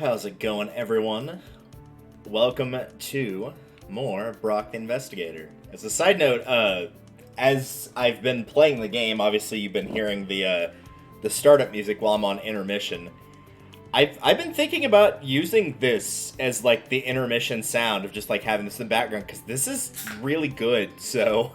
How's it going, everyone? Welcome to more Brok the InvestiGator. As a side note, as I've been playing the game, obviously you've been hearing the startup music while I'm on intermission. I've been thinking about using this as like the intermission sound of just like having this in the background, because this is really good. So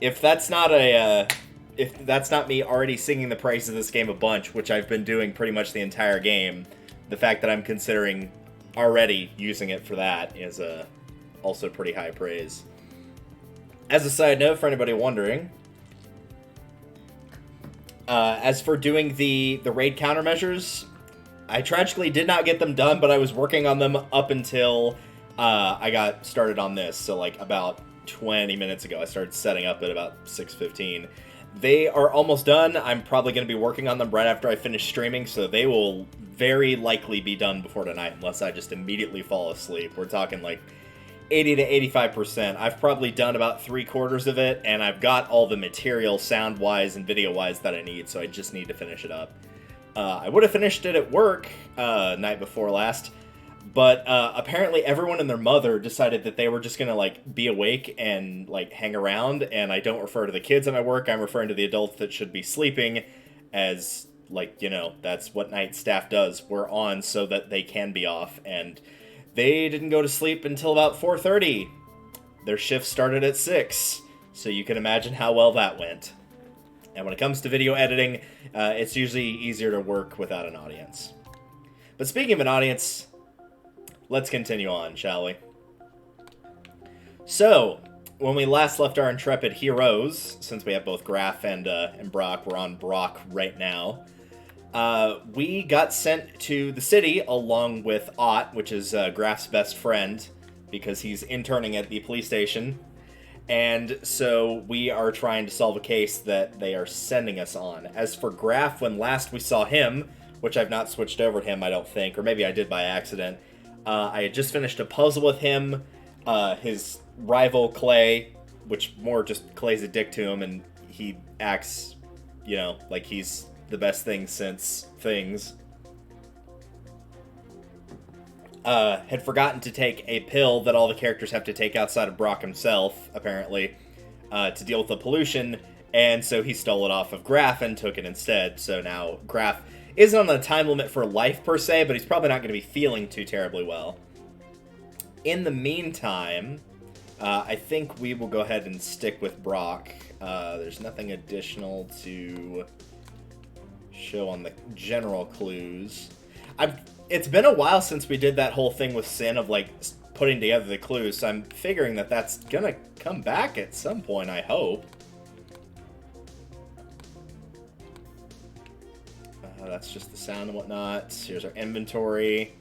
if that's not if that's not me already singing the praises of this game a bunch, which I've been doing pretty much the entire game, the fact that I'm considering already using it for that is also pretty high praise. As a side note, for anybody wondering, as for doing the raid countermeasures, I tragically did not get them done, but I was working on them up until I got started on this. So like about 20 minutes ago, I started setting up at about 6:15. They are almost done. I'm probably going to be working on them right after I finish streaming, so they will very likely be done before tonight, unless I just immediately fall asleep. We're talking like 80 to 85%. I've probably done about 3/4 of it, and I've got all the material sound-wise and video-wise that I need, so I just need to finish it up. I would have finished it at work night before last, but apparently everyone and their mother decided that they were just gonna like be awake and like hang around. And I don't refer to the kids at my work, I'm referring to the adults that should be sleeping, as like, you know, that's what night staff does. We're on so that they can be off, and they didn't go to sleep until about 4:30. Their shift started at 6, so you can imagine how well that went. And when it comes to video editing, it's usually easier to work without an audience. But speaking of an audience, let's continue on, shall we? So, when we last left our intrepid heroes, since we have both Graf and Brok, we're on Brok right now, we got sent to the city along with Ott, which is Graf's best friend, because he's interning at the police station. And so we are trying to solve a case that they are sending us on. As for Graf, when last we saw him, which I've not switched over to him, I don't think, or maybe I did by accident, I had just finished a puzzle with him, his rival Clay, which more just Clay's a dick to him, and he acts, you know, like he's the best thing since things. Had forgotten to take a pill that all the characters have to take outside of Brok himself, apparently, to deal with the pollution, and so he stole it off of Graf and took it instead. So now Graf isn't on the time limit for life per se, but he's probably not going to be feeling too terribly well. In the meantime, I think we will go ahead and stick with Brok. There's nothing additional to show on the general clues. It's been a while since we did that whole thing with Sin of like putting together the clues, so I'm figuring that that's gonna come back at some point, I hope. That's just the sound and whatnot. Here's our inventory.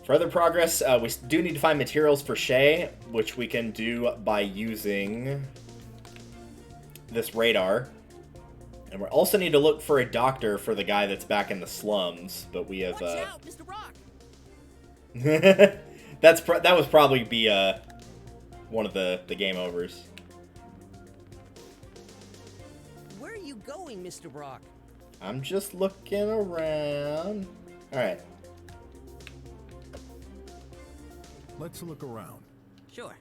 For other progress, we do need to find materials for Shay, which we can do by using this radar. And we also need to look for a doctor for the guy that's back in the slums, but we have, Watch out, Mr. Brok! that was probably be, one of the game overs. Where are you going, Mr. Brok? I'm just looking around. Alright. Let's look around. Sure.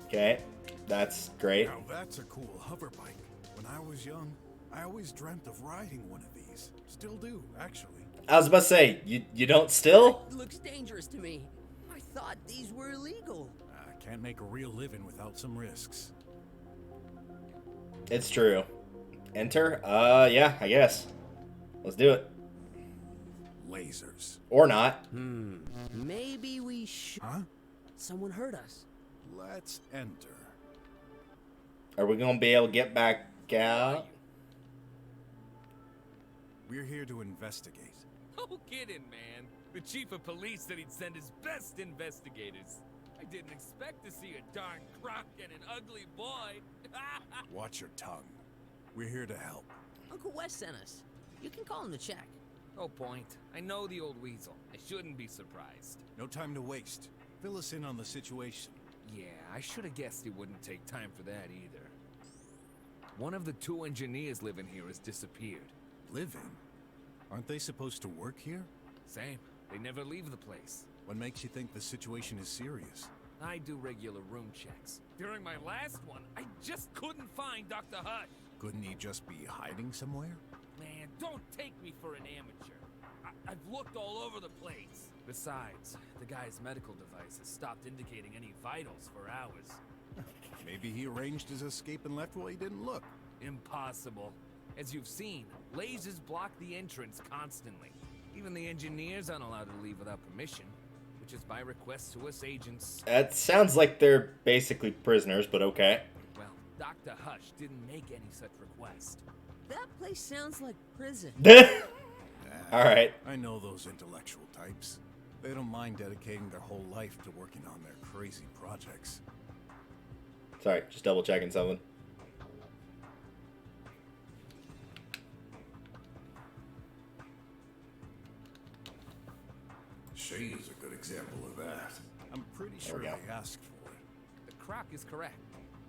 Okay. That's great. Now that's a cool hover bike. When I was young, I always dreamt of riding one of these. Still do, actually. I was about to say, you don't still? It looks dangerous to me. I thought these were illegal. I can't make a real living without some risks. It's true. Enter? Yeah, I guess. Let's do it. Lasers. Or not. Maybe we should. Huh? Someone heard us. Let's enter. Are we gonna be able to get back out? We're here to investigate. No kidding, man. The chief of police said he'd send his best investigators. I didn't expect to see a darn crook and an ugly boy. Watch your tongue. We're here to help. Uncle Wes sent us. You can call him to check. No point. I know the old weasel. I shouldn't be surprised. No time to waste. Fill us in on the situation. Yeah, I should have guessed he wouldn't take time for that either. One of the 2 engineers living here has disappeared. Living? Aren't they supposed to work here? Same. They never leave the place. What makes you think the situation is serious? I do regular room checks. During my last one, I just couldn't find Dr. Hutt. Couldn't he just be hiding somewhere? Man, don't take me for an amateur. I've looked all over the place. Besides, the guy's medical device has stopped indicating any vitals for hours. Maybe he arranged his escape and left while he didn't look. Impossible. As you've seen, lasers block the entrance constantly. Even the engineers aren't allowed to leave without permission, which is by request to us agents. That sounds like they're basically prisoners, but okay. Well, Dr. Hush didn't make any such request. That place sounds like prison. All right. I know those intellectual types. They don't mind dedicating their whole life to working on their crazy projects. Sorry, just double checking something. Shade is a good example of that. I'm pretty sure we they go. asked for it. The croc is correct.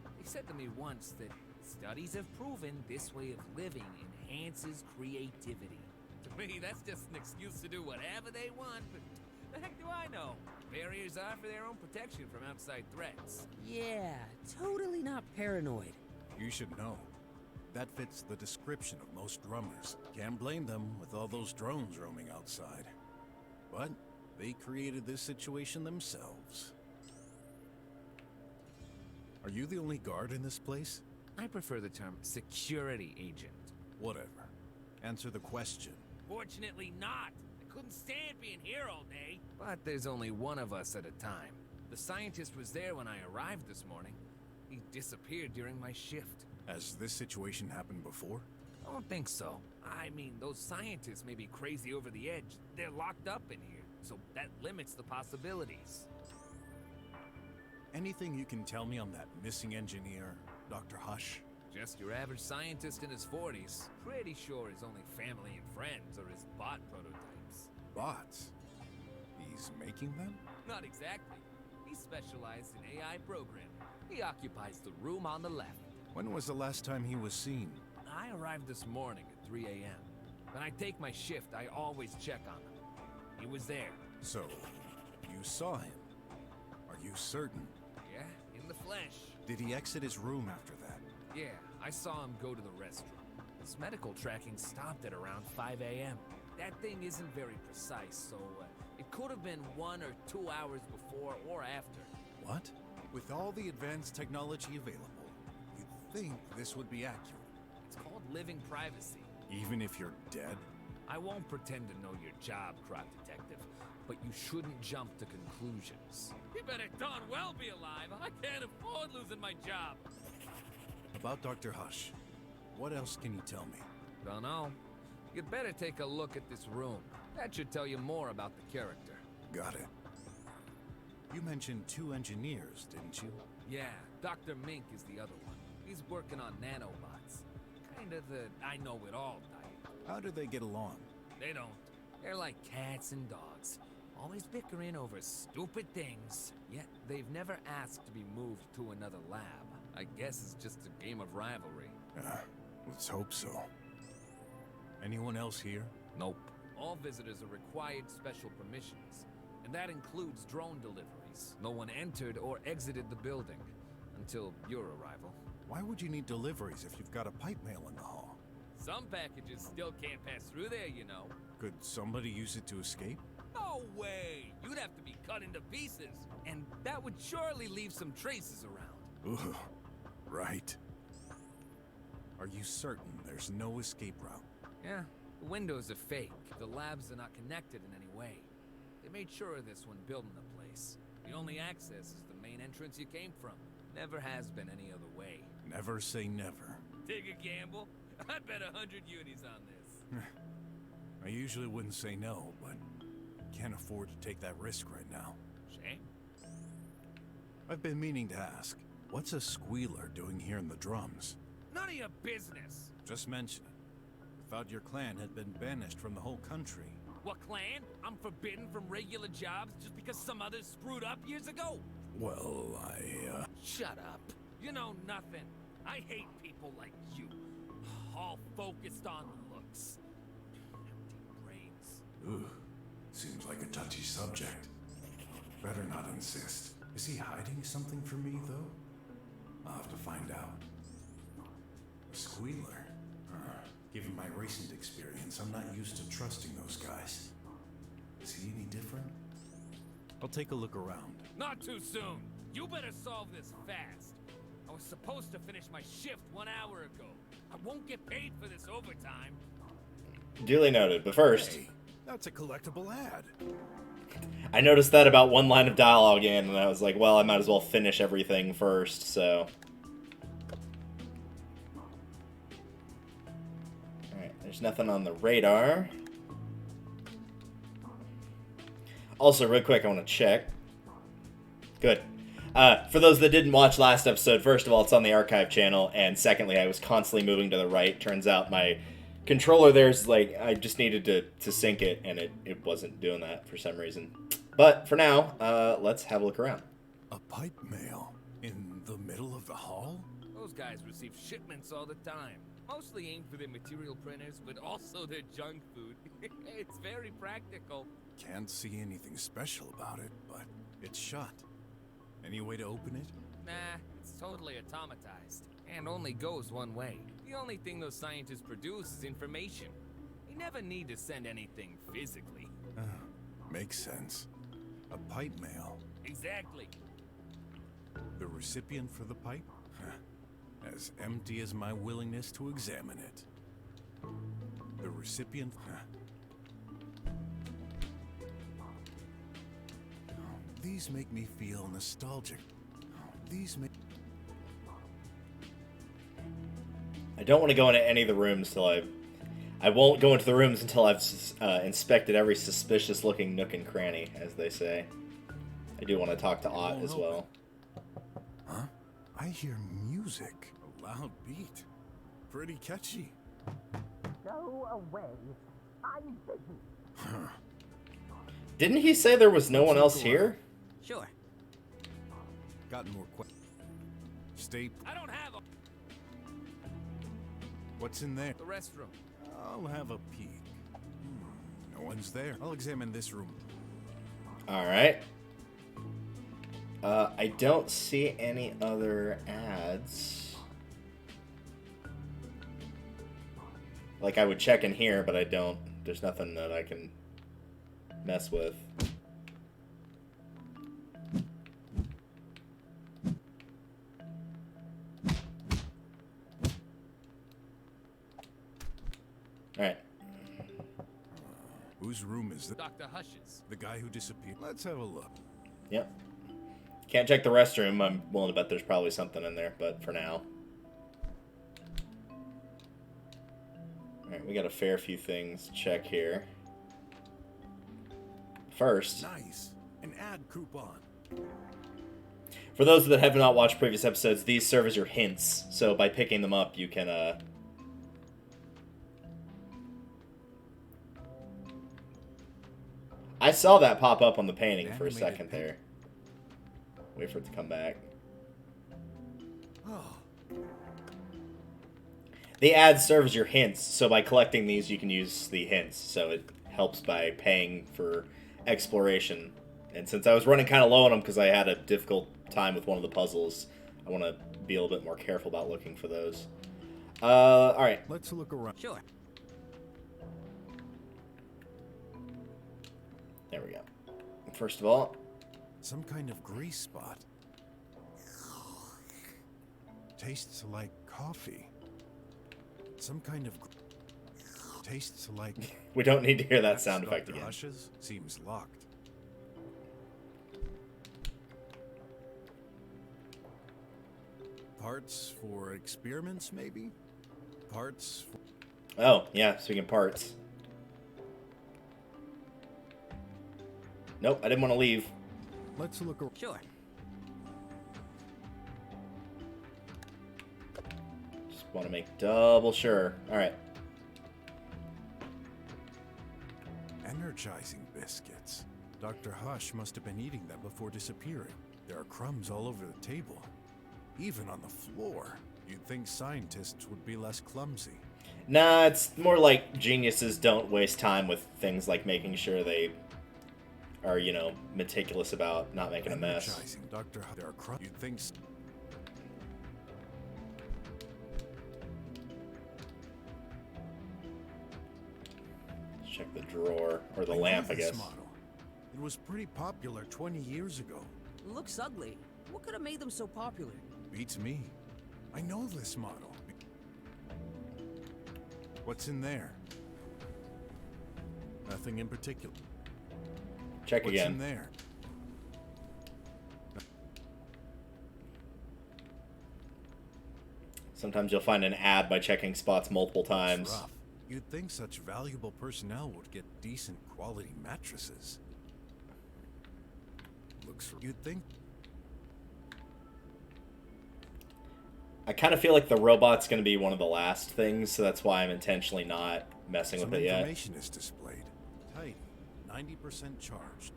They said to me once that studies have proven this way of living enhances creativity. To me, that's just an excuse to do whatever they want, but the heck do I know? Barriers are for their own protection from outside threats. Yeah, totally not paranoid. You should know. That fits the description of most drummers. Can't blame them with all those drones roaming outside. But they created this situation themselves. Are you the only guard in this place? I prefer the term security agent. Whatever. Answer the question. Fortunately not. I couldn't stand being here all day. But there's only one of us at a time. The scientist was there when I arrived this morning. He disappeared during my shift. Has this situation happened before? I don't think so. I mean, those scientists may be crazy over the edge. They're locked up in here, so that limits the possibilities. Anything you can tell me on that missing engineer, Dr. Hush? Just your average scientist in his 40s. Pretty sure his only family and friends are his bot prototypes. Bots? He's making them? Not exactly. He specialized in AI programming. He occupies the room on the left. When was the last time he was seen? I arrived this morning at 3 a.m. When I take my shift, I always check on him. He was there. So, you saw him? Are you certain? Yeah, in the flesh. Did he exit his room after that? Yeah, I saw him go to the restroom. His medical tracking stopped at around 5 a.m. That thing isn't very precise, so it could have been 1 or 2 hours before or after. What? With all the advanced technology available, you'd think this would be accurate. It's called living privacy. Even if you're dead? I won't pretend to know your job, Croc Detective, but you shouldn't jump to conclusions. You better darn well be alive. I can't afford losing my job. About Dr. Hush, what else can you tell me? Don't know. You'd better take a look at this room. That should tell you more about the character. Got it. You mentioned 2 engineers, didn't you? Yeah, Dr. Mink is the other one. He's working on nanobots. Kind of the I-know-it-all type. How do they get along? They don't. They're like cats and dogs. Always bickering over stupid things. Yet they've never asked to be moved to another lab. I guess it's just a game of rivalry. Let's hope so. Anyone else here? Nope. All visitors are required special permissions. And that includes drone deliveries. No one entered or exited the building. Until your arrival. Why would you need deliveries if you've got a pipe mail in the hall? Some packages still can't pass through there, you know. Could somebody use it to escape? No way! You'd have to be cut into pieces. And that would surely leave some traces around. Ooh, right. Are you certain there's no escape route? Yeah, the windows are fake. The labs are not connected in any way. They made sure of this when building the place. The only access is the main entrance you came from. Never has been any other way. Never say never. Take a gamble? I'd bet 100 unis on this. I usually wouldn't say no, but can't afford to take that risk right now. Shame. I've been meaning to ask, what's a squealer doing here in the drums? None of your business. Just mention it. Thought your clan had been banished from the whole country. What clan? I'm forbidden from regular jobs just because some others screwed up years ago? Well, Shut up. You know nothing. I hate people like you. All focused on looks. Empty Ooh, seems like a touchy subject. Better not insist. Is he hiding something from me, though? I'll have to find out. A squealer? Given my recent experience, I'm not used to trusting those guys. Is he any different? I'll take a look around. Not too soon. You better solve this fast. I was supposed to finish my shift 1 hour ago. I won't get paid for this overtime. Duly noted, but first... Hey, that's a collectible ad. I noticed that about one line of dialogue in, and I was like, well, I might as well finish everything first, so... Alright, there's nothing on the radar. Also, real quick, I want to check. Good. For those that didn't watch last episode, first of all, it's on the archive channel, and secondly, I was constantly moving to the right. Turns out my controller there's like, I just needed to sync it, and it wasn't doing that for some reason. But for now, let's have a look around. A pipe mail in the middle of the hall? Those guys receive shipments all the time. Mostly aimed for their material printers, but also their junk food. It's very practical. Can't see anything special about it, but it's shut. Any way to open it? Nah, it's totally automatized, and only goes one way. The only thing those scientists produce is information. They never need to send anything physically. Makes sense. A pipe mail. Exactly. The recipient for the pipe? As empty as my willingness to examine it. The recipient? These make me feel nostalgic. These make... I don't want to go into any of the rooms till I won't go into the rooms until I've inspected every suspicious-looking nook and cranny, as they say. I do want to talk to Ott as well. Huh? I hear music. A loud beat. Pretty catchy. Go away. I'm busy. Didn't he say there was no one else here? Sure. Got more questions. Stay. I don't have a... What's in there? The restroom. I'll have a peek. No one's there. I'll examine this room. Alright. I don't see any other ads. Like, I would check in here, but I don't. There's nothing that I can mess with. Alright. Whose room is this? Dr. Hush's. The guy who disappeared. Let's have a look. Yep. Can't check the restroom. I'm willing to bet there's probably something in there, but for now. Alright, we got a fair few things to check here. First, Nice. An ad coupon. for those that have not watched previous episodes, these serve as your hints. So by picking them up, you can, I saw that pop up on the painting for a second there. Wait for it to come back. Oh. The ad serves your hints, so by collecting these, you can use the hints. So it helps by paying for exploration. And since I was running kind of low on them because I had a difficult time with one of the puzzles, I want to be a little bit more careful about looking for those. Alright. Let's look around. Sure. There we go. First of all, Some kind of grease spot. Tastes like coffee. Some kind of... Tastes like... we don't need to hear that That's sound effect Dr. again. Hush's seems locked. Parts for experiments, maybe? Parts for... Oh, yeah, speaking of parts. Nope, I didn't want to leave. Let's look around. Sure. Just want to make double sure. Alright. Energizing biscuits. Dr. Hush must have been eating them before disappearing. There are crumbs all over the table. Even on the floor. You'd think scientists would be less clumsy. Nah, it's more like geniuses don't waste time with things like making sure they are, you know, meticulous about not making a mess. Energizing, Dr. There are you think Check the drawer, or the know lamp, I this guess. model. It was pretty popular 20 years ago. Looks ugly. What could have made them so popular? Beats me. I know this model. What's in there? Nothing in particular. Check What's again. in there? Sometimes you'll find an ad by checking spots multiple It's times. rough. You'd think such valuable personnel would get decent quality mattresses. You'd think. I kind of feel like the robot's going to be one of the last things, so that's why I'm intentionally not messing Some with it yet. information is displayed. Tight, 90% charged.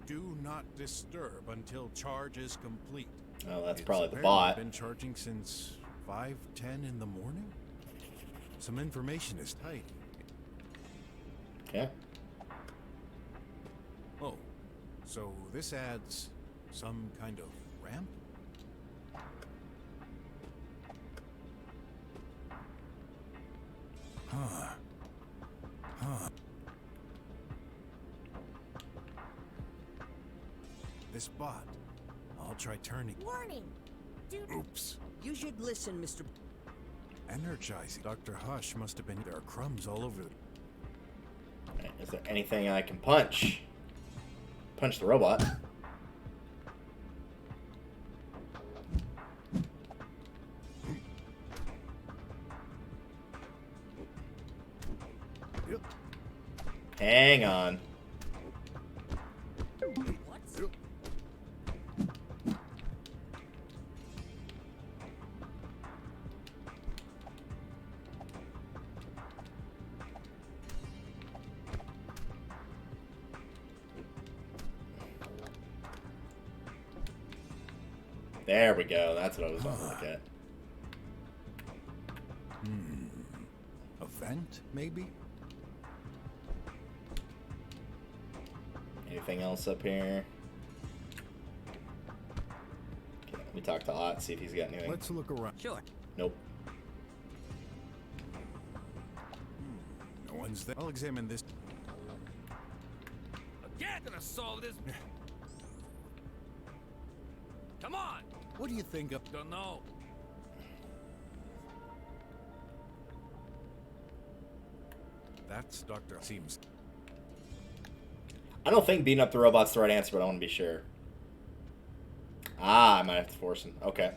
Do not disturb until charge is complete. Oh, that's It's probably the apparently bot. Been charging since 5:10 in the morning. Some information is tight. Yeah. Oh, so this adds some kind of ramp? Huh. This bot. I'll try turning. Warning! Dude, Oops. You should listen, Mr. Energizing. Dr. Hush must have been. There are crumbs all over. Alright, is there anything I can punch? Punch the robot. Yep. Hang on. What? There we go. That's what I was going to look at. A vent, maybe? Anything else up here? Okay, let me talk to Ott, see if he's got anything. Let's look around. Sure. Nope. No one's there. I'll examine this. Again, gonna solve this. Come on. What do you think of? Don't know. That's Dr. Seems. I don't think beating up the robot's the right answer, but I want to be sure. Ah, I might have to force him. Okay.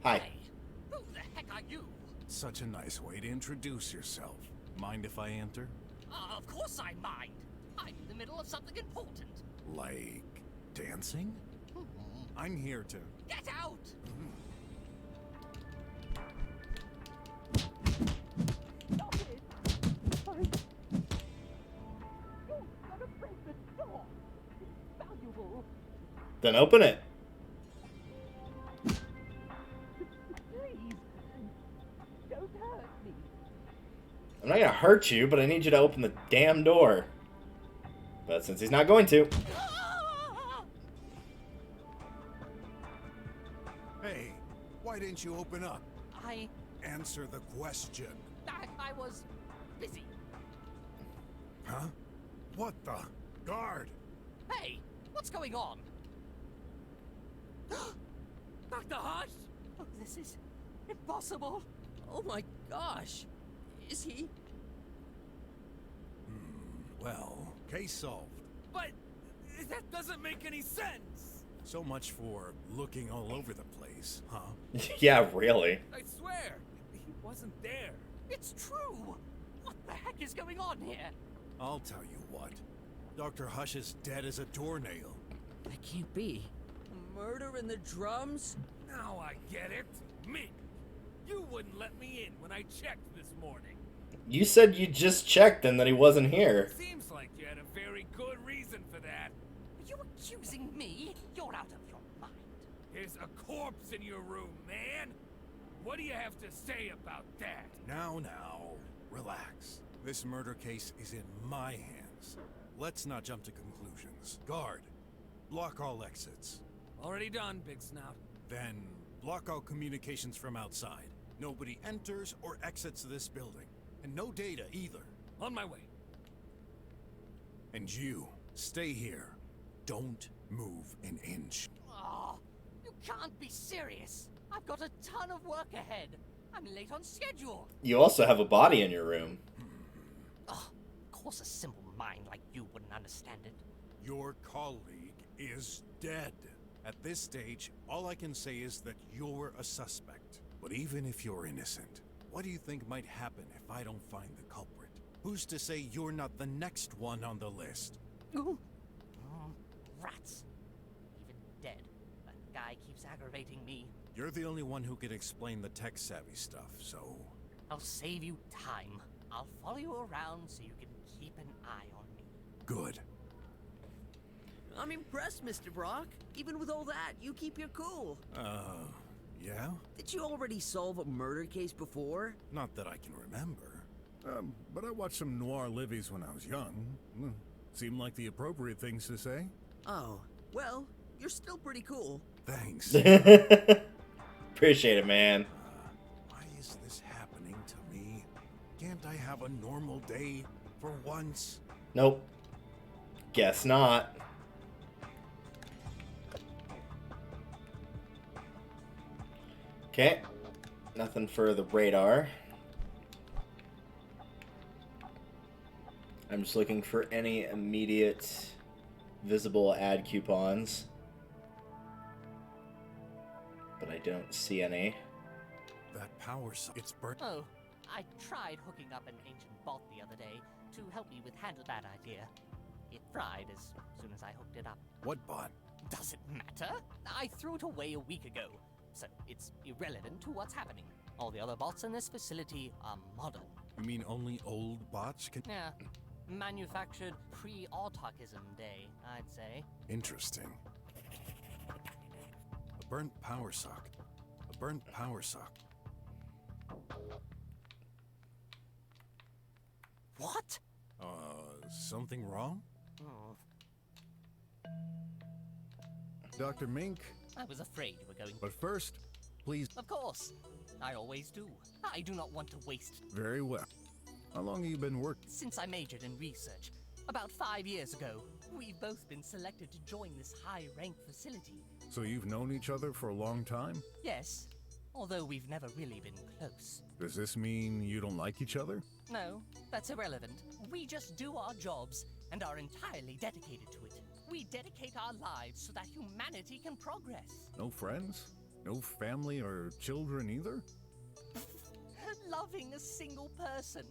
Hi. Who the heck are you? Such a nice way to introduce yourself. Mind if I enter? Of course I mind. I'm in the middle of something important. Like dancing? I'm here to. Get out! Stop it! You're gonna break the door! It's valuable! Then open it. Please! Don't hurt me! I'm not going to hurt you, but I need you to open the damn door. But since he's not going to. Hey, why didn't you open up? I Answer the question. was busy. Huh? What the? Guard! Hey, what's going on? Dr. Hush? Oh, this is impossible. Oh my gosh. Is he? Well, case solved. But that doesn't make any sense. So much for looking all over the place, huh? Yeah, really. I swear, he wasn't there. It's true. What the heck is going on here? I'll tell you what. Dr. Hush is dead as a doornail. That can't be. Murder in the drums? Now I get it. Me. You wouldn't let me in when I checked this morning. You said you just checked and that he wasn't here. Seems like you had a very good reason for that. Are you accusing me? You're out of your mind. There's a corpse corpse in your room, man. What do you have to say about that? Now, relax. This murder case is in my hands. Let's not jump to conclusions. Guard, block all exits. Already done, Big Snout. Then, block all communications from outside. Nobody enters or exits this building. And no data either. On my way. And you, stay here. Don't move an inch. Oh, you can't be serious. I've got a ton of work ahead. I'm late on schedule. You also have a body in your room. Oh, of course a simple mind like you wouldn't understand it. Your colleague is dead. At this stage, all I can say is that you're a suspect. But even if you're innocent, what do you think might happen if I don't find the culprit? Who's to say you're not the next one on the list? Ooh. Rats. Even dead. That guy keeps aggravating me. You're the only one who could explain the tech-savvy stuff, so... I'll save you time. I'll follow you around so you can keep an eye on me. Good. I'm impressed, Mr. Brok. Even with all that, you keep your cool. Yeah? Did you already solve a murder case before? Not that I can remember. But I watched some noir livies when I was young. Seemed like the appropriate things to say. Oh, well, you're still pretty cool. Thanks. Appreciate it, man. Why is this happening to me? Can't I have a normal day for once? Nope. Guess not. Okay. Nothing for the radar. I'm just looking for any immediate visible ad coupons. But I don't see any. That power it's burnt. Oh, I tried hooking up an ancient bot the other day to help me with handle that idea. It fried as soon as I hooked it up. What bot? Does it matter? I threw it away a week ago, so it's irrelevant to what's happening. All the other bots in this facility are modern. You mean only old bots can... Yeah, manufactured pre-autarchism day, I'd say. Interesting. A burnt power socket. A burnt power socket. What? Something wrong? Oh, Dr. Mink, I was afraid you were going. but first, please... Of course, I always do. I do not want to waste. Very well. How long have you been working? Since I majored in research, about 5 years ago, we've both been selected to join this high-rank facility. So you've known each other for a long time? Yes, although we've never really been close. Does this mean you don't like each other? No, that's irrelevant. We just do our jobs and are entirely dedicated to it. We dedicate our lives so that humanity can progress. No friends? No family or children either? Loving a single person.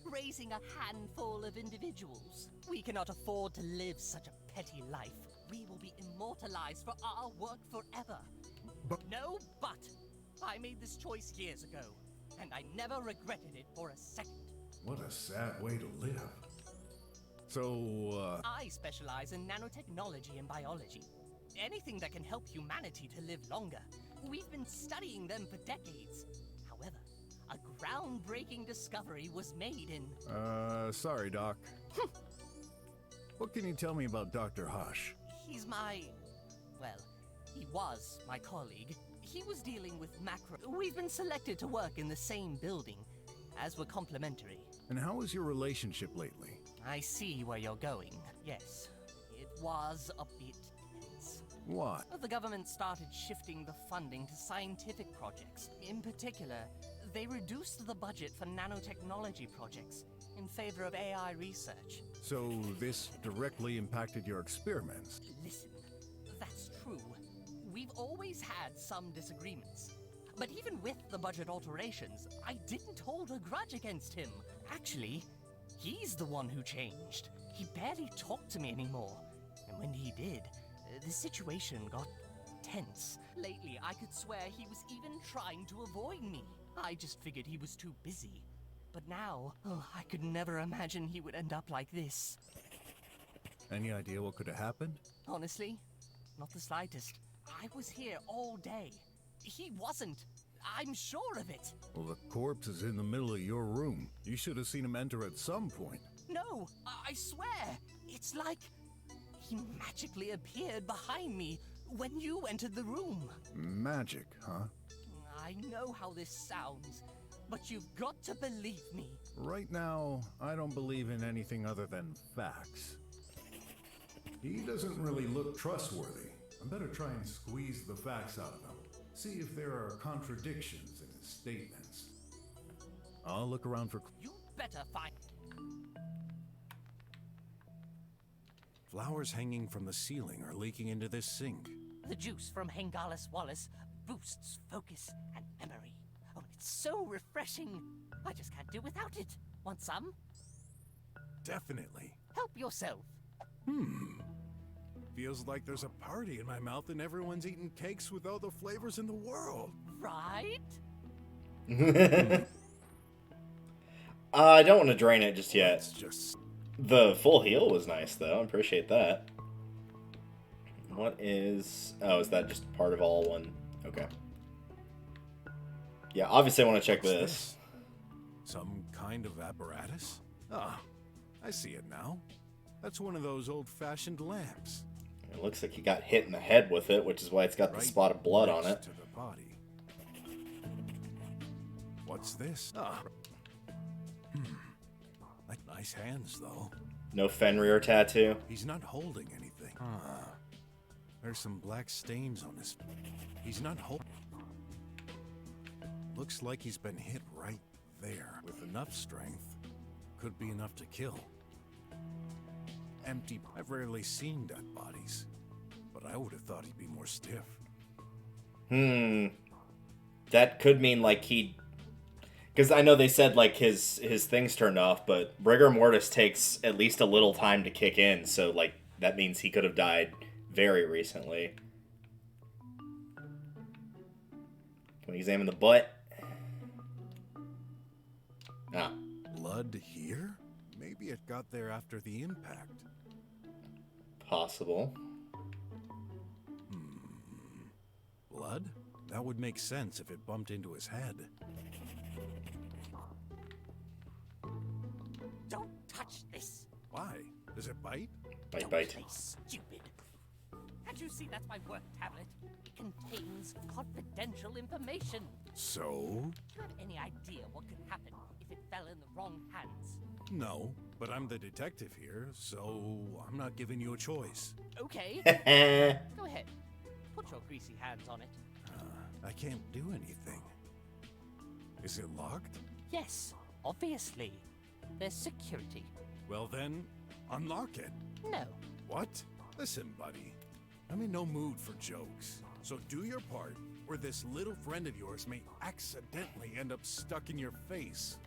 Raising a handful of individuals. We cannot afford to live such a petty life. We will be immortalized for our work forever. But... No, but I made this choice years ago, and I never regretted it for a second. What a sad way to live. So, I specialize in nanotechnology and biology. Anything that can help humanity to live longer. We've been studying them for decades. However, a groundbreaking discovery was made in... sorry, Doc. What can you tell me about Dr. Hush? He's my... well, he was my colleague. He was dealing with macro... We've been selected to work in the same building, as we're complementary. And how is your relationship lately? I see where you're going. Yes, it was a bit tense. What? The government started shifting the funding to scientific projects. In particular, they reduced the budget for nanotechnology projects in favor of AI research. So this directly impacted your experiments? Listen, that's true. We've always had some disagreements. But even with the budget alterations, I didn't hold a grudge against him. Actually, he's the one who changed. He barely talked to me anymore. And when he did, the situation got tense. Lately, I could swear he was even trying to avoid me. I just figured he was too busy. But now, I could never imagine he would end up like this. Any idea what could have happened? Honestly, not the slightest. I was here all day. he wasn't. I'm sure of it. Well, the corpse is in the middle of your room. You should have seen him enter at some point. No, I swear. It's like he magically appeared behind me when you entered the room. Magic, huh? I know how this sounds, but you've got to believe me. Right now, I don't believe in anything other than facts. He doesn't really look trustworthy. I better try and squeeze the facts out of him. See if there are contradictions in his statements. I'll look around for... You better find... Flowers hanging from the ceiling are leaking into this sink. The juice from Hengalis Wallace boosts focus and memory. Oh, it's so refreshing. I just can't do without it. Want some? Definitely. Help yourself. Feels like there's a party in my mouth and everyone's eating cakes with all the flavors in the world. Right? I don't want to drain it just yet. It's just... The full heal was nice, though. I appreciate that. What is... Oh, is that just part of all one? Okay. Yeah, obviously I want to check What's this. Some kind of apparatus? Ah, I see it now. That's one of those old-fashioned lamps. It looks like he got hit in the head with it, which is why it's got the Right spot of blood on next it. to the body. What's this? Ah. Like nice hands, though. No Fenrir tattoo. He's not holding anything. There's some black stains on his... He's not holding... Looks like he's been hit right there. With enough strength, could be enough to kill. Empty... I've rarely seen dead bodies, but I would have thought he'd be more stiff. That could mean, like, he... Because I know they said, like, his things turned off, but rigor mortis takes at least a little time to kick in, so, like, that means he could have died very recently. Can we examine the butt? Ah. Blood here? Maybe it got there after the impact. Possible. Blood? That would make sense if it bumped into his head. Don't touch this. Why? Does it bite? Bite, Don't bite. play stupid. Can't you see that's my work tablet? It contains confidential information. So? Do you have any idea what could happen if it fell in the wrong hands? No, but I'm the detective here, so I'm not giving you a choice. Okay, go ahead. Put your greasy hands on it. I can't do anything. Is it locked? Yes, obviously. There's security. Well then, unlock it. No. What? Listen, buddy. I'm in no mood for jokes. So do your part, or this little friend of yours may accidentally end up stuck in your face.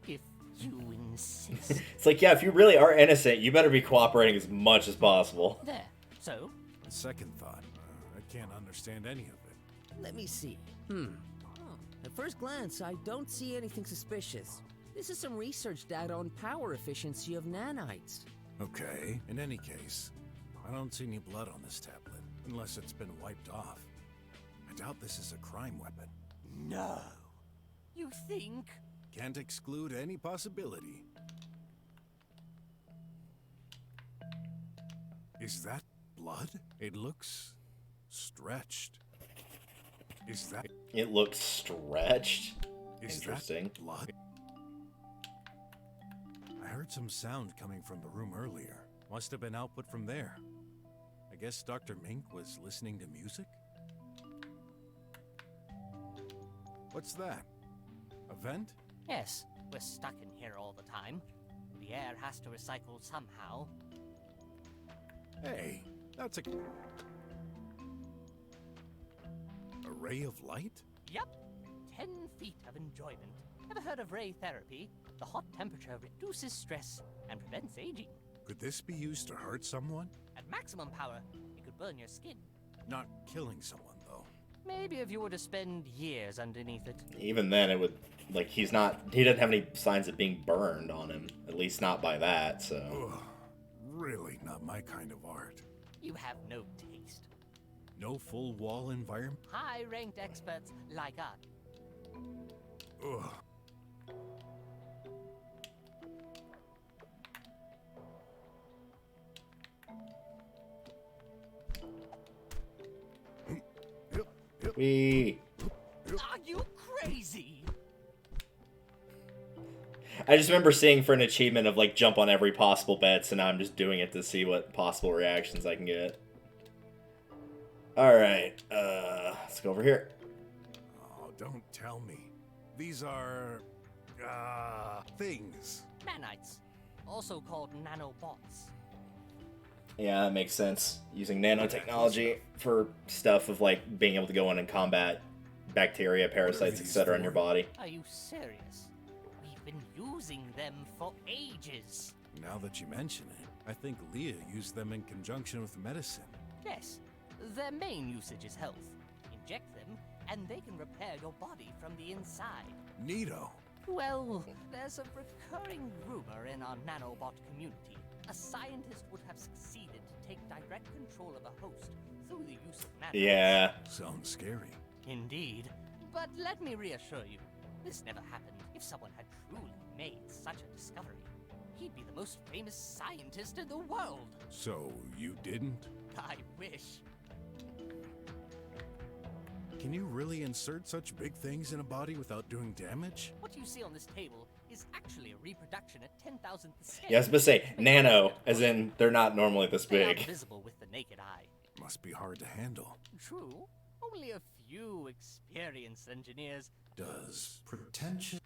If you insist. It's like, yeah, if you really are innocent, you better be cooperating as much as possible. There. So? On second thought, I can't understand any of it. Let me see. At first glance, I don't see anything suspicious. This is some research data on power efficiency of nanites. Okay, in any case, I don't see any blood on this tablet, unless it's been wiped off. I doubt this is a crime weapon. No. You think? Can't exclude any possibility. Is that blood? It looks stretched. Is that... It looks stretched. Is Interesting. that blood? I heard some sound coming from the room earlier. Must have been output from there. I guess Dr. Mink was listening to music? What's that? A vent? Yes, we're stuck in here all the time. The air has to recycle somehow. Hey, that's a ray of light? Yup. 10 feet of enjoyment. Ever heard of ray therapy? The hot temperature reduces stress and prevents aging. Could this be used to hurt someone? At maximum power, it could burn your skin. Not killing someone, though. Maybe if you were to spend years underneath it. Even then, it would, like, he doesn't have any signs of being burned on him. At least not by that, so. Ugh, really not my kind of art. You have no taste. No full wall environment? High-ranked experts like us. Ugh. We. Are you crazy? I just remember seeing for an achievement of like jump on every possible bet, so now I'm just doing it to see what possible reactions I can get. Alright, let's go over here. Oh, don't tell me. These are... things. Nanites, also called nanobots. Yeah, that makes sense. Using nanotechnology for stuff of like being able to go in and combat bacteria, parasites, etc. in your body. Are you serious? We've been using them for ages. Now that you mention it, I think Leah used them in conjunction with medicine. Yes, their main usage is health. Inject them, and they can repair your body from the inside. Neato. Well, there's a recurring rumor in our nanobot community. A scientist would have succeeded to take direct control of a host through the use of nanobots. Yeah. Sounds scary. Indeed. But let me reassure you, this never happened. If someone had truly made such a discovery, he'd be the most famous scientist in the world. So, you didn't? I wish. Can you really insert such big things in a body without doing damage? What you see on this table is actually a reproduction at 10,000th the scale. Yeah, I was supposed to say nano, as in they're not normally this They big. are visible with the naked eye. Must be hard to handle. True, only a few experienced engineers. Does pretension...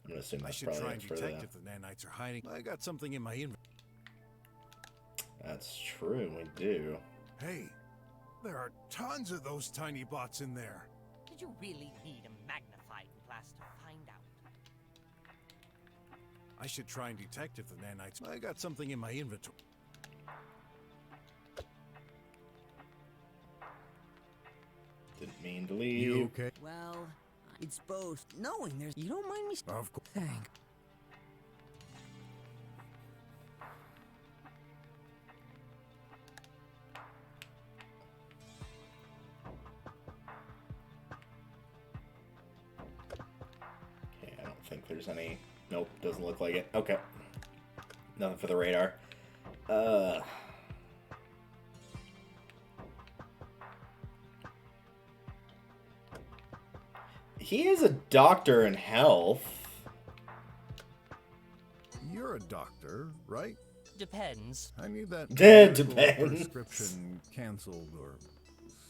I'm gonna assume I that's should probably try and for detect the... if the nanites are hiding. I got something in my inventory. That's true, we do. Hey, there are tons of those tiny bots in there. Did you really need a magnifying glass to find out? I should try and detect if the nanites... I got something in my inventory. Didn't mean to leave. You okay? Well, it's both. Knowing there's... You don't mind me... Of course. Thanks. Okay, I don't think there's any... Nope, doesn't look like it. Okay. Nothing for the radar. He is a doctor in health. You're a doctor, right? Depends. I need that Depends. medical prescription canceled or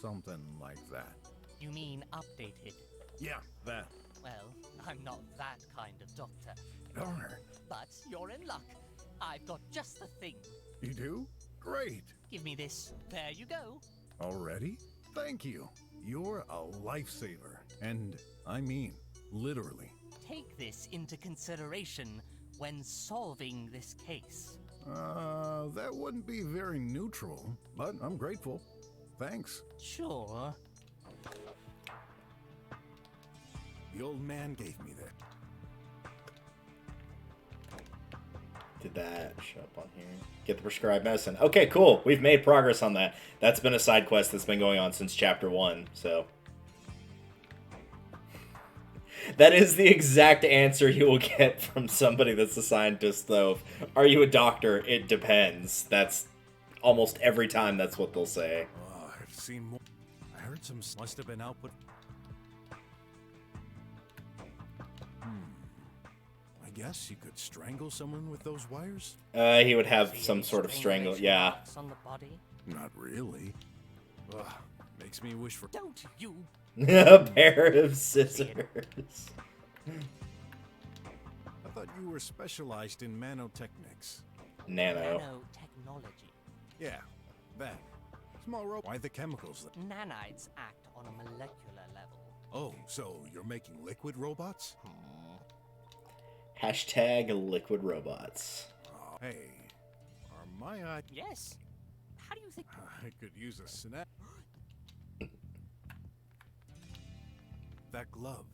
something like that. You mean updated? Yeah, that. Well, I'm not that kind of doctor. Darn. But you're in luck. I've got just the thing. You do? Great. Give me this. There you go. Already? Thank you. You're a lifesaver. And I mean, literally. Take this into consideration when solving this case. That wouldn't be very neutral, but I'm grateful. Thanks. Sure. The old man gave me that. Did that show up on here? Get the prescribed medicine. Okay, cool. We've made progress on that. That's been a side quest that's been going on since chapter 1, so... That is the exact answer you will get from somebody that's a scientist, though. Are you a doctor? It depends. That's almost every time that's what they'll say. Oh, I've seen more. I heard some must have been output. I guess you could strangle someone with those wires? He would have See some any sort of strangle. strangulation Yeah. marks on the body? Not really. Ugh, makes me wish for... Don't you? A pair of scissors. I thought you were specialized in nanotechnics. Nano. Nanotechnology. Yeah, that. Small rope. Why the chemicals? Nanites act on a molecular level. Oh, so you're making liquid robots? Hashtag liquid robots. Oh, hey, are my eyes... Yes. How do you think? I could use a snap. That glove.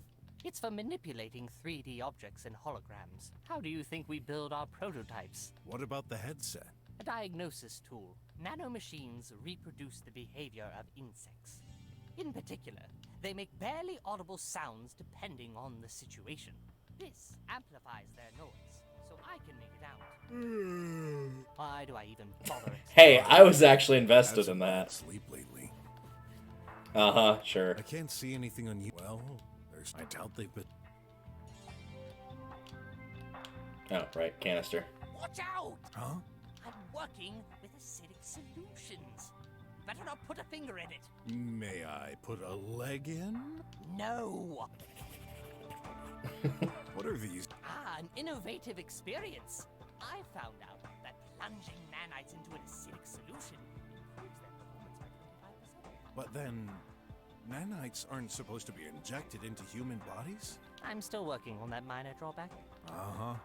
It's for manipulating 3D objects and holograms. How do you think we build our prototypes? What about the headset? A diagnosis tool. Nanomachines reproduce the behavior of insects. In particular, they make barely audible sounds depending on the situation. This amplifies their noise, so I can make it out. Why do I even bother? Hey, I was actually invested in that. Sleep lately. Uh-huh, sure. I can't see anything on you. Well, I doubt they've been. Oh, right, canister. Watch out! Huh? I'm working with acidic solutions. Better not put a finger in it. May I put a leg in? No! What are these? An innovative experience. I found out that plunging nanites into an acidic solution improves their performance by 25%. But then, nanites aren't supposed to be injected into human bodies? I'm still working on that minor drawback. Uh-huh.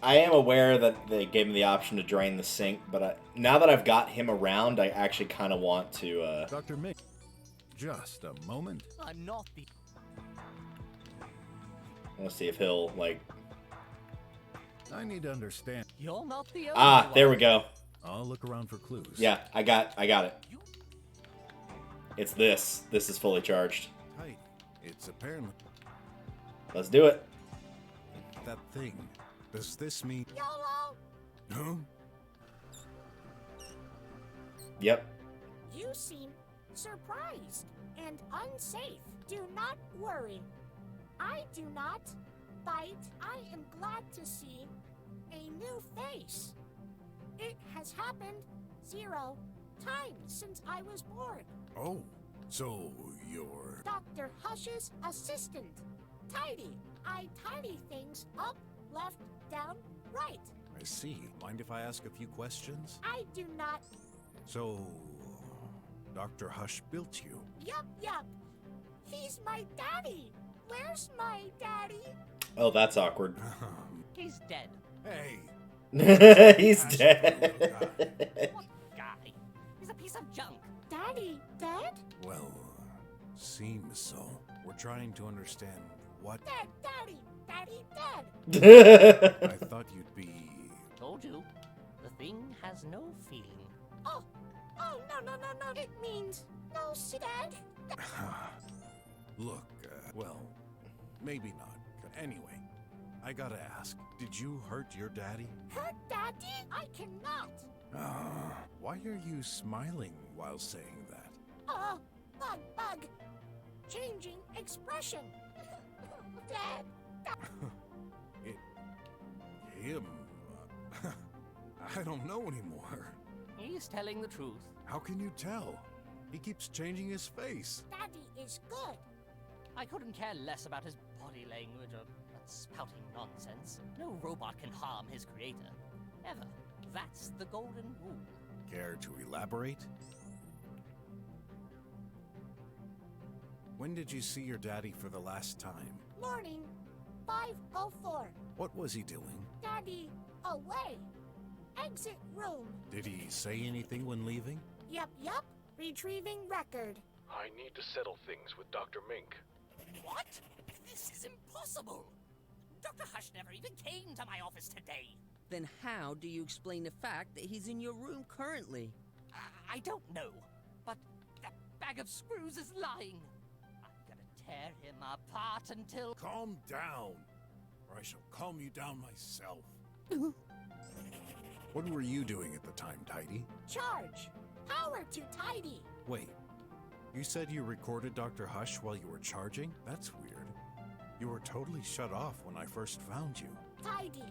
I am aware that they gave me the option to drain the sink, but now that I've got him around, I actually kind of want to, Dr. Mick, just a moment. I'm not the... I want to see if he'll, like... I need to understand. You're not the only Ah, there we one. go. I'll look around for clues. Yeah, I got it. It's this. This is fully charged. Tight. It's apparently Let's do it. that thing. Does this mean... YOLO! Huh? Yep. You seem surprised and unsafe. Do not worry. I do not bite. I am glad to see a new face. It has happened 0 times since I was born. Oh, so you're... Dr. Hush's assistant. Tidy. I tidy things up, left, down, right. I see. Mind if I ask a few questions? I do not. So, Dr. Hush built you? Yup. He's my daddy. Where's my daddy? Oh, that's awkward. He's dead. Hey! He's dead. What guy? He's a piece of junk. Daddy dead? Well, seems so. We're trying to understand what... Dead, daddy dead. I thought you'd be... Told you. The thing has no feeling. Oh, no. It means no dead. Look, well, maybe not. Anyway, I gotta ask, did you hurt your daddy? Hurt daddy? I cannot. Why are you smiling while saying that? Bug. Changing expression. Dead. Him? I don't know anymore. He's telling the truth. How can you tell? He keeps changing his face. Daddy is good. I couldn't care less about his body language or that spouting nonsense. No robot can harm his creator. Ever. That's the golden rule. Care to elaborate? When did you see your daddy for the last time? Morning. 5:04. What was he doing? Daddy away. Exit room. Did he say anything when leaving? Yup. Retrieving record. I need to settle things with Dr. Mink. What? This is impossible! Dr. Hush never even came to my office today. Then how do you explain the fact that he's in your room currently? I don't know, but that bag of screws is lying. I'm gonna tear him apart until... Calm down, or I shall calm you down myself. What were you doing at the time, Tidy? Charge. Power to tidy. Wait, you said you recorded Dr. Hush while you were charging? That's weird. You were totally shut off when I first found you. Tidy.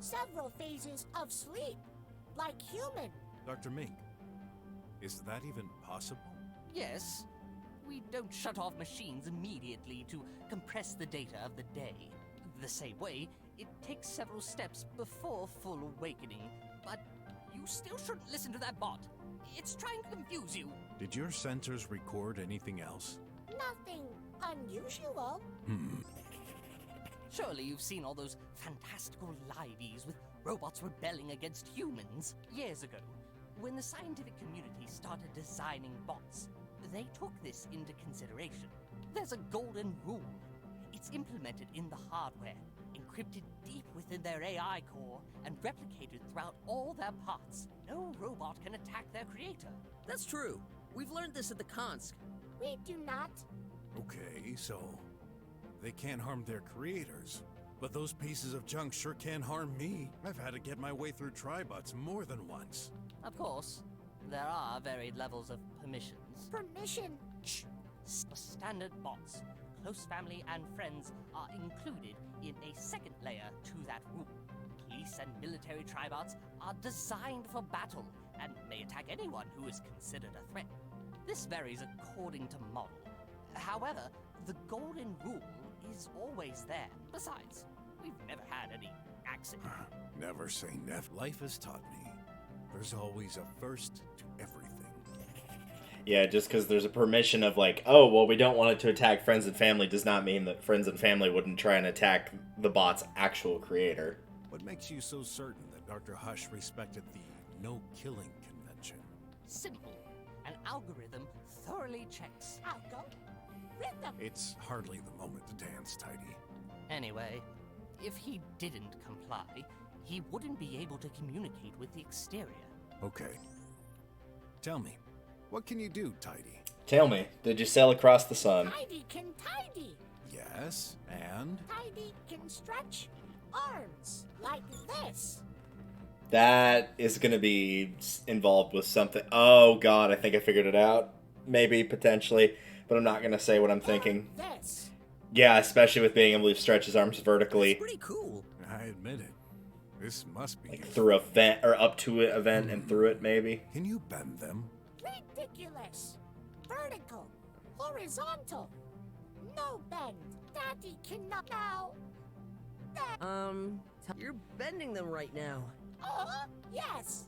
Several phases of sleep. Like human. Dr. Mink, is that even possible? Yes, we don't shut off machines immediately to compress the data of the day. The same way, it takes several steps before full awakening, but you still shouldn't listen to that bot. It's trying to confuse you. Did your sensors record anything else? Nothing unusual. Surely you've seen all those fantastical liveys with robots rebelling against humans. Years ago, when the scientific community started designing bots, they took this into consideration. There's a golden rule. It's implemented in the hardware, encrypted deep within their AI core, and replicated throughout all their parts. No robot can attack their creator. That's true. We've learned this at the Konsk. We do not. Okay, so they can't harm their creators. But those pieces of junk sure can harm me. I've had to get my way through tribots more than once. Of course, there are varied levels of permissions. Permission. Shh. For standard bots, close family and friends are included in a second layer to that rule. Police and military tribots are designed for battle and may attack anyone who is considered a threat. This varies according to model. However, the golden rule is always there. Besides, we've never had any accident. Never say never. Life has taught me there's always a first to everything. Yeah, just because there's a permission of like, oh, well, we don't want it to attack friends and family does not mean that friends and family wouldn't try and attack the bot's actual creator. What makes you so certain that Dr. Hush respected the no-killing convention? Simple. An algorithm thoroughly checks. Algo. Rhythm. It's hardly the moment to dance, Tidy. Anyway, if he didn't comply, he wouldn't be able to communicate with the exterior. Okay. Tell me, what can you do, Tidy? Tell me, did you sail across the sun? Tidy can tidy. Yes, and? Tidy can stretch arms like this. That is going to be involved with something. Oh, God, I think I figured it out. Maybe, potentially, but I'm not going to say what I'm thinking. This. Yeah, especially with being able to stretch his arms vertically. It's pretty cool. I admit it. This must be Like useful. through a vent, or up to a vent and through it, maybe. Can you bend them? Ridiculous. Vertical. Horizontal. No bend. Daddy cannot now. You're bending them right now. Yes.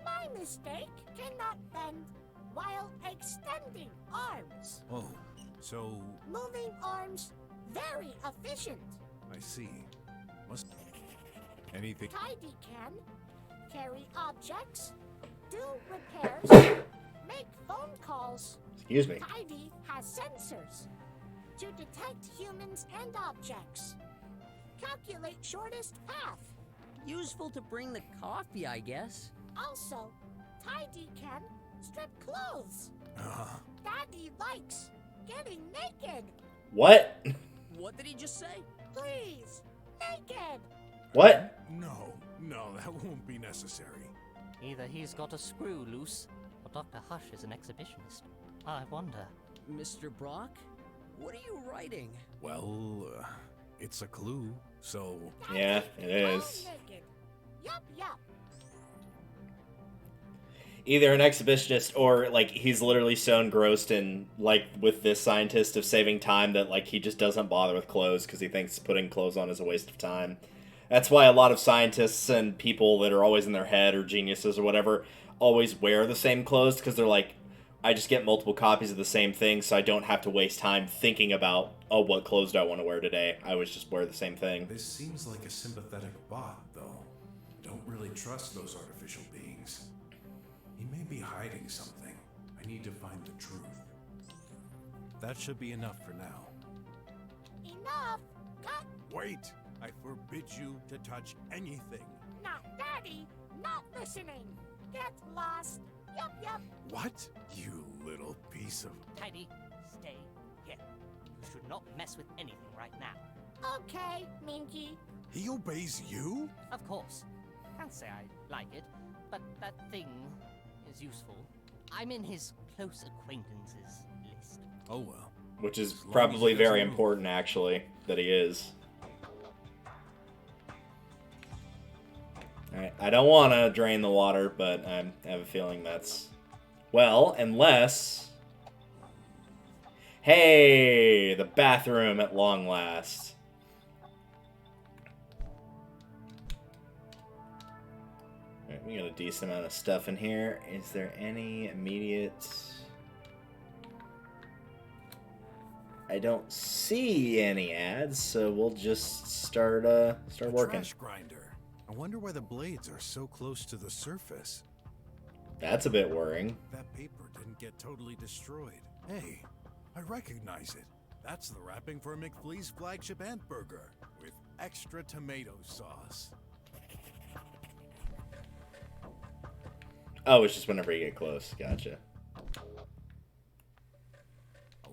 My mistake. Cannot bend while extending arms. Oh, so Moving arms. Very efficient. I see. Must anything? Tidy can carry objects, do repairs, make phone calls. Excuse me. Tidy has sensors to detect humans and objects. Calculate shortest path. Useful to bring the coffee, I guess. Also, Tidy can strip clothes. Daddy likes getting naked. What? What did he just say? Please, naked. What? No, that won't be necessary. Either he's got a screw loose, or Dr. Hush is an exhibitionist. I wonder. Mr. Brok? What are you writing? Well, it's a clue, so Yeah, Daddy it all is. Naked. Yup. Either an exhibitionist or, like, he's literally so engrossed in, like, with this scientist of saving time that, like, he just doesn't bother with clothes because he thinks putting clothes on is a waste of time. That's why a lot of scientists and people that are always in their head or geniuses or whatever always wear the same clothes because they're like, I just get multiple copies of the same thing so I don't have to waste time thinking about, oh, what clothes do I want to wear today? I always just wear the same thing. this seems like a sympathetic bot, though. I don't really trust those artificial beings. He may be hiding something. I need to find the truth. That should be enough for now. Enough. Cut. Wait! I forbid you to touch anything. Not Daddy. Not listening. Get lost. Yup. What? You little piece of... Tidy, stay here. You should not mess with anything right now. Okay, Minky. He obeys you? Of course. Can't say I like it, but that thing is useful. I'm in his close acquaintances list. Oh well. Which is As long probably as he very doesn't move. important, actually, that he is. Alright, I don't want to drain the water, but I have a feeling that's... Well, unless... Hey! The bathroom at long last. Alright, we got a decent amount of stuff in here. Is there any immediate... I don't see any ads, so we'll just start A working. trash grinder. I wonder why the blades are so close to the surface. That's a bit worrying. That paper didn't get totally destroyed. Hey, I recognize it. That's the wrapping for McFlea's flagship ant burger with extra tomato sauce. Oh, it's just whenever you get close. Gotcha. I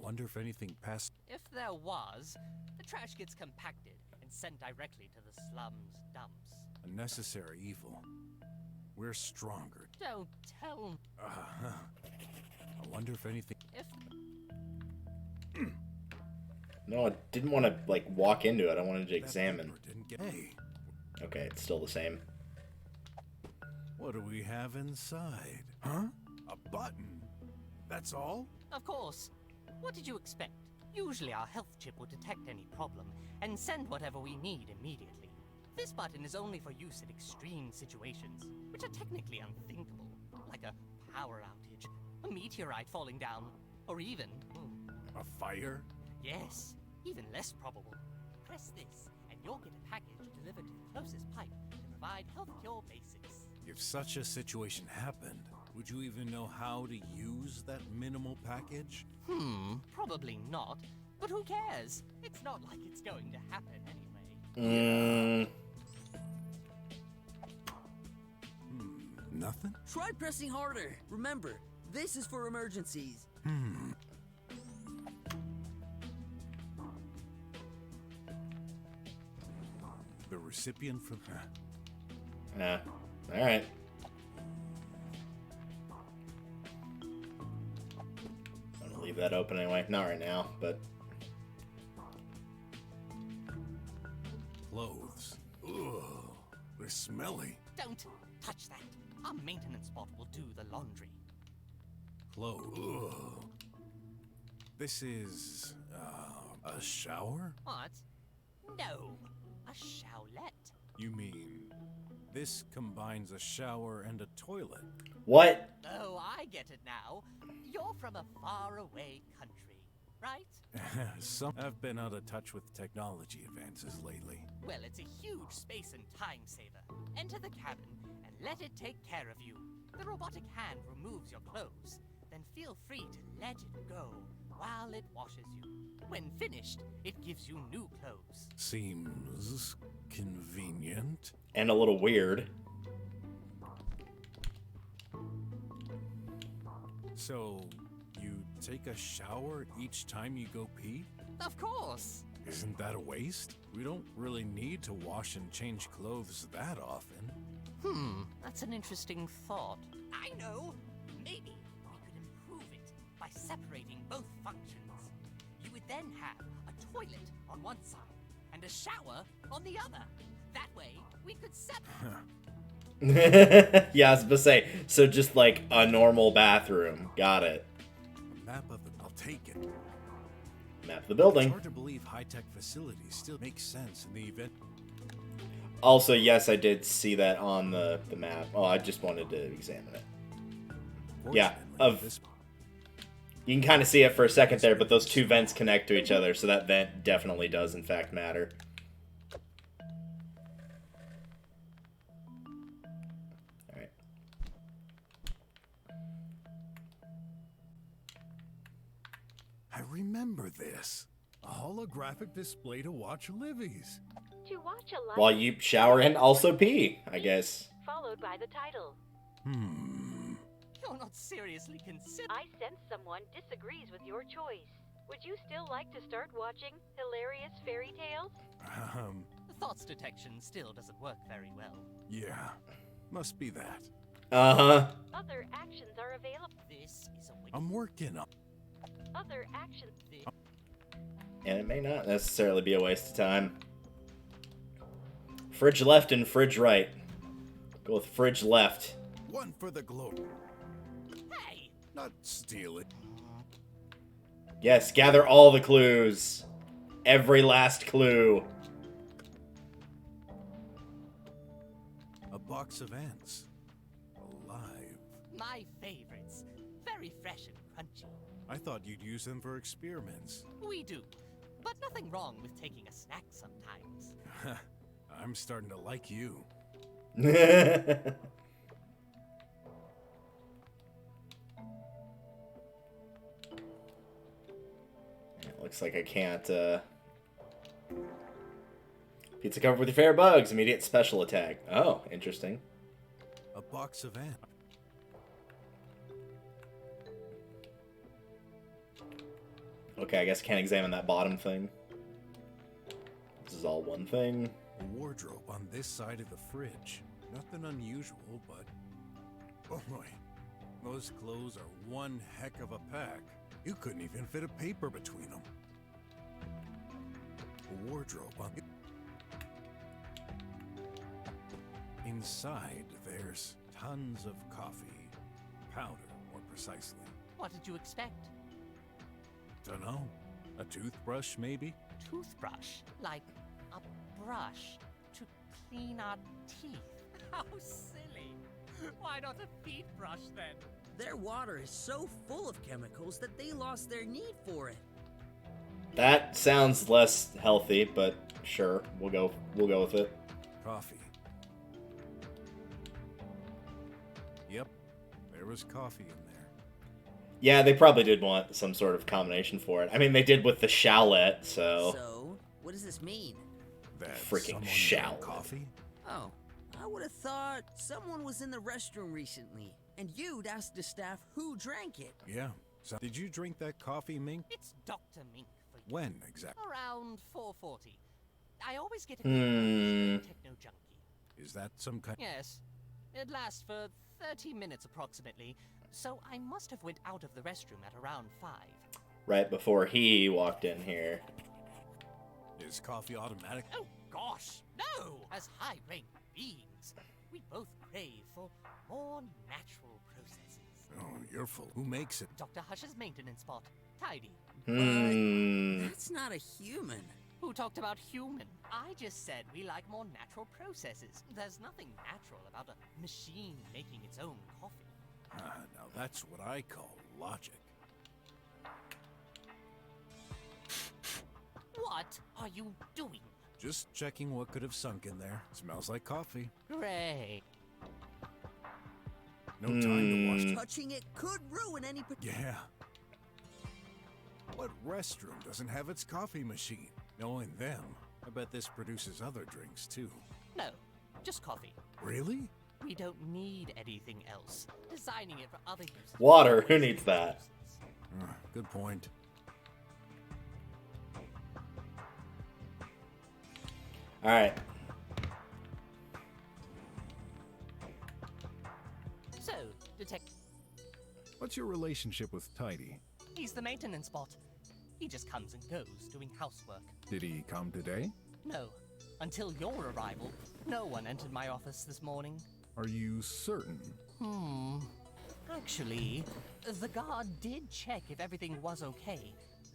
wonder if anything passed. If there was, the trash gets compacted and sent directly to the slums dumps. A necessary evil. We're stronger. Don't tell I wonder if anything. if No, I didn't want to, like, walk into it. I wanted to that examine. paper didn't get. Hey, Okay, it's still the same. what do we have inside? Huh? A button. That's all? Of course. What did you expect? Usually our health chip will detect any problem and send whatever we need immediately. This button is only for use in extreme situations, which are technically unthinkable, like a power outage, a meteorite falling down, or even... A fire? yes, even less probable. Press this, and you'll get a package delivered to the closest pipe to provide health cure basics. If such a situation happened, would you even know how to use that minimal package? Probably not. But who cares? It's not like it's going to happen anyway. Nothing? Try pressing harder. Remember, this is for emergencies. The recipient from. Yeah. Alright. I'm gonna leave that open anyway. Not right now, but... Clothes. Ugh. They're smelly. Don't touch that. Our maintenance bot will do the laundry. Clothes. Ugh. This is. A shower? What? No. A showlet. You mean. This combines a shower and a toilet? What? Oh, I get it now. You're from a faraway country, right? Some have been out of touch with technology advances lately. Well, it's a huge space and time saver. Enter the cabin and let it take care of you. The robotic hand removes your clothes. Then feel free to let it go while it washes you. When finished, it gives you new clothes. Seems convenient. And a little weird. So, you take a shower each time you go pee? Of course. Isn't that a waste? We don't really need to wash and change clothes that often. That's an interesting thought. I know. Maybe we could improve it by separating both functions. You would then have a toilet on one side and a shower on the other. That way, we could separate. Yeah, I was gonna say, so just like a normal bathroom. Got it. A map of the. I'll take it. Map the It's building. hard to believe high-tech facilities still make sense in the event. Also, yes, I did see that on the map. Oh, I just wanted to examine it. Yeah, Fortunately, this You can kind of see it for a second there, but those two vents connect to each other, so that vent definitely does, in fact, matter. Alright. I remember this. A holographic display to watch Livy's. To watch a live While you shower and also pee, I guess. followed by the title. You're not seriously considering. I sense someone disagrees with your choice. Would you still like to start watching hilarious fairy tales? The thoughts detection still doesn't work very well. Yeah. Must be that. Uh-huh. Other actions are available. This is a I'm working on. Other actions. And it may not necessarily be a waste of time. Fridge left and fridge right. Go with fridge left. One for the globe. Hey! Not steal it. Yes, gather all the clues. Every last clue. A box of ants. Alive. My favorites. Very fresh and crunchy. I thought you'd use them for experiments. We do. But nothing wrong with taking a snack sometimes. I'm starting to like you. Looks like I can't, Pizza covered with your favorite bugs. Immediate special attack. Oh, interesting. A box of ant. Okay, I guess I can't examine that bottom thing. This is all one thing. A wardrobe on this side of the fridge. Nothing unusual, but... Oh boy. Those clothes are one heck of a pack. You couldn't even fit a paper between them. A wardrobe on... Inside, there's tons of coffee. Powder, more precisely. What did you expect? Dunno. A toothbrush, maybe? Toothbrush? Like a brush to clean our teeth? How silly! Why not a feet brush then? Their water is so full of chemicals that they lost their need for it. That sounds less healthy, but sure, we'll go with it. Coffee. Yep, there was coffee in there. Yeah, they probably did want some sort of combination for it. I mean, they did with the shallot, so... So, what does this mean? That Freaking someone shallot. drank coffee? Oh, I would have thought someone was in the restroom recently, and you'd ask the staff who drank it. Yeah. So, did you drink that coffee, Mink? It's Dr. Mink for you. When exactly? Around 4:40. I always get a techno junkie. Is that some kind? Yes. It lasts for 30 minutes approximately, so I must have went out of the restroom at around 5. Right before he walked in here. Is coffee automatic? Oh gosh, no! As high-rank beings, we both crave for more natural processes. Oh, you're full. Who makes it? Dr. Hush's maintenance bot, Tidy. That's not a human. Who talked about human? I just said we like more natural processes. There's nothing natural about a machine making its own coffee. Now that's what I call logic. What are you doing? Just checking what could have sunk in there. Smells like coffee. Great. No time to wash. Touching it could ruin any... Yeah. What restroom doesn't have its coffee machine? Knowing them, I bet this produces other drinks too. No, just coffee. Really? We don't need anything else. Designing it for other uses. Water, who needs that? Good point. Alright. So, detect. What's your relationship with Tidy? He's the maintenance bot. He just comes and goes doing housework. Did he come today? No. Until your arrival, no one entered my office this morning. Are you certain? Actually, the guard did check if everything was okay,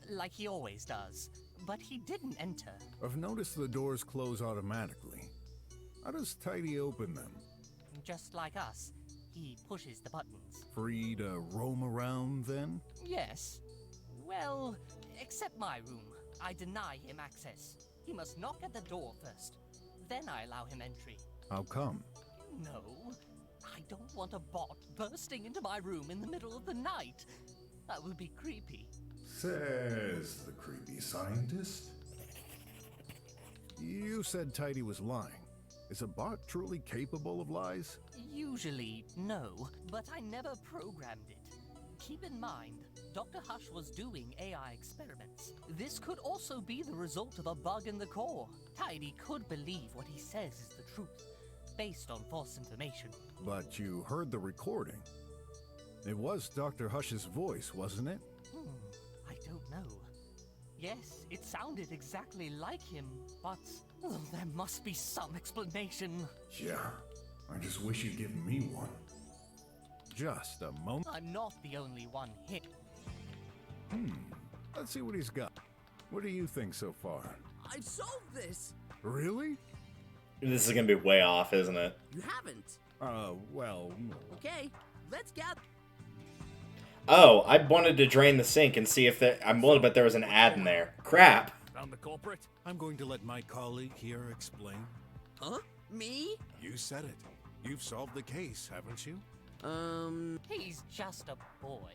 like he always does. But he didn't enter. I've noticed the doors close automatically. How does Tidy open them? Just like us, he pushes the buttons. Free to roam around then? Yes. Well, except my room. I deny him access. He must knock at the door first. Then I allow him entry. How come? No, I don't want a bot bursting into my room in the middle of the night. That would be creepy. Says the creepy scientist. You said Tidy was lying. Is a bot truly capable of lies? Usually, no, but I never programmed it. Keep in mind, Dr. Hush was doing AI experiments. This could also be the result of a bug in the core. Tidy could believe what he says is the truth, based on false information. But you heard the recording. It was Dr. Hush's voice, wasn't it? I don't know. Yes, it sounded exactly like him, but there must be some explanation. Yeah, I just wish you'd given me one. Just a moment. I'm not the only one here. Let's see what he's got. What do you think so far? I've solved this. Really? This is gonna be way off, isn't it? You haven't. Well... Okay, let's gather. Oh, I wanted to drain the sink and see if there... I'm willing to bet there was an ad in there. Crap! Found the culprit? I'm going to let my colleague here explain. Huh? Me? You said it. You've solved the case, haven't you? He's just a boy.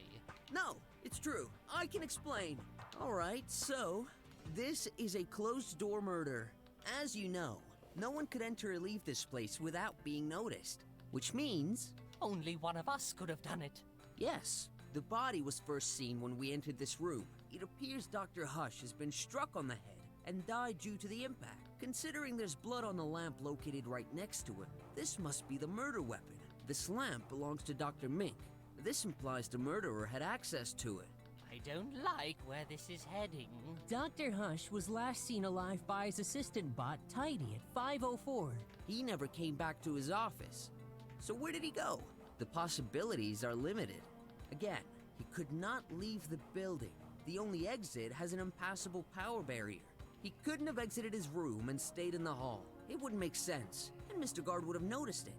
No, it's true. I can explain. Alright, so, this is a closed-door murder. As you know, no one could enter or leave this place without being noticed. Which means... Only one of us could have done it. Yes, the body was first seen when we entered this room. It appears Dr. Hush has been struck on the head and died due to the impact. Considering there's blood on the lamp located right next to him, this must be the murder weapon. This lamp belongs to Dr. Mink. This implies the murderer had access to it. I don't like where this is heading. Dr. Hush was last seen alive by his assistant bot, Tidy, at 5:04. He never came back to his office. So where did he go? The possibilities are limited. Again, he could not leave the building. The only exit has an impassable power barrier. He couldn't have exited his room and stayed in the hall. It wouldn't make sense, and Mr. Guard would have noticed it.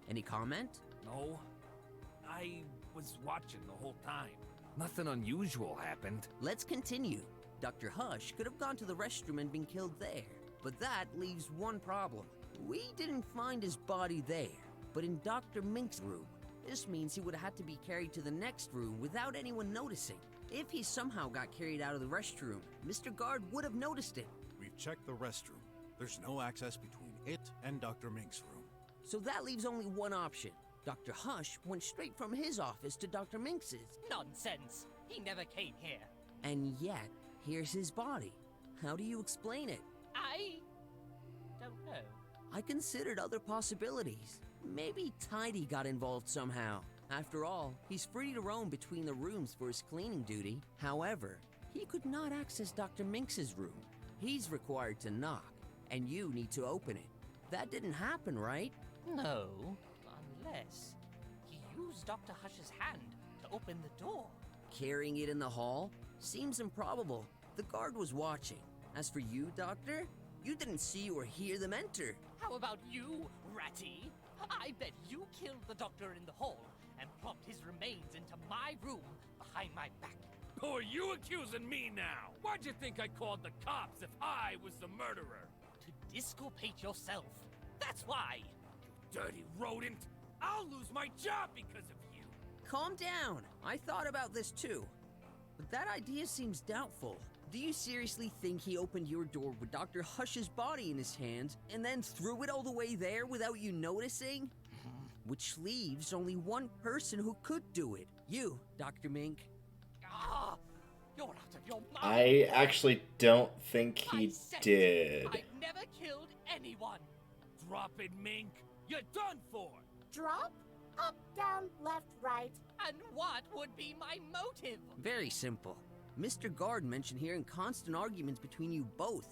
Any comment? No. I was watching the whole time. Nothing unusual happened. Let's continue. Dr. Hush could have gone to the restroom and been killed there. But that leaves one problem. We didn't find his body there, but in Dr. Mink's room. This means he would have had to be carried to the next room without anyone noticing. If he somehow got carried out of the restroom, Mr. Guard would have noticed it. We've checked the restroom. There's no access between it and Dr. Mink's room. So that leaves only one option. Dr. Hush went straight from his office to Dr. Minx's. Nonsense. He never came here. And yet, here's his body. How do you explain it? I don't know. I considered other possibilities. Maybe Tidy got involved somehow. After all, he's free to roam between the rooms for his cleaning duty. However, he could not access Dr. Minx's room. He's required to knock, and you need to open it. That didn't happen, right? No, unless he used Dr. Hush's hand to open the door. Carrying it in the hall? Seems improbable. The guard was watching. As for you, Doctor, you didn't see or hear them enter. How about you, Ratty? I bet you killed the doctor in the hall and plopped his remains into my room behind my back. Who are you accusing me now? Why'd you think I called the cops if I was the murderer? To disculpate yourself. That's why. You dirty rodent! I'll lose my job because of you! Calm down. I thought about this too. But that idea seems doubtful. Do you seriously think he opened your door with Dr. Hush's body in his hands and then threw it all the way there without you noticing? Which leaves only one person who could do it. You, Dr. Mink. Ah, you're out of your mind. I actually don't think I he said did. I've never killed anyone. Drop it, Mink! You're done for! Drop? Up, down, left, right. And what would be my motive? Very simple. Mr. Guard mentioned hearing constant arguments between you both.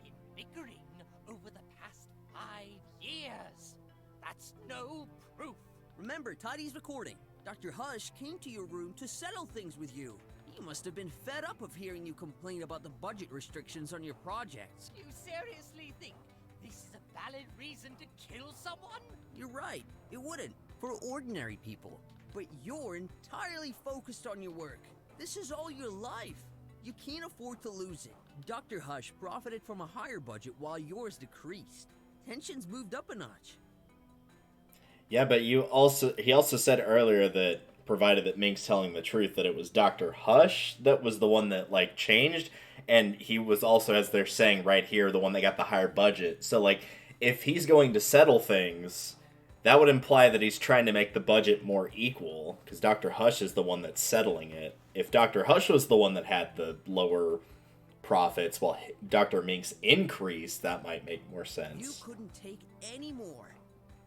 We've been bickering over the past 5 years. That's no proof. Remember, Tidy's recording. Dr. Hush came to your room to settle things with you. He must have been fed up of hearing you complain about the budget restrictions on your projects. You seriously think this is a valid reason to kill someone? You're right, it wouldn't, for ordinary people. But you're entirely focused on your work. This is all your life. You can't afford to lose it. Dr. Hush profited from a higher budget while yours decreased. Tensions moved up a notch. Yeah, but he also said earlier that, provided that Mink's telling the truth, that it was Dr. Hush that was the one that, like, changed, and he was also, as they're saying right here, the one that got the higher budget. So, like, if he's going to settle things, that would imply that he's trying to make the budget more equal, because Dr. Hush is the one that's settling it. If Dr. Hush was the one that had the lower profits while Dr. Mink's increased, that might make more sense. You couldn't take any more.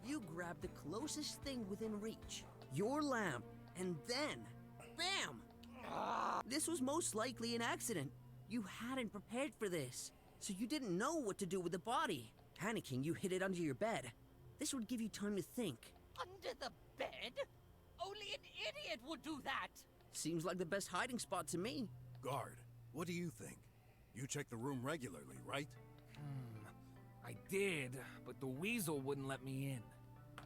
You grabbed the closest thing within reach, your lamp, and then, bam! This was most likely an accident. You hadn't prepared for this, so you didn't know what to do with the body. Panicking, you hid it under your bed. This would give you time to think. Under the bed? Only an idiot would do that. Seems like the best hiding spot to me. Guard, what do you think? You check the room regularly, right? I did, but the weasel wouldn't let me in.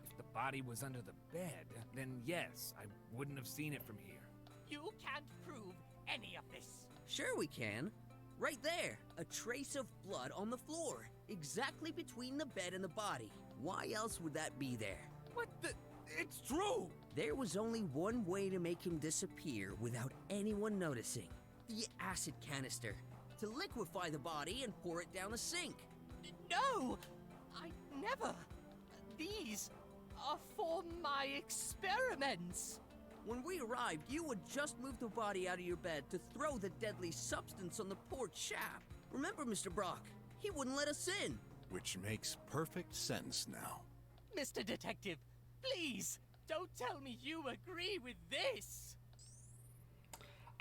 If the body was under the bed, then yes, I wouldn't have seen it from here. You can't prove any of this. Sure we can. Right there, a trace of blood on the floor, exactly between the bed and the body. Why else would that be there? What the? It's true! There was only one way to make him disappear without anyone noticing. The acid canister. To liquefy the body and pour it down the sink. No! I never. These are for my experiments. When we arrived, you had just moved the body out of your bed to throw the deadly substance on the porch shaft. Remember, Mr. Brok? He wouldn't let us in. Which makes perfect sense now. Mr. Detective, please, don't tell me you agree with this.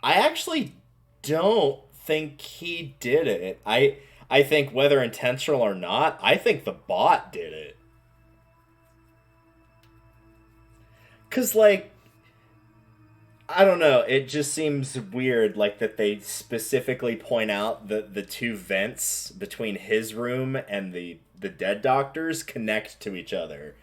I actually don't think he did it. I think whether intentional or not, I think the bot did it. 'Cause, like, I don't know, it just seems weird, like, that they specifically point out that the two vents between his room and the dead doctor's connect to each other.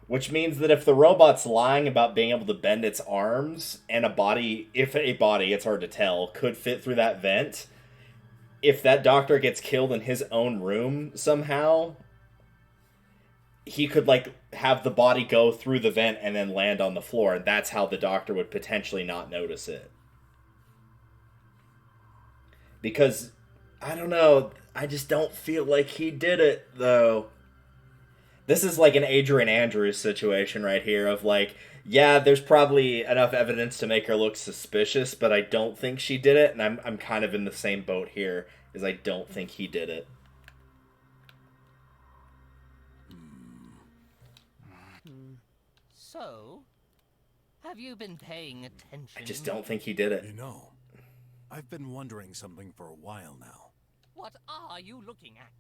Which means that if the robot's lying about being able to bend its arms, and a body, it's hard to tell, could fit through that vent, if that doctor gets killed in his own room somehow, he could, like, have the body go through the vent and then land on the floor, and that's how the doctor would potentially not notice it. Because, I don't know, I just don't feel like he did it, though. This is like an Adrian Andrews situation right here of, like, yeah, there's probably enough evidence to make her look suspicious, but I don't think she did it, and I'm kind of in the same boat here, as I don't think he did it. So, have you been paying attention? I just don't think he did it. You know, I've been wondering something for a while now. What are you looking at?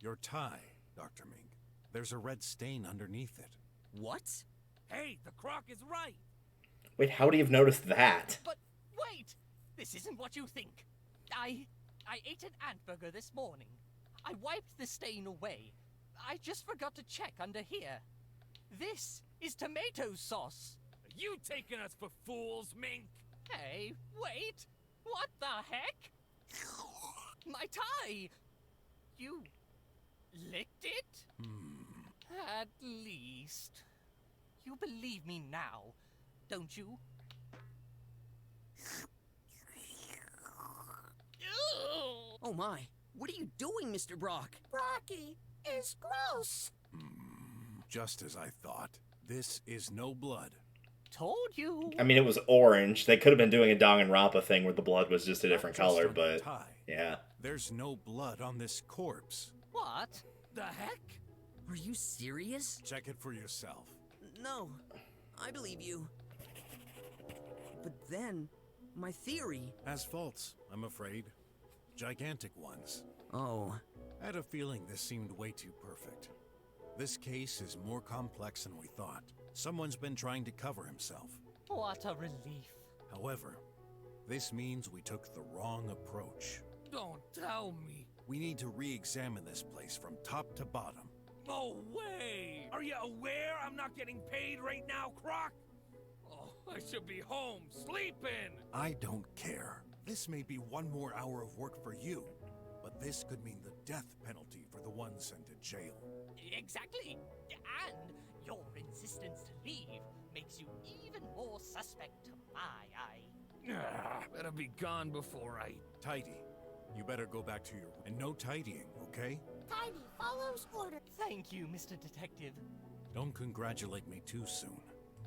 Your tie, Dr. Mink. There's a red stain underneath it. What? Hey, the croc is right. Wait, how would he have noticed that? But wait! This isn't what you think. I ate an ant burger this morning. I wiped the stain away. I just forgot to check under here. This is tomato sauce. Are you taking us for fools, Mink? Hey, wait! What the heck? My tie! You licked it? At least. You believe me now, don't you? Oh my, what are you doing, Mr. Brok? Brocky is gross. Just as I thought. This is no blood. Told you. I mean, it was orange. They could have been doing a Danganronpa thing where the blood was just a different Not just color, on the but tie. yeah. There's no blood on this corpse. What the heck? Are you serious? Check it for yourself. No, I believe you. But then, my theory... Has faults, I'm afraid. Gigantic ones. Oh. I had a feeling this seemed way too perfect. This case is more complex than we thought. Someone's been trying to cover himself. What a relief. However, this means we took the wrong approach. Don't tell me. We need to re-examine this place from top to bottom. No way! Are you aware I'm not getting paid right now, Croc? Oh, I should be home, sleeping! I don't care. This may be one more hour of work for you, but this could mean the death penalty for the one sent to jail. Exactly. And your insistence to leave makes you even more suspect to my eye. Better be gone before I... Tidy. You better go back to your... And no tidying, okay? Tidy follows order. Thank you, Mr. Detective. Don't congratulate me too soon.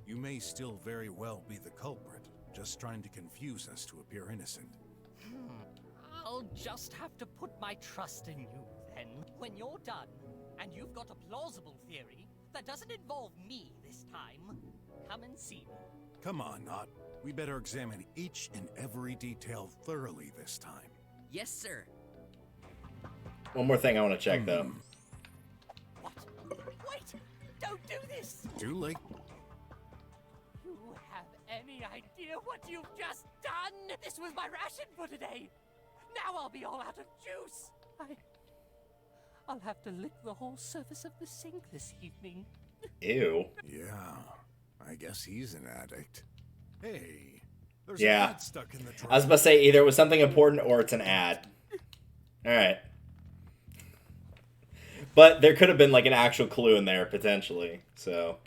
You may still very well be the culprit, just trying to confuse us to appear innocent. I'll just have to put my trust in you, then. When you're done, and you've got a plausible theory that doesn't involve me this time, come and see me. Come on, Not. We better examine each and every detail thoroughly this time. Yes, sir. One more thing I want to check, though. What? Wait! Don't do this! Too late. You have any idea what you've just done? This was my ration for today! Now I'll be all out of juice! I'll have to lick the whole surface of the sink this evening. Ew. Yeah, I guess he's an addict. Hey, there's Yeah. an ad stuck in the drawer. I was about to say, either it was something important or it's an ad. Alright. But there could have been, like, an actual clue in there, potentially. So...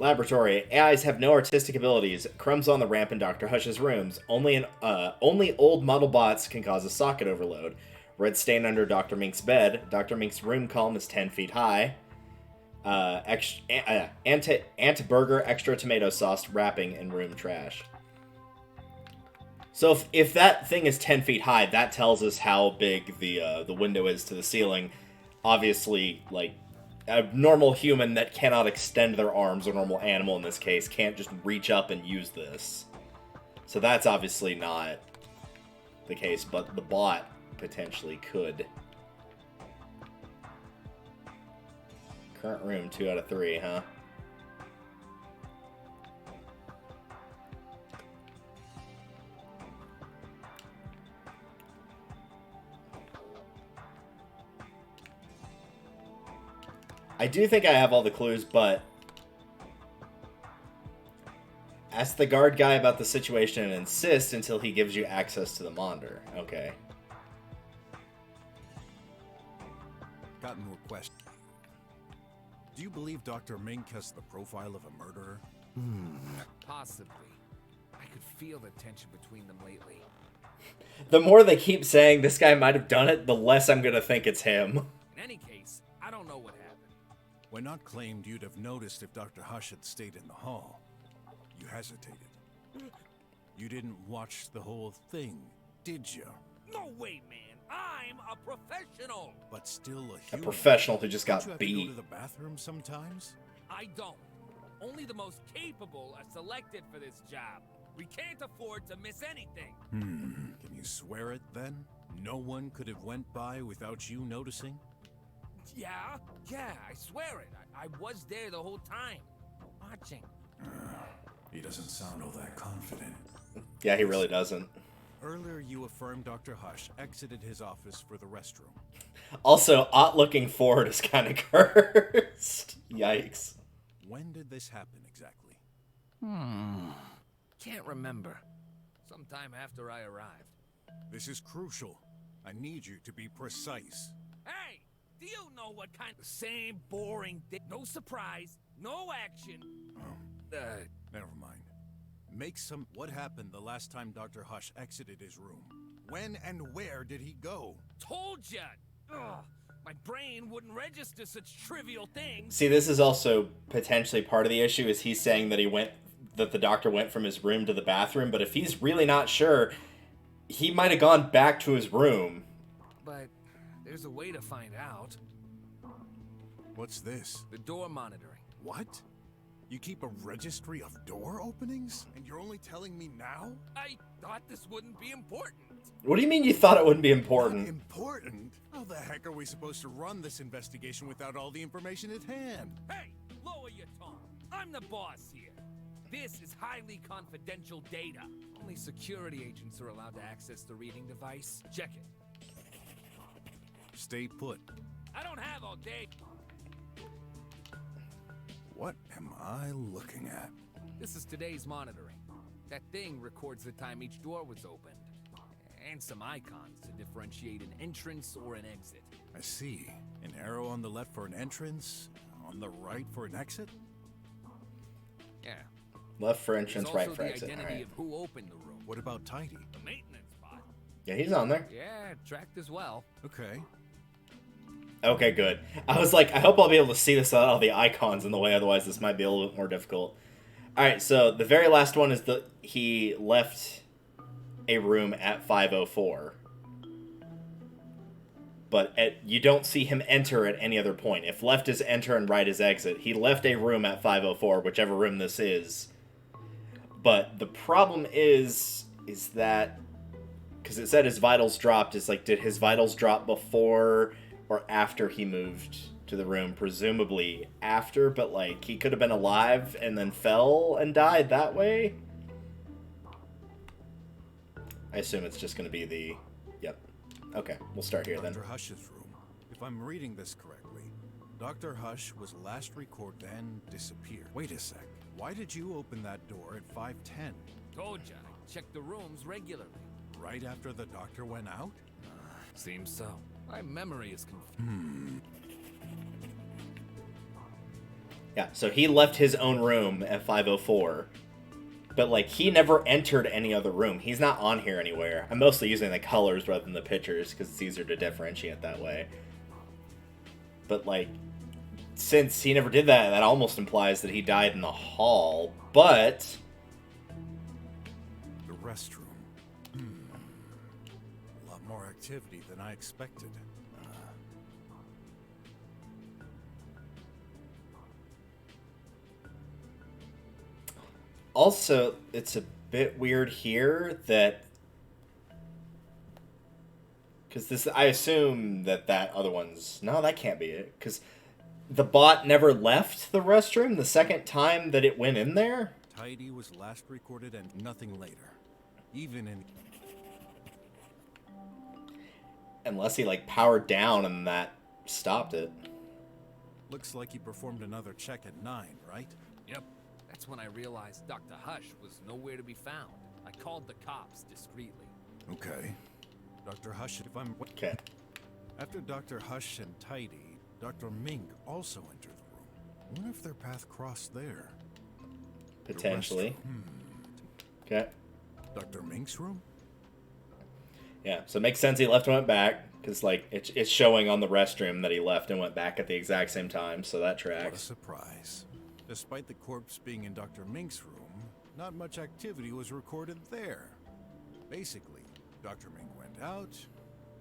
Laboratory. AIs have no artistic abilities. Crumbs on the ramp in Dr. Hush's rooms. Only old model bots can cause a socket overload. Red stain under Dr. Mink's bed. Dr. Mink's room column is 10 feet high. Anti-burger extra tomato sauce wrapping in room trash. So if that thing is 10 feet high, that tells us how big the window is to the ceiling. Obviously, like, a normal human that cannot extend their arms, or normal animal in this case, can't just reach up and use this. So that's obviously not the case, but the bot potentially could. Current room, 2 out of 3, huh? I do think I have all the clues, but ask the guard guy about the situation and insist until he gives you access to the monitor. Okay. Got more questions. Do you believe Dr. Mink has the profile of a murderer? Possibly. I could feel the tension between them lately. The more they keep saying this guy might have done it, the less I'm gonna think it's him. In any case, I don't know what happened. When not claimed, you'd have noticed if Dr. Hush had stayed in the hall. You hesitated. You didn't watch the whole thing, did you? No way, man. I'm a professional. But still a A human. professional who just Don't you got have to go beat. to the bathroom sometimes? I don't. Only the most capable are selected for this job. We can't afford to miss anything. Can you swear it then? No one could have went by without you noticing? Yeah, I swear it. I was there the whole time, watching. He doesn't sound all that confident. Yeah, he really doesn't. Earlier you affirmed Dr. Hush exited his office for the restroom. Also, Ott looking forward is kind of cursed. Yikes. When did this happen exactly? Can't remember. Sometime after I arrived. This is crucial. I need you to be precise. Hey, do you know what kind of same boring thing? No surprise, no action. Never mind. Make some... What happened the last time Dr. Hush exited his room? When and where did he go? Told ya. Ugh, my brain wouldn't register such trivial things. See, this is also potentially part of the issue, is he's saying that the doctor went from his room to the bathroom, but if he's really not sure, he might have gone back to his room. But there's a way to find out. What's this? The door monitoring. What? You keep a registry of door openings? And you're only telling me now? I thought this wouldn't be important. What do you mean you thought it wouldn't be Not important? important? How the heck are we supposed to run this investigation without all the information at hand? Hey, lower your tone. I'm the boss here. This is highly confidential data. Only security agents are allowed to access the reading device. Check it. Stay put. I don't have all day. What am I looking at? This is today's monitoring. That thing records the time each door was opened. And some icons to differentiate an entrance or an exit. I see. An arrow on the left for an entrance, on the right for an exit? Yeah. Left for There's entrance, also right for the exit. identity Alright. of who opened the room. What about Tidy? The maintenance bot. Yeah, he's on there. Yeah, tracked as well. Okay. Okay, good. I was like, I hope I'll be able to see this without all the icons in the way, otherwise this might be a little bit more difficult. Alright, so the very last one is he left a room at 5:04. But you don't see him enter at any other point. If left is enter and right is exit, he left a room at 5:04, whichever room this is. But the problem is that, because it said his vitals dropped, it's like, did his vitals drop before or after he moved to the room? Presumably after, but like, he could have been alive and then fell and died that way? I assume it's just going to be the... Yep. Okay, we'll start here then. Dr. Hush's room. If I'm reading this correctly, Dr. Hush was last recorded and disappeared. Wait a sec. Why did you open that door at 5:10? Told ya, I check the rooms regularly. Right after the doctor went out? Seems so. My memory is confused. Yeah, so he left his own room at 504. But, like, he never entered any other room. He's not on here anywhere. I'm mostly using the colors rather than the pictures because it's easier to differentiate that way. But, like, since he never did that, that almost implies that he died in the hall. But The restroom. A lot more activity than I expected. also, it's a bit weird here that... Because this, I assume that other one's... No, that can't be it. Because the bot never left the restroom the second time that it went in there? Tidy was last recorded and nothing later. Even in... Unless he, like, powered down and that stopped it. Looks like he performed another check at 9, right? Yep. That's when I realized Dr. Hush was nowhere to be found. I called the cops discreetly. Okay. Dr. Hush, if I'm... Okay. After Dr. Hush and Tidy, Dr. Mink also entered the room. I wonder if their path crossed there. Potentially. Okay. Dr. Mink's room? Yeah, so it makes sense he left and went back, because, like, it's showing on the restroom that he left and went back at the exact same time, so that What a tracks. surprise. Despite the corpse being in Dr. Mink's room, not much activity was recorded there. Basically, Dr. Mink went out,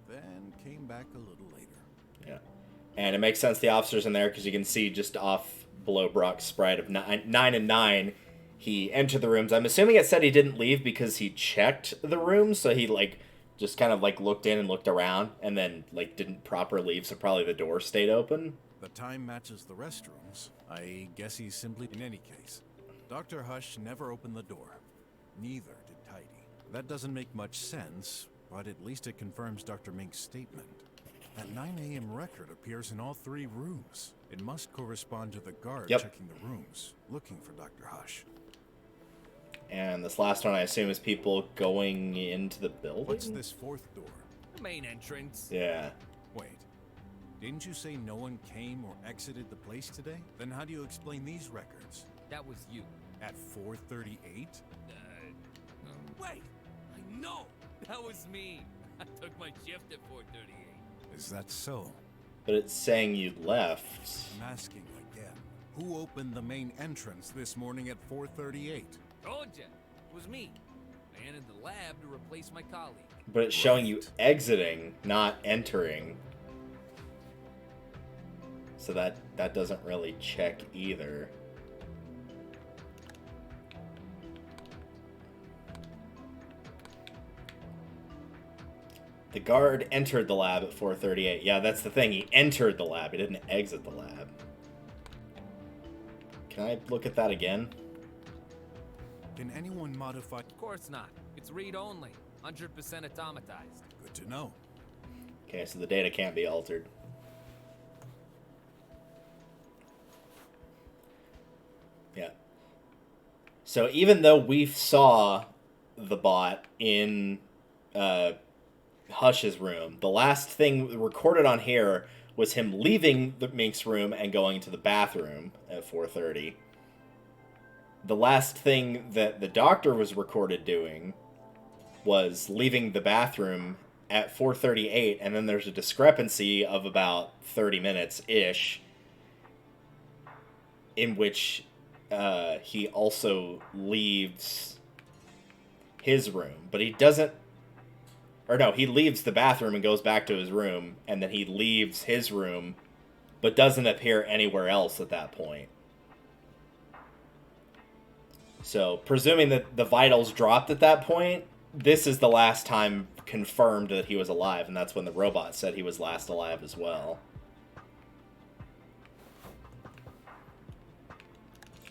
then came back a little later. Yeah. And it makes sense the officer's in there, because you can see just off below Brok's sprite of 9 and 9, he entered the rooms. I'm assuming it said he didn't leave because he checked the rooms, so he, like, just kind of, like, looked in and looked around, and then, like, didn't proper leave, so probably the door stayed open. The time matches the restrooms. I guess he's simply... In any case, Dr. Hush never opened the door. Neither did Tidy. That doesn't make much sense, but at least it confirms Dr. Mink's statement. That 9 a.m. record appears in all 3 rooms. It must correspond to the guard checking the rooms, looking for Dr. Hush. And this last one, I assume, is people going into the building? What's this 4th door? The main entrance. Yeah. Wait. Didn't you say no one came or exited the place today? Then how do you explain these records? That was you. At 4:38? Wait! I know! That was me! I took my shift at 4:38. Is that so? But it's saying you left. I'm asking again. Who opened the main entrance this morning at 4:38? Told ya! It was me. I entered the lab to replace my colleague. But it's showing you exiting, not entering. So that doesn't really check either. The guard entered the lab at 4:38. Yeah, that's the thing. He entered the lab. He didn't exit the lab. Can I look at that again? Can anyone modify... Of course not. It's read-only. 100% automatized. Good to know. Okay, so the data can't be altered. Yeah. So even though we saw the bot in Hush's room, the last thing recorded on here was him leaving the Mink's room and going to the bathroom at 4:30. The last thing that the doctor was recorded doing was leaving the bathroom at 4:38, and then there's a discrepancy of about 30 minutes-ish in which he also leaves his room, but he doesn't... Or no, he leaves the bathroom and goes back to his room, and then he leaves his room, but doesn't appear anywhere else at that point. So, presuming that the vitals dropped at that point, this is the last time confirmed that he was alive, and that's when the robot said he was last alive as well.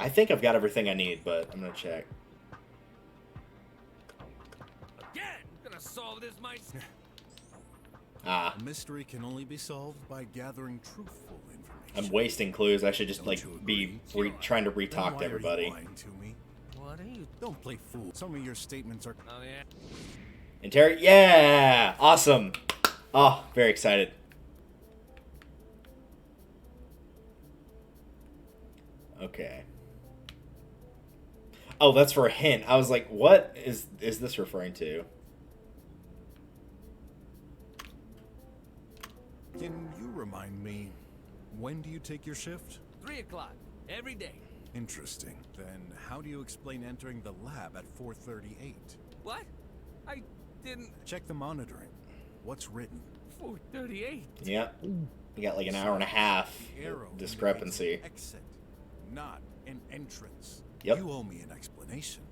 I think I've got everything I need, but I'm gonna check. Again! I'm gonna solve this myself. Ah. A mystery can only be solved by gathering truthful information. I'm wasting clues. I should just, Don't like, you be agree? trying to Then re-talk why to are you everybody. lying to me? What are you... Don't play fool. Some of your statements are... Oh, yeah? Interrogate? Yeah! Awesome! Oh, very excited. Okay. Oh, that's for a hint. I was like, what is this referring to? Can you remind me, when do you take your shift? 3 o'clock, every day. Interesting. Then how do you explain entering the lab at 4:38? What? I didn't... Check the monitoring. What's written? 4:38. Yeah. You got like an hour and a half The arrow discrepancy. indicates an exit, not an entrance. Yep. You owe me an explanation.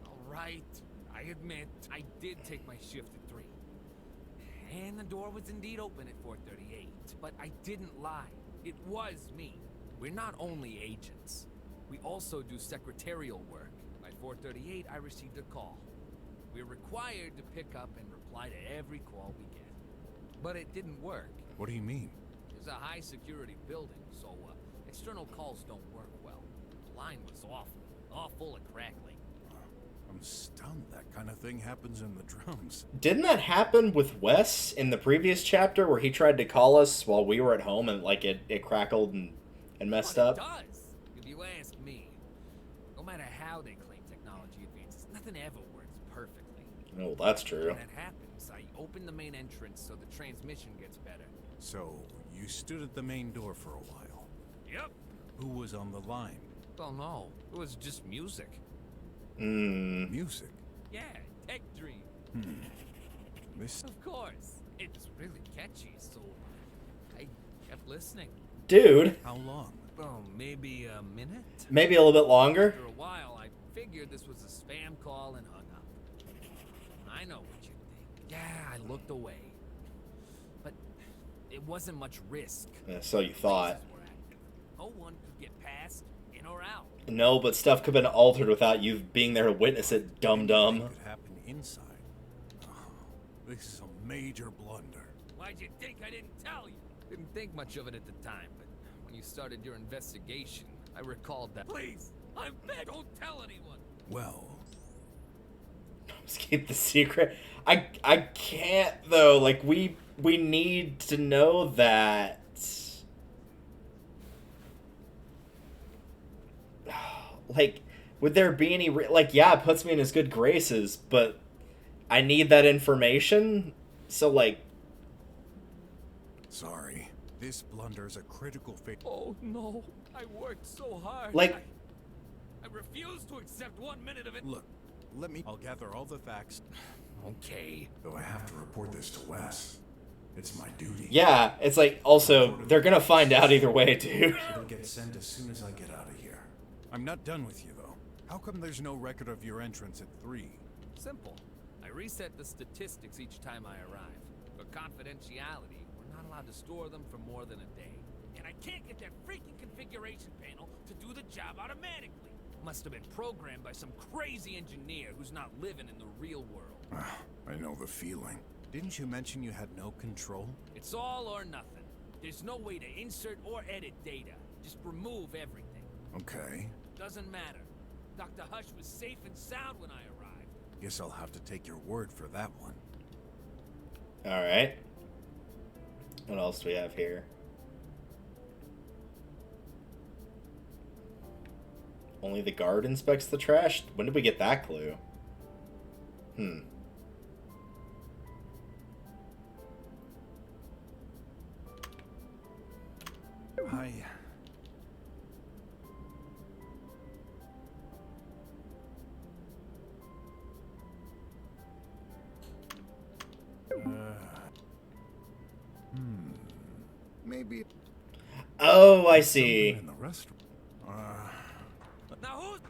All right. I admit, I did take my shift at 3. And the door was indeed open at 4:38. But I didn't lie. It was me. We're not only agents. We also do secretarial work. By 4:38, I received a call. We're required to pick up and reply to every call we get. But it didn't work. What do you mean? It's a high-security building, so external calls don't work well. The line was awful. All full of crackling. I'm stunned that kind of thing happens in the drums. Didn't that happen with Wes in the previous chapter where he tried to call us while we were at home and like it crackled and messed But up? it does, if you ask me. No matter how they claim technology advances, nothing ever works perfectly. Oh, that's true. When that happens, I open the main entrance so the transmission gets better. So, you stood at the main door for a while. Yep. Who was on the line? Oh no, it was just music. Music? Yeah, Tech Dream. This... Of course. It's really catchy, so I kept listening. Dude, How long? Oh, maybe a minute? maybe a little bit longer. After a while, I figured this was a spam call and hung up. I know what you think. Yeah, I looked away. But it wasn't much risk. Yeah, so you thought. Places were active. No one could get past, in or out. No, but stuff could have been altered without you being there to witness it, dum-dum. It could happen inside. Oh, this is a major blunder. Why'd you think I didn't tell you? Didn't think much of it at the time, but when you started your investigation, I recalled that. Please, I'm begging, don't tell anyone. Well, Just keep the secret. I can't though. Like we need to know that. Like, would there be any like? Yeah, it puts me in his good graces, but I need that information. So like, sorry. This blunder's a critical phase. Oh no, I worked so hard. Like- I refuse to accept 1 minute of it. Look, I'll gather all the facts. Okay. Though I have to report this to Wes. It's my duty. yeah, it's like also they're gonna find out either way, dude. It'll get sent as soon as I get out of here. I'm not done with you, though. How come there's no record of your entrance at 3? Simple. I reset the statistics each time I arrive. For confidentiality, we're not allowed to store them for more than a day. And I can't get that freaking configuration panel to do the job automatically. Must have been programmed by some crazy engineer who's not living in the real world. I know the feeling. Didn't you mention you had no control? It's all or nothing. There's no way to insert or edit data. Just remove everything. Okay. Doesn't matter. Dr. Hush was safe and sound when I arrived. Guess I'll have to take your word for that one. All right. What else do we have here? Only the guard inspects the trash? When did we get that clue? Maybe Oh, I see. in the restaurant. Now who's...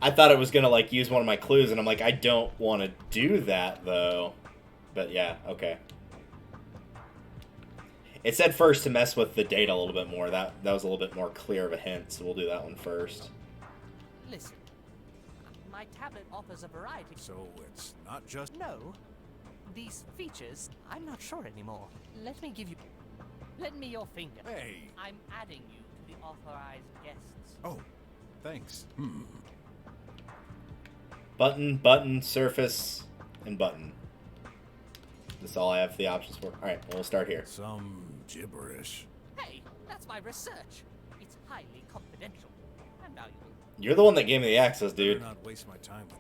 I thought it was gonna like use one of my clues, and I'm like, I don't want to do that though. But yeah, okay. It said first to mess with the data a little bit more. That was a little bit more clear of a hint, so we'll do that one first. Listen, my tablet offers a variety. So it's not just... No, these features, I'm not sure anymore. Let me your finger. Hey! I'm adding you to the authorized guests. Oh, thanks. Button, surface, and button. That's all I have the options for. Alright, well, we'll start here. Some gibberish. Hey, That's my research. It's highly confidential and valuable. You're the one that gave me the access, dude. Better not waste my time with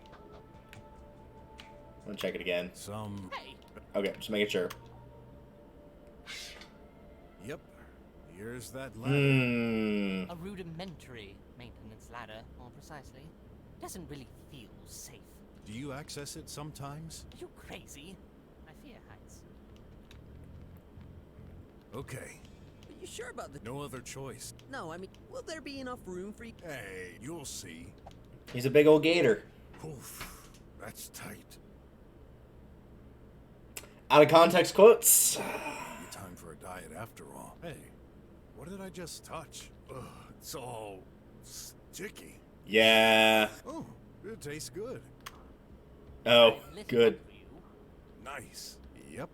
I'm gonna check it again. some. Hey, Okay, just making sure. Yep. Here's that ladder. Hmm. a rudimentary maintenance ladder, more precisely. Doesn't really feel safe. Do you access it sometimes? Are you crazy? I fear heights. Okay. Are you sure about the... No other choice. No, I mean, will there be enough room for you? Hey, you'll see. He's a big old gator. Oof. That's tight. Out of context quotes. Time for a diet after all. Hey, what did I just touch? Ugh, it's all sticky. Yeah. Oh, it tastes good. Oh, good. Nice. Yep.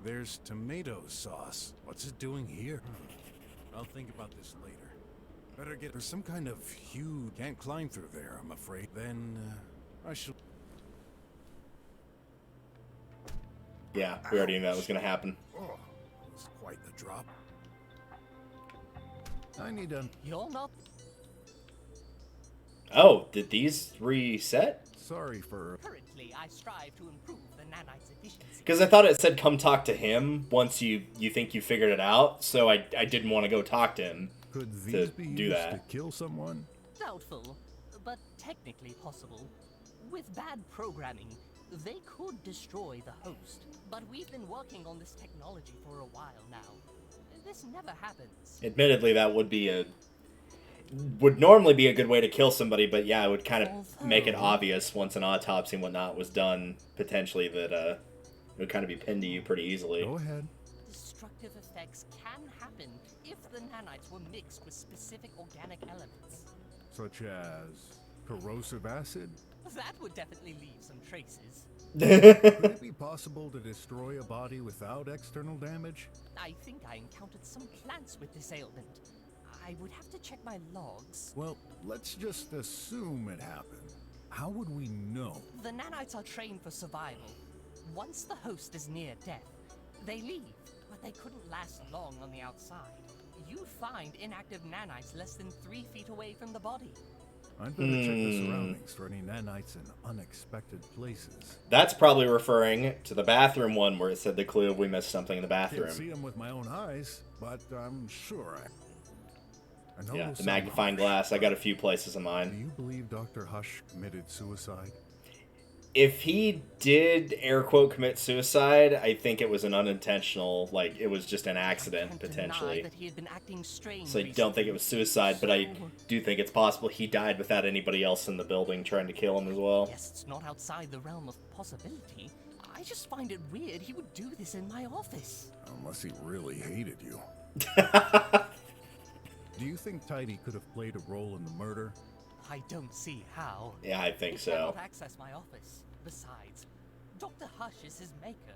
There's tomato sauce. What's it doing here? I'll think about this later. Better get... There's some kind of huge... Can't climb through there, I'm afraid. Then, I shall... Yeah, we already knew that was gonna happen. Oh, that was quite the drop. I need a... You're not. Oh, did these reset? Sorry for... Currently, I strive to improve the nanites' efficiency. Because I thought it said come talk to him once you think you figured it out, so I didn't want to go talk to him. Could to these be do used that. to kill someone? Doubtful, but technically possible. With bad programming, they could destroy the host. But we've been working on this technology for a while now. This never happens. Admittedly, that would normally be a good way to kill somebody, but yeah, it would kind of make it obvious once an autopsy and whatnot was done, potentially, that it would kind of be pinned to you pretty easily. Go ahead. Destructive effects can happen if the nanites were mixed with specific organic elements. Such as corrosive acid? That would definitely leave some traces. Could it be possible to destroy a body without external damage? I think I encountered some plants with this ailment. I would have to check my logs. Well, let's just assume it happened. How would we know? The nanites are trained for survival. Once the host is near death, they leave, but they couldn't last long on the outside. You find inactive nanites less than 3 feet away from the body. I'd better check the surroundings for any nanites in unexpected places. That's probably referring to the bathroom one where it said the clue we missed something in the bathroom. Can't see them with my own eyes, but I'm sure I know Yeah, there's the some magnifying Hush. glass. I got a few places in Do mind. you believe Dr. Hush committed suicide? If he did, air quote, commit suicide, I think it was an unintentional, like, it was just an accident, Can't potentially. deny that he had been acting strange So I don't think it was suicide, but I do think it's possible he died without anybody else in the building trying to kill him as well. Yes, it's not outside the realm of possibility. I just find it weird he would do this in my office. Unless he really hated you. Do you think Tidy could have played a role in the murder? I don't see how. Yeah, I think He so. cannot access my office. Besides, Dr. Hush is his maker.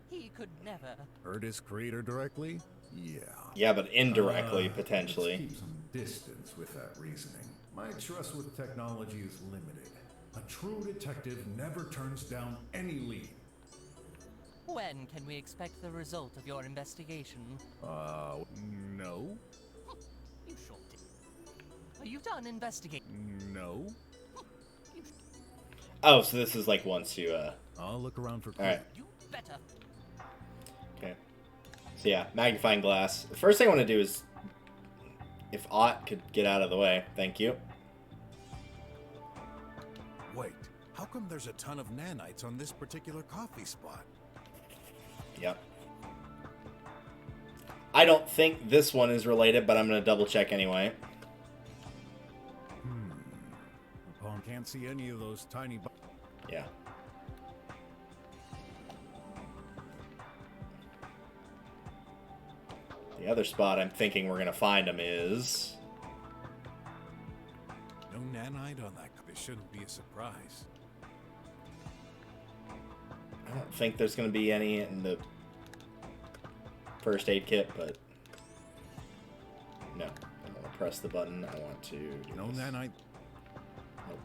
He could never. Hurt his creator directly? Yeah. Yeah, but indirectly, Let's potentially. keep some distance with that reasoning. My trust with technology is limited. A true detective never turns down any lead. When can we expect the result of your investigation? No. You sure did. Are you done investigating? No. Oh, so this is like once you, I'll look around for clues. Alright. You better. Okay. So yeah, magnifying glass. The first thing I want to do is, if Ott could get out of the way. Thank you. Wait, how come there's a ton of nanites on this particular coffee spot? Yep. I don't think this one is related, but I'm going to double check anyway. Upon can't see any of those tiny Yeah. The other spot I'm thinking we're going to find him is... No nanite on that. It shouldn't be a surprise. I don't think there's going to be any in the first aid kit, but... No. I don't want to press the button. I want to do No this. nanite. Nope.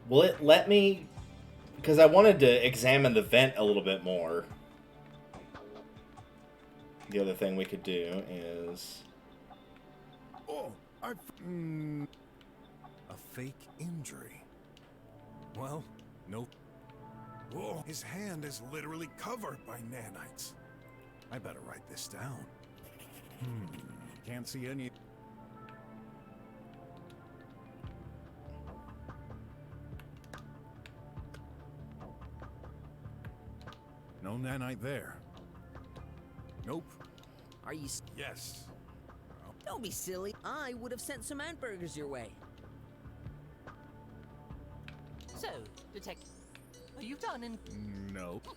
Will it let me Because I wanted to examine the vent a little bit more. The other thing we could do is... Oh, a fake injury. Well, nope. Whoa, his hand is literally covered by nanites. I better write this down. Can't see any... No nanite there. Nope. Are you... Yes. Don't be silly. I would have sent some hamburgers your way. So, Detective, are you done in... Nope.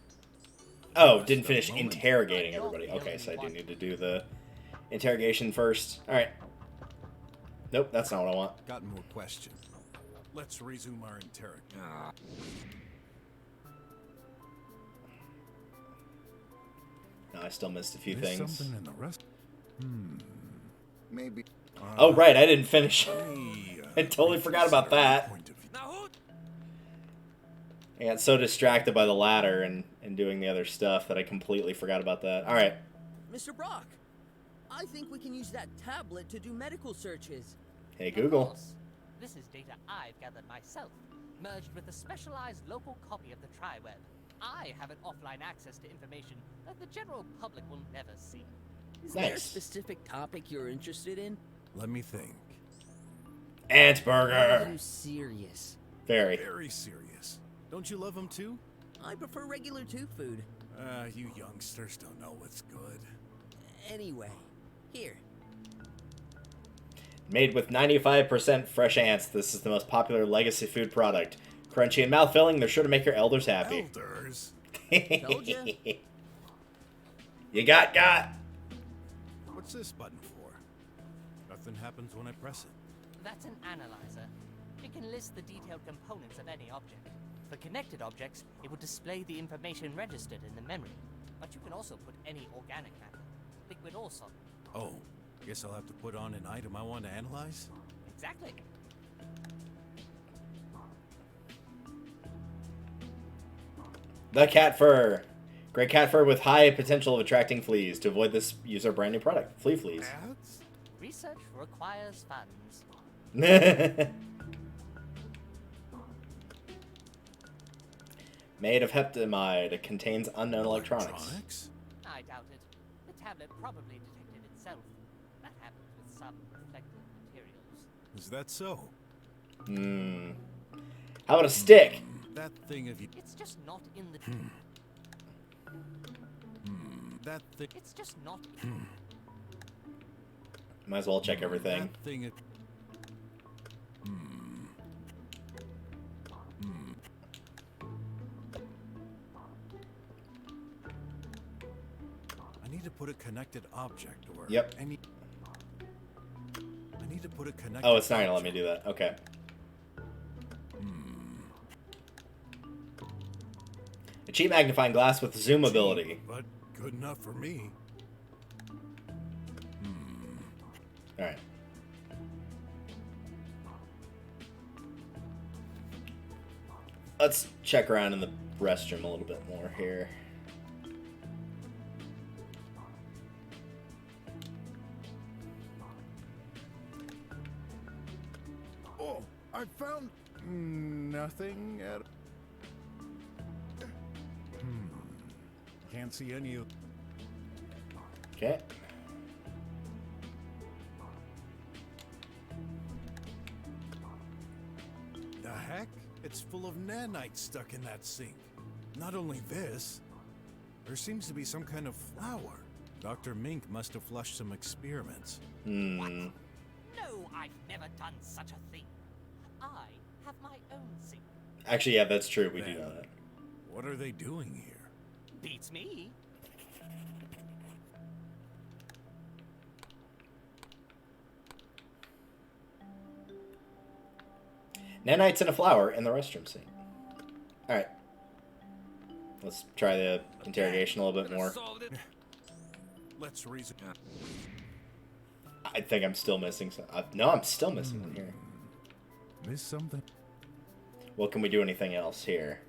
Oh, didn't finish interrogating everybody. Okay, so I do need to do the interrogation first. Alright. Nope, that's not what I want. Got more questions. Let's resume our interrogation. No, I still missed a few There's things. something in the rest. Maybe. Oh, right, I didn't finish. me, I totally forgot about that. point of view. Now who? I got so distracted by the ladder and doing the other stuff that I completely forgot about that. Alright. Mr. Brok, I think we can use that tablet to do medical searches. Hey, Of Google. course. This is data I've gathered myself, merged with a specialized local copy of the TriWeb. I have an offline access to information that the general public will never see. Is there a Nice. specific topic you're interested in? Let me think. Are Antburger. you serious? Very. Very serious. Don't you love them too? I prefer regular tube food. You youngsters don't know what's good. Anyway, here. Made with 95% fresh ants, this is the most popular legacy food product. Crunchy and mouth-filling, they're sure to make your elders happy. Elders? Told ya. You got. What's this button for? Nothing happens when I press it. That's an analyzer. It can list the detailed components of any object. For connected objects, it will display the information registered in the memory. But you can also put any organic matter, liquid or solid. Oh, guess I'll have to put on an item I want to analyze? Exactly. The cat fur. Great cat fur with high potential of attracting fleas. To avoid this, use our brand new product, Flea Fleas. Ads? Research requires funds. Made of heptamide, contains unknown electronics. I doubt it. The tablet probably detected itself. That happens with some reflective materials. Is that so? How about a stick? That thing of you. It's just not in the... That thing. It's just not... Might as well check everything. That thing of. I need to put a connected object or Yep. any. I need to put a connected. Oh, it's not gonna let me do that. Okay. A cheap magnifying glass with zoom ability. But good enough for me. Alright. Let's check around in the restroom a little bit more here. Oh, I found nothing at. Can't see any of. Okay. The heck? It's full of nanites stuck in that sink. Not only this, there seems to be some kind of flower. Dr. Mink must have flushed some experiments. No, I've never done such a thing. I have my own sink. Actually, yeah, that's true. We do know that. What are they doing here? Beats me. Nanites and a flower in the restroom sink. Alright. Let's try the interrogation a little bit more. Let's reason. I think I'm still missing some. No, I'm still missing one here. Miss something? Well, can we do anything else here?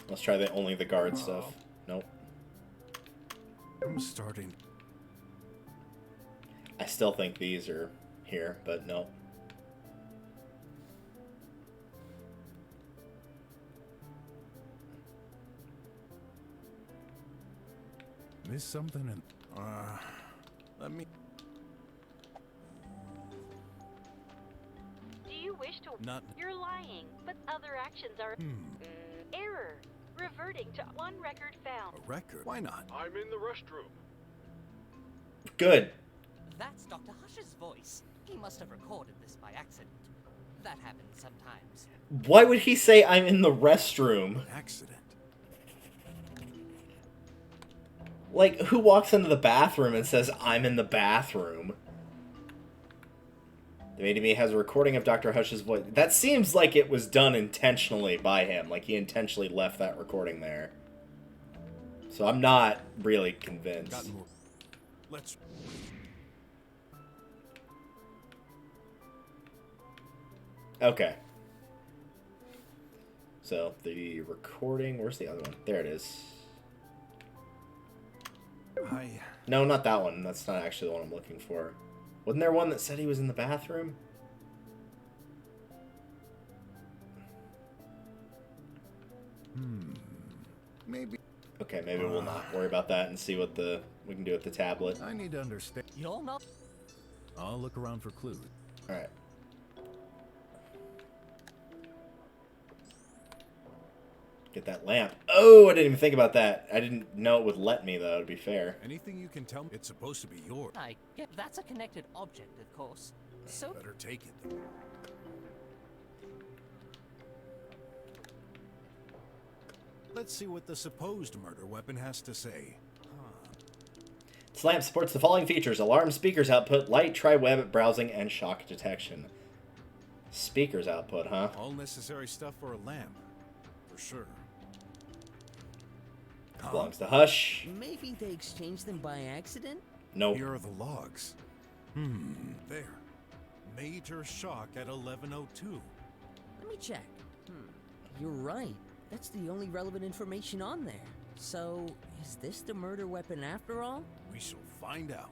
Let's try only the guard stuff. Nope. I'm starting. I still think these are here, but no. Miss something in. Let me. Do you wish to... Not. You're lying, but other actions are... Error. Reverting to one record found. A record? Why not? I'm in the restroom. Good. That's Dr. Hush's voice. He must have recorded this by accident. That happens sometimes. Why would he say I'm in the restroom? Accident. Like, who walks into the bathroom and says, I'm in the bathroom? The Made has a recording of Dr. Hush's voice. That seems like it was done intentionally by him. Like, he intentionally left that recording there. So I'm not really convinced. Let's. Okay. So, the recording... Where's the other one? There it is. No, not that one. That's not actually the one I'm looking for. Wasn't there one that said he was in the bathroom? Maybe. Okay, maybe we'll not worry about that and see what we can do with the tablet. I need to understand. You're not... I'll look around for clues. Alright. Get that lamp. Oh, I didn't even think about that. I didn't know it would let me, though, to be fair. Anything you can tell me? It's supposed to be yours. Yeah, that's a connected object, of course. So... Better take it. Let's see what the supposed murder weapon has to say. This lamp supports the following features: alarm, speakers output, light, tri-web, browsing, and shock detection. Speakers output, huh? All necessary stuff for a lamp. For sure. Belongs to Hush. Maybe they exchanged them by accident? Nope. Here are the logs. There. Major shock at 11:02. Let me check. You're right. That's the only relevant information on there. So, is this the murder weapon after all? We shall find out.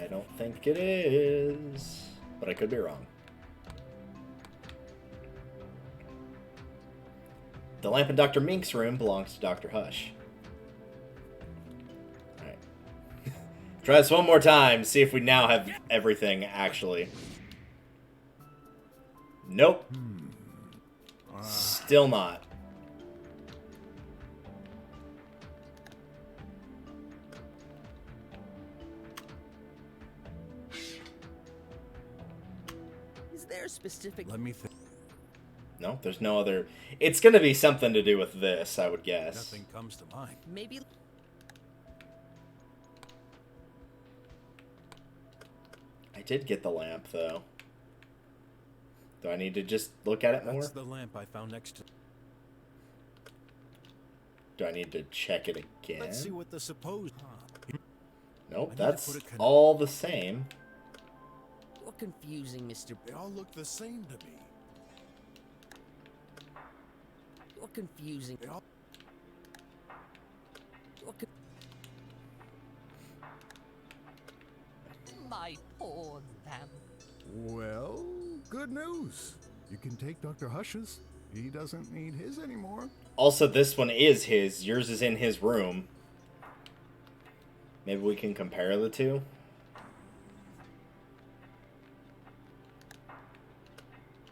I don't think it is, but I could be wrong. The lamp in Dr. Mink's room belongs to Dr. Hush. Alright. Try this one more time, see if we now have everything, actually. Nope. Still not. Is there a specific... Let me think. No, there's no other... It's gonna be something to do with this, I would guess. Nothing comes to mind. Maybe... I did get the lamp, though. Do I need to just look at it more? That's the lamp I found next to... Do I need to check it again? Let's see what the supposed... Nope, I need to that's put a all the same. You're confusing, Mr. They all look the same to me. You're confusing. They all... You're con- My poor lamb. Well, good news. You can take Dr. Hush's. He doesn't need his anymore. Also, this one is his. Yours is in his room. Maybe we can compare the two?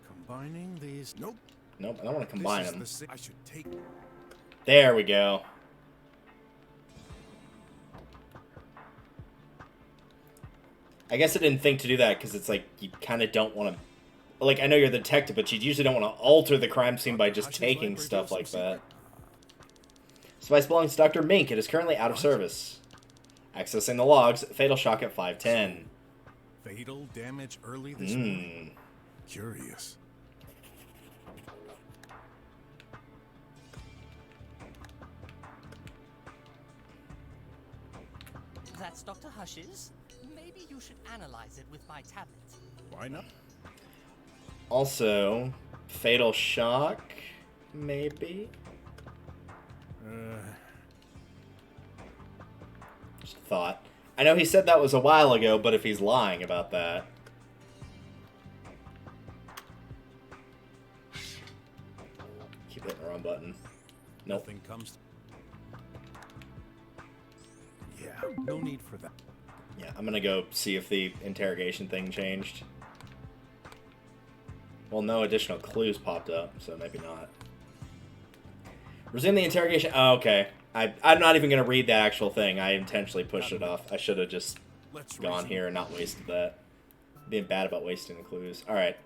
Combining these... Nope. Nope, I don't want to combine them. I should take... There we go. I guess I didn't think to do that because it's like you kind of don't want to... Like, I know you're the detective, but you usually don't want to alter the crime scene by just taking stuff like that. Device belongs to Dr. Mink. It is currently out of service. Accessing the logs. Fatal shock at 5:10. Fatal damage early this morning. Curious. That's Dr. Hush's. Maybe you should analyze it with my tablet. Why not? Also, fatal shock, maybe? Just a thought. I know he said that was a while ago, but if he's lying about that... Keep hitting the wrong button. Nope. Nothing comes. Yeah, no need for that. Yeah, I'm gonna go see if the interrogation thing changed. Well, no additional clues popped up, so maybe not. Resume the interrogation. Oh, okay. I'm not even gonna read that actual thing. I intentionally pushed it off. I should have just gone here and not wasted that. Being bad about wasting the clues. Alright.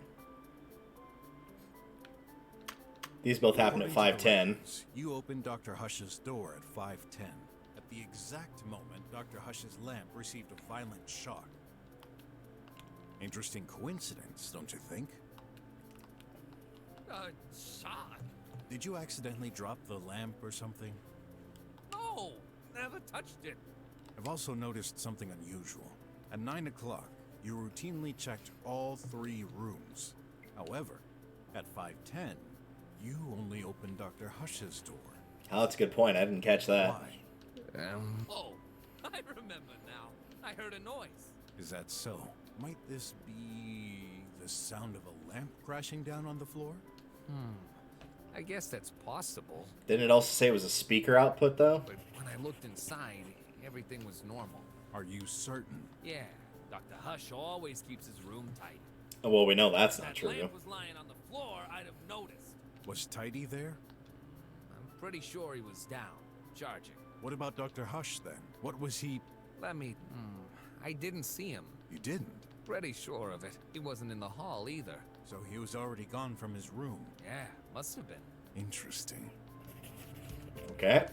These both happened at 5:10. You opened Dr. Hush's door at 5:10. At the exact moment, Dr. Hush's lamp received a violent shock. Interesting coincidence, don't you think? Shock? Did you accidentally drop the lamp or something? No, never touched it. I've also noticed something unusual. At 9 o'clock, you routinely checked all 3 rooms. However, at 5:10, you only opened Dr. Hush's door. Oh, that's a good point. I didn't catch that. Why? Oh, I remember now. I heard a noise. Is that so? Might this be the sound of a lamp crashing down on the floor? I guess that's possible. Didn't it also say it was a speaker output, though? But when I looked inside, everything was normal. Are you certain? Yeah, Dr. Hush always keeps his room tight. Oh, well, we know that's not That true. lamp was lying on the floor, I'd have noticed. Was Tidy there? I'm pretty sure he was down, charging. What about Dr. Hush then? What was he... I didn't see him. You didn't? Pretty sure of it. He wasn't in the hall either. So he was already gone from his room. Yeah, must have been. Interesting. Okay.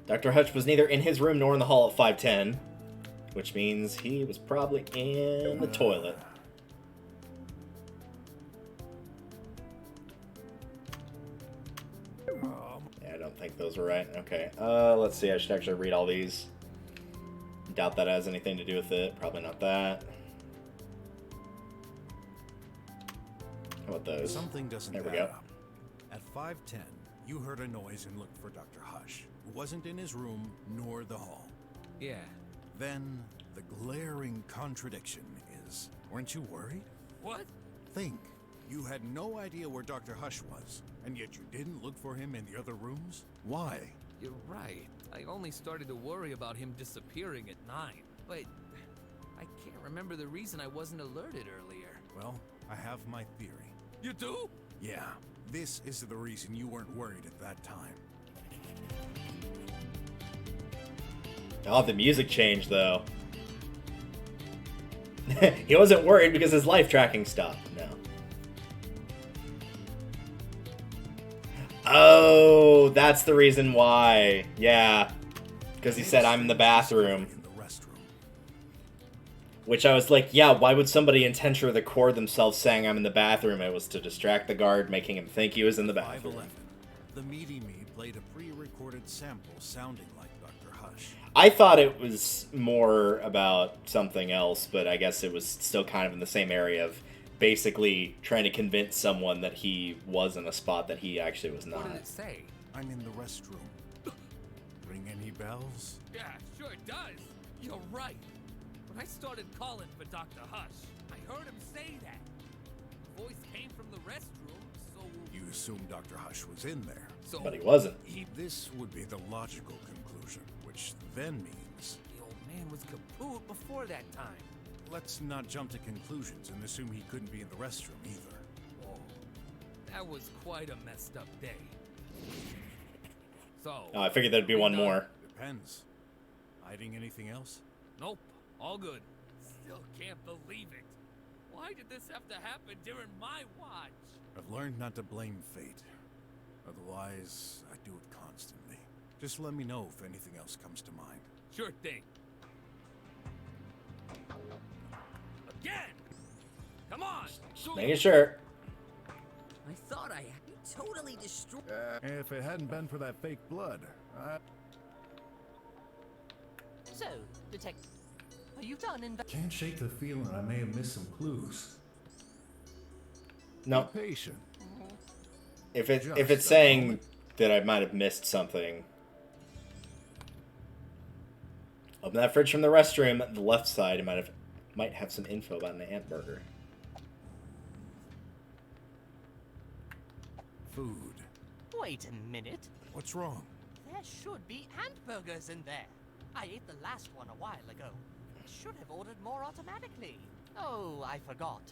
Dr. Hutch was neither in his room nor in the hall at 5:10, which means he was probably in the toilet. Yeah, I don't think those were right. Okay. Let's see. I should actually read all these. Doubt that has anything to do with it. Probably not that. How about those? Something doesn't There we add go. up. At 5:10, you heard a noise and looked for Dr. Hush, who wasn't in his room nor the hall. Yeah. Then, the glaring contradiction is, weren't you worried? What? Think. You had no idea where Dr. Hush was, and yet you didn't look for him in the other rooms? Why? You're right. I only started to worry about him disappearing at 9. But I can't remember the reason I wasn't alerted earlier. Well, I have my theory. You do? Yeah, this is the reason you weren't worried at that time. Oh, the music changed, though. He wasn't worried because his life tracking stopped. No. Oh, that's the reason why. Yeah. Because he said, I'm in the bathroom. In the restroom. Which I was like, yeah, why would somebody intentionally record themselves saying I'm in the bathroom? It was to distract the guard, making him think he was in the bathroom. 5:11. The Meaty Me played a pre-recorded sample sounding like Dr. Hush. I thought it was more about something else, but I guess it was still kind of in the same area of basically trying to convince someone that he was in a spot that he actually was What did not. it say? I'm in the restroom. Ring any bells? Yeah, sure it does. You're right. When I started calling for Dr. Hush, I heard him say that. The voice came from the restroom, so... You assumed Dr. Hush was in there. So But he wasn't. This would be the logical conclusion, which then means... the old man was kaput before that time. Let's not jump to conclusions and assume he couldn't be in the restroom either. Oh, that was quite a messed up day. So... Oh, I figured there'd be we one done? more. Depends. Hiding anything else? Nope, all good. Still can't believe it. Why did this have to happen during my watch? I've learned not to blame fate. Otherwise, I do it constantly. Just let me know if anything else comes to mind. Sure thing. Again! Come on! Shoot Making sure. I thought I totally destroyed. If it hadn't been for that fake blood, So, Detective, are you done can't shake the feeling I may have missed some clues. No. Be patient. If Just it's a saying moment. that I might have missed something, Open that fridge from the restroom. The left side might have some info about an ant burger. Food. Wait a minute. What's wrong? There should be ant burgers in there. I ate the last one a while ago. I should have ordered more automatically. Oh, I forgot.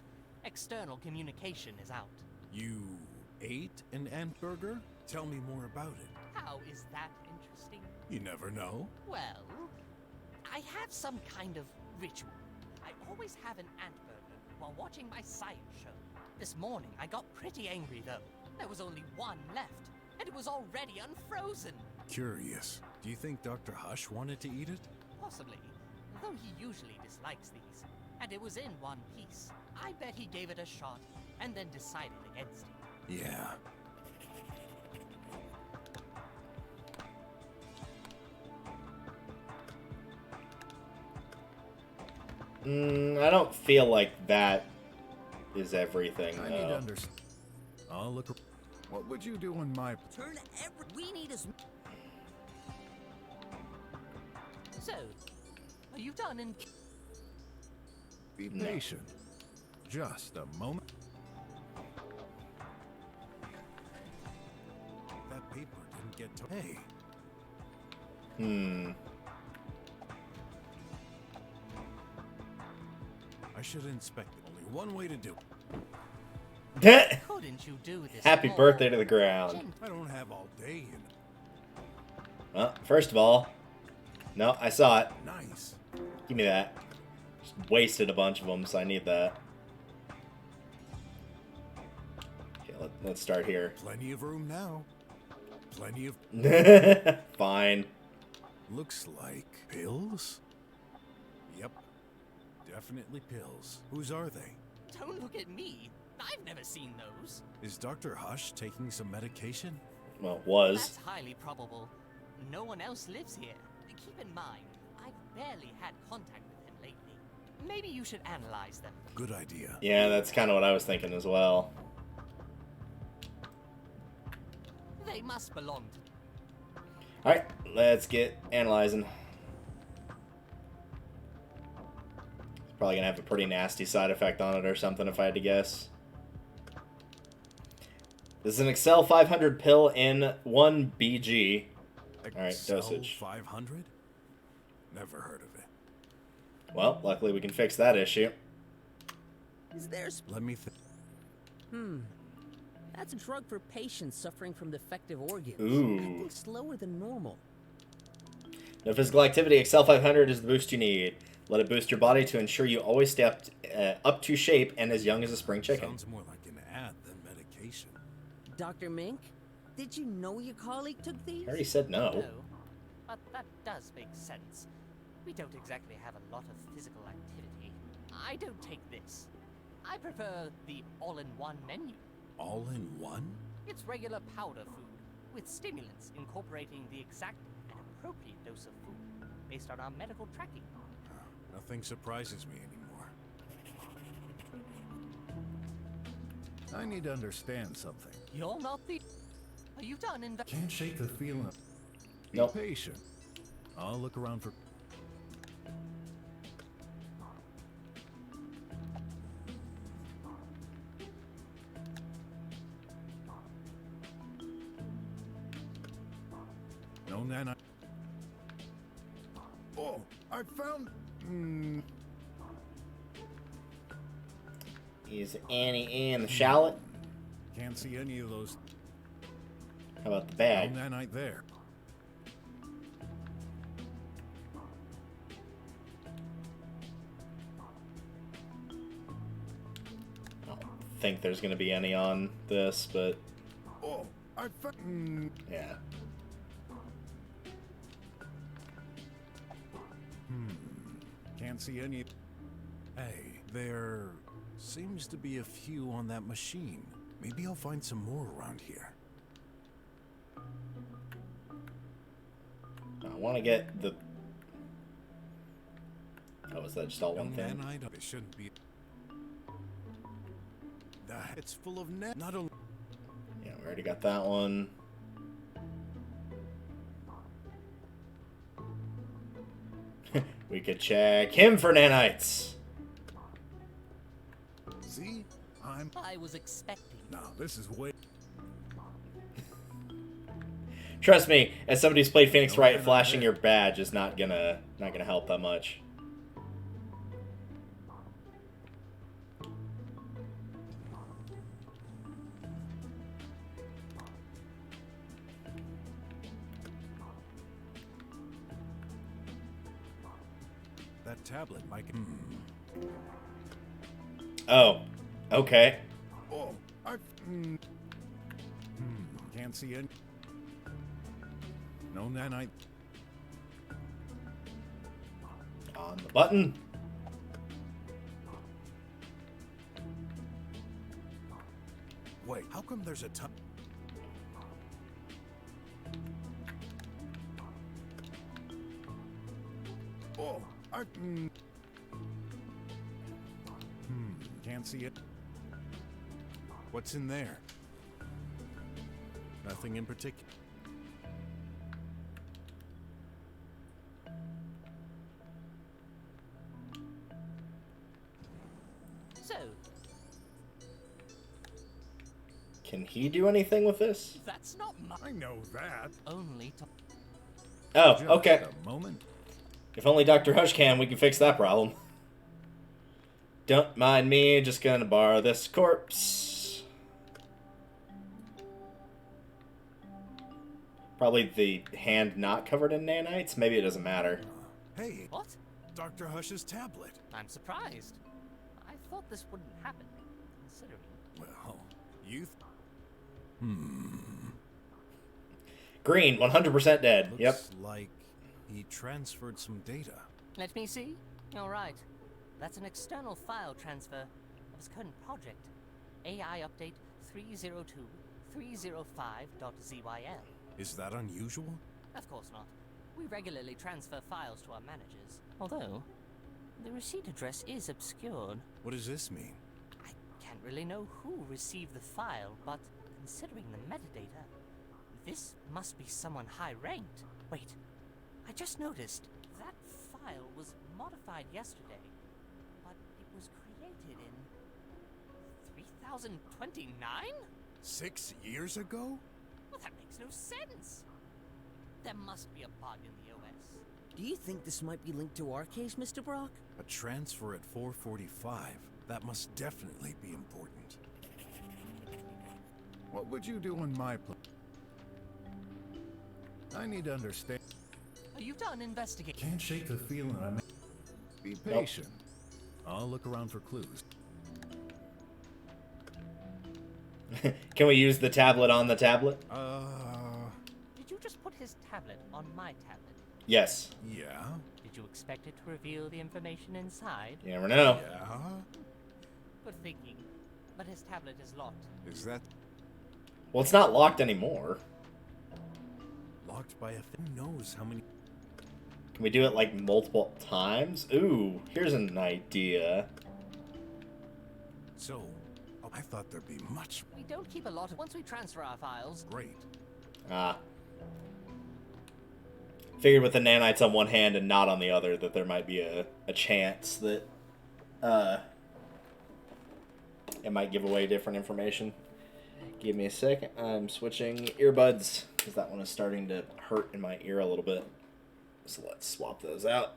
External communication is out. You ate an ant burger? Tell me more about it. How is that interesting? You never know. Well, I have some kind of ritual. I always have an ant burger while watching my science show. This morning, I got pretty angry, though. There was only one left, and it was already unfrozen. Curious. Do you think Dr. Hush wanted to eat it? Possibly, though he usually dislikes these. And it was in one piece. I bet he gave it a shot, and then decided against it. Yeah. I don't feel like that is everything, I need to though. understand. I'll look. What would you do in my... Turn every. We need us. So, are you done in... Be patient. Just a moment. That paper didn't get to... Hey. I should inspect it. Only one way to do it. Couldn't you do this? Happy more birthday to the ground. I don't have all day, you know. Well, first of all, no, I saw it. Nice. Give me that. Just wasted a bunch of them, so I need that. Okay, let's start here. Plenty of room now. Plenty of... Fine. Looks like pills? Yep. Definitely pills. Whose are they? Don't look at me. I've never seen those. Is Dr. Hush taking some medication? Well, was. That's highly probable. No one else lives here. Keep in mind, I've barely had contact with him lately. Maybe you should analyze them. Good idea. Yeah, that's kind of what I was thinking as well. They must belong to... Alright, let's get analyzing. It's probably going to have a pretty nasty side effect on it or something if I had to guess. This is an Excel 500 pill in 1 BG. Alright, dosage. 500? Never heard of it. Well, luckily we can fix that issue. Is there? Let me think. That's a drug for patients suffering from defective organs. Ooh. Acting slower than normal. No physical activity. Excel 500 is the boost you need. Let it boost your body to ensure you always stay up to shape and as young as a spring chicken. Sounds more like an ad than medication. Dr. Mink, did you know your colleague took these? I already said no. No, but that does make sense. We don't exactly have a lot of physical activity. I don't take this. I prefer the all-in-one menu. All in one? It's regular powder food, with stimulants incorporating the exact and appropriate dose of food, based on our medical tracking. Nothing surprises me anymore. I need to understand something. You're not the... Are you done in... Can't shake the feeling. Be Nope. patient. I'll look around for... No, Nana. Oh, I found... Is Annie and the shallot? Can't see any of those. How about the No bag? nanite there. I don't think there's going to be any on this, but Oh, I found... yeah. Can't see any... Hey, there seems to be a few on that machine. Maybe I'll find some more around here. I want to get the... Oh, is that just all one Young thing? man, I don't... It shouldn't be... It's full of net... Not only... Yeah, we already got that one. We could check him for nanites. See? I was expecting. Now, this is way... Trust me, as somebody who's played Phoenix Wright, flashing your badge is not gonna help that much. That tablet might... Oh, okay. Oh, Can't see it. No nanite. On the button. Wait, how come there's a ton... oh, Can't see it. What's in there? Nothing in particular. So, Can he do anything with this? that's not my I know that. only to Oh, Just okay. a moment. If only Dr. Hush can, we can fix that problem. Don't mind me, just gonna borrow this corpse. Probably the hand not covered in nanites? Maybe it doesn't matter. Hey, What? Dr. Hush's tablet. I'm surprised. I thought this wouldn't happen, considering. Well, you... Green, 100% dead. Looks Yep. like he transferred some data. Let me see. All right. That's an external file transfer of his current project. AI update 302.305.zyl. Is that unusual? Of course not. We regularly transfer files to our managers. Although, the receipt address is obscured. What does this mean? I can't really know who received the file, but considering the metadata, this must be someone high-ranked. Wait, I just noticed that file was modified yesterday, but it was created in 3029? 6 years ago? Well, that makes no sense. There must be a bug in the OS. Do you think this might be linked to our case, Mr. Brok? A transfer at 4:45. That must definitely be important. What would you do in my place? I need to understand. Are you done investigating? Can't shake the feeling I'm... Be patient. I'll look around for clues. Can we use the tablet on the tablet? Did you just put his tablet on my tablet? Yes. Yeah? Did you expect it to reveal the information inside? You never know. Yeah? Good thinking. But his tablet is locked. Is that Well, it's not locked anymore. locked by a... Who knows how many... Can we do it like multiple times? Ooh, here's an idea. So, I thought there'd be much... We don't keep a lot of... Once we transfer our files... Great. Ah. Figured with the nanites on one hand and not on the other that there might be a chance that it might give away different information. Give me a second. I'm switching earbuds because that one is starting to hurt in my ear a little bit. So let's swap those out.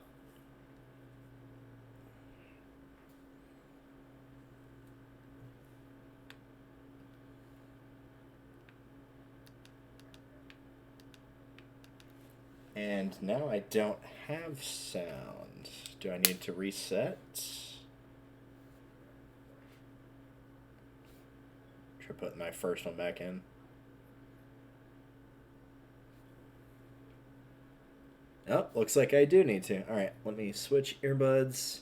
And now I don't have sound. Do I need to reset? Try putting my first one back in. Oh, looks like I do need to. Alright, let me switch earbuds,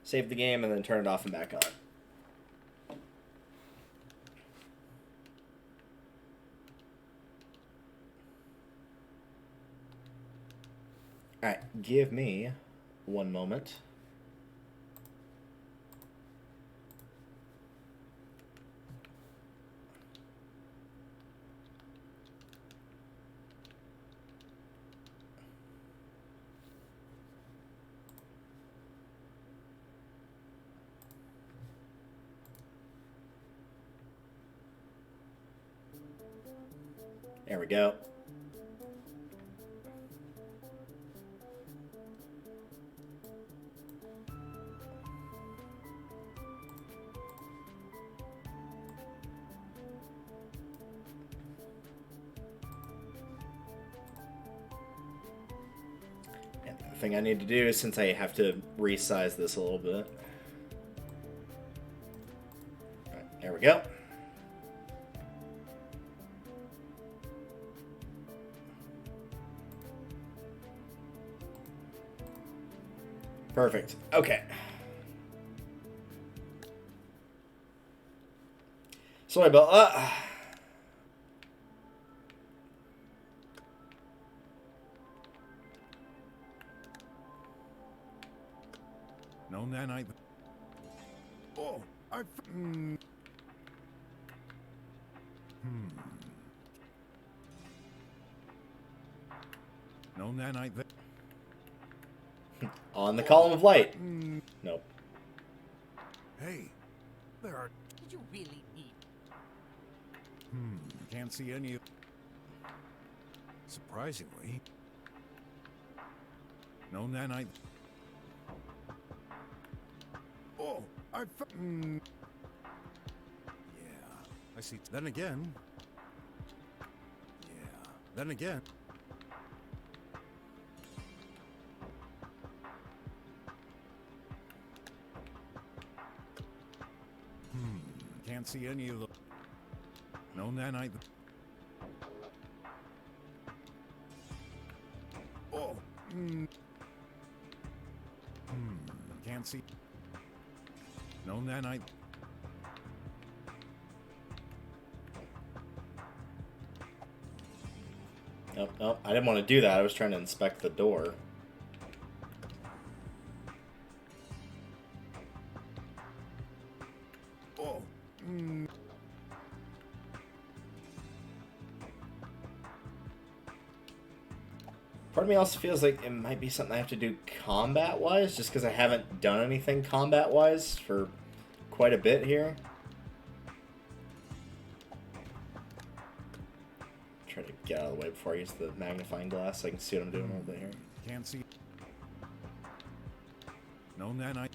save the game, and then turn it off and back on. Alright, give me one moment. There we go. And the thing I need to do, since I have to resize this a little bit. All right, there we go. Perfect. Okay. Sorry about that. No nanite. Oh, I. No nanite. On the column of light. Nope. Hey, there are. Did you really need? Can't see any. Surprisingly. No nanite. Oh, I. Yeah, I see. Then again. Yeah. Then again. Can't see any of the. No nanite. Oh. Can't see. No nanite. Nope, nope. I didn't want to do that. I was trying to inspect the door. Oh. Part of me also feels like it might be something I have to do combat-wise, just because I haven't done anything combat-wise for quite a bit here. Try to get out of the way before I use the magnifying glass so I can see what I'm doing a little bit here. Can't see. No nanite.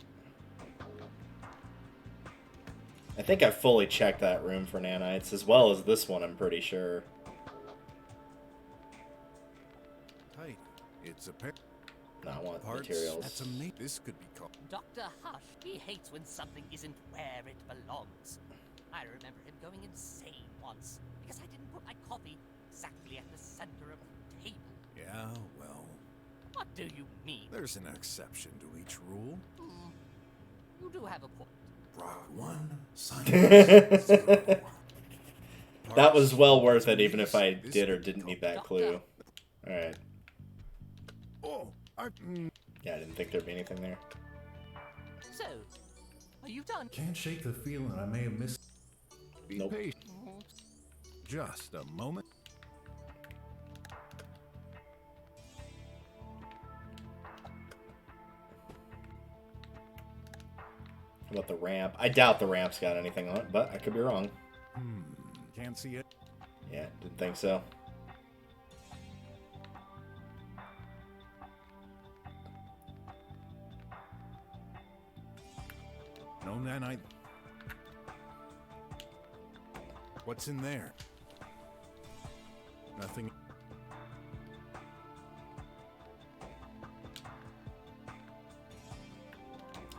I think I fully checked that room for nanites, as well as this one, I'm pretty sure. Tight. It's a pair. Not want Parts. materials. That's amazing. This could be called. Dr. Hush, he hates when something isn't where it belongs. I remember him going insane once because I didn't put my coffee exactly at the center of the table. Yeah, well, What do you mean? there's an exception to each rule. You do have a point. Brok 1, science 0. That was well worth it, even if I did or didn't need that clue. Alright. Oh, Yeah, I didn't think there'd be anything there. So, are you done? Can't shake the feeling I may have missed. be Nope. patient. Just a moment. How about the ramp? I doubt the ramp's got anything on it, but I could be wrong. Can't see it. Yeah, didn't think so. No nanite. What's in there? Nothing.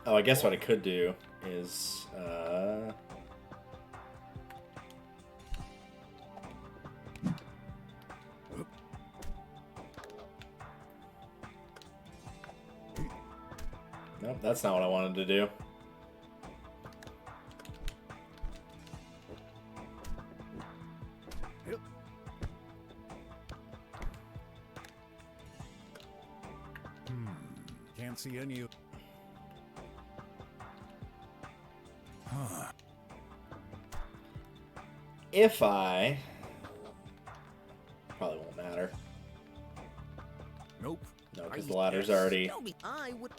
Oh, I guess what I could do is, nope, that's not what I wanted to do. Can't see any of. If I... Probably won't matter. Nope. No, because the ladder's already... I would.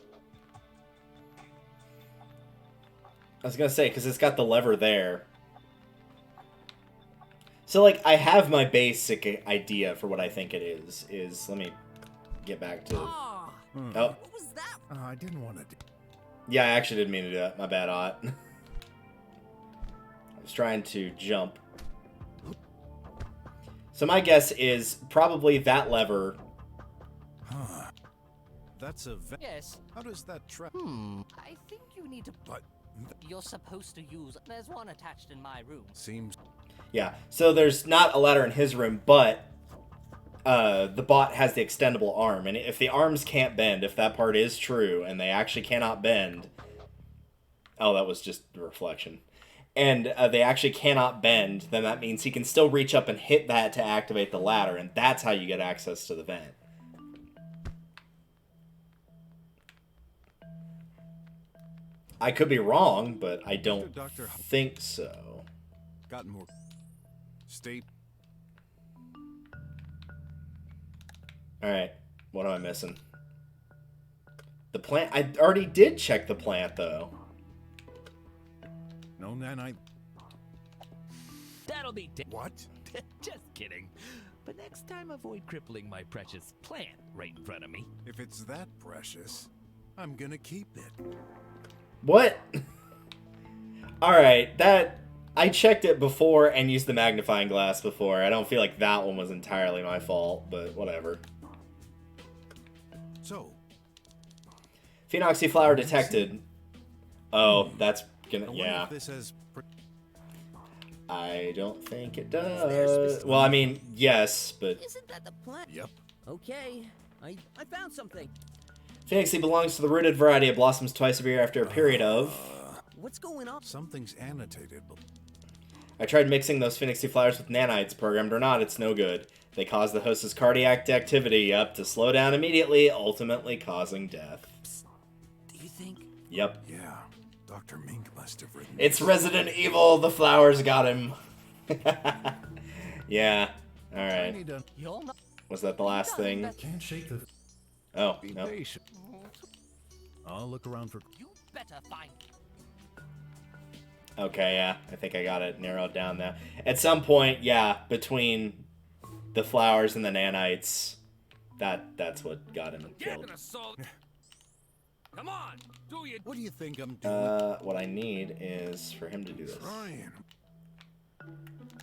I was gonna say, because it's got the lever there. So, like, I have my basic idea for what I think it is... Let me get back to... Oh, Oh. what was that? I didn't want to. Yeah, I actually didn't mean to do that. My bad, Ott. I was trying to jump. So my guess is probably that lever. Huh. That's a Yes. How does that track? I think you need to... But You're supposed to use... There's one attached in my room. seems Yeah, so there's not a ladder in his room, but the bot has the extendable arm. And if the arms can't bend, if that part is true, and they actually cannot bend... Oh, that was just a reflection. And they actually cannot bend, then that means he can still reach up and hit that to activate the ladder, and that's how you get access to the vent. I could be wrong, but I don't think so. got more state. Alright, what am I missing? The plant... I already did check the plant, though. No nanite. That'll be What? Just kidding. But next time, avoid crippling my precious plant right in front of me. If it's that precious, I'm gonna keep it. What? Alright, that... I checked it before and used the magnifying glass before. I don't feel like that one was entirely my fault, but whatever. So, Phenoxy flower detected. Oh, that's gonna... I wonder Yeah. if this has I don't think it does. Well, I mean, yes, but... Isn't that the plant? Yep. Okay, I found something. Phoenixy belongs to the rooted variety. It blossoms twice a year after a period of... What's going on? Something's annotated, but I tried mixing those Phoenixy flowers with nanites, programmed or not, it's no good. They cause the host's cardiac activity up to slow down immediately, ultimately causing death. Do you think? Yep. Yeah, Dr. Mink must have written. It's Resident Evil, the flowers got him. Yeah, I alright. need to You're not... Was that the last thing? Can't shake the. Oh, be no. patient. I'll look around for. You better find... Okay, yeah, I think I got it narrowed down now. At some point, yeah, between the flowers and the nanites, that's what got him Get killed. an assault. Come on, do you? What do you think I'm doing? What I need is for him to do this. Ryan.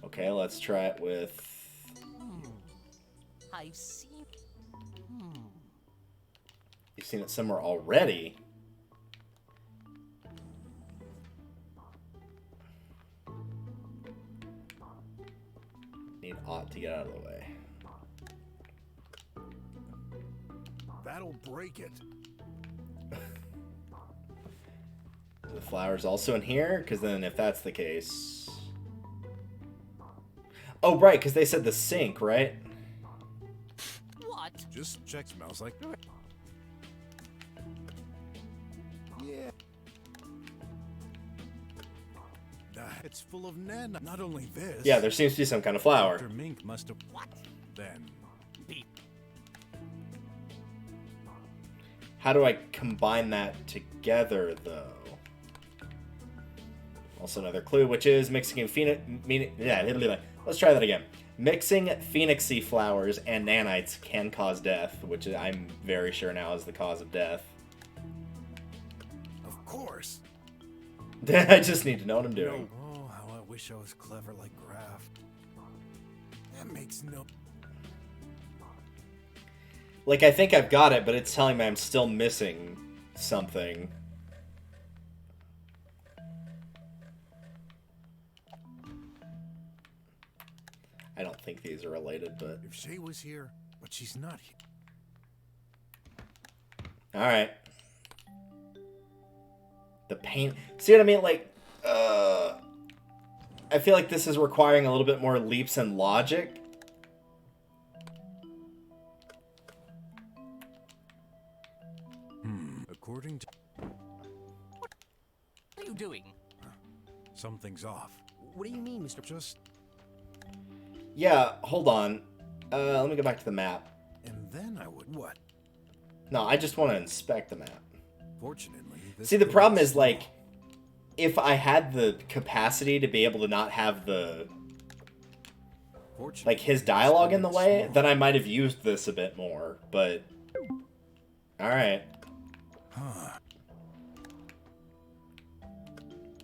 Okay, let's try it with... I've seen... You've seen it somewhere already. Need ought to get out of the way. That'll break it. The flowers also in here? Because then if that's the case... Oh, right, because they said the sink, right? What? Just check. Smells like. Yeah. It's full of nan. Not only this. Yeah, there seems to be some kind of flower. Dr. Mink must have. What? Then. How do I combine that together, though? Also another clue, which is mixing in let's try that again. Mixing phoenixy flowers and nanites can cause death, which I'm very sure now is the cause of death. Of course. I just need to know what I'm doing. Oh, how I wish I was clever like Graf. That makes no. Like, I think I've got it, but it's telling me I'm still missing something. I don't think these are related, but... If Shay was here, but she's not here. Alright. The paint... See what I mean? Like, I feel like this is requiring a little bit more leaps in logic. According to. What are you doing? Something's off. What do you mean, Mr. Just. Yeah, hold on. Let me go back to the map. And then I would. What? No, I just want to inspect the map. Fortunately. This See, the problem building's is, like, small. if I had the capacity to be able to not have the Fortunately, like his dialogue in the it's way, small. then I might have used this a bit more. But all right. Huh.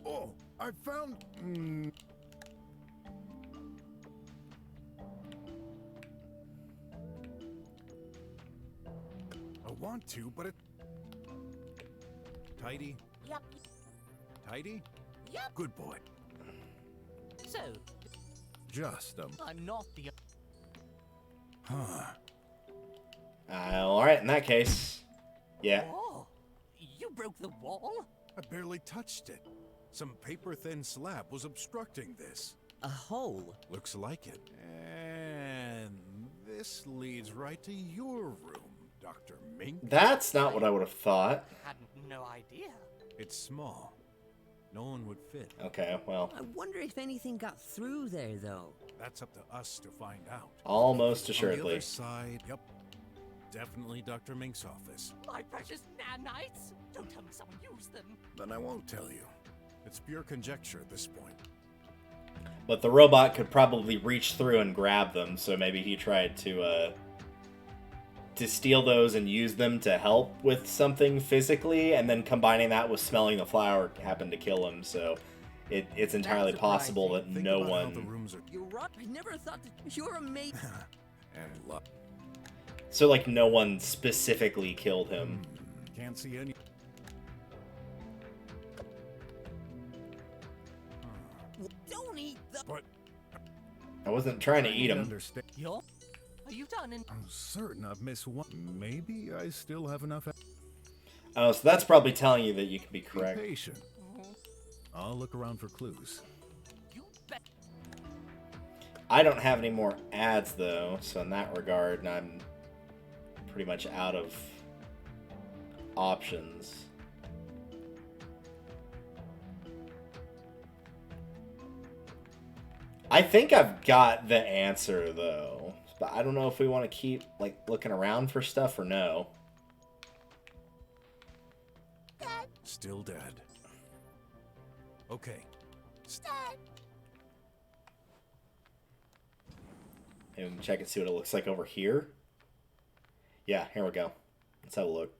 Oh, I found. I want to, but it. Tidy? Yep. Tidy? Yep. Good boy. So, Just I'm not the. Huh. All right. In that case, yeah. Oh, you broke the wall? I barely touched it. Some paper-thin slab was obstructing this. A hole? Looks like it. And this leads right to your room, Dr. Mink. That's not what I would have thought. Had no idea. It's small. No one would fit. Okay. Well, I wonder if anything got through there, though. That's up to us to find out. almost On the assuredly. other side, yep. Definitely Dr. Mink's office. My precious nanites? Don't tell me someone used them. Then I won't tell you. It's pure conjecture at this point. But the robot could probably reach through and grab them, so maybe he tried to steal those and use them to help with something physically, and then combining that with smelling the flower happened to kill him. So it's entirely That's possible that Think no about how the one. rooms are You're right. I never thought that you're amazing. and lo- So like no one specifically killed him. Can't see any. Don't eat the. But I wasn't trying to eat him. Understand. You're? Are you done in? I'm certain I've missed one. Maybe I still have enough. Oh, so that's probably telling you that you can be Be correct. patient. I'll look around for clues. You bet. I don't have any more ads though, so in that regard, I'm pretty much out of options. I think I've got the answer though, but I don't know if we want to keep like looking around for stuff or no. Still dead. Okay. Maybe we can check and see what it looks like over here. Yeah, here we go. Let's have a look.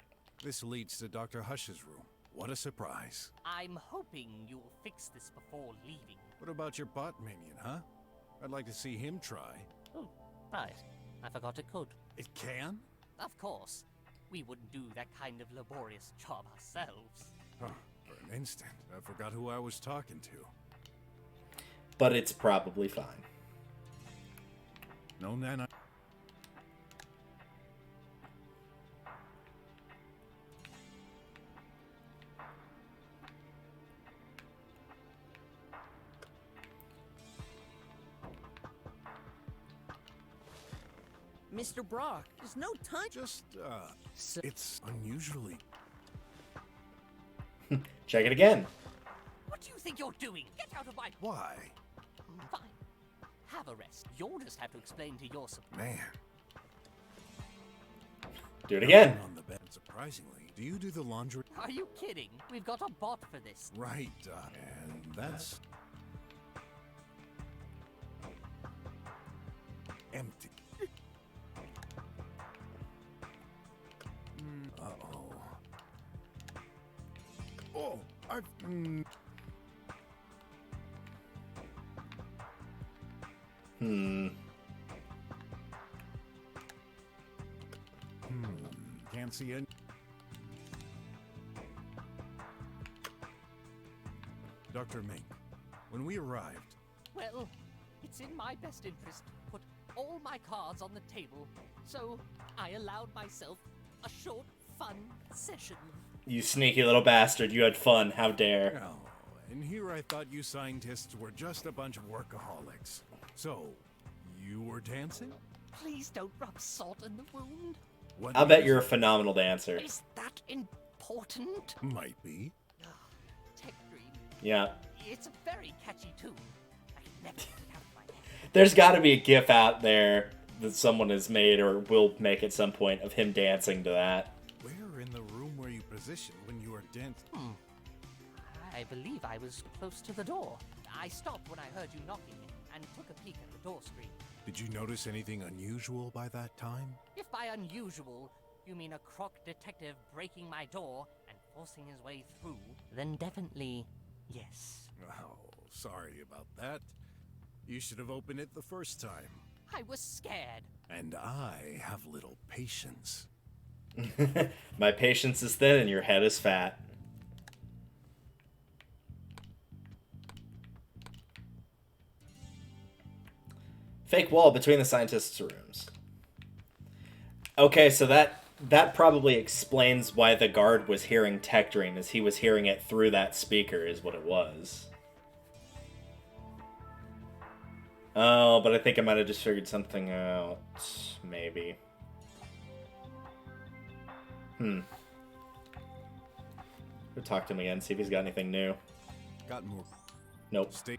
This leads to Dr. Hush's room. What a surprise. I'm hoping you'll fix this before leaving. What about your bot minion, huh? I'd like to see him try. Oh, right. I forgot it could. It can? Of course. We wouldn't do that kind of laborious job ourselves. Huh. For an instant, I forgot who I was talking to. But it's probably fine. No, Nana. Mr. Brok, there's no time. Just, So- it's unusually. Check it again. What do you think you're doing? Get out of my... Why? Fine. Have a rest. You'll just have to explain to your support. Man. Do it again. On the bed. Surprisingly, do you do the laundry? Are you kidding? We've got a bot for this. Right, and that's... empty. Uh-oh. Oh, I've... Can't see any... Dr. Mink, when we arrived, Well, it's in my best interest to put all my cards on the table, so I allowed myself a short, fun session. You sneaky little bastard. You had fun. How dare. oh, and here I thought you scientists were just a bunch of workaholics. So, you were dancing? Please don't rub salt in the wound. What I'll bet is- you're a phenomenal dancer. Is that important? Might be. Tech Dream. Yeah. It's a very catchy tune. I can never get it out of my head. There's got to be a gif out there that someone has made or will make at some point of him dancing to that. Where in the room were you positioned when you were dancing? I believe I was close to the door. I stopped when I heard you knocking and took a peek at the door screen. Did you notice anything unusual by that time? If by unusual you mean a crook detective breaking my door and forcing his way through, then definitely yes. Oh, sorry about that. You should have opened it the first time. I was scared. And I have little patience. My patience is thin and your head is fat. Fake wall between the scientists' rooms. Okay, so that probably explains why the guard was hearing Tech Dream, as he was hearing it through that speaker, is what it was. Oh, but I think I might have just figured something out. Maybe. Go talk to him again, see if he's got anything new. Got more. Nope. Stay.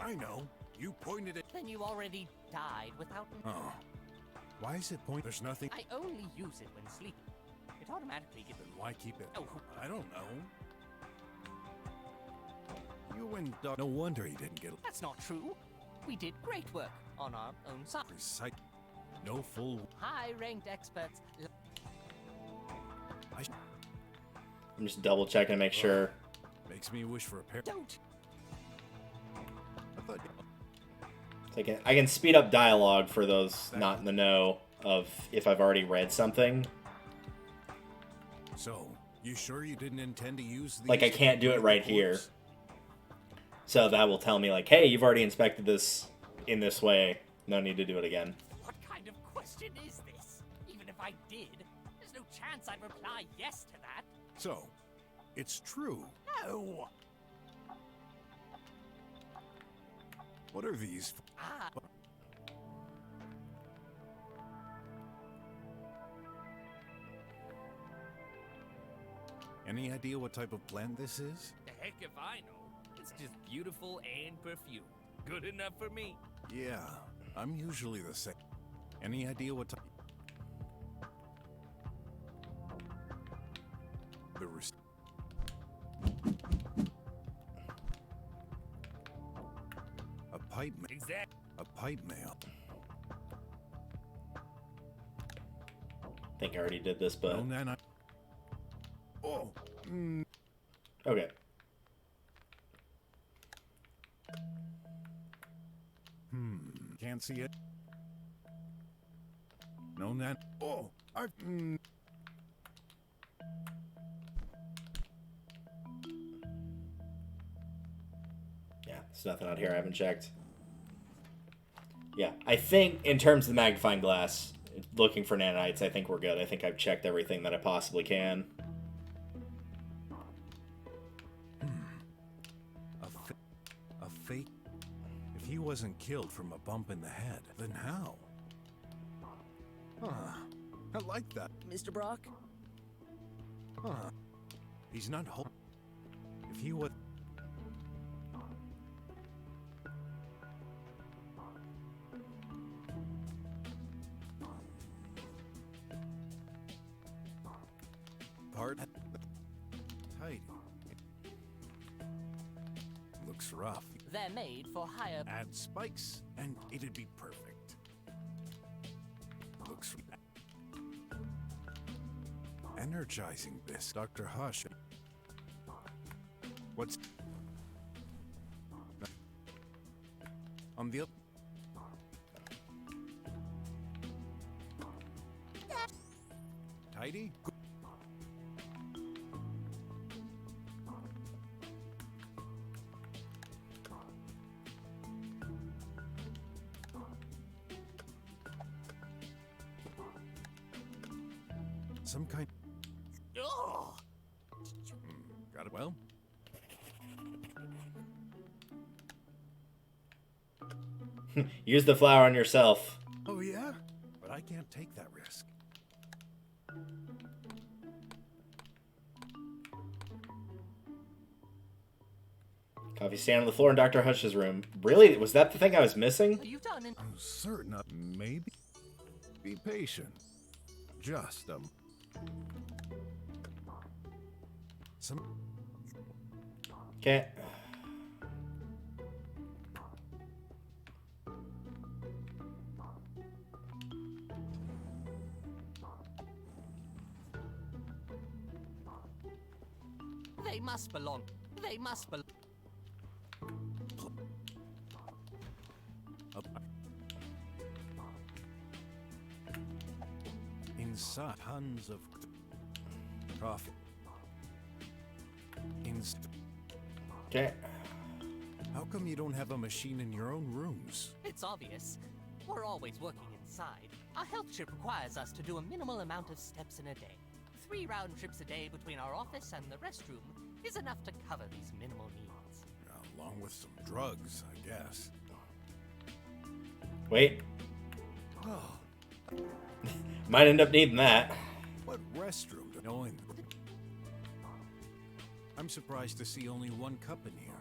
I know. You pointed it. Then you already died without... Oh. Why is it point? There's nothing. I only use it when sleeping. It automatically gives... Then why keep it? Oh. I don't know. You and Doc. No wonder he didn't get it. That's not true. We did great work on our own side. Precise. No full. High-ranked experts... I'm just double checking to make sure. Makes me wish for a pair. Don't! I thought. So I can speed up dialogue for those not in the know of if I've already read something. So, you sure you didn't intend to use these? Like, I can't do it right here. So that will tell me, like, hey, you've already inspected this in this way. No need to do it again. What kind of question is this? Even if I did, there's no chance I'd reply yes to that. So, it's true. No! What are these? Ah. Any idea what type of plant this is? The heck if I know. It's just beautiful and perfume. Good enough for me. Yeah, I'm usually the same. Any idea what type? The a pipe. Exact. A pipe mail. I think I already did this, but... Oh, Nana. Oh. Okay. Can't see it. No, Nana. Oh, I. Yeah, there's nothing out here I haven't checked. Yeah, I think in terms of the magnifying glass, looking for nanites, I think we're good. I think I've checked everything that I possibly can. A fake. If he wasn't killed from a bump in the head, then how? Huh. I like that. Mr. Brok? Huh. He's not home. If he was. Part. Tight. Looks rough. They're made for higher... Add spikes, and it'd be perfect. Looks energizing this, Dr. Hush. What's on the tidy? Some kind. Oh! Got it well. Use the flower on yourself. Oh yeah? But I can't take that risk. Coffee stand on the floor in Dr. Hush's room. Really? Was that the thing I was missing? You've done it. I'm certain. Maybe. Be patient. Just Some Okay. They must belong. They must belong. inside tons of coffee. Okay. How come you don't have a machine in your own rooms? It's obvious. We're always working inside. Our health ship requires us to do a minimal amount of steps in a day. 3 round trips a day between our office and the restroom is enough to cover these minimal needs. Along with some drugs, I guess. Wait. Oh, Might end up needing that. what restroom? Knowing. I'm surprised to see only one cup in here.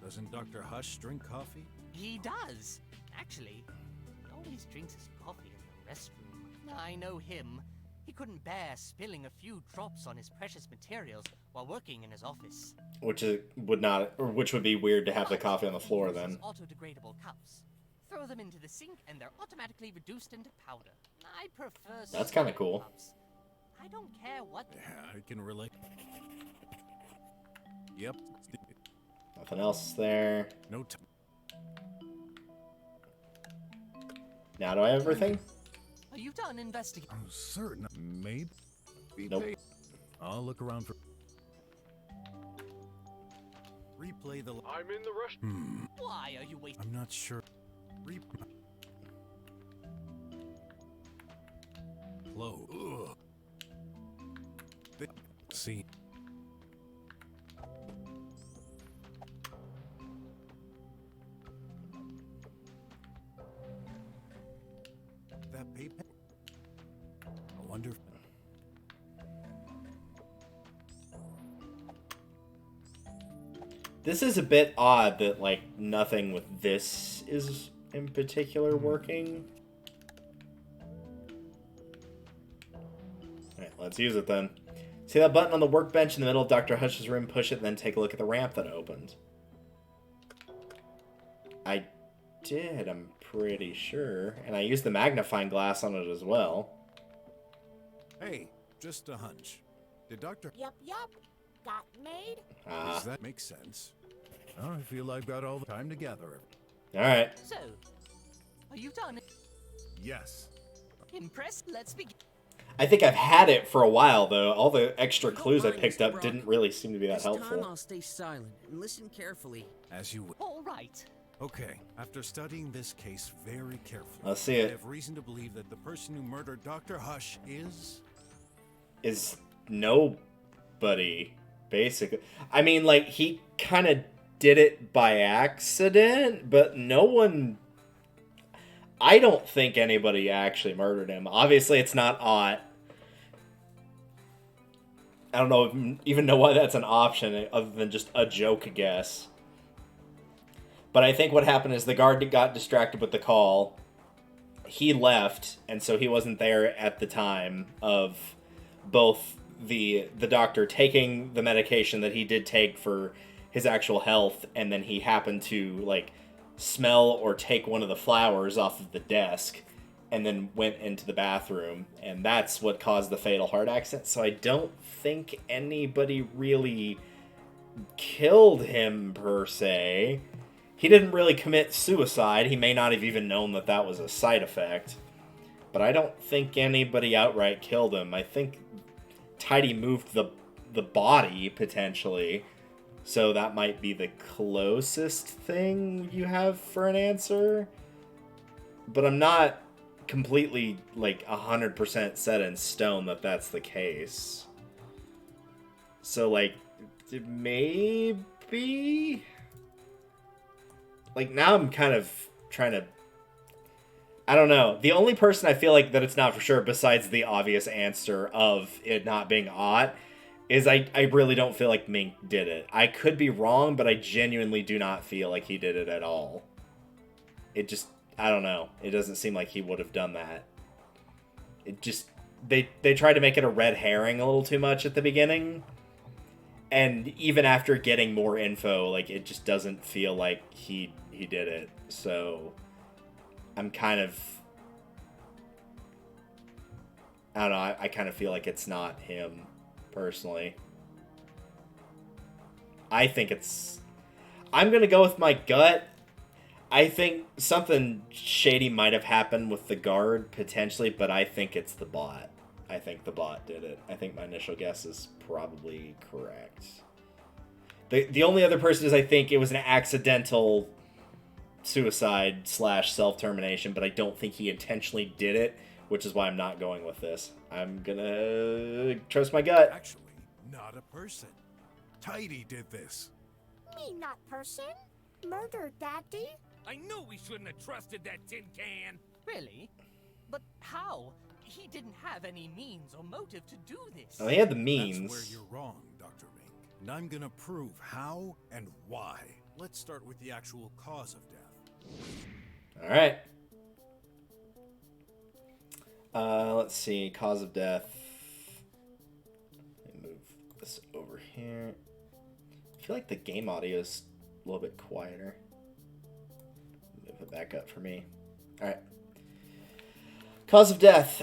Doesn't Dr. Hush drink coffee? He does. Actually, he always drinks his coffee in the restroom. I know him. He couldn't bear spilling a few drops on his precious materials while working in his office. Which would be weird to have the coffee on the floor He then. uses auto-degradable cups. Throw them into the sink and they're automatically reduced into powder. I prefer That's kinda solid cool. cups. I don't care what. Yeah, I can relate. Yep. Nothing else there. No time. Now do I have everything? Are you done investigating? I'm certain. Maybe. Nope. I'll look around for. Replay the. I'm in the rush. Why are you wasting? I'm not sure. Low. Ugh. See. That paper. I wonder. This is a bit odd that, like, nothing with this is in particular working. Alright, let's use it then. See that button on the workbench in the middle of Dr. Hush's room? Push it and then take a look at the ramp that opened. I did, I'm pretty sure. And I used the magnifying glass on it as well. Hey, just a hunch. Did Dr. Yup. Got made? Does that make sense? Oh, I feel I've got all the time together. Alright. So, are you done? Yes. Impressed? Let's begin. I think I've had it for a while, though. All the extra Don't clues I mind, picked Mr. up Brok. didn't really seem to be that This time helpful. I'll stay silent and listen carefully. As you will. All right. Okay, after studying this case very carefully, Let's see it. I have reason to believe that the person who murdered Dr. Hush Is nobody, basically. I mean, like, he kind of did it by accident, but no one... I don't think anybody actually murdered him. Obviously, it's not Ott. I don't even know why that's an option, other than just a joke guess. But I think what happened is the guard got distracted with the call. He left, and so he wasn't there at the time of both the doctor taking the medication that he did take for his actual health, and then he happened to, like, smell or take one of the flowers off of the desk and then went into the bathroom, and that's what caused the fatal heart accident. So I don't think anybody really killed him, per se. He didn't really commit suicide. He may not have even known that that was a side effect. But I don't think anybody outright killed him. I think Tidy moved the body, potentially. So that might be the closest thing you have for an answer. But I'm not completely, like, 100% set in stone that that's the case. So, like, maybe... Like, now I'm kind of trying to... I don't know. The only person I feel like that it's not for sure, besides the obvious answer of it not being Ott, is I really don't feel like Mink did it. I could be wrong, but I genuinely do not feel like he did it at all. It just... I don't know. It doesn't seem like he would have done that. It just... They tried to make it a red herring a little too much at the beginning. And even after getting more info, like, it just doesn't feel like he did it. So I'm kind of, I don't know, I kind of feel like it's not him, personally. I think it's, I'm going to go with my gut. I think something shady might have happened with the guard, potentially, but I think it's the bot. I think the bot did it. I think my initial guess is probably correct. The only other person is I think it was an accidental suicide / self-termination, but I don't think he intentionally did it, which is why I'm not going with this. I'm gonna trust my gut. Actually, not a person. Tidy did this. Me not person. Murder daddy. I knew we shouldn't have trusted that tin can. Really? But how? He didn't have any means or motive to do this. Oh, he had the means. That's where you're wrong, Dr. Mink. And I'm gonna prove how and why. Let's start with the actual cause of death. All right. Let's see. Cause of death. Let me move this over here. I feel like the game audio is a little bit quieter. Move it back up for me. All right. Cause of death.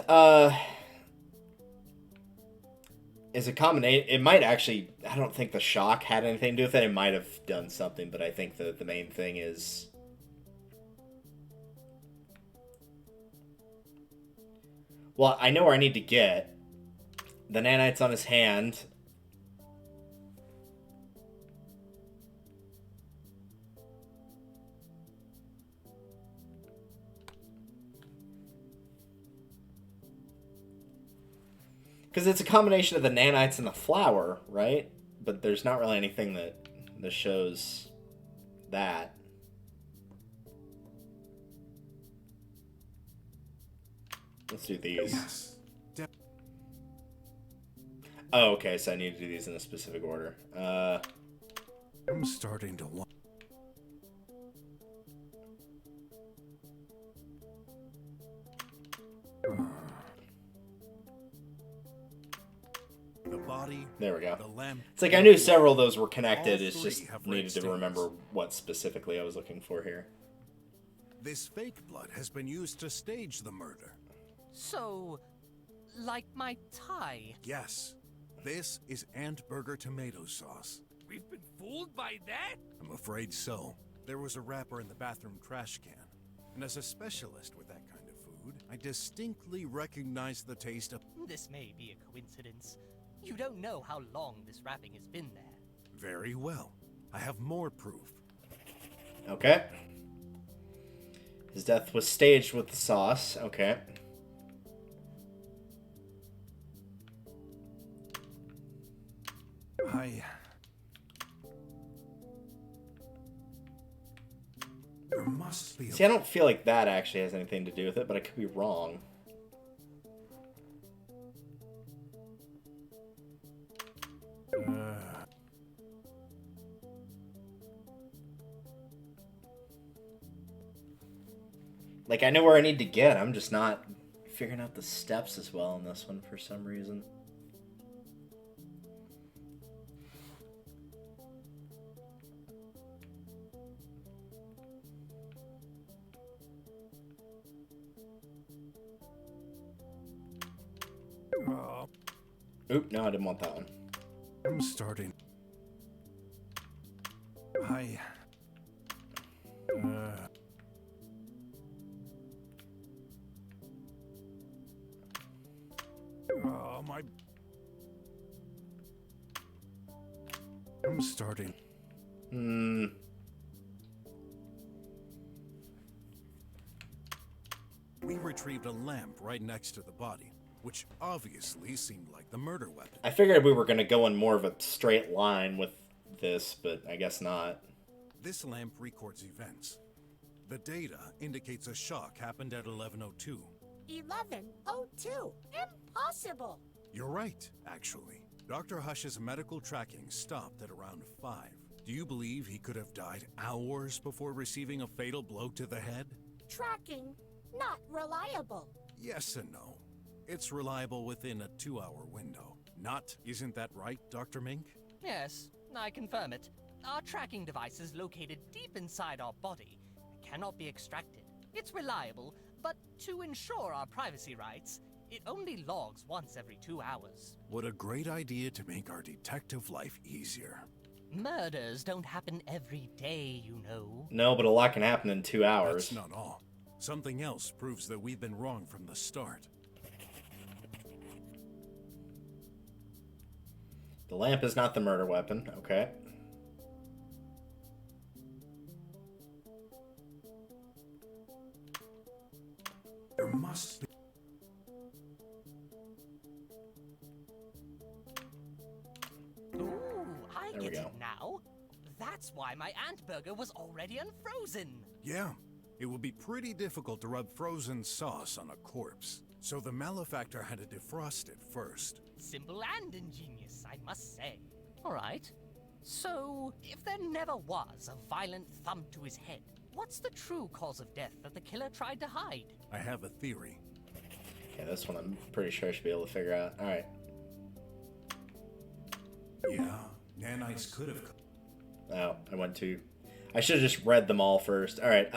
Is a combination. It might actually. I don't think the shock had anything to do with it. It might have done something, but I think the main thing is. Well, I know where I need to get. The nanites on his hand. Because it's a combination of the nanites and the flower, right? But there's not really anything that shows that. Let's do these. Yes. Oh, okay, so I need to do these in a specific order. I'm starting to want. The body. There we go. The lamp. It's like I knew several of those were connected. All It's three just have needed red to stains. remember what specifically I was looking for here. This fake blood has been used to stage the murder. So, like my tie. Yes. This is Ant Burger tomato sauce. We've been fooled by that? I'm afraid so. There was a wrapper in the bathroom trash can. And as a specialist with that kind of food, I distinctly recognize the taste of... This may be a coincidence. You don't know how long this wrapping has been there. Very well. I have more proof. Okay. His death was staged with the sauce. Okay. There must be a... See, I don't feel like that actually has anything to do with it, but I could be wrong. Like, I know where I need to get. I'm just not figuring out the steps as well in this one for some reason. Oop, no, I didn't want that one. I'm starting. My... I'm starting. We retrieved a lamp right next to the body, which obviously seemed like the murder weapon. I figured we were going to go in more of a straight line with this, but I guess not. This lamp records events. The data indicates a shock happened at 11:02. 11:02. Impossible. You're right, actually. Dr. Hush's medical tracking stopped at around 5. Do you believe he could have died hours before receiving a fatal blow to the head? Tracking not reliable. Yes and no. It's reliable within a 2-hour window. Not, isn't that right, Dr. Mink? Yes, I confirm it. Our tracking device is located deep inside our body. It cannot be extracted. It's reliable, but to ensure our privacy rights, it only logs once every 2 hours. What a great idea to make our detective life easier. Murders don't happen every day, you know. No, but a lot can happen in 2 hours. That's not all. Something else proves that we've been wrong from the start. The lamp is not the murder weapon. Okay. There must be. Ooh, I There we get go. it now. That's why my ant burger was already unfrozen. Yeah, it would be pretty difficult to rub frozen sauce on a corpse. So the malefactor had to defrost it first. Simple and ingenious, I must say. All right. So, if there never was a violent thump to his head, what's the true cause of death that the killer tried to hide? I have a theory. Okay, this one I'm pretty sure I should be able to figure out. Alright. Yeah, nanites could have. Oh, I went to... I should have just read them all first. Alright,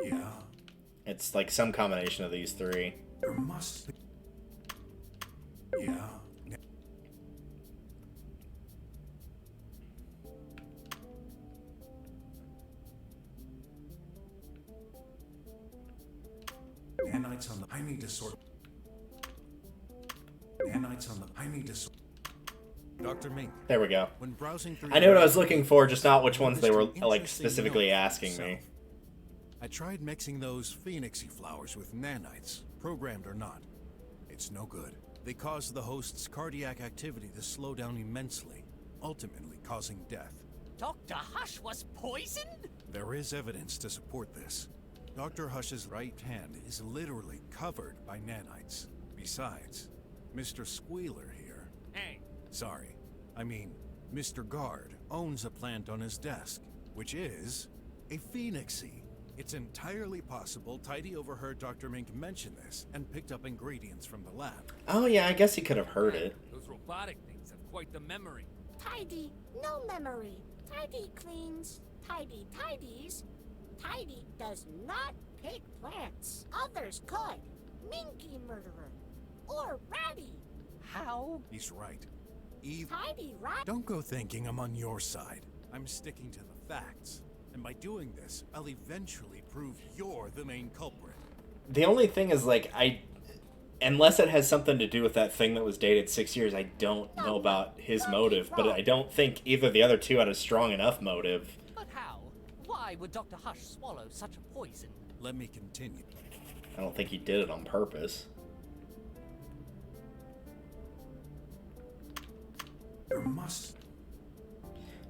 Yeah, it's like some combination of these three. there must be. Yeah. Nanites on the. I need to sort. Nanites on the. I need to sort. Dr. Mink, There we go. when browsing through I knew what I was looking for, just not which ones they were, like, specifically asking me. I tried mixing those phoenixy flowers with nanites, programmed or not. It's no good. They cause the host's cardiac activity to slow down immensely, ultimately causing death. Dr. Hush was poisoned? There is evidence to support this. Dr. Hush's right hand is literally covered by nanites. Besides, Mr. Squealer here... Hey, Sorry, I mean, Mr. Guard owns a plant on his desk, which is a phoenixy. It's entirely possible Tidy overheard Dr. Mink mention this and picked up ingredients from the lab. Oh yeah, I guess he could have heard it. those robotic things have quite the memory. Tidy, no memory. Tidy cleans. Tidy tidies. Tidy does not pick plants. Others could. Minky murderer. Or Ratty. How? He's right. Either. Tidy rat. Don't go thinking I'm on your side. I'm sticking to the facts. And by doing this, I'll eventually prove you're the main culprit. The only thing is, like, unless it has something to do with that thing that was dated 6 years, I don't know about his motive, but I don't think either the other two had a strong enough motive. But how? Why would Dr. Hush swallow such a poison? Let me continue. I don't think he did it on purpose. There must.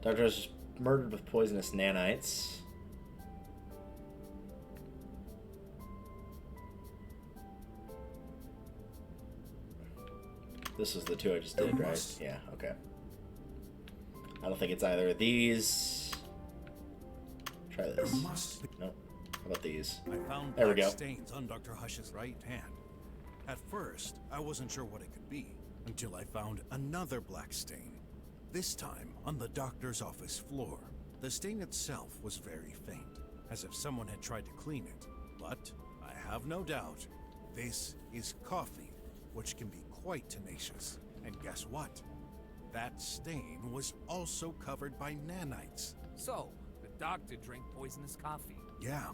Dr. was murdered with poisonous nanites. This was the two I just did, right? Yeah, okay. I don't think it's either of these. Try There this. must be. Nope. How about these? I found There we black go. stains on Dr. Hush's right hand. At first, I wasn't sure what it could be, until I found another black stain. This time, on the doctor's office floor. The stain itself was very faint, as if someone had tried to clean it. But, I have no doubt, this is coffee, which can be quite tenacious. And guess what? That stain was also covered by nanites. So, the doctor drank poisonous coffee. Yeah,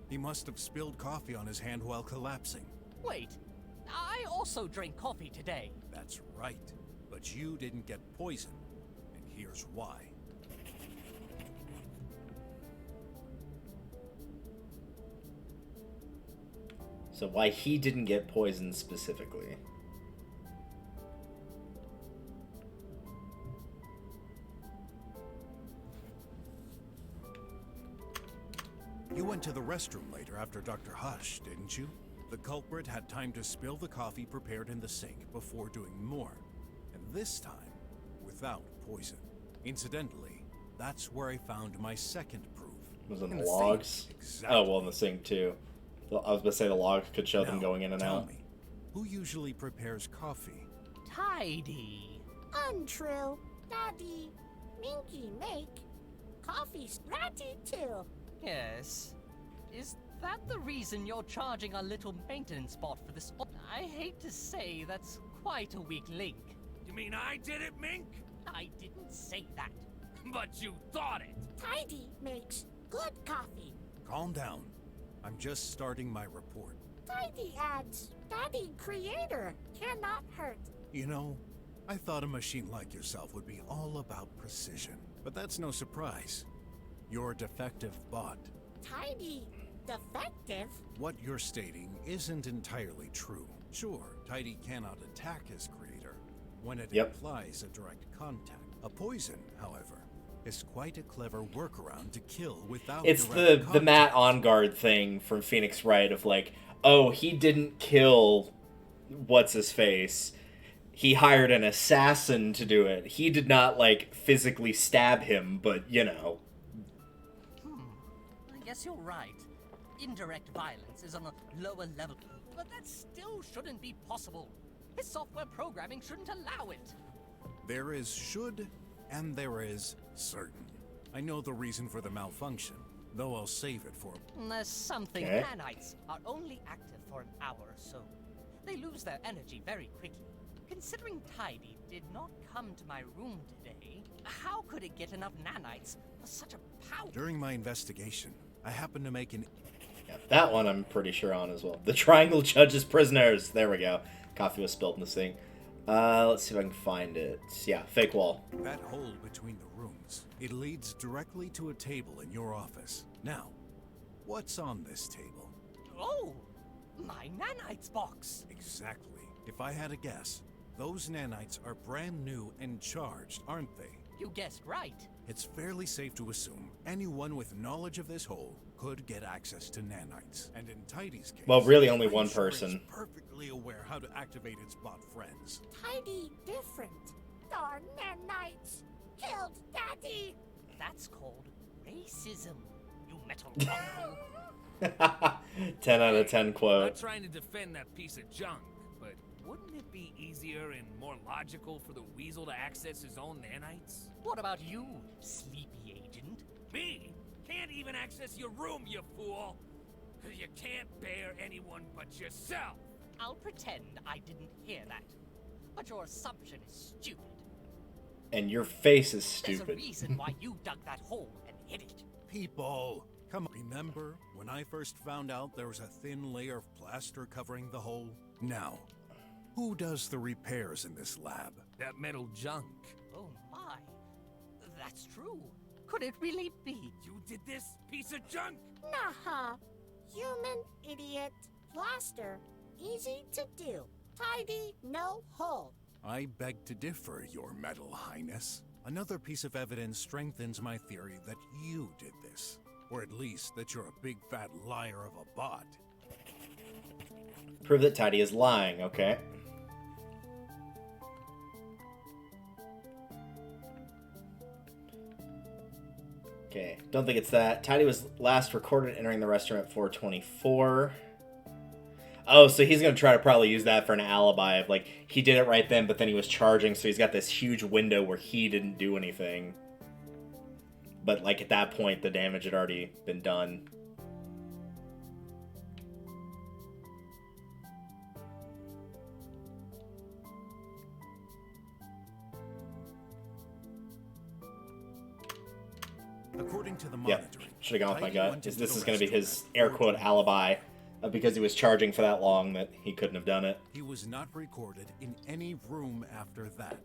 he must have spilled coffee on his hand while collapsing. Wait, I also drank coffee today. That's right, but you didn't get poisoned, and here's why. So why he didn't get poisoned specifically? You went to the restroom later after Dr. Hush, didn't you? The culprit had time to spill the coffee prepared in the sink before doing more. And this time, without poison. Incidentally, that's where I found my second proof. Was it in In the the logs? sink. Exactly. Oh, well, in the sink too. I was about to say the logs could show them Now, going in and tell out. me, Who usually prepares coffee? Tidy. Untrue. Daddy, Minky make coffee's ratty too. Yes. Is that the reason you're charging a little maintenance bot for this? I hate to say that's quite a weak link. You mean I did it, Mink? I didn't say that. But you thought it. Tidy makes good coffee. Calm down. I'm just starting my report. Tidy adds, Daddy creator cannot hurt. You know, I thought a machine like yourself would be all about precision. But that's no surprise. You're a defective bot. Tidy defective? What you're stating isn't entirely true. Sure, Tidy cannot attack his creator when it implies a direct contact. A poison, however, is quite a clever workaround to kill without It's direct the Matt contact. On Guard thing from Phoenix Wright of like, oh, he didn't kill what's his face. He hired an assassin to do it. He did not like physically stab him, but you know. I guess you're right. Indirect violence is on a lower level, but that still shouldn't be possible. His software programming shouldn't allow it. There is should and there is certain. I know the reason for the malfunction, though I'll save it for... There's something. Okay. Nanites are only active for an hour or so. They lose their energy very quickly. Considering Tidy did not come to my room today, how could it get enough nanites for such a power? During my investigation, I happened to make an... Yeah, that one I'm pretty sure on as well. The Triangle Judge's Prisoners. There we go. Coffee was spilled in the sink. Let's see if I can find it. Yeah, fake wall. That hole between the rooms. It leads directly to a table in your office. Now, what's on this table? Oh, my nanites box. Exactly. If I had a guess, those nanites are brand new and charged, aren't they? You guessed right. It's fairly safe to assume anyone with knowledge of this hole could get access to nanites. And in Tidy's case... Well, really only I'm one sure person. It's perfectly aware how to activate its bot friends. Tidy different. Darn nanites killed Daddy. That's called racism, you metal mongrel. 10 out of 10 I'm quote. not trying to defend that piece of junk, but wouldn't it be easier and more logical for the weasel to access his own nanites? What about you, sleepy agent? Me? Can't even access your room, you fool! 'Cause you can't bear anyone but yourself! I'll pretend I didn't hear that. But your assumption is stupid. And your face is There's a stupid. reason why you dug that hole and hid it. People, come on. Remember when I first found out there was a thin layer of plaster covering the hole? Now, who does the repairs in this lab? That metal junk. Oh my. That's true. Could it really be? You did this, piece of junk? Nah, human idiot. Plaster, easy to do. Tidy, no hole. I beg to differ, Your Metal Highness. Another piece of evidence strengthens my theory that you did this. Or at least that you're a big fat liar of a bot. Prove that Tidy is lying, okay. Okay, don't think it's that. Tidy was last recorded entering the restaurant at 4:24. Oh, so he's going to try to probably use that for an alibi of, like, he did it right then, but then he was charging, so he's got this huge window where he didn't do anything. But, like, at that point, the damage had already been done. According to the Yeah, monitoring, should have gone with my Tidy gut. went Is into this the is going to be his restaurant air at quote 4:20. alibi because he was charging for that long that he couldn't have done it. He was not recorded in any room after that.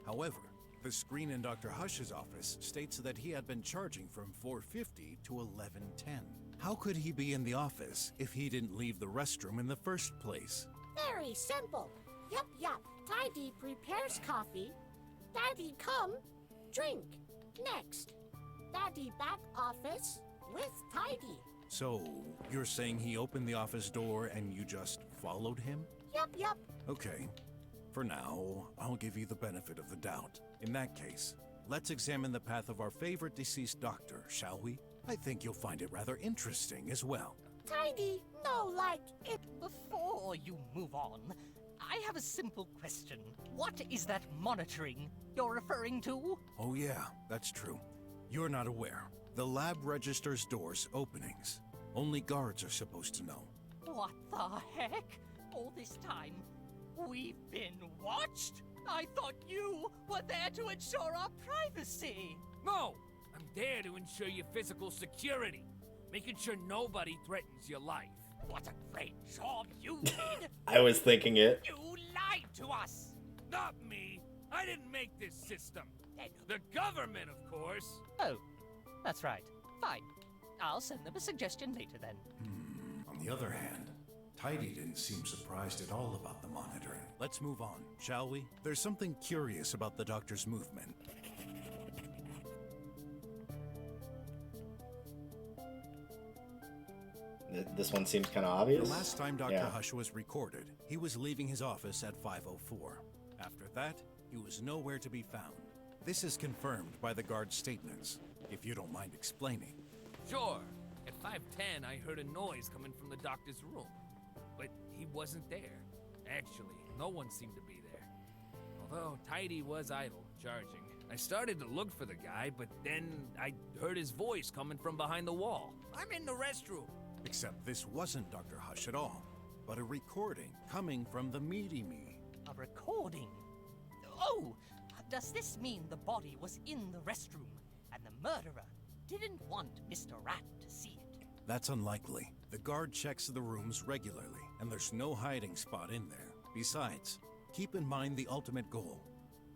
However, the screen in Dr. Hush's office states that he had been charging from 4:50 to 11:10. How could he be in the office if he didn't leave the restroom in the first place? Very simple. Yup. Tidy prepares coffee. Daddy come, drink. Next. Daddy back office with Tidy. So, you're saying he opened the office door and you just followed him? Yup. Okay. For now, I'll give you the benefit of the doubt. In that case, let's examine the path of our favorite deceased doctor, shall we? I think you'll find it rather interesting as well. Tidy, no, like, it. Before you move on, I have a simple question. What is that monitoring you're referring to? Oh yeah, that's true. You're not aware. The lab registers doors openings. Only guards are supposed to know. What the heck? All this time, we've been watched? I thought you were there to ensure our privacy. No! I'm there to ensure your physical security, making sure nobody threatens your life. What a great job you did! I was thinking it. You lied to us! Not me! I didn't make this system. The government, of course. Oh, that's right. Fine. I'll send them a suggestion later then. On the other hand, Tidy didn't seem surprised at all about the monitoring. Let's move on, shall we? There's something curious about the doctor's movement. This one seems kind of obvious. The last time Dr. Yeah. Hush was recorded, he was leaving his office at 5:04. After that, he was nowhere to be found. This is confirmed by the guard's statements, if you don't mind explaining. Sure. At 5:10, I heard a noise coming from the doctor's room. But he wasn't there. Actually, no one seemed to be there. Although Tidy was idle, charging. I started to look for the guy, but then I heard his voice coming from behind the wall. I'm in the restroom. Except this wasn't Dr. Hush at all, but a recording coming from the Meaty Me. A recording? Oh! Does this mean the body was in the restroom and the murderer didn't want Mr. Rat to see it? That's unlikely. The guard checks the rooms regularly, and there's no hiding spot in there. Besides, keep in mind the ultimate goal: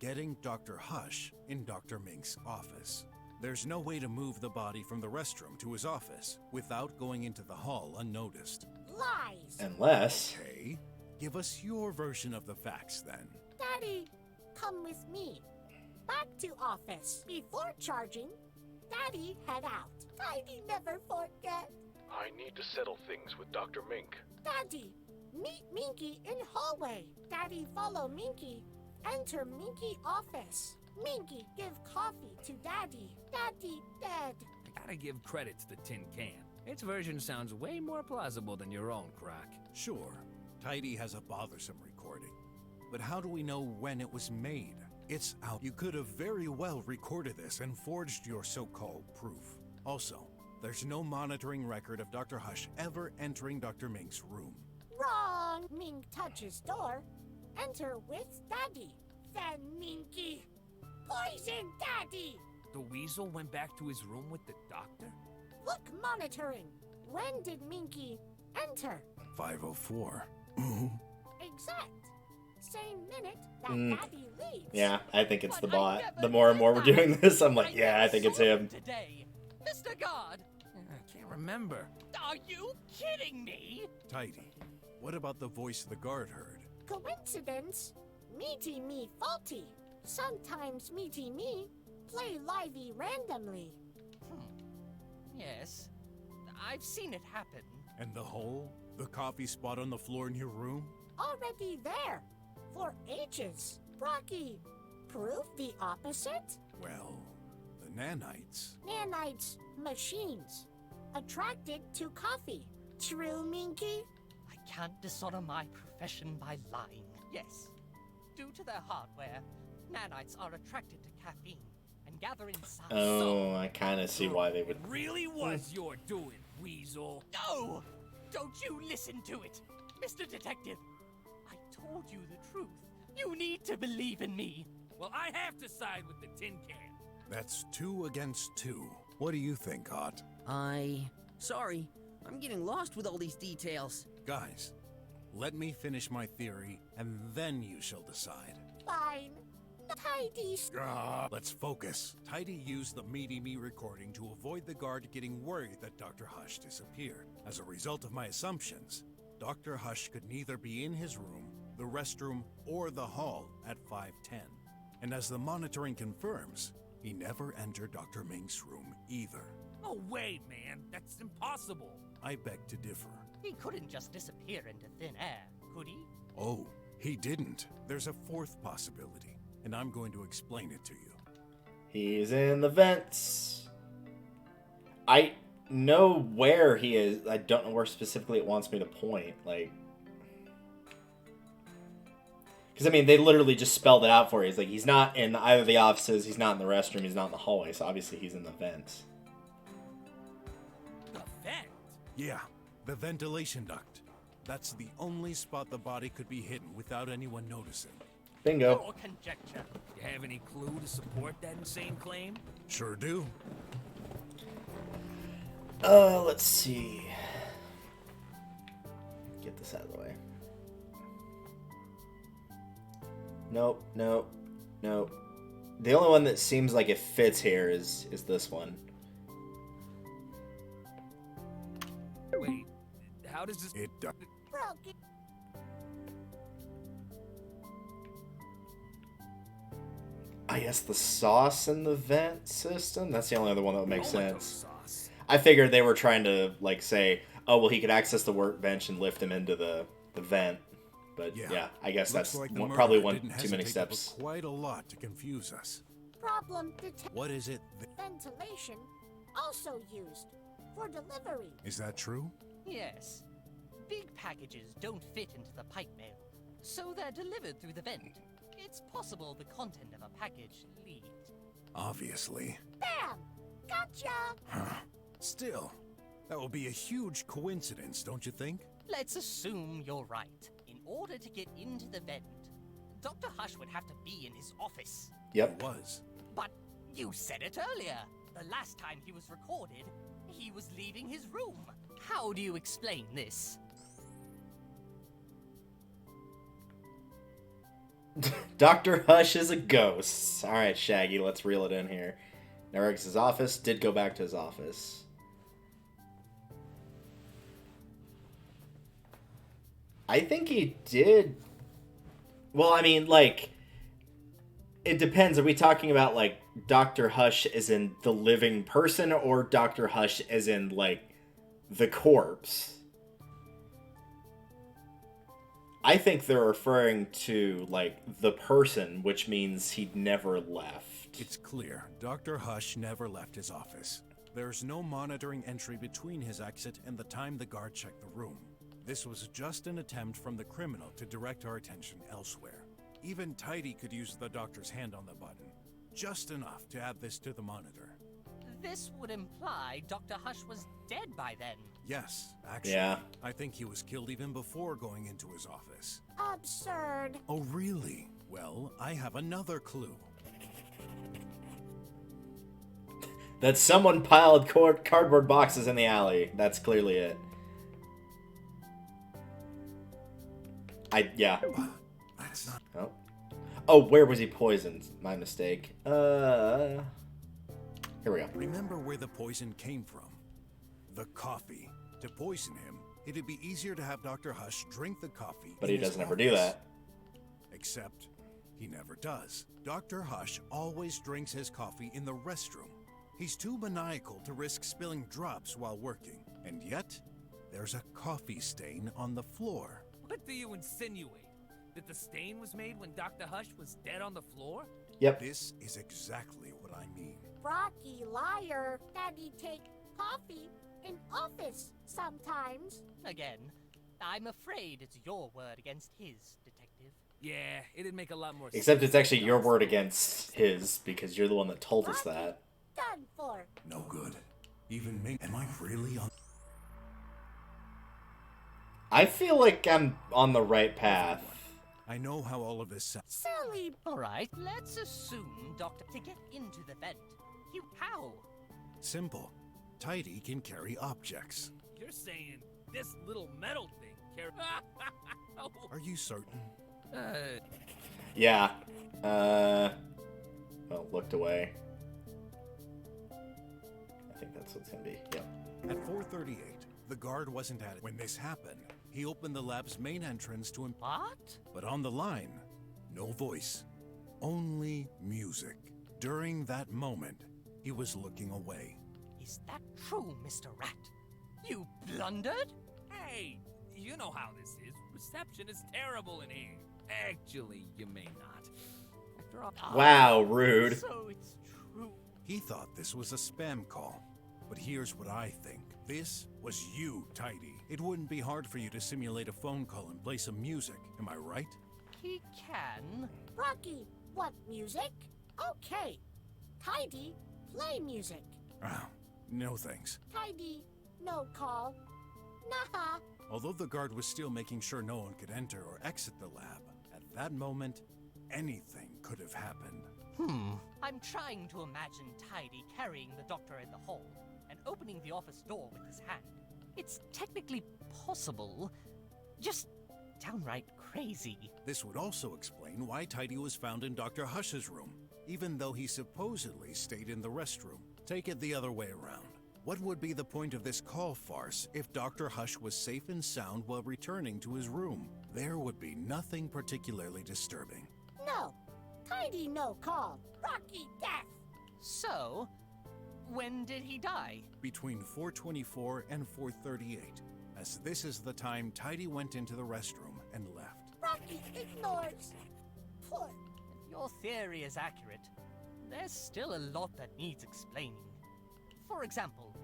getting Dr. Hush in Dr. Mink's office. There's no way to move the body from the restroom to his office without going into the hall unnoticed. Lies! Unless. Okay, give us your version of the facts then. Daddy, come with me. Back to office. Before charging, Daddy head out. Tidy never forget. I need to settle things with Dr. Mink. Daddy, meet Minky in hallway. Daddy follow Minky. Enter Minky office. Minky give coffee to Daddy. Daddy dead. I gotta give credit to the tin can. Its version sounds way more plausible than your own, Croc. Sure, Tidy has a bothersome recording. But how do we know when it was made? It's out. You could have very well recorded this and forged your so-called proof. Also, there's no monitoring record of Dr. Hush ever entering Dr. Mink's room. Wrong. Mink touches door. Enter with Daddy. Then Minky. Poison Daddy. The weasel went back to his room with the doctor? Look monitoring. When did Minky enter? 5:04. Exact. Same minute that Daddy leaves. Yeah, I think it's the But I bot. never The more and more we're did doing that. this, I'm like, I yeah, never I think it's saw him. Today. Mr. Guard, I can't remember. are you kidding me? Tidy, what about the voice the guard heard? Coincidence? Meaty me faulty. Sometimes Meaty me play livey randomly. Yes, I've seen it happen. And the hole? The coffee spot on the floor in your room? Already there. For ages. Brocky, prove the opposite? Well, the nanites. Nanites, machines. Attracted to coffee. True, Minky? I can't dishonor my profession by lying. Yes, due to their hardware, nanites are attracted to caffeine and gather inside. Oh, I kind of see why they would. It really was your doing, weasel. No! Don't you listen to it, Mr. Detective. I told you the truth. You need to believe in me. Well, I have to side with the tin can. That's 2 against 2. What do you think, Hot? Sorry, I'm getting lost with all these details. Guys, let me finish my theory, and then you shall decide. Fine. Tidy. Let's focus. Tidy used the Meaty Me recording to avoid the guard getting worried that Dr. Hush disappeared. As a result of my assumptions, Dr. Hush could neither be in his room, the restroom, or the hall at 5:10. And as the monitoring confirms, he never entered Dr. Mink's room either. No way, man. That's impossible. I beg to differ. He couldn't just disappear into thin air, could he? Oh, he didn't. There's a fourth possibility, and I'm going to explain it to you. He's in the vents. I know where he is. I don't know where specifically it wants me to point. Like, because I mean, they literally just spelled it out for you. It's like he's not in either of the offices. He's not in the restroom. He's not in the hallway. So obviously he's in the vents. The vent? Yeah, the ventilation duct. That's the only spot the body could be hidden without anyone noticing. Bingo. Pure conjecture. You have any clue to support that insane claim? Sure do. Let's see. Get this out of the way. Nope, nope, nope. The only one that seems like it fits here is this one. Wait, how does this... It does. Brok, I guess the sauce in the vent system? That's the only other one that would make Tomato sense. sauce. I figured they were trying to, like, say, oh, well, he could access the workbench and lift him into the vent. But, yeah, I guess Looks that's like the probably murderer one didn't too many hesitate to steps. put quite a lot to confuse us. problem detect What is it? ventilation also used for delivery. Is that true? Yes. Big packages don't fit into the pipe mail, so they're delivered through the vent. It's possible the content of a package leaked. Obviously. Bam! Gotcha! Still, that would be a huge coincidence, don't you think? Let's assume you're right. In order to get into the vent, Dr. Hush would have to be in his office. Yep. It was. But you said it earlier. The last time he was recorded, he was leaving his room. How do you explain this? Dr. Hush is a ghost. Alright, Shaggy, let's reel it in here. Eric's office did go back to his office. I think he did. Well, I mean, like, it depends. Are we talking about, like, Dr. Hush as in the living person or Dr. Hush as in, like, the corpse? I think they're referring to, like, the person, which means he'd never left. It's clear Dr. Hush never left his office. There's no monitoring entry between his exit and the time the guard checked the room. This was just an attempt from the criminal to direct our attention elsewhere. Even Tidy could use the doctor's hand on the button. Just enough to add this to the monitor. This would imply Dr. Hush was dead by then. Yes, actually. Yeah. I think he was killed even before going into his office. Absurd. Oh, really? Well, I have another clue. That someone piled cardboard boxes in the alley. That's clearly it. Yeah. That's not. Oh. Oh, where was he poisoned? My mistake. Here we go. Remember where the poison came from? The coffee. To poison him, it'd be easier to have Dr. Hush drink the coffee. But in he his doesn't ever do office. that. Except, he never does. Dr. Hush always drinks his coffee in the restroom. He's too maniacal to risk spilling drops while working. And yet, there's a coffee stain on the floor. What do you insinuate? That the stain was made when Dr. Hush was dead on the floor? Yep. This is exactly what I mean. Rocky liar. Daddy take coffee in office sometimes. Again, I'm afraid it's your word against his, Detective. Yeah, it'd make a lot more sense. Except it's actually your word against his, because you're the one that told us that. Done for. No good. Even me. Am I really on? I feel like I'm on the right path. I know how all of this sounds. Silly. Alright, let's assume, Doctor, to get into the vent. How? Simple. Tidy can carry objects. You're saying this little metal thing carries... Are you certain? Yeah. Well, looked away. I think that's what it's gonna be. Yep. At 4:38, the guard wasn't at it. When this happened, he opened the lab's main entrance to him. What? But on the line, no voice, only music. During that moment, he was looking away. Is that true, Mr. Rat? You blundered? Hey, you know how this is. Reception is terrible in here. Actually, you may not. After all... Wow, rude. So it's true. He thought this was a spam call. But here's what I think. This was you, Tidy. It wouldn't be hard for you to simulate a phone call and play some music, am I right? He can. Brocky, what music? Okay. Tidy, play music. Ah, no thanks. Tidy, no call. Nah. Although the guard was still making sure no one could enter or exit the lab, at that moment, anything could have happened. I'm trying to imagine Tidy carrying the doctor in the hall and opening the office door with his hand. It's technically possible, just downright crazy. This would also explain why Tidy was found in Dr. Hush's room, even though he supposedly stayed in the restroom. Take it the other way around. What would be the point of this call farce if Dr. Hush was safe and sound while returning to his room? There would be nothing particularly disturbing. No. Tidy, no call. Brocky, death. So, when did he die? Between 4:24 and 4:38, as this is the time Tidy went into the restroom and left. Brocky ignores. Poor. If your theory is accurate, there's still a lot that needs explaining. For example,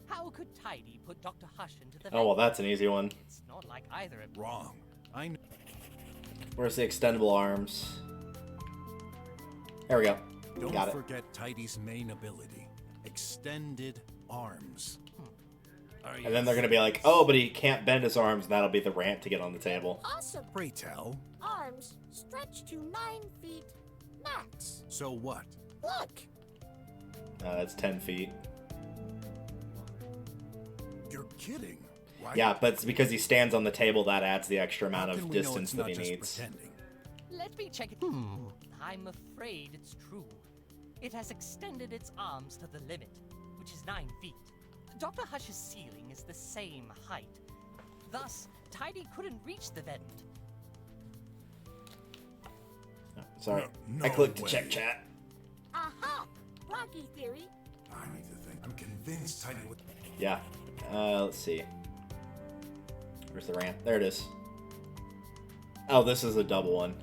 how could Tidy put Dr. Hush into the Oh, well, that's an easy one. It's not like either of them. Wrong. I know. Where's the extendable arms? There we go. Don't Got it. forget Tidy's main ability, extended arms. And then they're going to be like, oh, but he can't bend his arms, and that'll be the rant to get on the table. Awesome. Pray tell. Arms stretch to 9 feet max. So what? Look. That's 10 feet. You're kidding, right? Yeah, but it's because he stands on the table that adds the extra amount How can of we know distance it's that not he just needs. pretending? Let me check it. I'm afraid it's true. It has extended its arms to the limit, which is 9 feet. Dr. Hush's ceiling is the same height. Thus, Tidy couldn't reach the vent. Oh, sorry. No I clicked to way. check chat. Aha. Brocky theory. I need to think. I'm convinced Tidy would. Yeah. Let's see. Where's the ramp? There it is. Oh, this is a double one.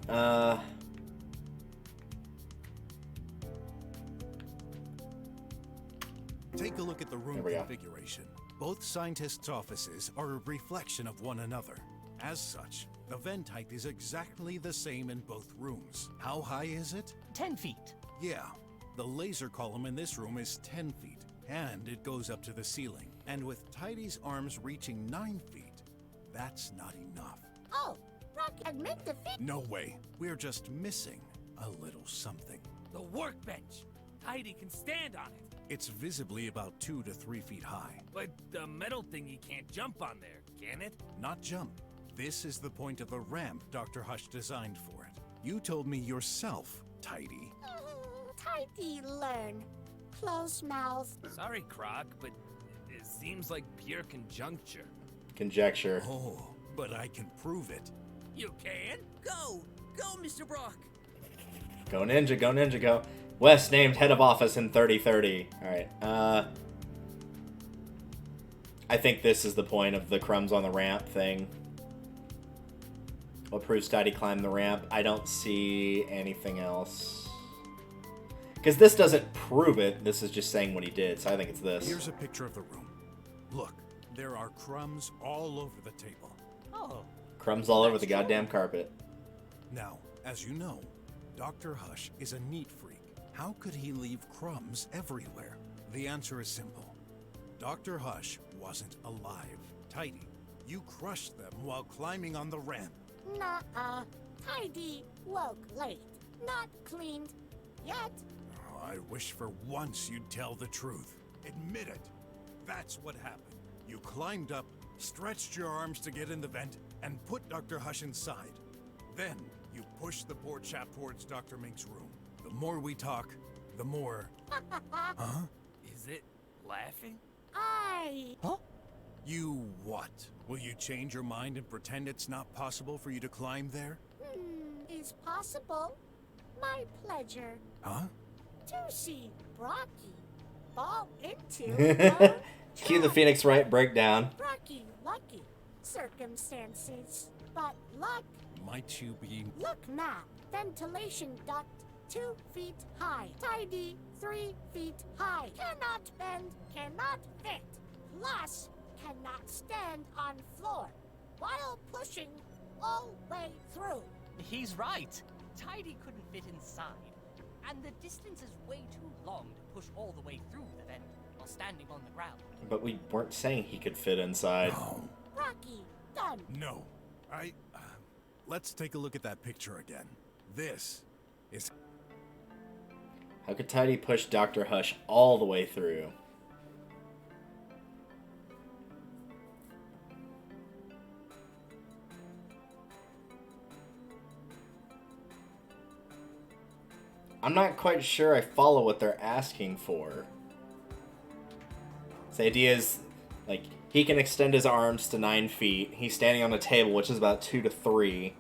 Take a look at the room There we go. configuration. Both scientists' offices are a reflection of one another. As such, the vent height is exactly the same in both rooms. How high is it? 10 feet. Yeah, the laser column in this room is 10 feet, and it goes up to the ceiling. And with Tidy's arms reaching 9 feet, that's not enough. Oh, Brocky, admit defeat. No way. We're just missing a little something. The workbench. Tidy can stand on it. It's visibly about 2 to 3 feet high. But the metal thingy can't jump on there, can it? Not jump. This is the point of the ramp Dr. Hush designed for it. You told me yourself, Tidy. Tidy learn. Close mouth. Sorry, Croc, but it seems like pure conjuncture. Conjecture. Oh, but I can prove it. You can? Go! Go, Mr. Brok! Go ninja, go ninja, go. West named head of office in 3030. Alright, I think this is the point of the crumbs on the ramp thing. What proves Tidy climbed the ramp? I don't see anything else. Because this doesn't prove it, this is just saying what he did, so I think it's this. Here's a picture of the room. Look, there are crumbs all over the table. Oh. Crumbs all over the goddamn carpet. Now, as you know, Dr. Hush is a neat freak. How could he leave crumbs everywhere? The answer is simple. Dr. Hush wasn't alive. Tidy, you crushed them while climbing on the ramp. Nuh-uh. Tidy woke late. Not cleaned yet. Oh, I wish for once you'd tell the truth. Admit it. That's what happened. You climbed up, stretched your arms to get in the vent, and put Dr. Hush inside. Then, you pushed the poor chap towards Dr. Mink's room. The more we talk, the more... Huh? Is it laughing? Huh? You what? Will you change your mind and pretend it's not possible for you to climb there? Is possible. My pleasure. Huh? To see Brocky fall into Cue the Phoenix Wright breakdown. Brocky lucky circumstances. But luck, Might you be... look map, ventilation duct, 2 feet high. Tidy, 3 feet high. Cannot bend, cannot fit. Plus, cannot stand on floor while pushing all way through. He's right. Tidy couldn't fit inside. And the distance is way too long to push all the way through the vent while standing on the ground. But we weren't saying he could fit inside. No. Rocky, done. No. Let's take a look at that picture again. This is... How could Tidy push Dr. Hush all the way through? I'm not quite sure I follow what they're asking for. The idea is, like, he can extend his arms to 9 feet. He's standing on a table, which is about 2 to 3,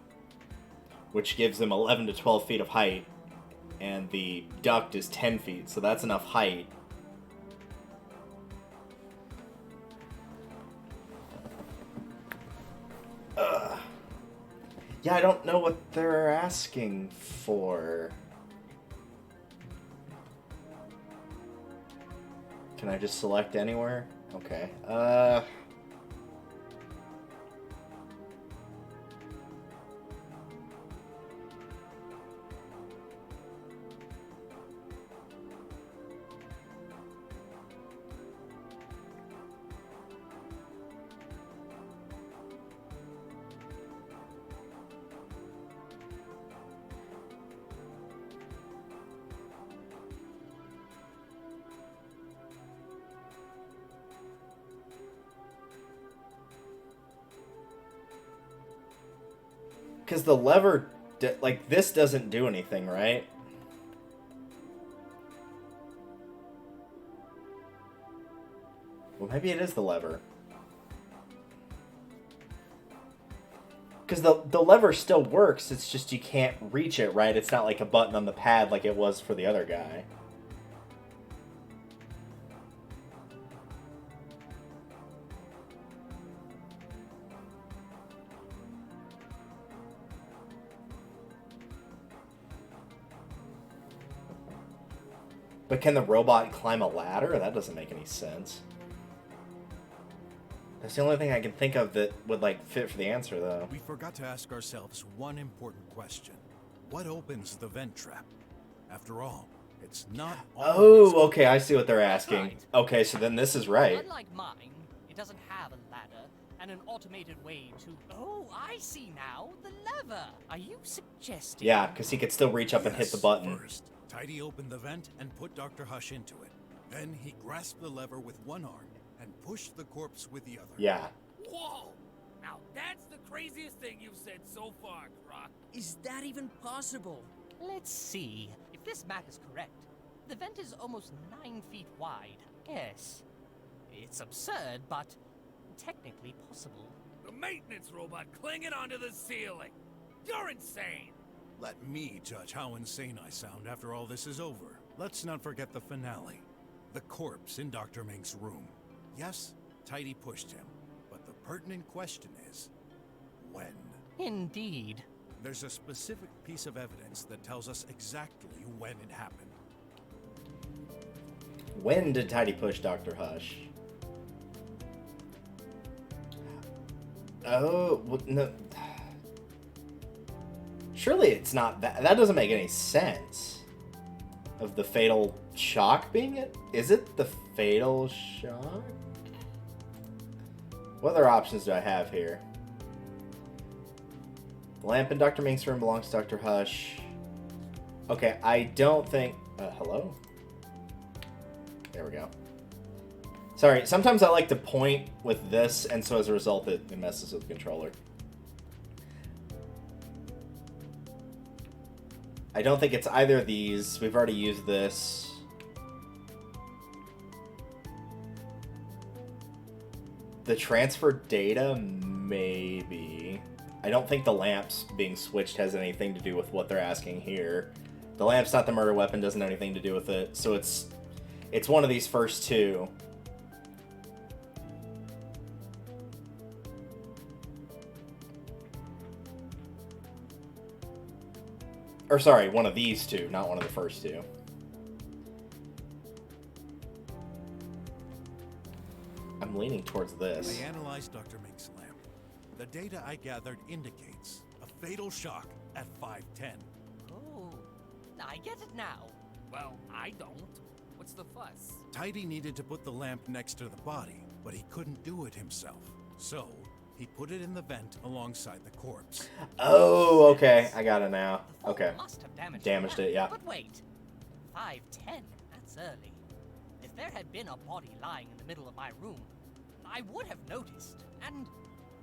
which gives him 11 to 12 feet of height. And the duct is 10 feet, so that's enough height. Yeah, I don't know what they're asking for. Can I just select anywhere? Okay. Because the lever, like, this doesn't do anything, right? Well, maybe it is the lever. Because the lever still works, it's just you can't reach it, right? It's not like a button on the pad like it was for the other guy. But can the robot climb a ladder? That doesn't make any sense. That's the only thing I can think of that would, like, fit for the answer, though. We forgot to ask ourselves one important question. What opens the vent trap? After all, it's not always... Oh, okay, I see what they're asking. Right. Okay, so then this is right. Unlike mine, it doesn't have a ladder and an automated way to... Oh, I see now. The lever. Are you suggesting... Yeah, because he could still reach up and hit the button. First, Tidy opened the vent and put Dr. Hush into it. Then he grasped the lever with one arm and pushed the corpse with the other. Yeah. Whoa! Now that's the craziest thing you've said so far, Brok. Is that even possible? Let's see. If this math is correct, the vent is almost 9 feet wide. Yes. It's absurd, but technically possible. The maintenance robot clinging onto the ceiling. You're insane. Let me judge how insane I sound after all this is over. Let's not forget the finale. The corpse in Dr. Mink's room. Yes, Tidy pushed him, but the pertinent question is, when? Indeed. There's a specific piece of evidence that tells us exactly when it happened. When did Tidy push Dr. Hush? Oh, well, no. Surely it's not that. That doesn't make any sense. Of the fatal shock being it? Is it the fatal shock? What other options do I have here? The lamp in Dr. Mink's room belongs to Dr. Hush. Okay, I don't think... hello? There we go. Sorry, sometimes I like to point with this, and so as a result it messes with the controller. I don't think it's either of these. We've already used this. The transfer data, maybe. I don't think the lamps being switched has anything to do with what they're asking here. The lamp's not the murder weapon, doesn't have anything to do with it. So it's one of these first two. Or sorry, one of these two, not one of the first two. I'm leaning towards this. I analyzed Dr. Mink's lamp. The data I gathered indicates a fatal shock at 5:10. Oh, I get it now. Well, I don't. What's the fuss? Tidy needed to put the lamp next to the body, but he couldn't do it himself. So, he put it in the vent alongside the corpse. Oh, okay. I got it now. The fall Okay. must have Damaged the it, yeah. But wait, 5:10. That's early. If there had been a body lying in the middle of my room, I would have noticed. And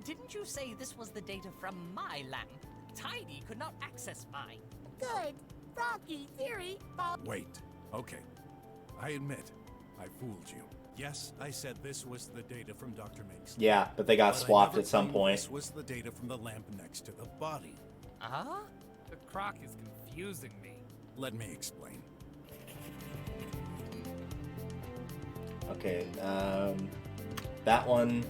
didn't you say this was the data from my lamp? Tidy could not access mine. Good. Froggy theory. Wait. Okay. I admit, I fooled you. Yes, I said this was the data from Dr. Mink's. Yeah, but they got But I swapped never at some claimed point. This was the data from the lamp next to the body. Uh-huh. The crock is confusing me. Let me explain. Okay, that one.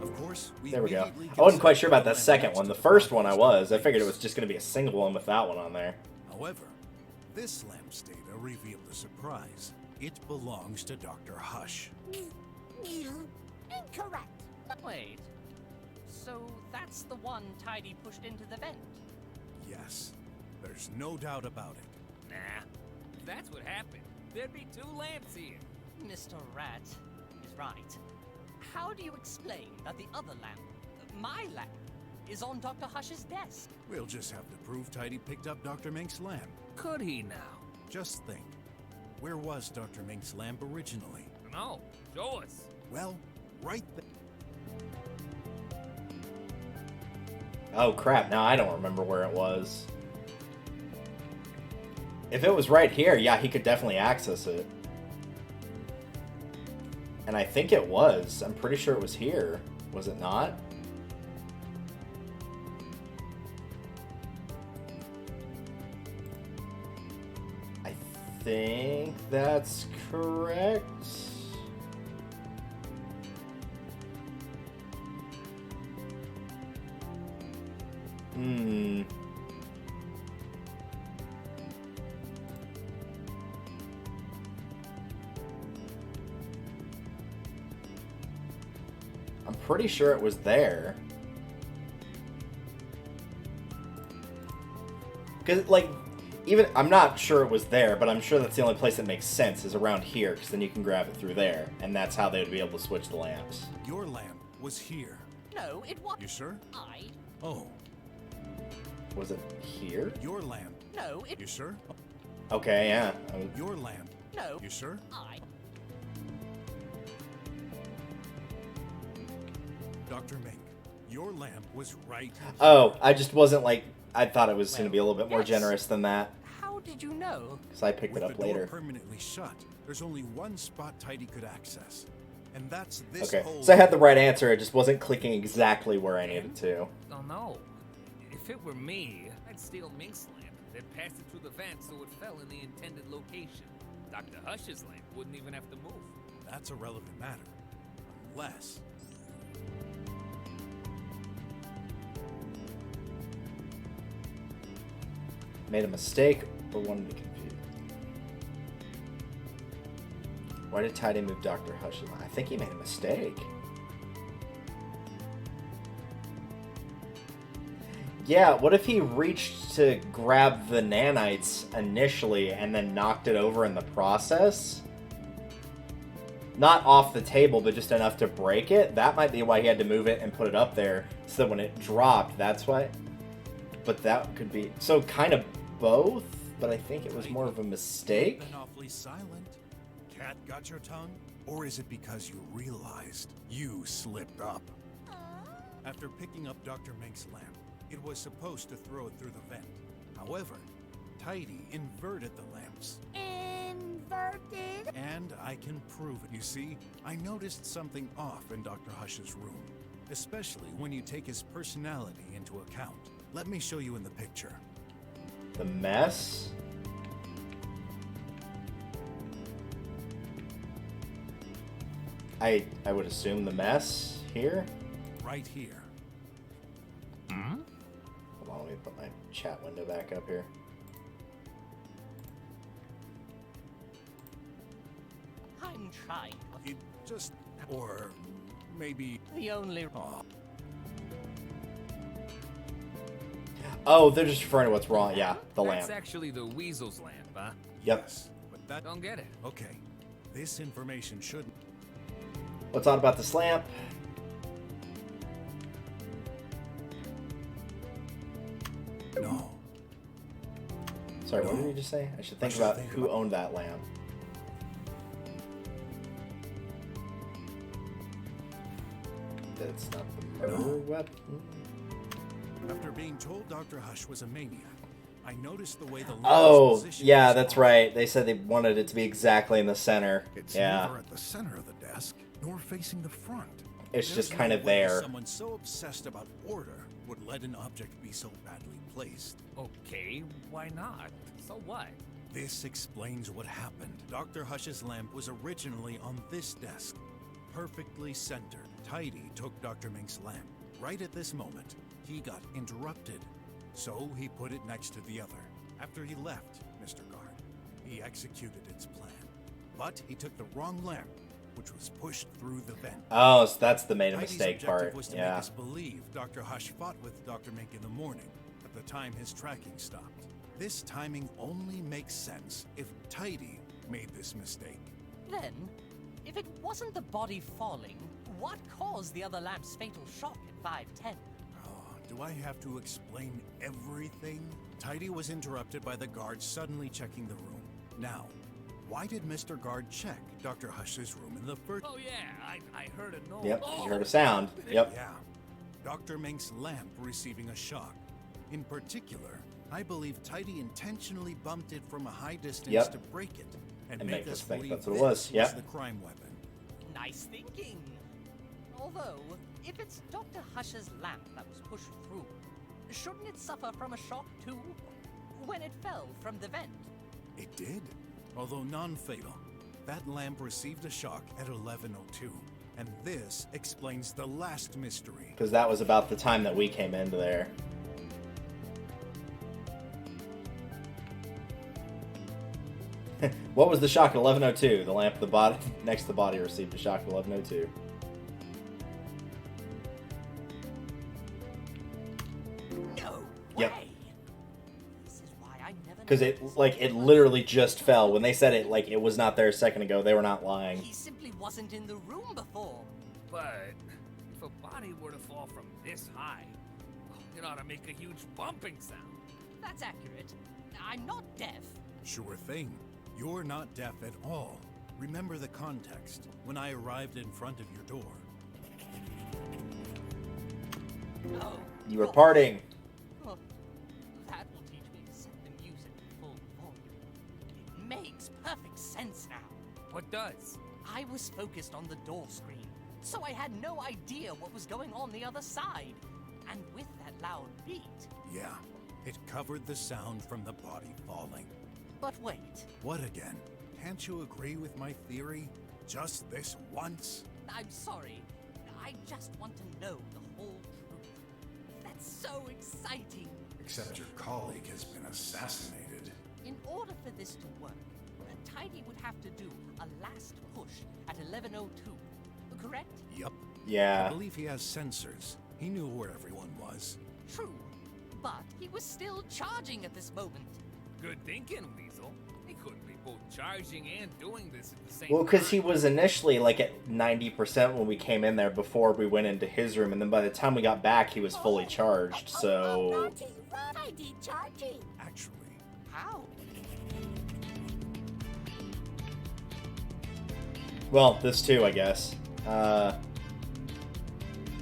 Of course, There we go. immediately I wasn't quite considered sure about the that lamp second next one. to The first body one I as was. Dr. I figured it Mink's. was just going to be a single one with that one on there. However, this lamp's data revealed a surprise. It belongs to Dr. Hush. Incorrect. Wait. So that's the one Tidy pushed into the vent. Yes, there's no doubt about it. Nah. If that's what happened, there'd be 2 lamps here. Mr. Rat is right. How do you explain that the other lamp, my lamp, is on Dr. Hush's desk? We'll just have to prove Tidy picked up Dr. Mink's lamp. Could he now? Just think. Where was Dr. Mink's lamp originally? No. Show us. Well, right there. Oh crap, now I don't remember where it was. If it was right here, yeah, he could definitely access it. And I think it was. I'm pretty sure it was here. Was it not? I think that's correct. Hmm. I'm pretty sure it was there. Because, like, even, I'm not sure it was there, but I'm sure that's the only place that makes sense is around here, because then you can grab it through there, and that's how they would be able to switch the lamps. Your lamp was here. No, it was. You sure? I. Oh, Was it here? your lamp. No, it. You sure? Okay, yeah. Your lamp. No, You sure? I. Dr. Mink, your lamp was right. Oh, I just wasn't like, I thought it was going to be a little bit more yes. generous than that, How did you know? because I picked With it the up door later. permanently shut, there's only one spot Tidy could access. And that's this Okay, hole. so I had the right answer, it just wasn't clicking exactly where I needed to. Oh no. If it were me, I'd steal Mink's lamp, then pass it through the vent so it fell in the intended location. Dr. Hush's lamp wouldn't even have to move. That's a relevant matter. Unless. Made a mistake or wanted to confuse. Why did Tidy move Dr. Hush's line? I think he made a mistake. Yeah, what if he reached to grab the nanites initially and then knocked it over in the process? Not off the table, but just enough to break it? That might be why he had to move it and put it up there, so that when it dropped, that's why. But that could be... So, kind of both, but I think it was more of a mistake. You've been awfully silent. Cat got your tongue? Or is it because you realized you slipped up? After picking up Dr. Mink's lamp, it was supposed to throw it through the vent. However, Tidy inverted the lamps. Inverted? And I can prove it. You see, I noticed something off in Dr. Hush's room, especially when you take his personality into account. Let me show you in the picture. The mess? I would assume the mess here. Right here. Hold on, let me put my chat window back up here. I'm trying. It just... Or maybe... The only... Oh, they're just referring to what's wrong. Yeah, the That's lamp. actually the weasel's lamp, huh? Yep. Yes, but that... Don't get it. Okay. This information should... What's odd about this lamp? No. Sorry, what did you just say? I should think about who owned that lamp. That's not the murder weapon. After being told Dr. Hush was a maniac, I noticed the way the lamp Oh, was positioned yeah, was that's off. right. They said they wanted it to be exactly in the center. It's Yeah. neither at the center of the desk nor facing the front. It's There's just no kind of way there. Someone so obsessed about order would let an object be so badly placed. Okay, why not? So what? This explains what happened. Dr. Hush's lamp was originally on this desk, perfectly centered. Tidy took Dr. Mink's lamp. Right at this moment, he got interrupted. So he put it next to the other. After he left, Mr. Guard, he executed its plan. But he took the wrong lamp, which was pushed through the vent. Oh, so that's the made a Tidy's mistake objective part. was to make Yeah. us believe Dr. Hush fought with Dr. Mink in the morning, at the time his tracking stopped. This timing only makes sense if Tidy made this mistake. Then, if it wasn't the body falling, what caused the other lamp's fatal shock at 5:10? Oh, do I have to explain everything? Tidy was interrupted by the guard suddenly checking the room. Now, why did Mr. Guard check Dr. Hush's room in the first... Oh yeah, I heard a noise. Yep, Oh, you heard a sound. Yep. Yeah, Dr. Mink's lamp receiving a shock. In particular, I believe Tidy intentionally bumped it from a high distance Yep. to break it and And make make us us think believe that's what it this was. Yep. the crime weapon. Nice thinking. Although, if it's Dr. Hush's lamp that was pushed through, shouldn't it suffer from a shock too? When it fell from the vent? It did, although non-fatal. That lamp received a shock at 11:02, and this explains the last mystery. Because that was about the time that we came into there. What was the shock at 11:02? The lamp at the body next to the body received a shock at 11:02. No Yep. way! This is why I never Because it literally just fell. When they said it like it was not there a second ago, they were not lying. He simply wasn't in the room before. But if a body were to fall from this high, it ought to make a huge bumping sound. That's accurate. I'm not deaf. Sure thing. You're not deaf at all. Remember the context when I arrived in front of your door. Oh, You were God. partying. Oh, that will teach me to set the music to full volume. It makes perfect sense now. What does? I was focused on the door screen, so I had no idea what was going on the other side. And with that loud beat... Yeah, it covered the sound from the body falling. But wait, What again? Can't you agree with my theory? Just this once? I'm sorry. I just want to know the whole truth. That's so exciting. Except your colleague has been assassinated. In order for this to work, Tidy would have to do a last push at 11:02, correct? Yup. I Yeah. believe he has sensors. He knew where everyone was. True, but he was still charging at this moment. Good thinking, Weasel. He couldn't be both charging and doing this at the same Well, because time. he was initially like at 90% when we came in there before we went into his room, and then by the time we got back, he was fully charged. So naughty, Tidy charging. Actually, How? well, this too, I guess.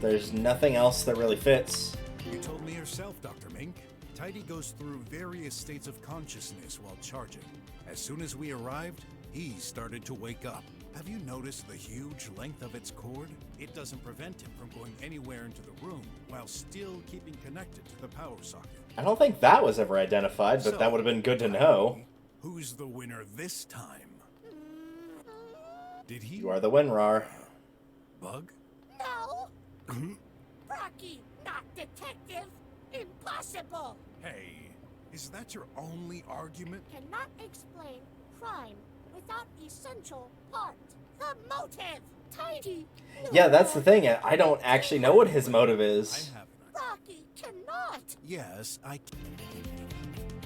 There's nothing else that really fits. you told me yourself, Dr. Mink. Tidy goes through various states of consciousness while charging. As soon as we arrived, he started to wake up. Have you noticed the huge length of its cord? It doesn't prevent him from going anywhere into the room while still keeping connected to the power socket. I don't think that was ever identified, but So, that would have been good to know. Who's the winner this time? Did he? You are the WinRAR. bug? No! Brocky, not detective! Impossible! Hey, is that your only argument? Cannot explain crime without essential part. The motive! Tidy! No Yeah, that's the more. thing. I don't actually know what his motive is. I have an Brocky cannot! Yes, I.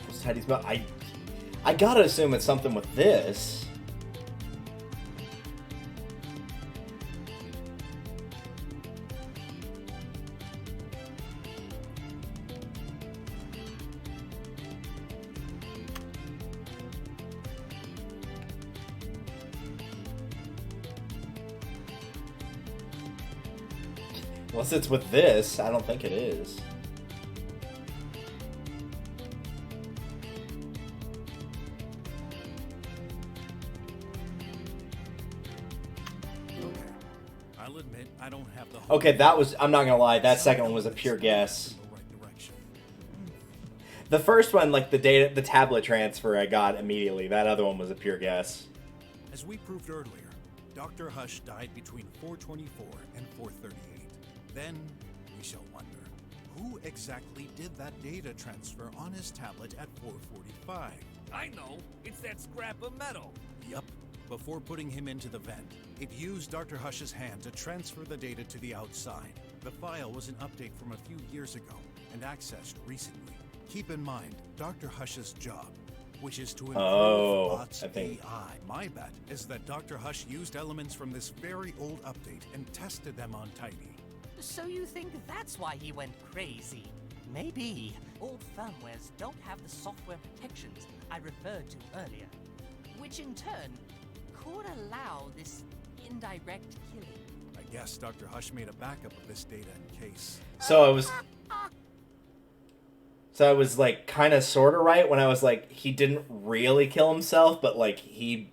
What's Tidy's I gotta assume it's something with this. Unless it's with this, I don't think it is. I'll admit I don't have the. Okay, that was, I'm not gonna lie, that second one was a pure guess. In the right direction. The first one, like the tablet transfer I got immediately. That other one was a pure guess. As we proved earlier, Dr. Hush died between 424 and 438. Then, we shall wonder, who exactly did that data transfer on his tablet at 445? I know. It's that scrap of metal. Yup. Before putting him into the vent, it used Dr. Hush's hand to transfer the data to the outside. The file was an update from a few years ago and accessed recently. Keep in mind, Dr. Hush's job, which is to improve Bot's I think. AI. My bet is that Dr. Hush used elements from this very old update and tested them on Tidy. So you think that's why he went crazy? Maybe. Old firmwares don't have the software protections I referred to earlier, which in turn could allow this indirect killing. I guess Dr. Hush made a backup of this data in case. So I was like kind of sort of right when I was like, he didn't really kill himself, but like he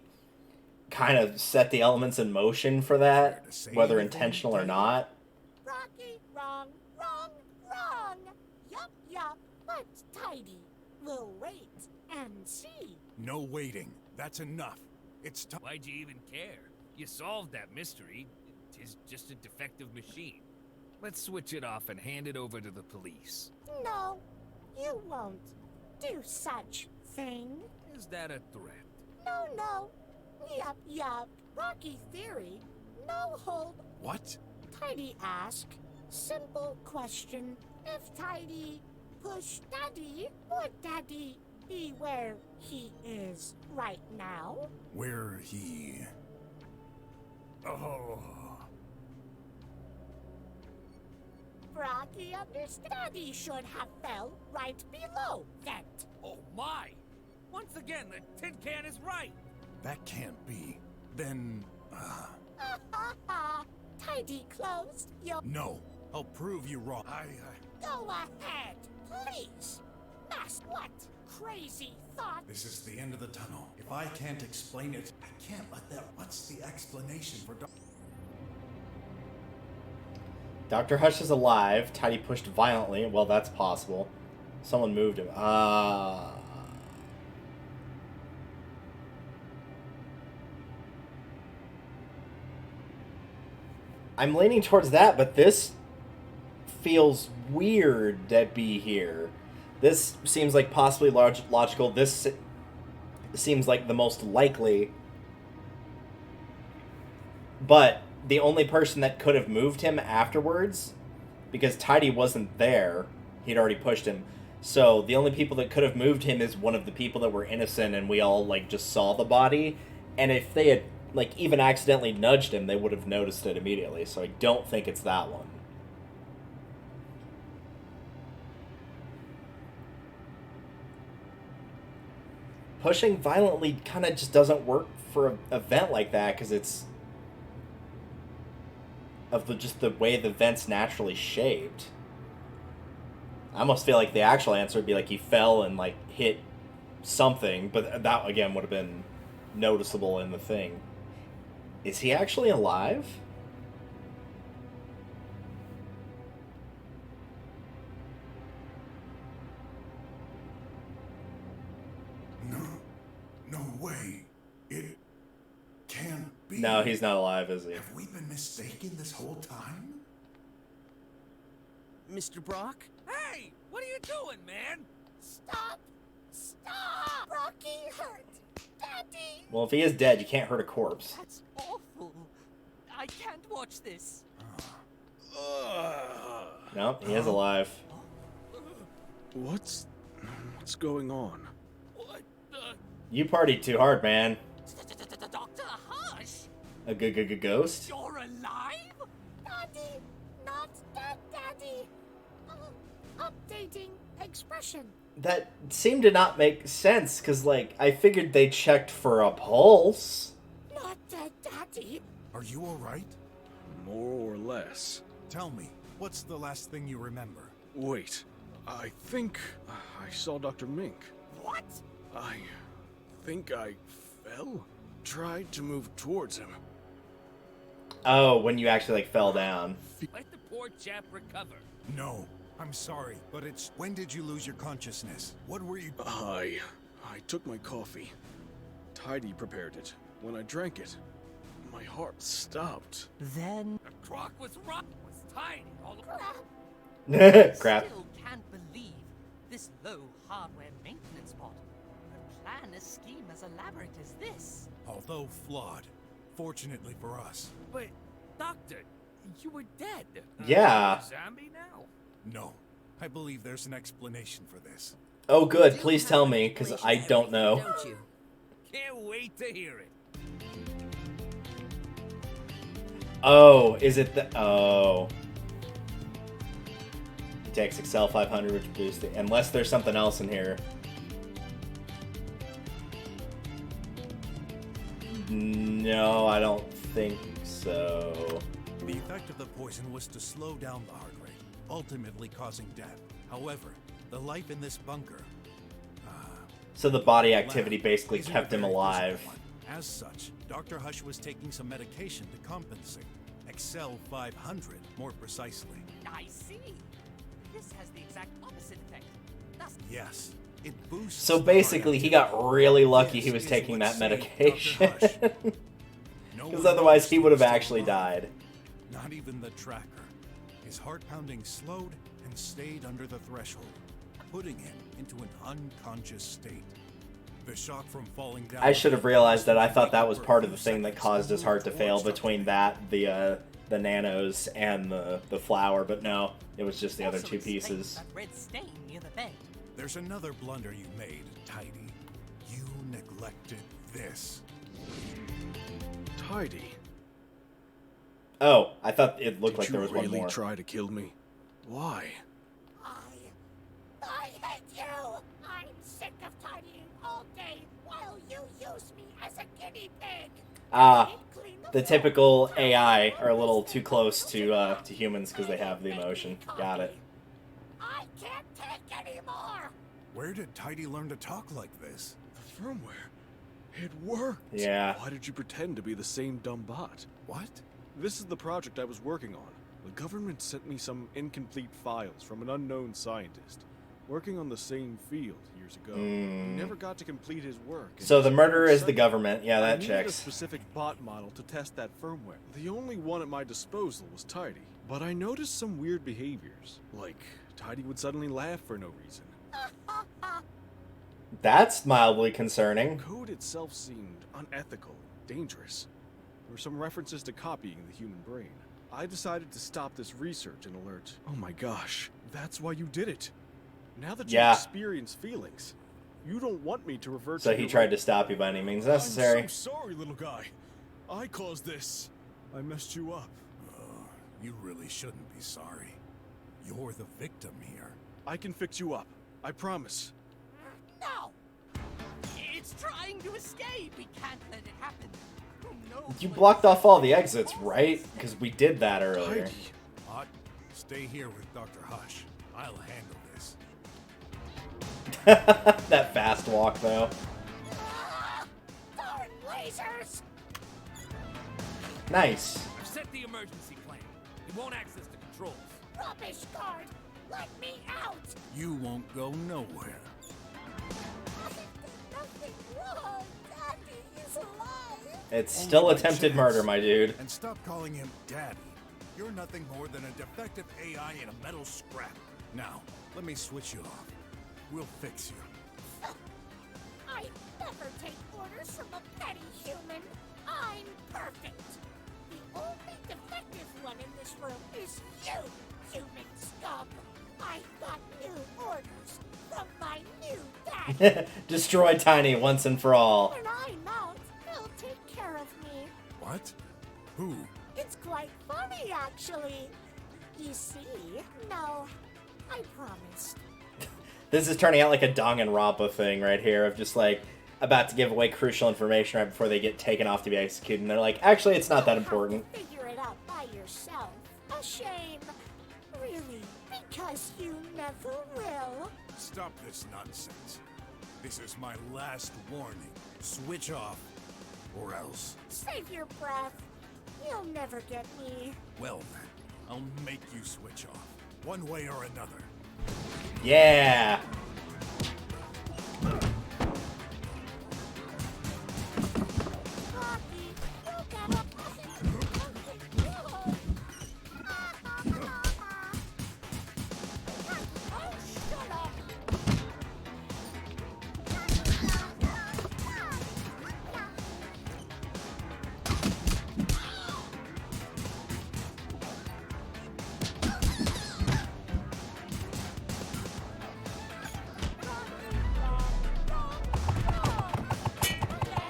kind of set the elements in motion for that, whether intentional or not. Brocky, wrong, wrong, wrong! Yup, but Tidy. We'll wait and see. No waiting. That's enough. It's time. Why'd you even care? You solved that mystery. Tis just a defective machine. Let's switch it off and hand it over to the police. No, you won't do such thing. Is that a threat? No. Yup. Rocky theory. No hold. What? Tidy ask. Simple question. If Tidy push Daddy, would Daddy be where he is right now? Where he. Oh. Brocky understand. Daddy should have fell right below that. Oh my! Once again, the tin can is right! That can't be. Then. Tidy closed your. No. I'll prove you wrong. Go ahead, please. Mask what? Crazy thought. This is the end of the tunnel. If I can't explain it, I can't let that. What's the explanation for Dr. Hush is alive. Tidy pushed violently. Well, that's possible. Someone moved him. I'm leaning towards that, but this feels weird that be here. This seems like possibly logical. This seems like the most likely. But the only person that could have moved him afterwards, because Tidy wasn't there, he'd already pushed him. So the only people that could have moved him is one of the people that were innocent, and we all like just saw the body. And if they had like even accidentally nudged him, they would have noticed it immediately. So I don't think it's that one. Pushing violently kind of just doesn't work for an event like that, because it's of just the way the vent's naturally shaped. I almost feel like the actual answer would be like he fell and like hit something, but that again would have been noticeable in the thing. Is he actually alive? No way. It can't be. No, he's not alive, is he? Have we been mistaken this whole time? Mr. Brok? Hey, what are you doing, man? Stop! Stop! Rocky hurt! Daddy! Well, if he is dead, you can't hurt a corpse. That's awful. I can't watch this. No, he is alive. What's going on? What the? You partied too hard, man. Dr. Hush, A good ghost? you're alive? Daddy! Not dead, Daddy! Updating expression. That seemed to not make sense, because, like, I figured they checked for a pulse. Not dead, Daddy! Are you alright? More or less. Tell me, what's the last thing you remember? Wait, I think I saw Dr. Mink. What? I think I fell? Tried to move towards him. Oh, when you actually, like, fell down. Let the poor chap recover. No, I'm sorry, but it's... When did you lose your consciousness? What were you... I took my coffee. Tidy prepared it. When I drank it, my heart stopped. Then The crock was rotten, was tiny, all Crap. still can't believe this low hardware maintenance bot could plan a scheme as elaborate as this. Although flawed, fortunately for us. But, Doctor, you were dead. Yeah. Zombie now? No, I believe there's an explanation for this. Oh, good. You Please have tell an me, because explanation I to don't know. everything, don't you? Can't wait to hear it. Oh, is it the... Oh. It takes Excel 500, which boosts the... Unless there's something else in here. No, I don't think so. The effect of the poison was to slow down the heart rate, ultimately causing death. However, the life in this bunker... So the body activity lab basically isn't a kept him very alive. physical one. As such, Dr. Hush was taking some medication to compensate. Excel 500, more precisely. I see. This has the exact opposite effect. Thus, Yes, it boosts... So the heart basically, he activity. got really lucky This he was is taking what that saved medication. Dr. Hush. No Because one otherwise he knows would have what's going actually on. died. Not even the tracker. His heart pounding slowed and stayed under the threshold, putting him into an unconscious state. The shock from falling down... I should have realized that. I thought that was part of the thing that caused his heart to fail between that, the nanos, and the flower, but no, it was just the other also two explains pieces. That red stain near the bed. There's another blunder you made, Tidy. You neglected this. Tidy. Oh, I thought it looked Did like there was you one really more. try to kill me? Why? I hate you! I'm sick of tidying all day while you use me as a guinea pig! Ah, the typical AI are a little too close to humans because they have the emotion. Got it. I can't take anymore! Where did Tidy learn to talk like this? The firmware. It worked. Yeah. Why did you pretend to be the same dumb bot? What? This is the project I was working on. The government sent me some incomplete files from an unknown scientist working on the same field years ago. He never got to complete his work. and So the he murderer is the suddenly- government. Yeah, I that needed a checks. specific bot model to test that firmware. The only one at my disposal was Tidy, but I noticed some weird behaviors. Like, Tidy would suddenly laugh for no reason. That's mildly concerning. The code itself seemed unethical, dangerous. There were some references to copying the human brain. I decided to stop this research and alert. Oh my gosh, that's why you did it. Now that you Yeah. experience feelings, you don't want me to revert So to he your tried right- to stop you by any means necessary. I'm so sorry, little guy. I caused this. I messed you up. You really shouldn't be sorry. You're the victim here. I can fix you up. I promise. No! It's trying to escape. We can't let it happen. Who knows You what blocked it's off all the exits, right? Because we did that earlier. Tidy. Hot, stay here with Dr. Hush. I'll handle this. That fast walk, though. Darn lasers! Nice. I've set the emergency plan. He won't access the controls. Rubbish guard! Let me out! You won't go nowhere. I've done nothing wrong! Daddy is alive! It's Only still by attempted chance. murder, my dude. And stop calling him Daddy. You're nothing more than a defective AI in a metal scrap. Now, let me switch you off. We'll fix you. I never take orders from a petty human. I'm perfect. The only defective one in this room is you, human scum. I got new orders from my new daddy. Destroy Tiny once and for all. When I'm out, he'll take care of me. What? Who? It's quite funny, actually. You see? No, I promised. This is turning out like a Danganronpa thing right here of just like about to give away crucial information right before they get taken off to be executed. And they're like, actually, it's not that important. Figure it out by yourself. A shame. Really, because you never will. Stop this nonsense. This is my last warning. Switch off, or else. Save your breath. You'll never get me. Well then, I'll make you switch off, one way or another. Yeah.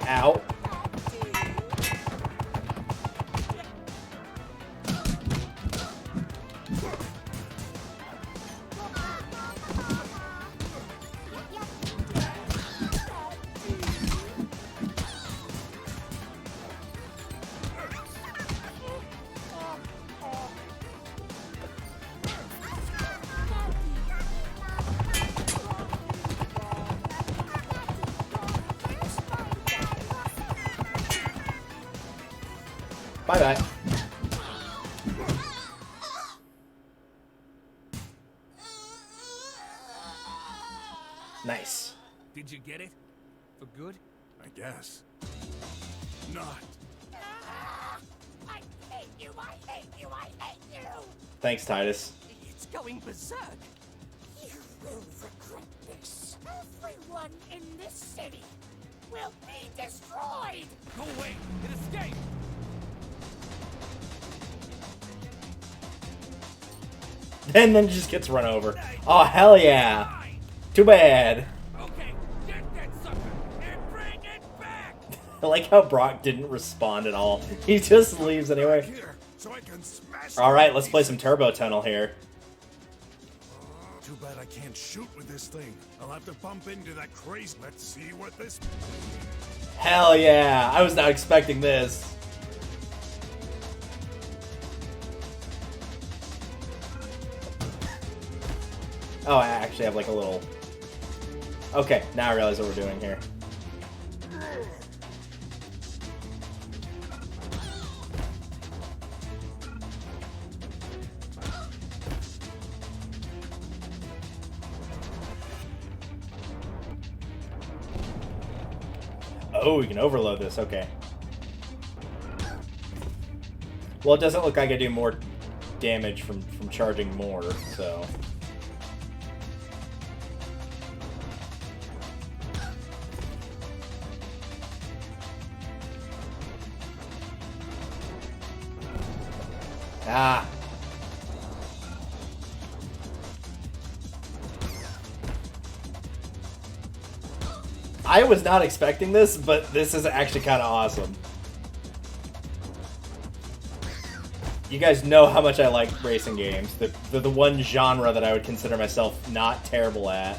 Ow. Bye-bye. Nice. Did you get it? For good? I guess. Not. I hate you, I hate you, I hate you! Thanks, Titus. It's going berserk. You will regret this. Everyone in this city will be destroyed! Go away! It escaped! And then just gets run over. Oh, hell yeah. Too bad. Okay, get that sucker and bring it back! I like how Brok didn't respond at all. He just leaves anyway. Here, so I can smash. Alright, let's play some Turbo Tunnel here. Too bad I can't shoot with this thing. I'll have to bump into that crazy. Let's see what this. Hell yeah. I was not expecting this. Oh, I actually have like a little... Okay, now I realize what we're doing here. Oh, we can overload this, okay. Well, it doesn't look like I do more damage from charging more, so... Ah. I was not expecting this, but this is actually kind of awesome. You guys know how much I like racing games. They're the one genre that I would consider myself not terrible at.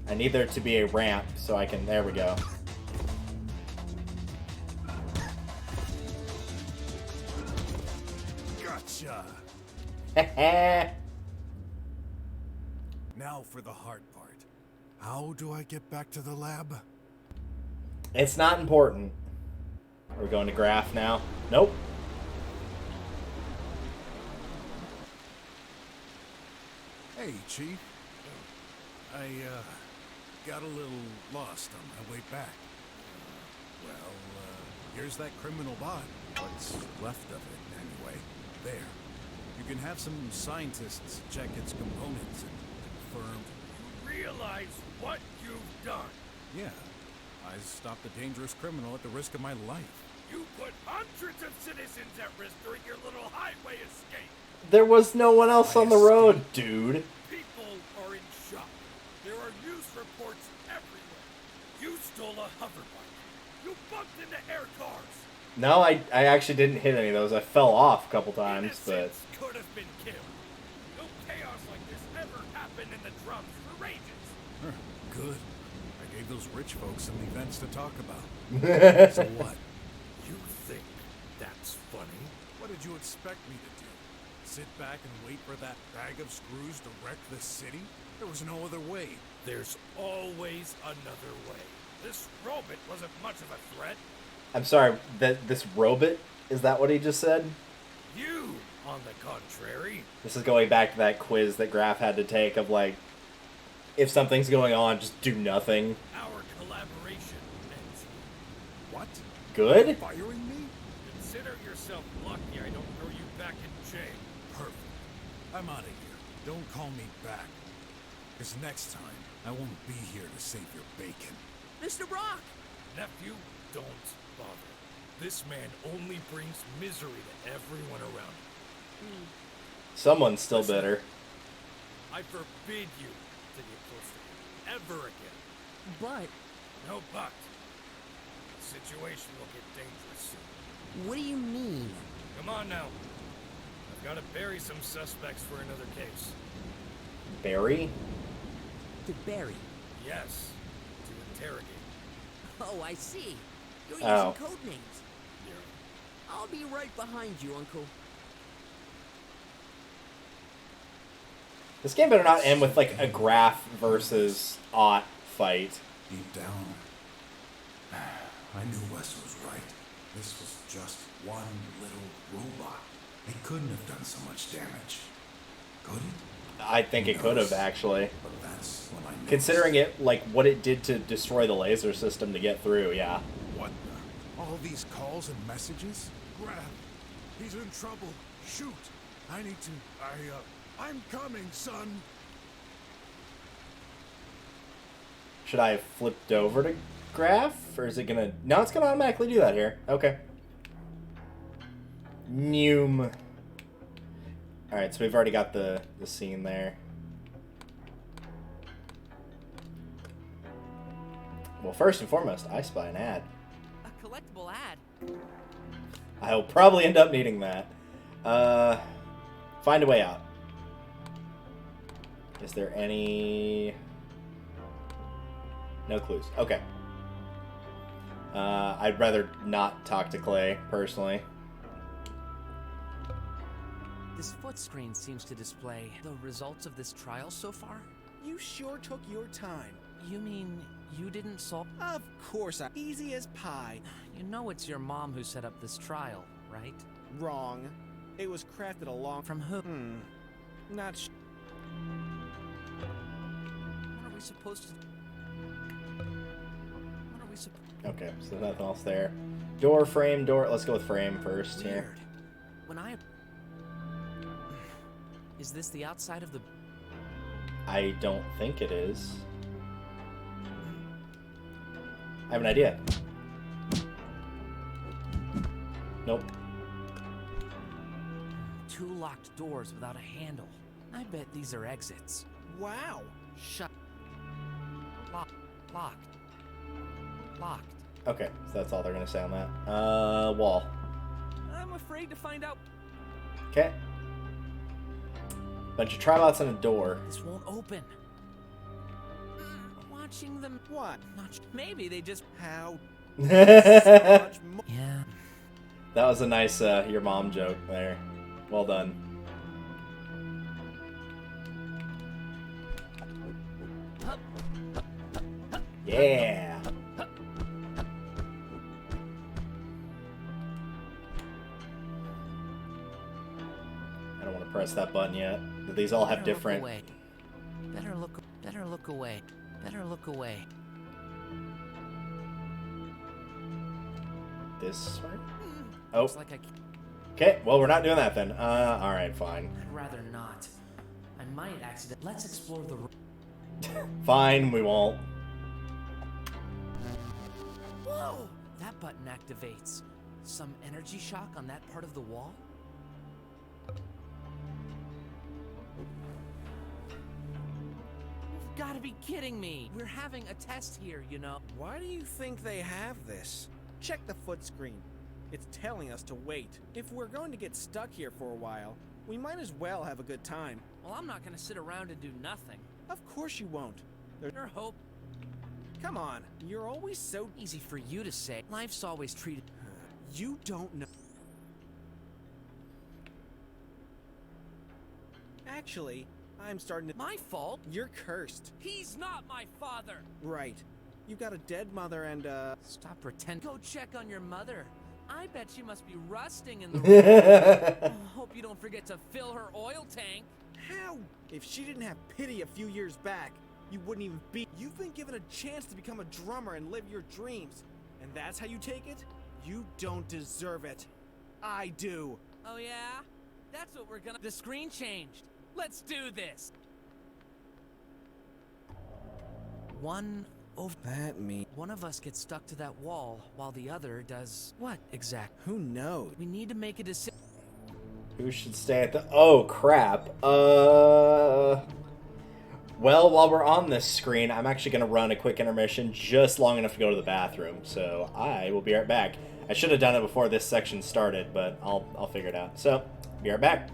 I need there to be a ramp so I can... There we go. Gotcha. Now for the hard part. How do I get back to the lab? It's not important. Are we going to graph now? Nope. Hey, Chief. I, got a little lost on my way back. Here's that criminal bot. What's left of it, anyway. There. You can have some scientists check its components and confirm. You realize what you've done? Yeah. I stopped a dangerous criminal at the risk of my life. You put hundreds of citizens at risk during your little highway escape. There was no one else on the road, dude. People are in shock. There are news reports everywhere. You stole a hoverbike. You bumped into air cars. No, I actually didn't hit any of those. I fell off a couple times, but... Innocents could have been killed. No chaos like this ever happened in the drums for ages. Good. I gave those rich folks some events to talk about. So what? You think that's funny? What did you expect me to do? Sit back and wait for that bag of screws to wreck the city? There was no other way. There's always another way. This robot wasn't much of a threat. I'm sorry, this robot? Is that what he just said? You, on the contrary. This is going back to that quiz that Graf had to take of like, if something's going on, just do nothing. Our collaboration ends here. What? Good? Firing me? Consider yourself lucky I don't throw you back in jail. Perfect. I'm out of here. Don't call me back. Because next time, I won't be here to save your bacon. Mr. Brok! Nephew, don't bother. This man only brings misery to everyone around him. Someone's still bitter. I forbid you to get close to him ever again. But No but. The situation will get dangerous soon. What do you mean? Come on now. I've got to bury some suspects for another case. Barry? To bury. Yes, to interrogate. Oh, I see. You're Oh. using code names. Yeah. I'll be right behind you, Uncle. This game better not end with like a Graf versus Ott fight. Deep down, I knew Wes was right. This was just one little robot. It couldn't have done so much damage. Could it? I think it could have actually. But that's when I noticed. Considering it, like, what it did to destroy the laser system to get through, yeah. What the? All these calls and messages? Grab. He's in trouble. Shoot. I need to... I'm coming, son. Should I have flipped over to Graf? Or is it gonna... No, it's gonna automatically do that here. Okay. Noom. Alright, so we've already got the scene there. Well, first and foremost, I spy an ad. A collectible ad? I'll probably end up needing that. Find a way out. Is there any... No clues. Okay. I'd rather not talk to Clay, personally. This foot screen seems to display the results of this trial so far. You sure took your time. You mean you didn't solve... Of course, easy as pie. You know it's your mom who set up this trial, right? Wrong. It was crafted along... From who? Not sh... What are we supposed to... What are we supposed... Okay, so nothing else there. Door, frame, door. Let's go with frame first here. Weird. When I... Is this the outside of the... I don't think it is. I have an idea. Nope. 2 locked doors without a handle. I bet these are exits. Wow. Shut. Locked. Locked. Okay, so that's all they're gonna say on that. Wall. I'm afraid to find out. Okay. Bunch of tribots and a door. This won't open. Watching them. What? Not. Maybe they just. How? That Much more. Yeah. was a nice your mom joke there. Well done. Yeah. I don't want to press that button yet. These all have different... Better look look away. Better look away. This way? Oh. Looks like I Okay, well, we're not doing that then. Alright, fine. I'd rather not. I might accident. Let's explore the room. Fine, we won't. Whoa! That button activates. Some energy shock on that part of the wall? You've got to be kidding me. We're having a test here, you know. Why do you think they have this? Check the foot screen. It's telling us to wait. If we're going to get stuck here for a while, we might as well have a good time. Well, I'm not going to sit around and do nothing. Of course you won't. There's Your hope. Come on, you're always so Easy for you to say. Life's always treated. You don't know. Actually, I'm starting to. My fault? You're cursed. He's not my father. Right. You've got a dead mother and Stop pretending. Go check on your mother. I bet she must be rusting in the room. Hope you don't forget to fill her oil tank. How? If she didn't have pity a few years back, you wouldn't even be. You've been given a chance to become a drummer and live your dreams. And that's how you take it? You don't deserve it. I do. Oh yeah? That's what we're gonna. The screen changed. Let's do this. One of us gets stuck to that wall while the other does what exact? Who knows? We need to make a decision. Who should stay at the... Oh, crap. Well, while we're on this screen, I'm actually going to run a quick intermission just long enough to go to the bathroom. So I will be right back. I should have done it before this section started, but I'll figure it out. So, be right back.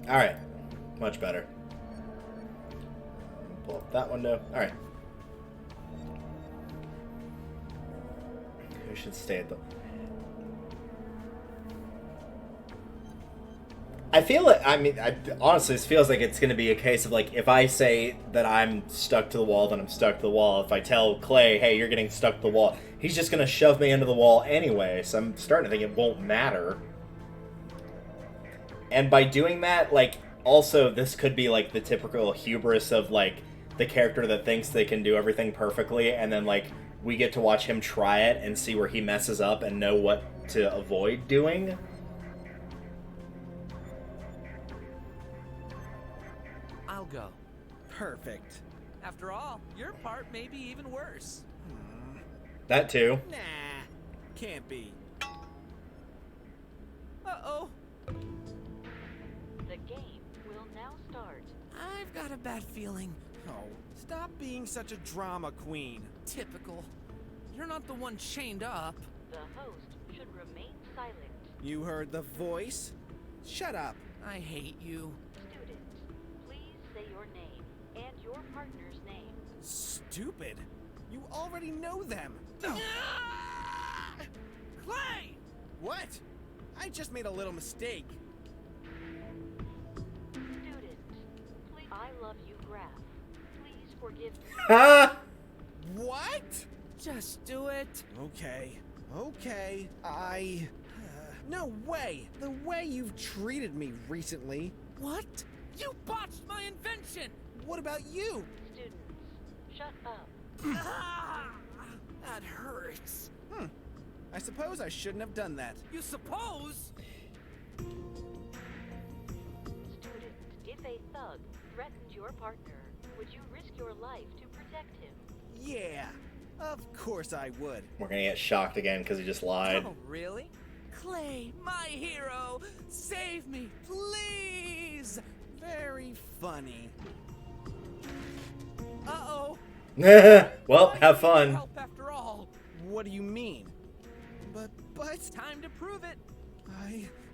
Alright. Much better. Pull up that window. Alright. Who should stay at the... I feel it. I mean, honestly, this feels like it's going to be a case of like, if I say that I'm stuck to the wall, then I'm stuck to the wall. If I tell Clay, hey, you're getting stuck to the wall, he's just going to shove me into the wall anyway. So I'm starting to think it won't matter. And by doing that, like, also, this could be like the typical hubris of like the character that thinks they can do everything perfectly, and then like we get to watch him try it and see where he messes up and know what to avoid doing. I'll go. Perfect. After all, your part may be even worse. That too. Nah, can't be. Uh-oh. The game will now start. I've got a bad feeling. Oh, stop being such a drama queen. Typical. You're not the one chained up. The host should remain silent. You heard the voice? Shut up. I hate you. Students, please say your name and your partner's name. Stupid. You already know them. Clay! What? I just made a little mistake. Students, please. I love you, Graph. Please forgive me. Ah! What? Just do it. Okay. No way! The way you've treated me recently. What? You botched my invention! What about you? Students, shut up. That hurts. I suppose I shouldn't have done that. You suppose? Students, if a thug threatened your partner, would you risk your life to protect him? Yeah, of course I would. We're gonna get shocked again because he just lied. Oh, really? Clay, my hero! Save me, please! Very funny. Uh-oh. Well, have fun. Help after all. What do you mean? But... It's time to prove it.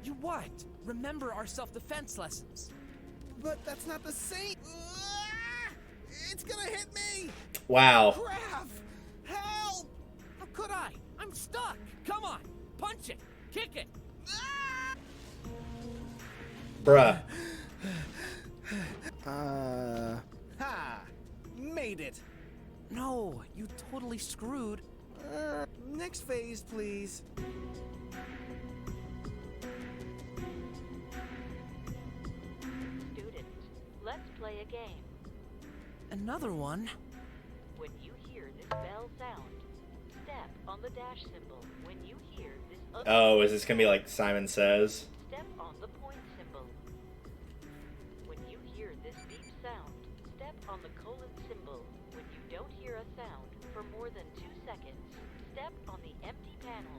You what? Remember our self-defense lessons. But that's not the same. It's gonna hit me! Wow. Graph! Help! How could I? I'm stuck. Come on, punch it, kick it. Bruh. Ha! Made it. No, you totally screwed. Next phase, please. Students, let's play a game. Another one? When you hear this bell sound, step on the dash symbol. When you hear this other Oh, is this gonna be like Simon Says? step on the point symbol. When you hear this beep sound, step on the colon symbol. When you don't hear a sound for more than 2 seconds, step on the empty panel.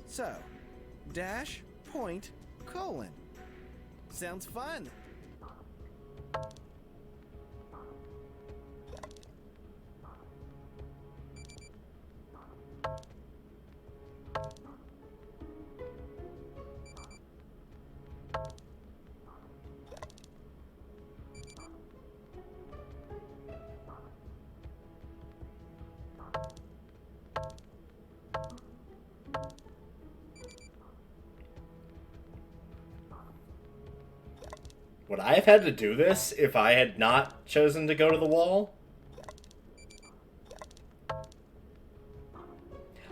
So, dash, point, colon. Sounds fun. Would I have had to do this if I had not chosen to go to the wall?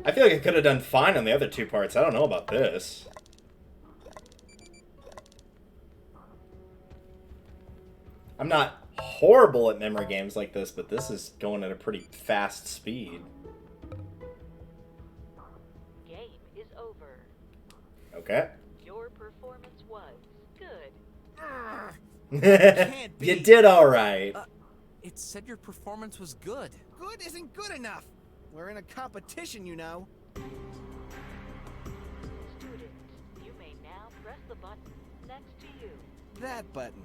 I feel like I could have done fine on the other two parts. I don't know about this. I'm not horrible at memory games like this, but this is going at a pretty fast speed. Game is over. Okay. Your performance was good. You did alright. It said your performance was good. Good isn't good enough. We're in a competition, you know. Students, you may now press the button next to you. That button.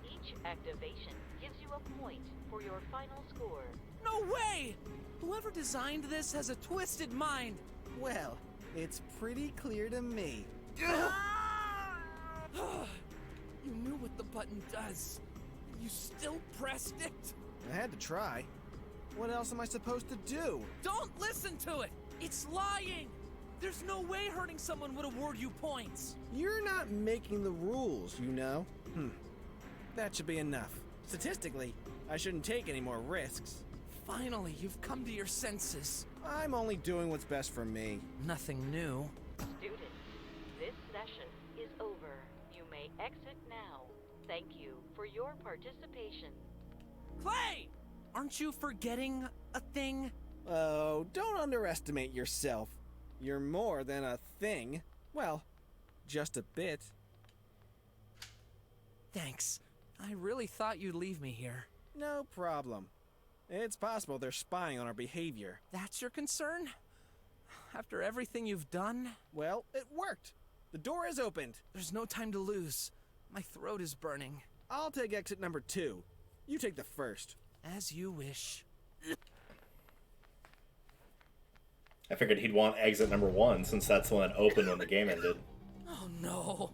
Each activation gives you a point for your final score. No way! Whoever designed this has a twisted mind. Well, it's pretty clear to me. You knew what the button does. You still pressed it? I had to try. What else am I supposed to do? Don't listen to it! It's lying! There's no way hurting someone would award you points. You're not making the rules, you know. That should be enough. Statistically, I shouldn't take any more risks. Finally, you've come to your senses. I'm only doing what's best for me. Nothing new. Students, this session is over. You may exit now. Thank you for your participation. Clay! Aren't you forgetting a thing? Oh, don't underestimate yourself. You're more than a thing. Well, just a bit. Thanks. I really thought you'd leave me here. No problem. It's possible they're spying on our behavior. That's your concern? After everything you've done? Well, it worked. The door is opened. There's no time to lose. My throat is burning. I'll take exit number 2. You take the first. As you wish. I figured he'd want exit number 1 since that's the one that opened when the game ended. Oh no.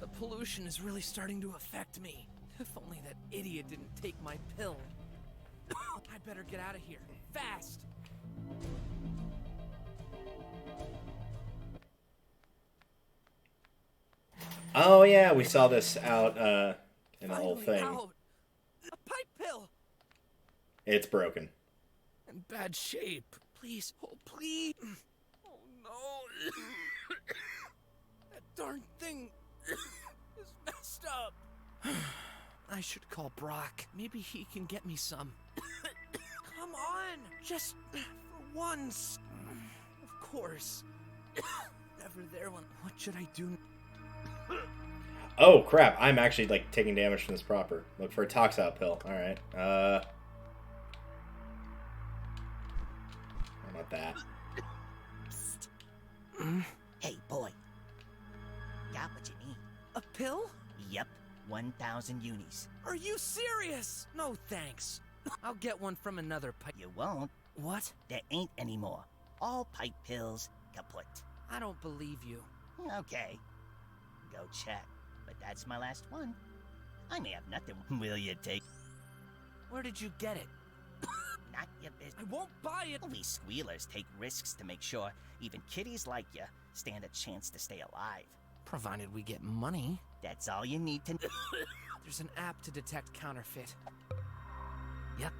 The pollution is really starting to affect me. If only that idiot didn't take my pill. I better get out of here. Fast! Oh yeah, we saw this out in the whole thing. Out. A pipe pill! It's broken. In bad shape. Please, oh please. Oh no. That darn thing is messed up. I should call Brok. Maybe he can get me some. Come on, just for once. Of course. Never there when. What should I do? Oh crap! I'm actually like taking damage from this proper. Look for a tox out pill. All right. Not that. Hey, boy. Got what you need. A pill? Yep, 1,000 unis. Are you serious? No thanks. I'll get one from another pipe. You won't. What? There ain't any more. All pipe pills kaput. I don't believe you. Okay. Go check. But that's my last one. I may have nothing. Will you take? Where did you get it? Not your business. I won't buy it. We squealers take risks to make sure even kitties like you stand a chance to stay alive. Provided we get money. That's all you need to. There's an app to detect counterfeit. Yep.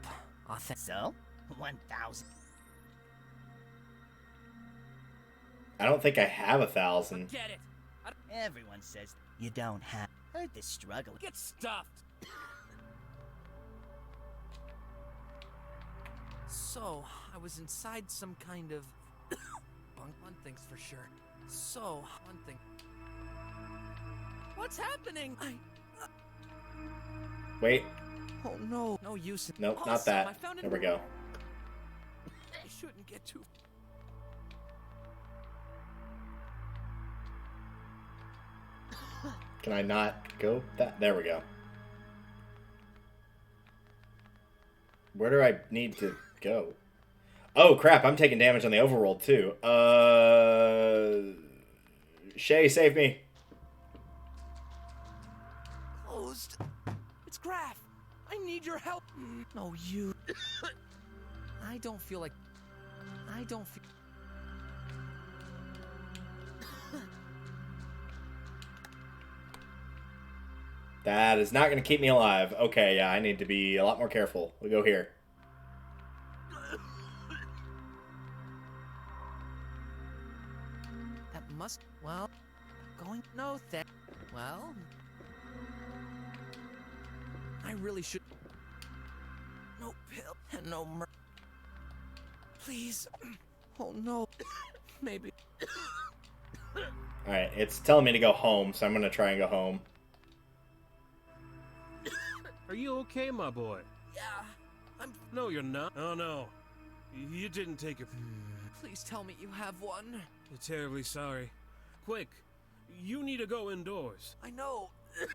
Authentic. So, 1,000. I don't think I have 1,000. Get it. Everyone says you don't have. Heard the struggle. Get stuffed. So, I was inside some kind of bunk. One thing's for sure. So, one thing. What's happening? Wait. Oh no. No use. Nope, Awesome. not that. I found There we go. I shouldn't get too. Can I not go that? There we go. Where do I need to go? Oh crap, I'm taking damage on the overworld too. Shay, save me. Closed. It's Graf. I need your help. No, you. I don't feel like. I don't feel. That is not going to keep me alive. Okay, yeah, I need to be a lot more careful. We'll go here. That must. Well. Going. No, that. Well. I really should. No pill and no mer. Please. Oh no. Maybe. Alright, it's telling me to go home, so I'm going to try and go home. Are you okay, my boy? Yeah, I'm. No, you're not. Oh, no. You didn't take your... Please tell me you have one. You're terribly sorry. Quick, you need to go indoors. I know.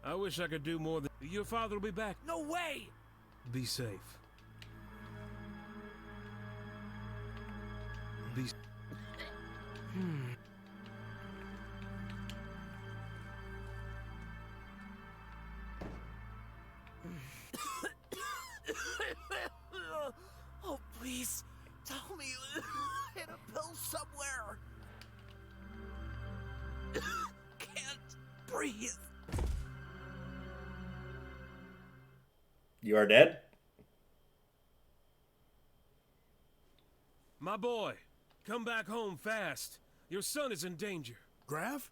I wish I could do more than... Your father will be back. No way! Be safe. Be... Oh, please, tell me you hit a pill somewhere. breathe. You are dead? My boy, come back home fast. Your son is in danger. Grav?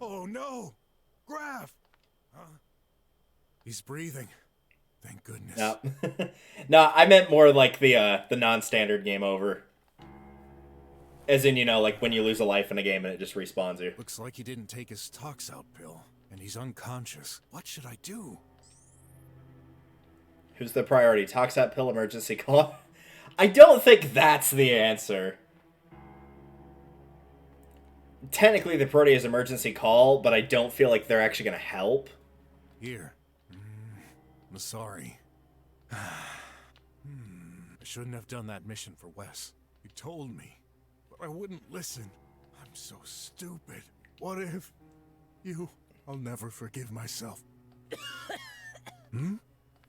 Oh no! Grav! Huh? He's breathing. Thank goodness. No. No, I meant more like the non-standard game over. As in, you know, like when you lose a life in a game and it just respawns you. Looks like he didn't take his tox out pill, and he's unconscious. What should I do? Who's the priority? Tox out pill, emergency call? I don't think that's the answer. Technically, the priority is emergency call, but I don't feel like they're actually going to help. Here. I'm sorry. I shouldn't have done that mission for Wes. He told me, but I wouldn't listen. I'm so stupid. What if you... I'll never forgive myself.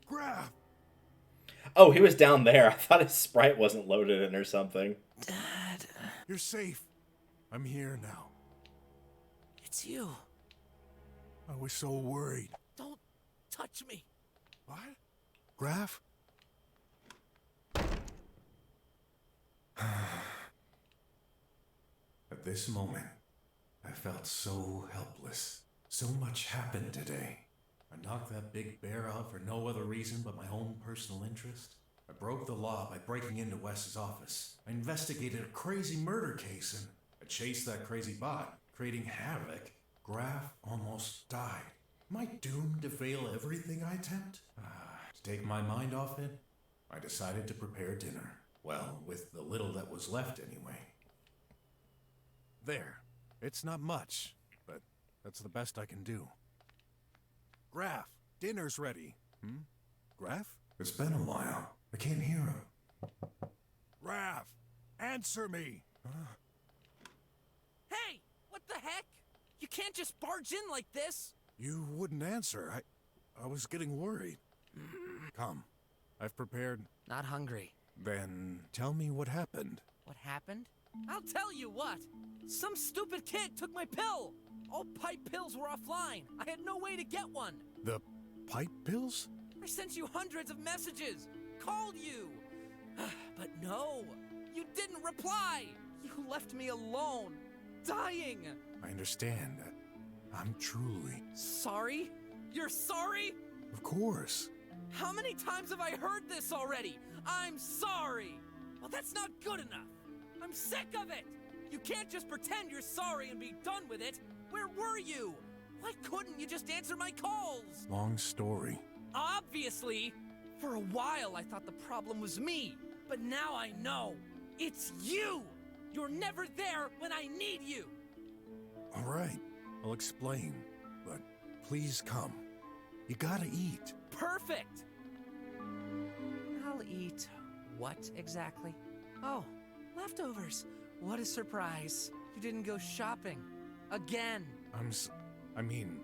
Grav! Oh, he was down there. I thought his sprite wasn't loaded in or something. Dad. You're safe. I'm here now. It's you. I was so worried. Don't touch me. What? Grav? At this moment, I felt so helpless. So much happened today. I knocked that big bear out for no other reason but my own personal interest. I broke the law by breaking into Wes's office. I investigated a crazy murder case and I chased that crazy bot, creating havoc. Grav almost died. Am I doomed to fail everything I attempt? To take my mind off it, I decided to prepare dinner. Well, with the little that was left anyway. There. It's not much, but that's the best I can do. Grav, dinner's ready. Grav? It's been a while. I can't hear him. Grav, answer me! Hey! What the heck? You can't just barge in like this! You wouldn't answer. I was getting worried. Come. I've prepared... Not hungry. Then tell me what happened. What happened? I'll tell you what! Some stupid kid took my pill! All pipe pills were offline. I had no way to get one. The pipe pills? I sent you hundreds of messages. Called you. But no. You didn't reply. You left me alone. Dying. I understand. I'm truly... Sorry? You're sorry? Of course. How many times have I heard this already? I'm sorry. Well, that's not good enough. I'm sick of it. You can't just pretend you're sorry and be done with it. Where were you? Why couldn't you just answer my calls? Long story. Obviously. For a while, I thought the problem was me. But now I know. It's you! You're never there when I need you! All right. I'll explain. But please come. You gotta eat. Perfect! I'll eat what exactly? Oh, leftovers. What a surprise. You didn't go shopping. Again. I mean...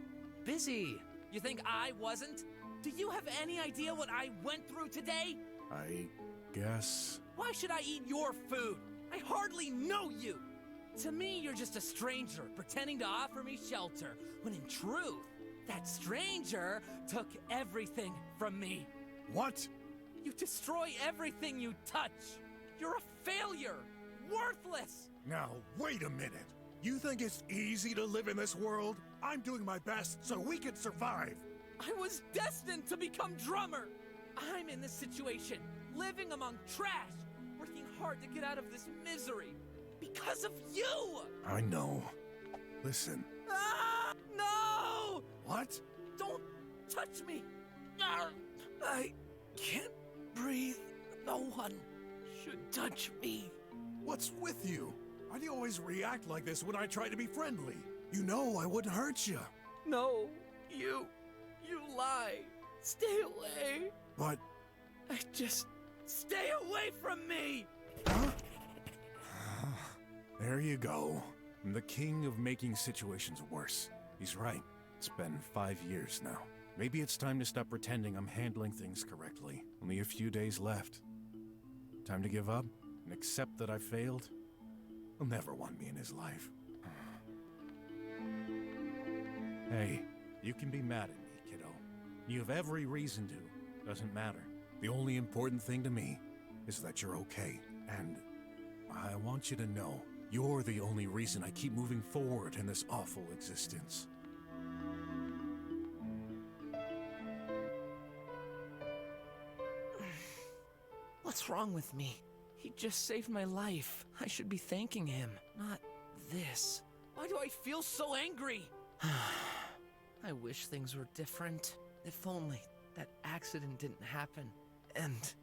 Busy. You think I wasn't? Do you have any idea what I went through today? I guess... Why should I eat your food? I hardly know you. To me, you're just a stranger pretending to offer me shelter, when in truth, that stranger took everything from me. What? You destroy everything you touch. You're a failure. Worthless. Now, wait a minute. You think it's easy to live in this world? I'm doing my best so we can survive. I was destined to become drummer. I'm in this situation, living among trash, working hard to get out of this misery. Because of you! I know. Listen. Ah, no! What? Don't touch me. I can't breathe. No one should touch me. What's with you? Why do you always react like this when I try to be friendly? You know I wouldn't hurt you. No, you lie. Stay away. But... Just stay away from me! Huh? There you go. I'm the king of making situations worse. He's right. It's been 5 years now. Maybe it's time to stop pretending I'm handling things correctly. Only a few days left. Time to give up? and accept that I failed, he'll never want me in his life. Hey, you can be mad at me, kiddo. You have every reason to. Doesn't matter. The only important thing to me is that you're okay. And I want you to know, you're the only reason I keep moving forward in this awful existence. What's wrong with me? He just saved my life. I should be thanking him, not this. Why do I feel so angry? I wish things were different. If only that accident didn't happen. And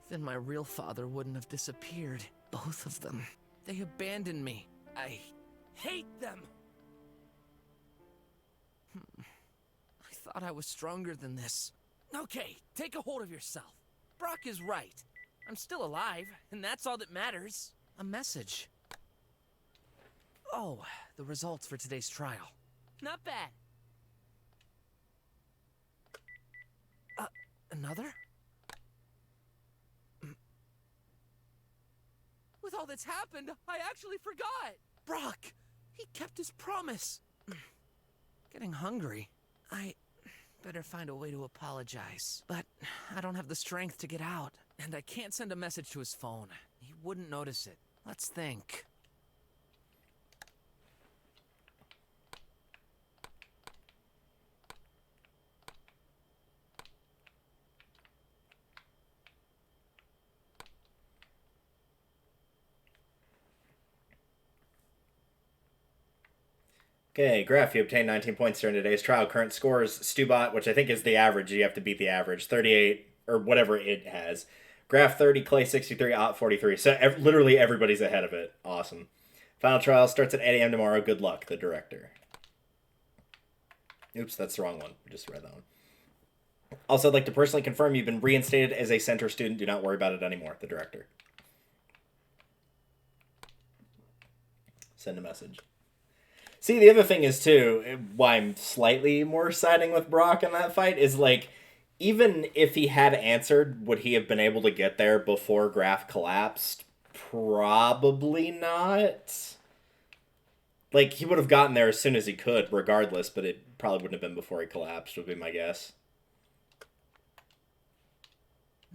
then my real father wouldn't have disappeared. Both of them. They abandoned me. I hate them! I thought I was stronger than this. Okay, take a hold of yourself. Brok is right. I'm still alive, and that's all that matters. A message. Oh, the results for today's trial. Not bad. Another? With all that's happened, I actually forgot! Brok! He kept his promise! Getting hungry. I better find a way to apologize. But I don't have the strength to get out. And I can't send a message to his phone. He wouldn't notice it. Let's think. Okay, Graph, you obtained 19 points during today's trial. Current scores, Stubot, which I think is the average. You have to beat the average. 38, or whatever it has. Graph 30, Clay 63, Ott 43. So literally everybody's ahead of it. Awesome. Final trial starts at 8 a.m. tomorrow. Good luck, the director. Oops, that's the wrong one. I just read that one. Also, I'd like to personally confirm you've been reinstated as a center student. Do not worry about it anymore, the director. Send a message. See, the other thing is, too, why I'm slightly more siding with Brok in that fight is, like, even if he had answered, would he have been able to get there before Graph collapsed? Probably not. Like, he would have gotten there as soon as he could, regardless, but it probably wouldn't have been before he collapsed, would be my guess.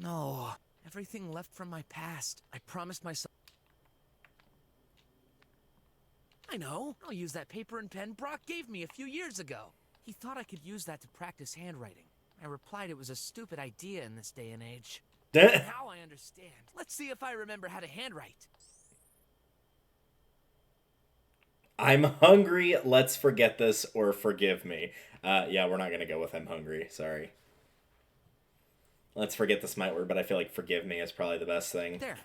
No, everything left from my past. I promised myself... I know. I'll use that paper and pen Brok gave me a few years ago. He thought I could use that to practice handwriting. I replied it was a stupid idea in this day and age. Now I understand. Let's see if I remember how to handwrite. I'm hungry. Let's forget this or forgive me. Yeah, we're not going to go with I'm hungry. Sorry. Let's forget the smite word, but I feel like forgive me is probably the best thing. There.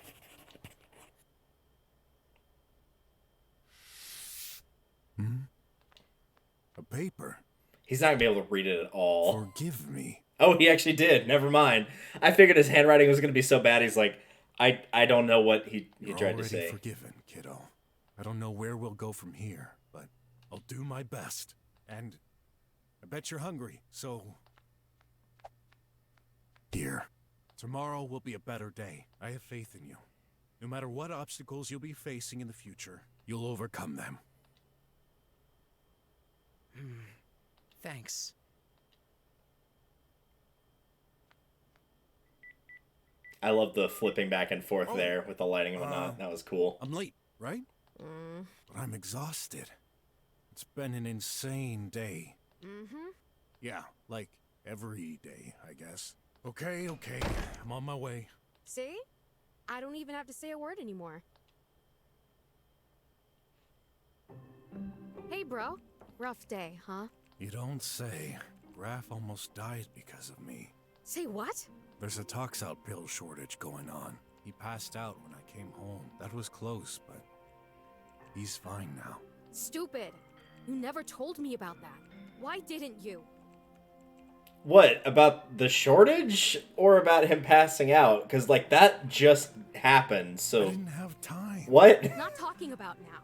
A paper. He's not going to be able to read it at all. Forgive me. Oh, he actually did. Never mind. I figured his handwriting was going to be so bad. He's like, I don't know what he tried to say. You're already forgiven, kiddo. I don't know where we'll go from here, but I'll do my best. And I bet you're hungry, so... Here. Tomorrow will be a better day. I have faith in you. No matter what obstacles you'll be facing in the future, you'll overcome them. Thanks. I love the flipping back and forth there with the lighting and whatnot. That was cool. I'm late, right? But I'm exhausted. It's been an insane day. Yeah, like every day, I guess. Okay, I'm on my way. See? I don't even have to say a word anymore. Hey, bro. Rough day, huh? You don't say. Graph almost died because of me. Say what? There's a tox-out pill shortage going on. He passed out when I came home. That was close, but he's fine now. Stupid. You never told me about that. Why didn't you? What, about the shortage or about him passing out? Because, like, that just happened, so... I didn't have time. What? Not talking about now.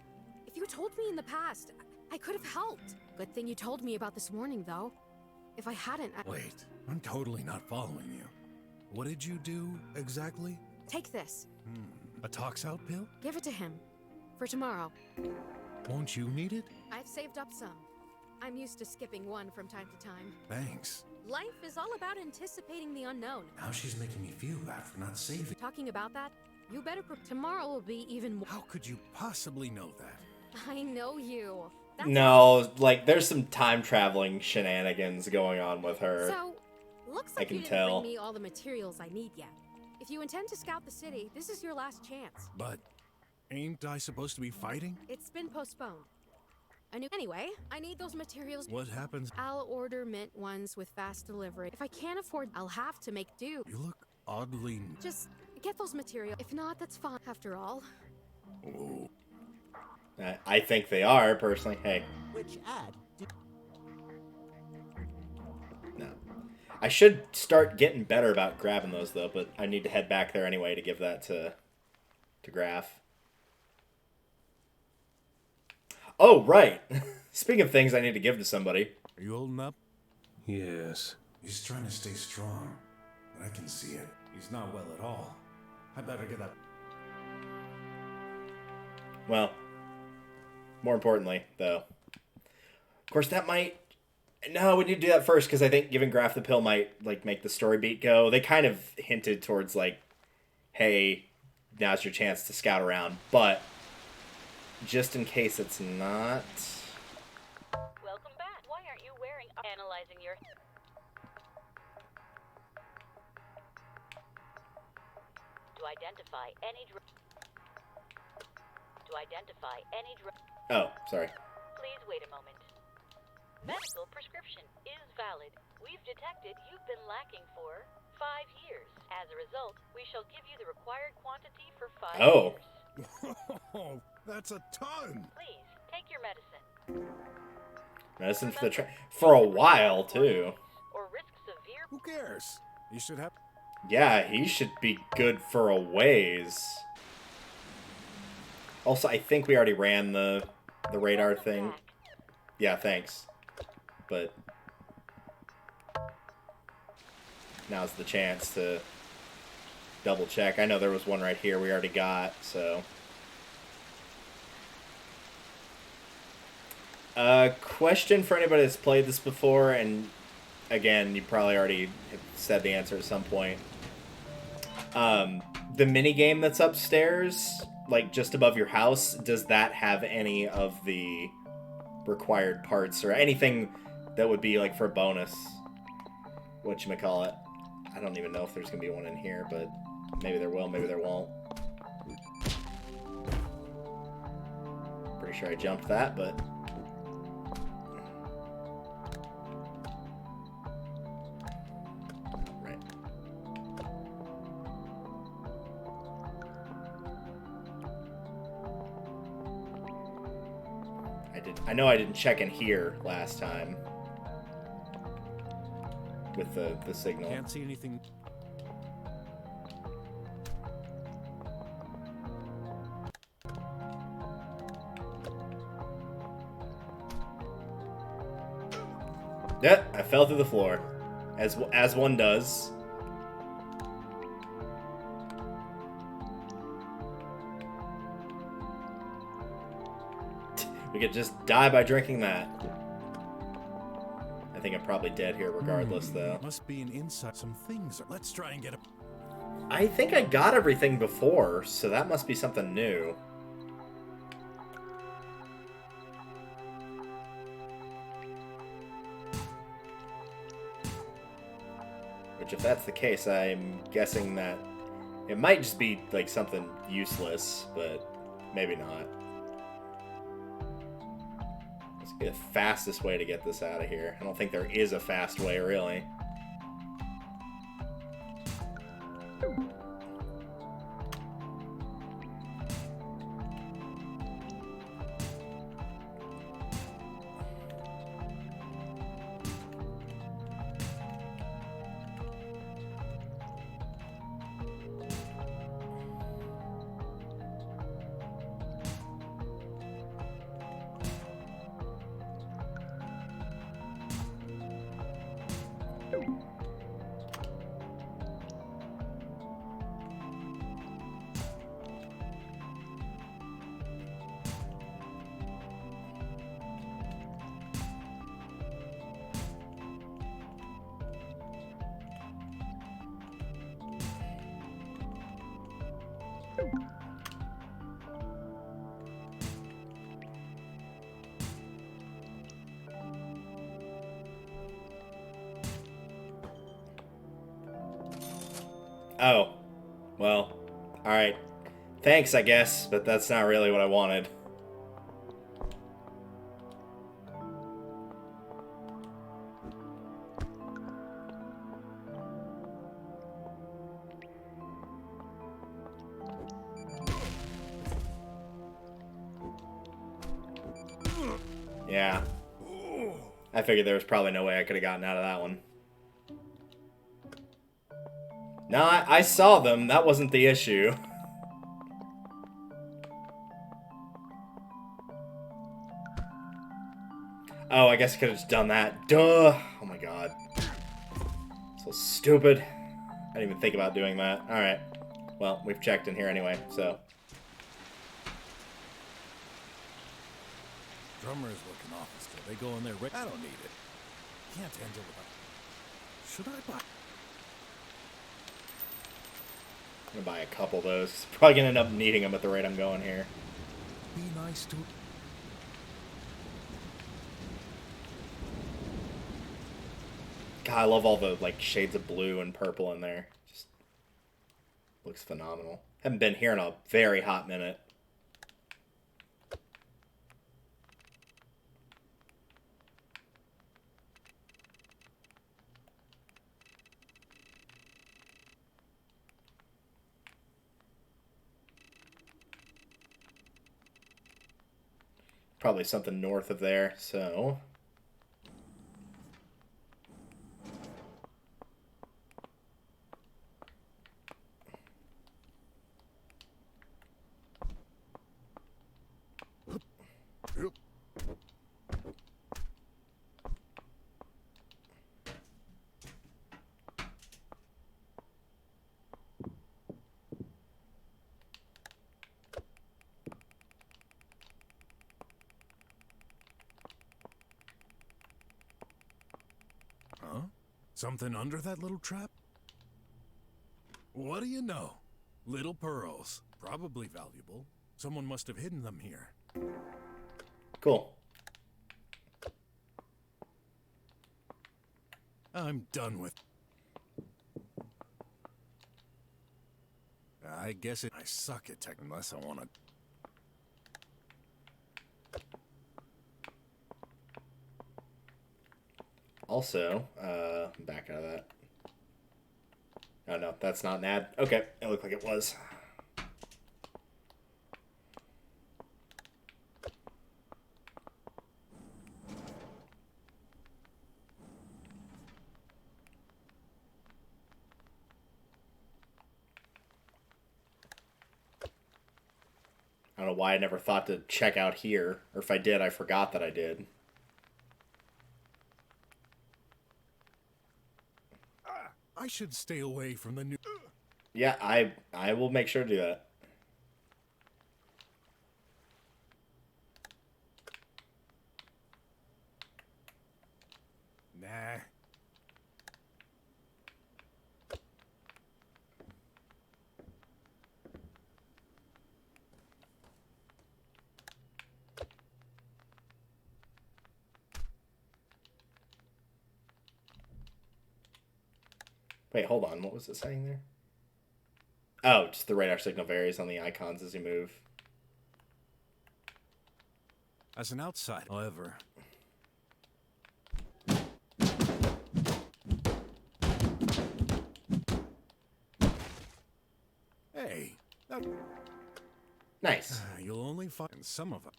If you told me in the past, I could have helped. Good thing you told me about this morning, though. If I hadn't, Wait, I'm totally not following you. What did you do, exactly? Take this. A tox-out pill? Give it to him. For tomorrow. Won't you need it? I've saved up some. I'm used to skipping one from time to time. Thanks. Life is all about anticipating the unknown. Now she's making me feel bad for not saving. Talking about that, you better tomorrow will be even more. How could you possibly know that? I know you. No, like, there's some time traveling shenanigans going on with her. So, looks like I can you didn't tell. bring me all the materials I need yet. If you intend to scout the city, this is your last chance. But ain't I supposed to be fighting? It's been postponed. Anyway, I need those materials. What happens? I'll order mint ones with fast delivery. If I can't afford, I'll have to make do. You look oddly... Just get those materials. If not, that's fine. After all. Oh. I think they are, personally. Hey. Which ad? No. I should start getting better about grabbing those, though, but I need to head back there anyway to give that to Graf. Oh, right. Speaking of things I need to give to somebody. Are you holding up? Yes. He's trying to stay strong, but I can see it. He's not well at all. I better get up. Well, more importantly, though. Of course, that might... No, we need to do that first, because I think giving Graf the pill might, like, make the story beat go. They kind of hinted towards, like, hey, now's your chance to scout around, but... just in case it's not. Welcome back. Why aren't you wearing... Analyzing your... To identify any... Oh, sorry. Please wait a moment. Medical prescription is valid. We've detected you've been lacking for 5 years. As a result, we shall give you the required quantity for 5 years. Oh, that's a ton. Please, take your medicine. Medicine for the for a while, too. Or risk severe... Who cares? You should have... Yeah, he should be good for a ways. Also, I think we already ran the radar thing. Yeah, thanks. But now's the chance to double check. I know there was one right here we already got, so. Question for anybody that's played this before, and again, you probably already have said the answer at some point. The mini game that's upstairs, like just above your house, does that have any of the required parts or anything that would be like for a bonus? Whatchamacallit? I don't even know if there's gonna be one in here, but maybe there will, maybe there won't. Pretty sure I jumped that, but... Right. I know I didn't check in here last time with the signal. Can't see anything. Yeah, I fell through the floor, as one does. We could just die by drinking that. I think I'm probably dead here regardless, though. Must be an inside. Some things. Let's try and get a... I think I got everything before, so that must be something new. Which, if that's the case, I'm guessing that it might just be, like, something useless, but maybe not. Let's get the fastest way to get this out of here. I don't think there is a fast way, really. Oh. Well. Alright. Thanks, I guess, but that's not really what I wanted. Yeah. I figured there was probably no way I could have gotten out of that one. No, I saw them. That wasn't the issue. Oh, I guess I could have just done that. Duh! Oh my god. So stupid. I didn't even think about doing that. Alright. Well, we've checked in here anyway, so. Drummer's looking office till they go in there. I don't need it. Can't handle it. Should I buy? I'm gonna buy a couple of those. Probably gonna end up needing them at the rate I'm going here. Be nice to. God, I love all the like shades of blue and purple in there. Just looks phenomenal. Haven't been here in a very hot minute. Probably something north of there, so. Huh? Something under that little trap? What do you know? Little pearls. Probably valuable. Someone must have hidden them here. Cool. I'm done with... I guess I suck at tech unless I want to... Also, back out of that. Oh no, that's not an ad. Okay, it looked like it was. I don't know why I never thought to check out here, or if I did, I forgot that I did. I should stay away from the new... Yeah, I will make sure to do that. Nah. Wait, hold on. What was it saying there? Oh, just the radar signal varies on the icons as you move. As an outsider, however... Hey, that... Nice. You'll only find some of them.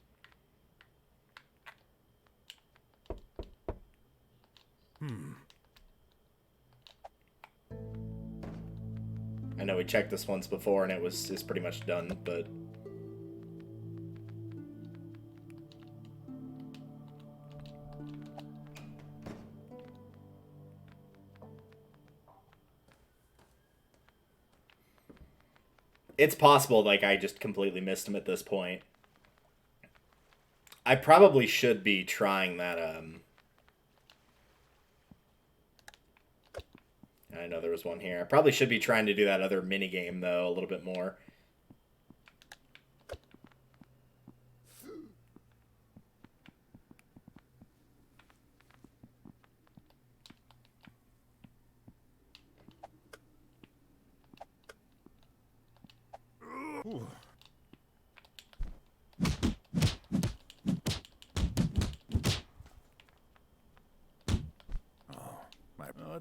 I know we checked this once before and it's pretty much done, but it's possible like I just completely missed him at this point. I probably should be trying that I know there was one here. I probably should be trying to do that other mini game though a little bit more.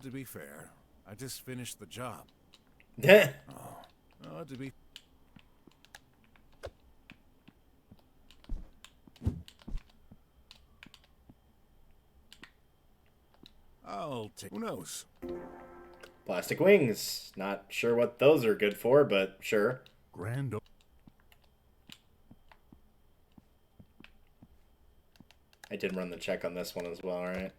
To be fair, I just finished the job. Yeah. To be... I'll take... Who knows? Plastic wings. Not sure what those are good for, but sure. Grand... I did run the check on this one as well, right?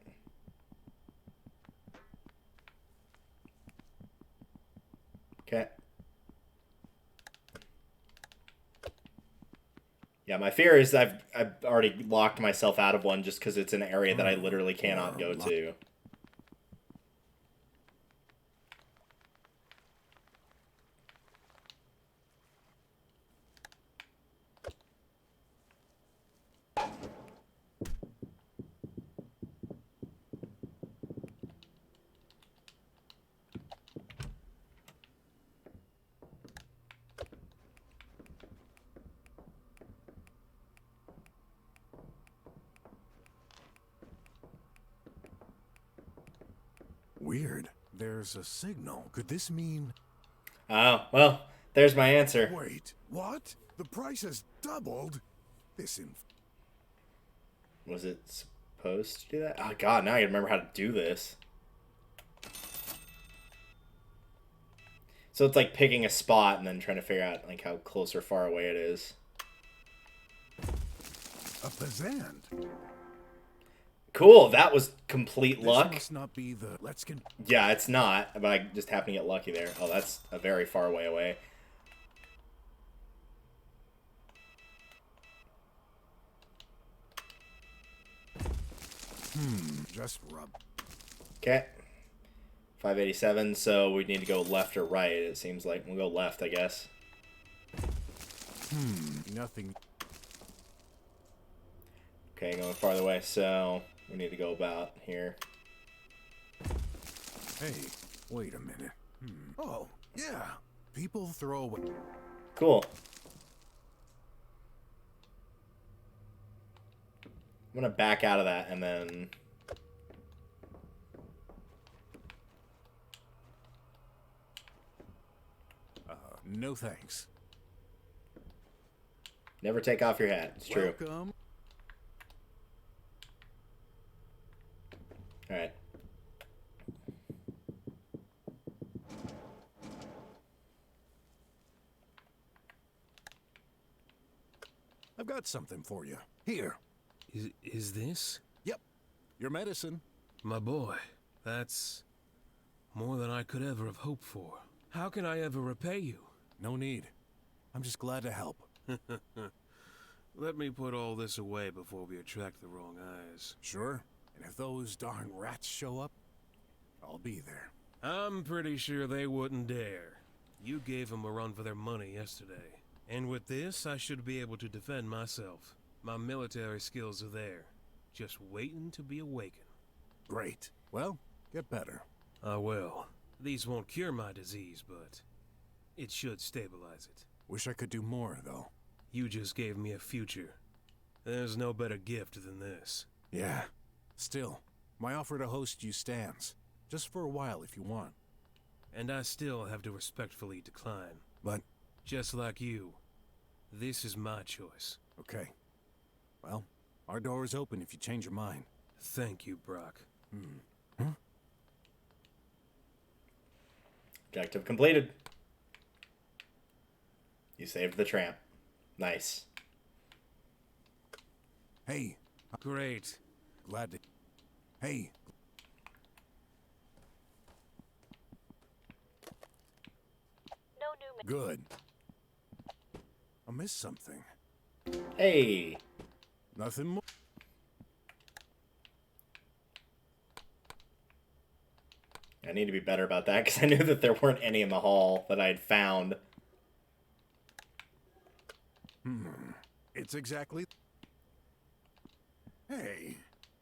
Okay. Yeah, my fear is I've already locked myself out of one just because it's an area that I literally cannot go to. Weird. There's a signal. Could this mean... Oh, well, there's my answer. Wait, what? The price has doubled? Was it supposed to do that? Oh god, now I remember how to do this. So it's like picking a spot and then trying to figure out like how close or far away it is. A Pazand. Cool, that was complete luck. This must not be the... Yeah, it's not, but I just happened to get lucky there. Oh, that's a very far way away. Just rub. Okay. 587, so we need to go left or right, it seems like. We'll go left, I guess. Nothing. Okay, going farther away, so we need to go about here. Hey, wait a minute. Oh, yeah. People throw away. Cool. I'm gonna back out of that and then... No thanks. Never take off your hat. It's true. Welcome. Alright. I've got something for you. Here. Is this? Yep. Your medicine. My boy, that's more than I could ever have hoped for. How can I ever repay you? No need. I'm just glad to help. Let me put all this away before we attract the wrong eyes. Sure. And if those darn rats show up, I'll be there. I'm pretty sure they wouldn't dare. You gave them a run for their money yesterday. And with this, I should be able to defend myself. My military skills are there, just waiting to be awakened. Great. Well, get better. I will. These won't cure my disease, but it should stabilize it. Wish I could do more, though. You just gave me a future. There's no better gift than this. Yeah. Still, my offer to host you stands. Just for a while if you want. And I still have to respectfully decline. But... just like you, this is my choice. Okay. Well, our door is open if you change your mind. Thank you, Brok. Objective completed. You saved the tramp. Nice. Hey. Great. Glad to... Hey. No new... Good. I missed something. Hey. Nothing more. I need to be better about that because I knew that there weren't any in the hall that I had found. It's exactly... Hey,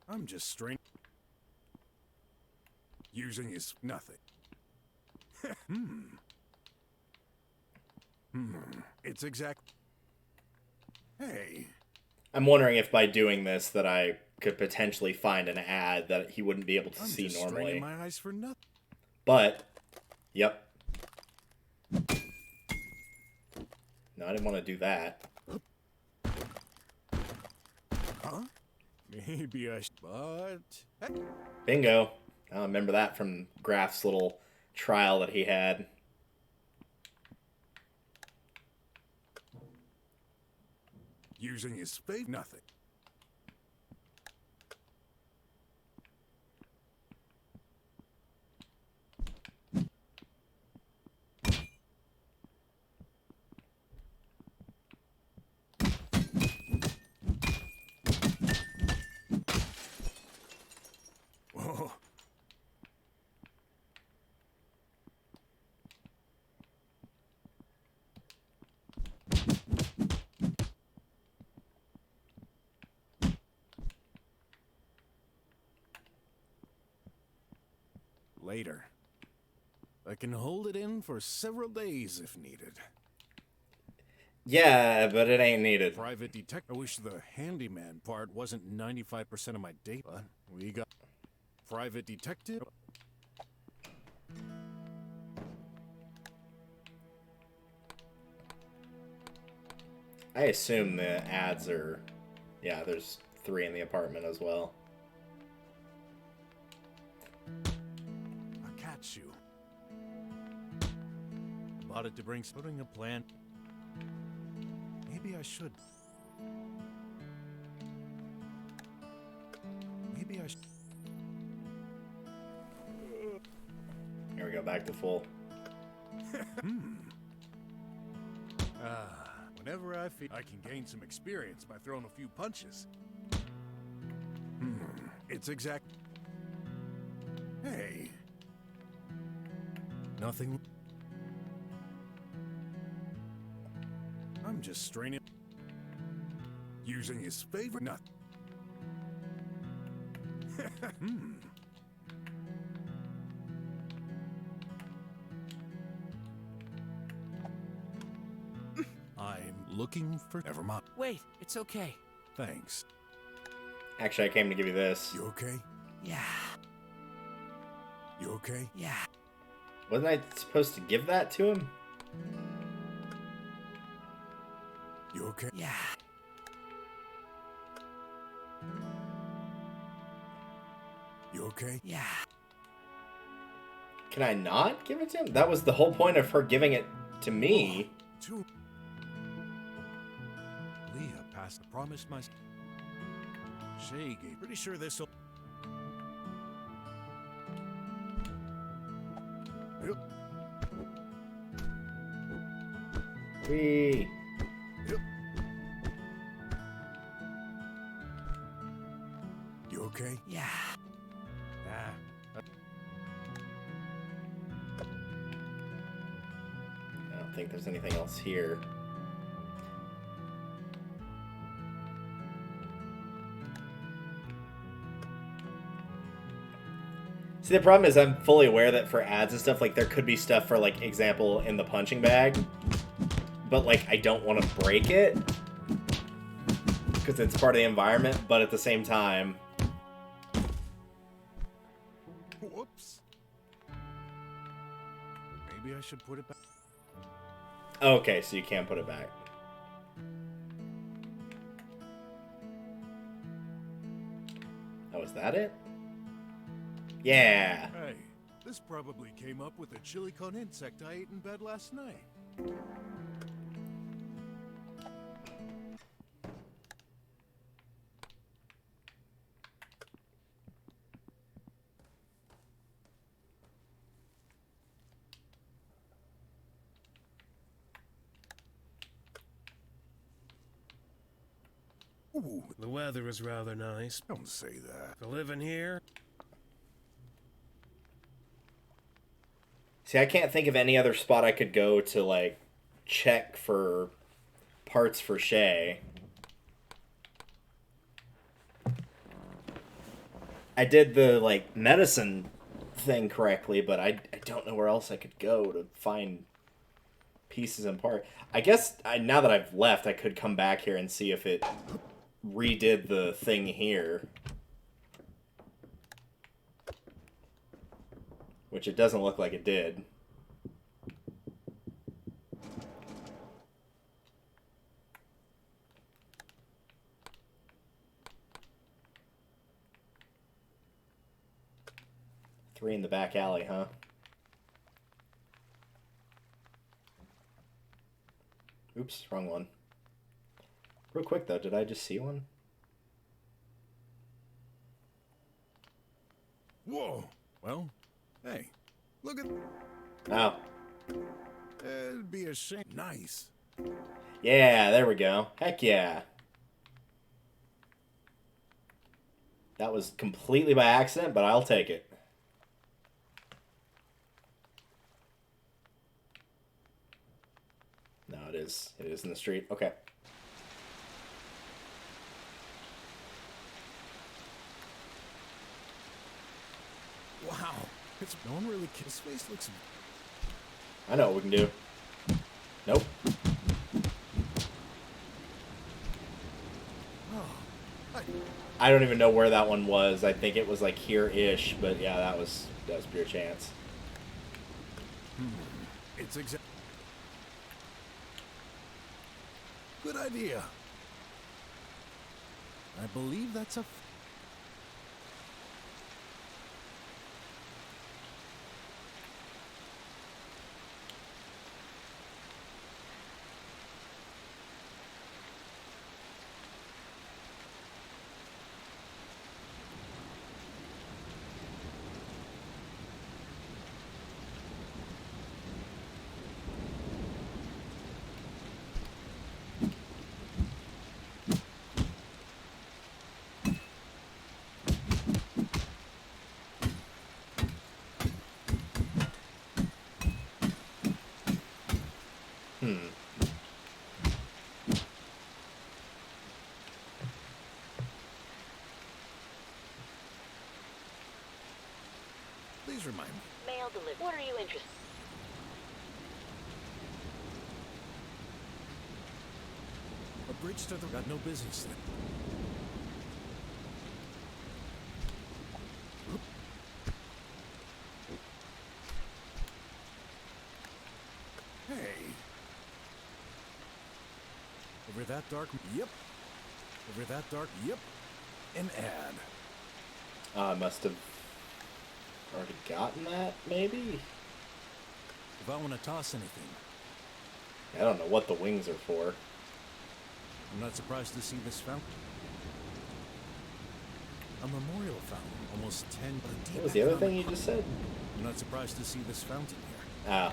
I'm just string... Using is nothing. It's exact. Hey. I'm wondering if by doing this that I could potentially find an ad that he wouldn't be able to see just normally. straining my eyes for nothing. But, yep. No, I didn't want to do that. Huh? Maybe I should, but... Bingo. I remember that from Graf's little trial that he had. Using his face, nothing. Whoa. Later. I can hold it in for several days if needed. Yeah, but it ain't needed. Private detective. I wish the handyman part wasn't 95% of my data. We got private detective. I assume the ads are... Yeah, there's 3 in the apartment as well. I catch you. Bought it to bring putting a plant. Maybe I should. Maybe I should. Here we go, back to full. Whenever I feel I can gain some experience by throwing a few punches. It's exact. Hey. Nothing. I'm just straining. Using his favorite nut. I'm looking for. Never mind. Wait, it's okay. Thanks. Actually, I came to give you this. You okay? Yeah. You okay? Yeah. Wasn't I supposed to give that to him? You okay? Yeah. You okay? Yeah. Can I not give it to him? That was the whole point of her giving it to me. Leah passed the promise my... Shay gave... Pretty sure this'll... Yep. Whee. Yep. You okay? Yeah. I don't think there's anything else here. See, the problem is I'm fully aware that for ads and stuff, like, there could be stuff for, like, example, in the punching bag. But, like, I don't want to break it. Because it's part of the environment, but at the same time... Whoops. Maybe I should put it back. Okay, so you can put it back. Oh, is that it? Yeah. Hey, this probably came up with a chili con insect I ate in bed last night. Ooh, the weather is rather nice. Don't say that. For living here? See, I can't think of any other spot I could go to, like, check for parts for Shay. I did the, like, medicine thing correctly, but I don't know where else I could go to find pieces in part. I guess now that I've left, I could come back here and see if it redid the thing here. Which it doesn't look like it did. Three in the back alley, huh? Oops, wrong one. Real quick though, did I just see one? Whoa! Well, hey, look at... Oh. It'd be a shame. Nice. Yeah, there we go. Heck yeah. That was completely by accident, but I'll take it. No, it is. It is in the street. Okay. Wow. It's no one really... His face looks... I know what we can do. Nope. Oh, I don't even know where that one was. I think it was like here-ish, but yeah, that was pure chance. It's exact... Good idea. I believe that's a... Please remind me. Mail delivered. What are you interested A bridge to the... Got no business then. Hey. Over that dark... Yep. Over that dark... Yep. An ad. I must have already gotten that, maybe? If I want to toss anything... I don't know what the wings are for. I'm not surprised to see this fountain. A memorial fountain, almost 10... What was the other thing you just said? I'm not surprised to see this fountain here. Ah.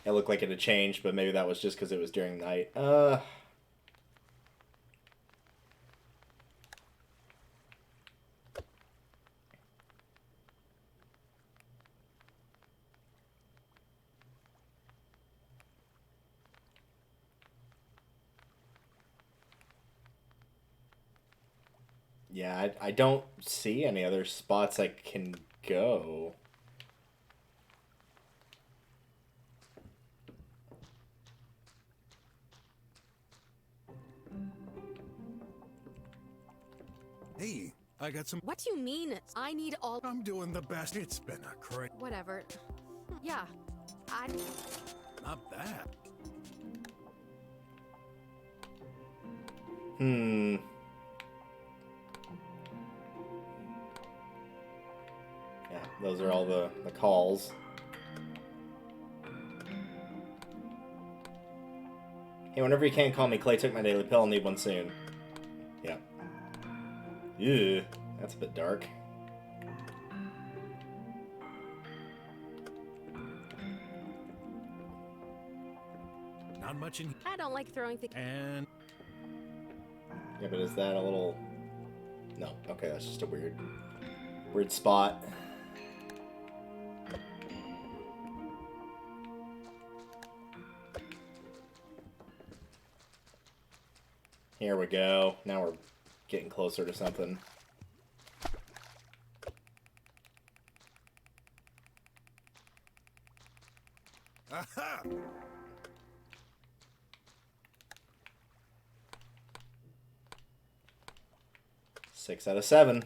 It looked like it had changed, but maybe that was just because it was during night. Yeah, I don't see any other spots I can go. Hey, I got some... What do you mean? I need all... I'm doing the best. It's been a crazy... Whatever. Yeah. Not bad. Yeah, those are all the calls. Hey, whenever you can, call me. Clay took my daily pill. I'll need one soon. Yeah. Ew, that's a bit dark. Not much in... I don't like throwing things... And... Yeah, but is that a little... No, okay, that's just a weird spot. Here we go. Now we're getting closer to something. Aha! 6 out of 7.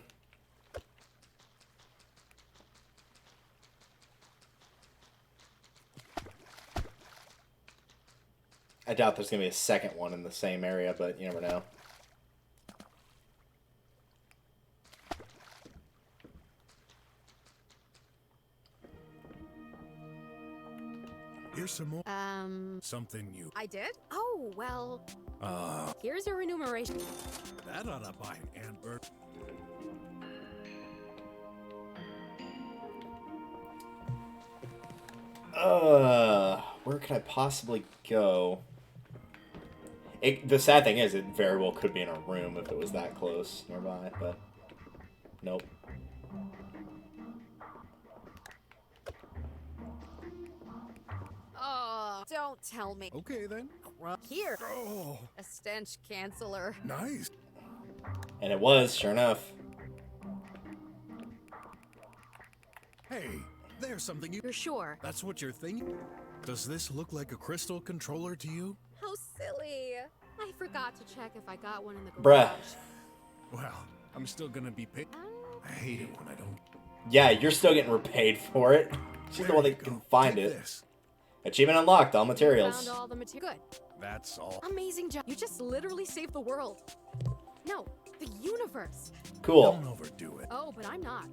I doubt there's going to be a second one in the same area, but you never know. Here's some more. Something new. I did? Oh, well. Here's your enumeration. That ought to buy an Amber. Where could I possibly go? The sad thing is, it very well could be in a room if it was that close nearby, but nope. Oh, don't tell me. Okay, then. Here. Oh. A stench canceller. Nice. And it was, sure enough. Hey, there's something you... You're sure? That's what you're thinking? Does this look like a crystal controller to you? How silly. I forgot to check if I got one in the Bruh. garage. Well, I'm still gonna be paid. I hate it when I don't... Yeah, you're still getting repaid for it. She's the one that can find it. Achievement unlocked, all materials. Found all the material. Good. That's all. Amazing job. You just literally saved the world. No, the universe. Cool. Don't overdo it. Oh, but I'm not.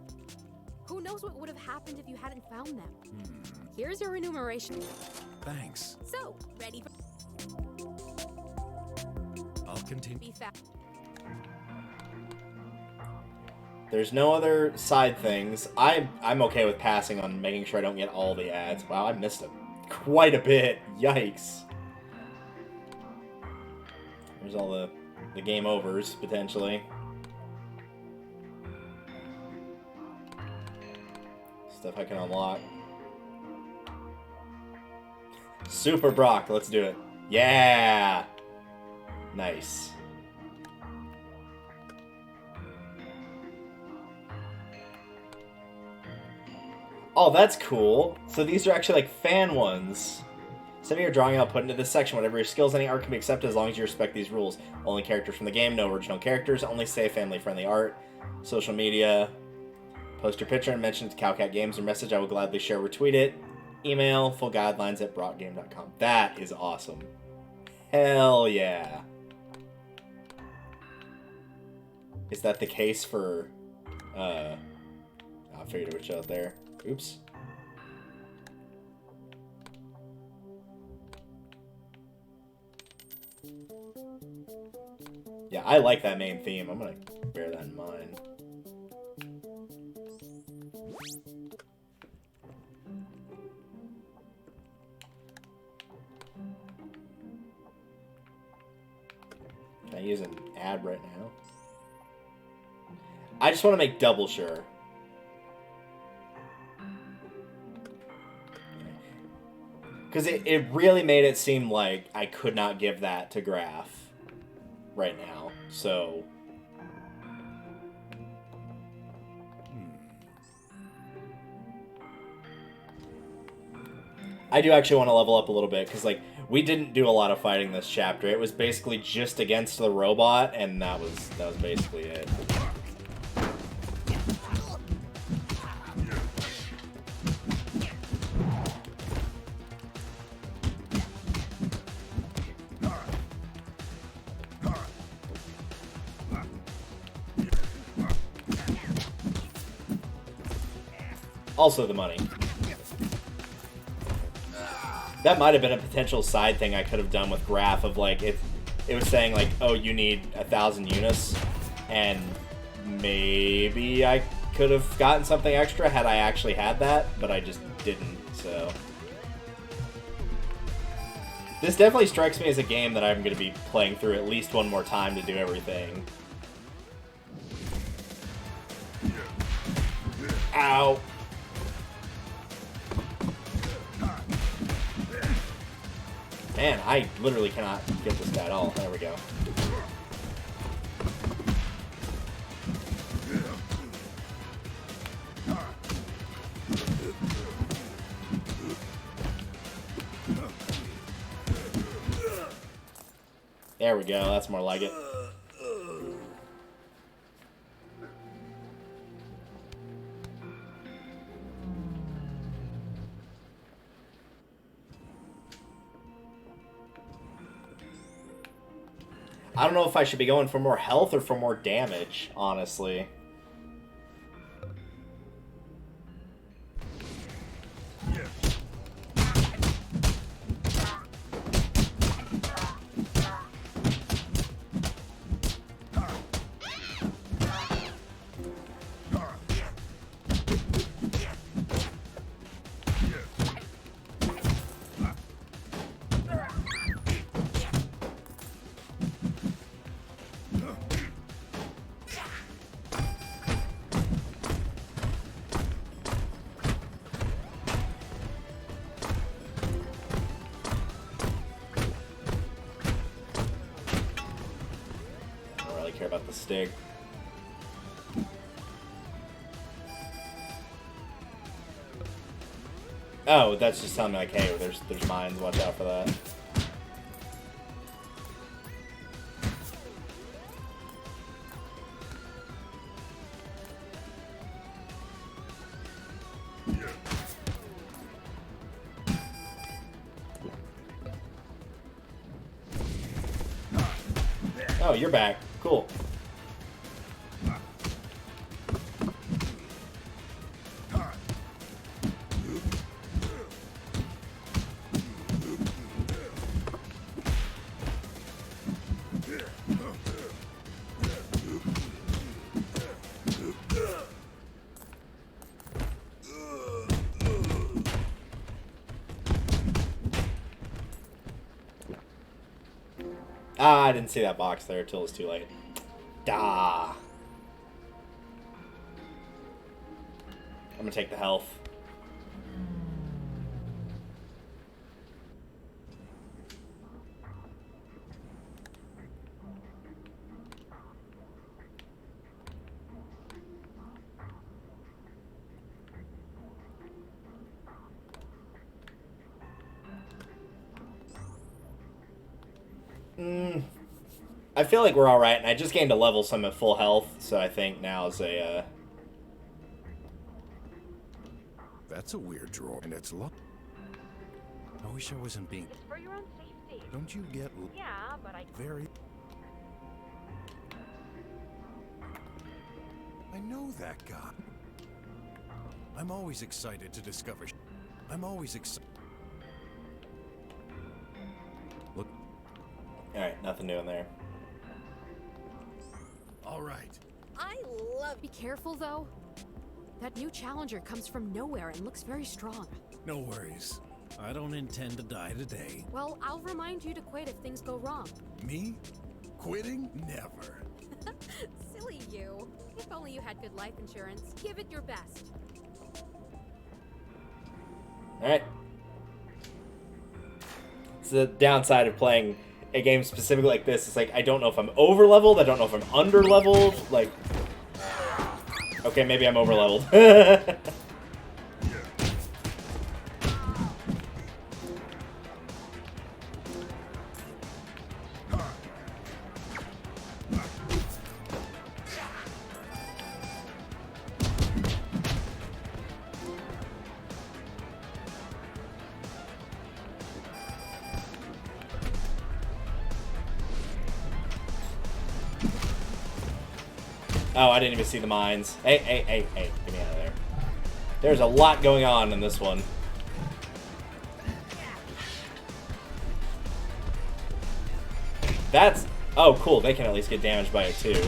Who knows what would have happened if you hadn't found them? Here's your enumeration. Thanks. So, ready for... I'll continue. Be fast. There's no other side things. I'm okay with passing on making sure I don't get all the ads. Wow, I missed it quite a bit. Yikes. There's all the game overs, potentially. Stuff I can unlock. Super Brok, let's do it. Yeah! Nice. Oh, that's cool. So these are actually like fan ones. Send me your drawing, I'll put into this section. Whatever your skills, any art can be accepted as long as you respect these rules. Only characters from the game, no original characters, only safe family-friendly art. Social media. Post your picture and mention it to Cowcat Games or message. I will gladly share or retweet it. Email, full guidelines at brokgame.com. That is awesome. Hell yeah. Is that the case for... I figured it would show it there. Oops. Yeah, I like that main theme. I'm gonna bear that in mind. Can I use an ad right now? I just want to make double sure. Because it really made it seem like I could not give that to Graph right now. So... I do actually want to level up a little bit, because, like, we didn't do a lot of fighting this chapter. It was basically just against the robot, and that was basically it. Also the money. That might have been a potential side thing I could have done with Graph of like, it was saying like, oh, you need 1,000 units, and maybe I could have gotten something extra had I actually had that, but I just didn't, so. This definitely strikes me as a game that I'm going to be playing through at least one more time to do everything. Ow. Man, I literally cannot get this guy at all. There we go. There we go. That's more like it. I don't know if I should be going for more health or for more damage, honestly. Care about the stick. Oh, that's just telling me like, hey, there's mines. Watch out for that. Oh, you're back. Cool. Ah, I didn't see that box there till it's too late. Da. I'm gonna take the health. I feel like we're alright, and I just gained a level, so I'm at full health, so I think now is a, That's a weird drawer, and it's locked. I wish I wasn't being... It's for your own safety. Don't you get... Yeah, but I... Very... I know that guy. I'm always excited to discover... I'm always excited... Look... Alright, nothing new in there. All right. I love... Be careful, though. That new challenger comes from nowhere and looks very strong. No worries. I don't intend to die today. Well, I'll remind you to quit if things go wrong. Me? Quitting? Never. Silly you. If only you had good life insurance. Give it your best. Alright. It's the downside of playing a game specifically like this. It's like, I don't know if I'm over-leveled, I don't know if I'm under-leveled, like... Okay, maybe I'm over-leveled. Oh, I didn't even see the mines. Hey, hey, hey, hey, get me out of there. There's a lot going on in this one. That's... Oh, cool. They can at least get damaged by it, too.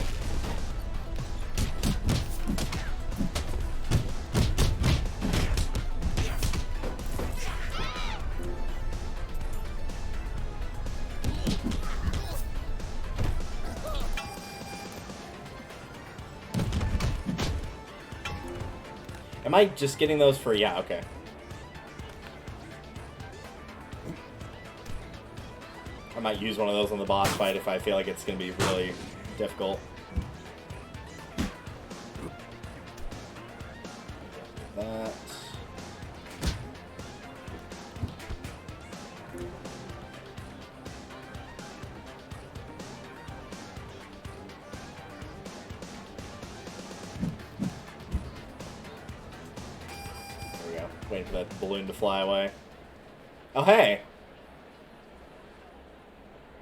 Am I just getting those for... Yeah, okay. I might use one of those on the boss fight if I feel like it's going to be really difficult. That. waiting for that balloon to fly away. Oh, hey.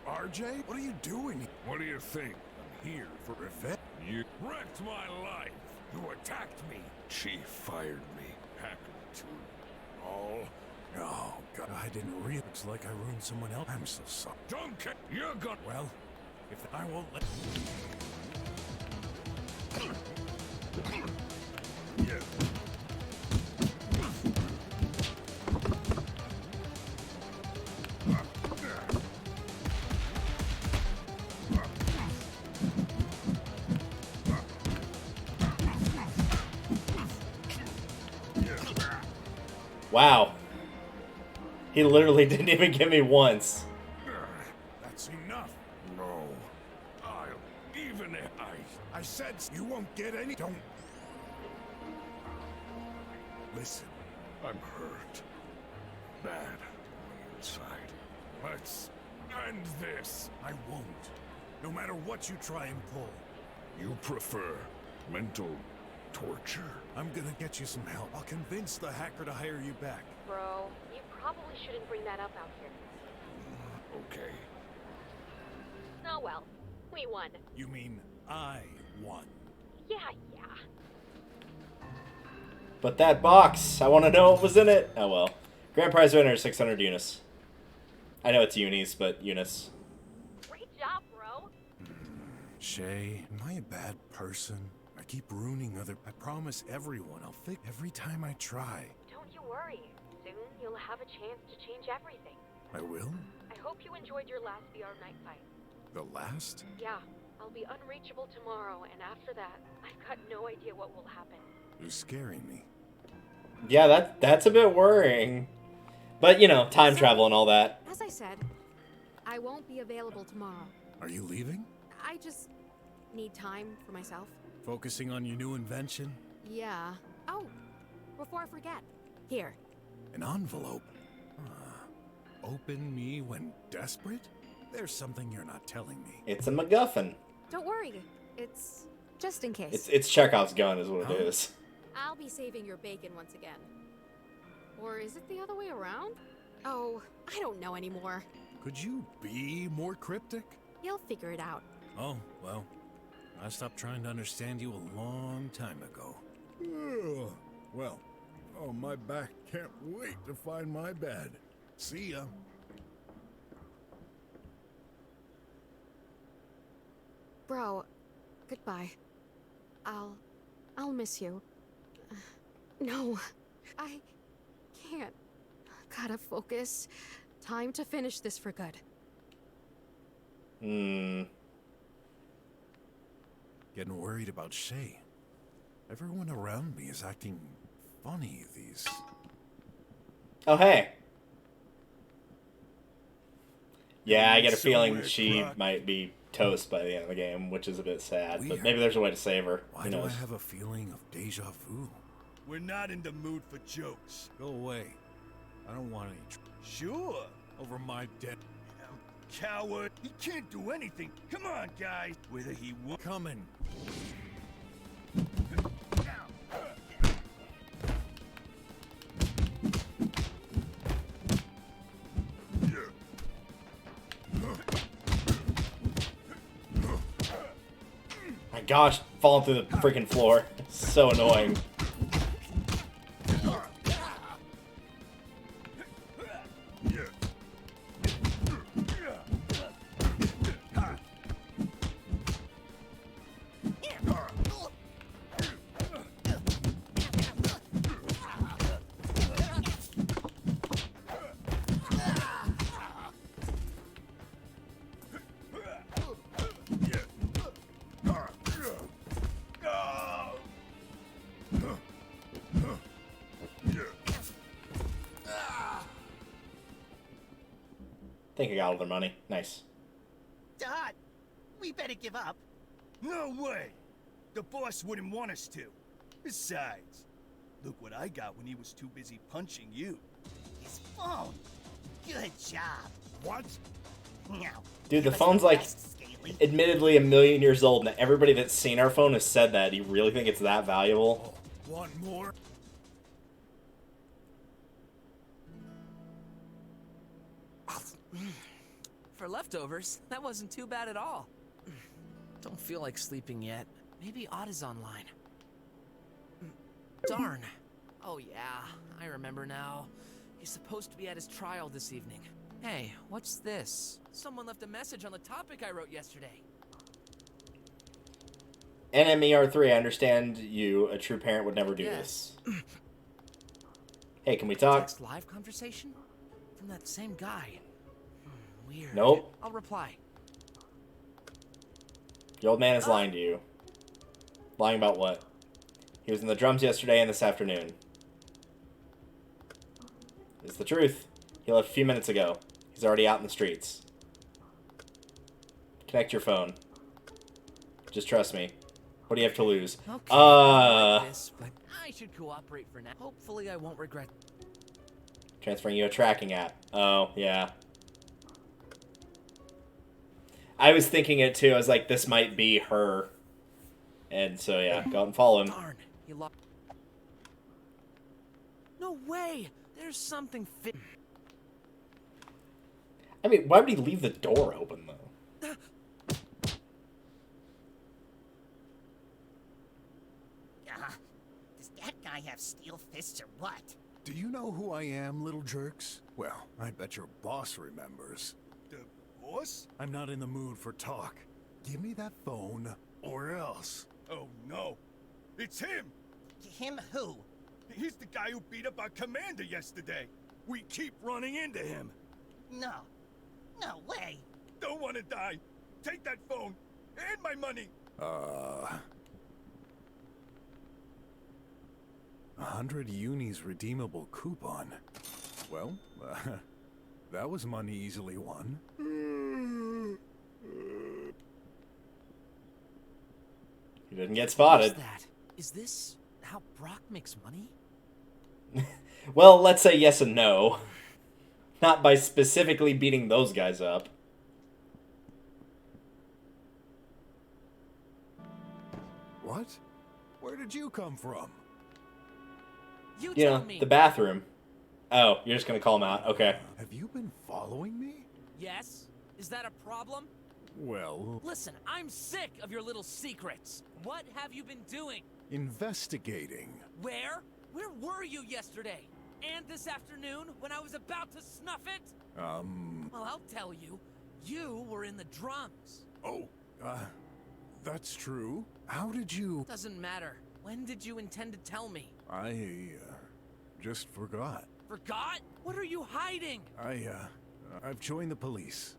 RJ, what are you doing? What do you think? I'm here for revenge. You wrecked my life. You attacked me. She fired me. Hacker to all. Oh, God, I didn't realize. It's like I ruined someone else. I'm so sorry. Don't care. You're gonna. Well, if I won't let. Yeah. Wow. He literally didn't even give me once. That's enough. No. Even if I said you won't get any. Don't. Listen. I'm hurt. Bad on the inside. Let's end this. I won't. No matter what you try and pull. You prefer mental torture? I'm gonna get you some help. I'll convince the hacker to hire you back. Bro, you probably shouldn't bring that up out here. Okay. Oh well, we won. You mean I won? Yeah. But that box, I want to know what was in it. Oh well. Grand prize winner, 600 Eunice. I know it's Eunice, but Eunice. Great job, bro. Shay, am I a bad person? I keep ruining other. I promise everyone I'll fix every time I try. Don't you worry. Soon you'll have a chance to change everything. I will? I hope you enjoyed your last VR night fight. The last? Yeah, I'll be unreachable tomorrow, and after that, I've got no idea what will happen. You're scaring me. Yeah, that's a bit worrying. But, you know, time travel and all that. As I said, I won't be available tomorrow. Are you leaving? I just need time for myself. Focusing on your new invention? Yeah. Oh, before I forget. Here. An envelope? Open me when desperate? There's something you're not telling me. It's a MacGuffin. Don't worry. It's just in case. It's Chekhov's gun is what it is. I'll be saving your bacon once again. Or is it the other way around? Oh, I don't know anymore. Could you be more cryptic? You'll figure it out. Oh, well, I stopped trying to understand you a long time ago. Well, oh, my back can't wait to find my bed. See ya. Bro, goodbye. I'll miss you. No, I can't. Gotta focus. Time to finish this for good. Getting worried about Shay. Everyone around me is acting funny these. Oh, hey. Yeah, I get a feeling Somewhere, she Brok. might be toast by the end of the game, which is a bit sad. But Weird. maybe there's a way to save her. Why Who do I knows? have a feeling of deja vu? We're not in the mood for jokes. Go away. I don't want any Sure. over my dead. Coward. He can't do anything. Come on, guys. Whether he wants. Coming. My gosh, falling through the freaking floor. So annoying. Think I got all their money. Nice. Dot, we better give up. No way. The boss wouldn't want us to. Besides, look what I got when he was too busy punching you. His phone. Good job. What? Now, Dude, the give us phone's like rest, Scaly. admittedly 1,000,000 years old, and everybody that's seen our phone has said that. Do you really think it's that valuable? Want more? For leftovers, that wasn't too bad at all. Don't feel like sleeping yet. Maybe Odd is online. Darn. Oh yeah, I remember now. He's supposed to be at his trial this evening. Hey, what's this? Someone left a message on the topic I wrote yesterday. NMER3, I understand you. A true parent would never do this. Hey, can we talk? Text live conversation? From that same guy. Weird. Nope. I'll reply. The old man is lying to you. Lying about what? He was in the drums yesterday and this afternoon. It's the truth. He left a few minutes ago. He's already out in the streets. Connect your phone. Just trust me. What do you have to lose? Okay, I like this, but I should cooperate for now. Hopefully I won't regret. Transferring you a tracking app. Oh, yeah. I was thinking it too. I was like, this might be her. And so, yeah, go out and follow him. Darn, he lost. No way! There's something fit. I mean, why would he leave the door open, though? Does that guy have steel fists or what? Do you know who I am, little jerks? Well, I bet your boss remembers. The boss? I'm not in the mood for talk. Give me that phone, or else. Oh no, it's him! Him who? He's the guy who beat up our commander yesterday. We keep running into him. No. No way. Don't want to die. Take that phone and my money. 100 unis redeemable coupon. Well, that was money easily won. He didn't get spotted. What's that? Is this how Brok makes money? Well, let's say yes and no. Not by specifically beating those guys up. What? Where did you come from? You know, tell me. the bathroom. Oh, you're just gonna call him out. Okay. Have you been following me? Yes? Is that a problem? Well... Listen, I'm sick of your little secrets. What have you been doing? Investigating. Where? Where were you yesterday? And this afternoon, when I was about to snuff it? Well, I'll tell you. You were in the drums. Oh, that's true. How did you... Doesn't matter. When did you intend to tell me? I, just forgot. Forgot? What are you hiding? I've joined the police,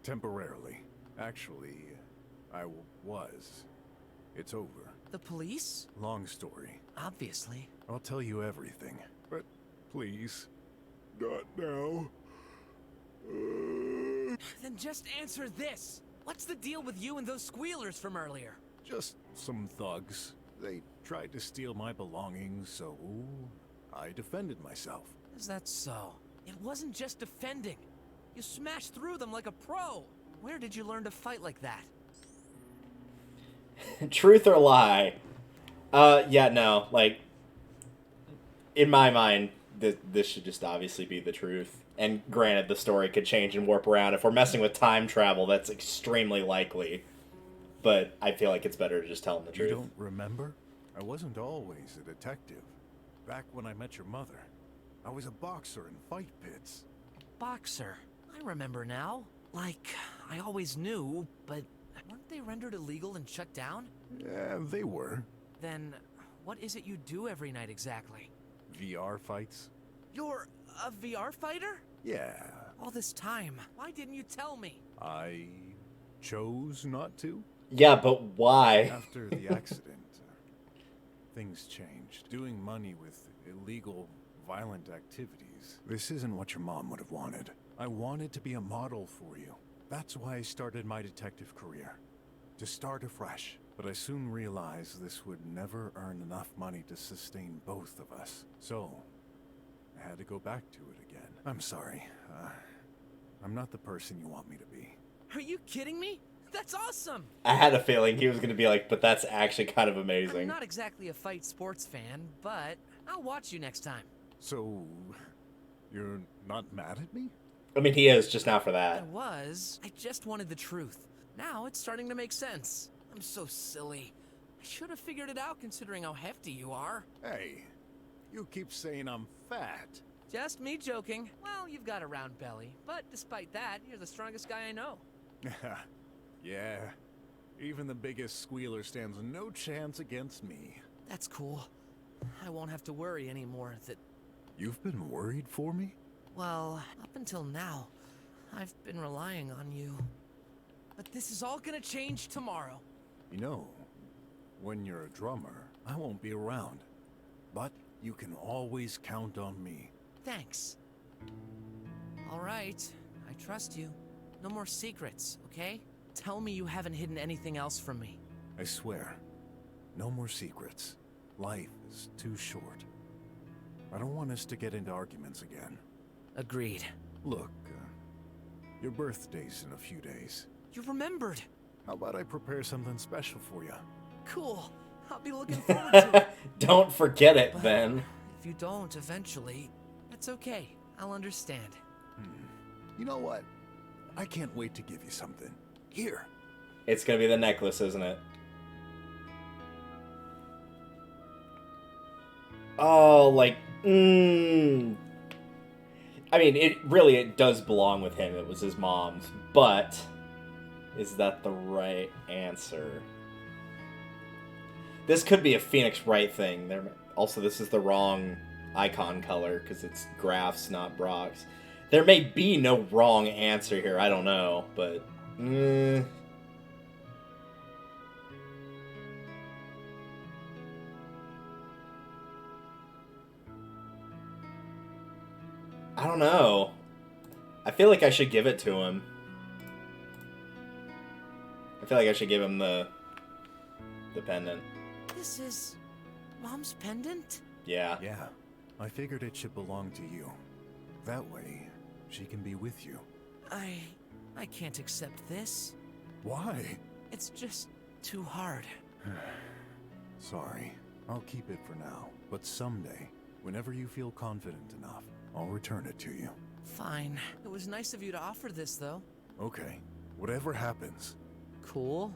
temporarily. Actually, I was. It's over. The police? Long story. Obviously. I'll tell you everything, but please, not now. Then just answer this. What's the deal with you and those squealers from earlier? Just some thugs. They tried to steal my belongings, so I defended myself. Is that so? It wasn't just defending. You smashed through them like a pro. Where did you learn to fight like that? Truth or lie? Yeah, no. Like, in my mind, this should just obviously be the truth. And granted, the story could change and warp around. If we're messing with time travel, that's extremely likely. But I feel like it's better to just tell them the truth. You don't remember? I wasn't always a detective. Back when I met your mother, I was a boxer in fight pits. Boxer? I remember now. Like, I always knew, but weren't they rendered illegal and shut down? Yeah, they were. Then, what is it you do every night exactly? VR fights? You're a VR fighter? Yeah. All this time, why didn't you tell me? I chose not to. Yeah, but why? After the accident, things changed. Doing money with illegal, violent activities. This isn't what your mom would have wanted. I wanted to be a model for you. That's why I started my detective career. To start afresh. But I soon realized this would never earn enough money to sustain both of us. So, I had to go back to it again. I'm sorry. I'm not the person you want me to be. Are you kidding me? That's awesome! I had a feeling he was going to be like, but that's actually kind of amazing. I'm not exactly a fight sports fan, but I'll watch you next time. So, you're not mad at me? I mean, he is just now for I that. was. I just wanted the truth. Now it's starting to make sense. I'm so silly. I should have figured it out considering how hefty you are. Hey, you keep saying I'm fat. Just me joking. Well, you've got a round belly, but despite that, you're the strongest guy I know. Yeah, even the biggest squealer stands no chance against me. That's cool. I won't have to worry anymore that... You've been worried for me? Well, up until now, I've been relying on you. But this is all gonna change tomorrow. You know, when you're a drummer, I won't be around. But you can always count on me. Thanks. All right, I trust you. No more secrets, okay? Tell me you haven't hidden anything else from me. I swear, no more secrets. Life is too short. I don't want us to get into arguments again. Agreed. Look, your birthday's in a few days. You remembered. How about I prepare something special for you? Cool. I'll be looking forward to it. Don't forget it, But then. if you don't eventually, that's okay. I'll understand. You know what? I can't wait to give you something. Here. It's gonna be the necklace, isn't it? Oh, like, I mean, it does belong with him. It was his mom's, but is that the right answer? This could be a Phoenix Wright thing. Also, this is the wrong icon color because it's Graf's, not Brok's. There may be no wrong answer here. I don't know, but I don't know. I feel like I should give it to him. I feel like I should give him the pendant. This is Mom's pendant? Yeah. Yeah. I figured it should belong to you. That way, she can be with you. I can't accept this. Why? It's just too hard. Sorry. I'll keep it for now. But someday, whenever you feel confident enough, I'll return it to you. Fine. It was nice of you to offer this, though. Okay. Whatever happens. Cool.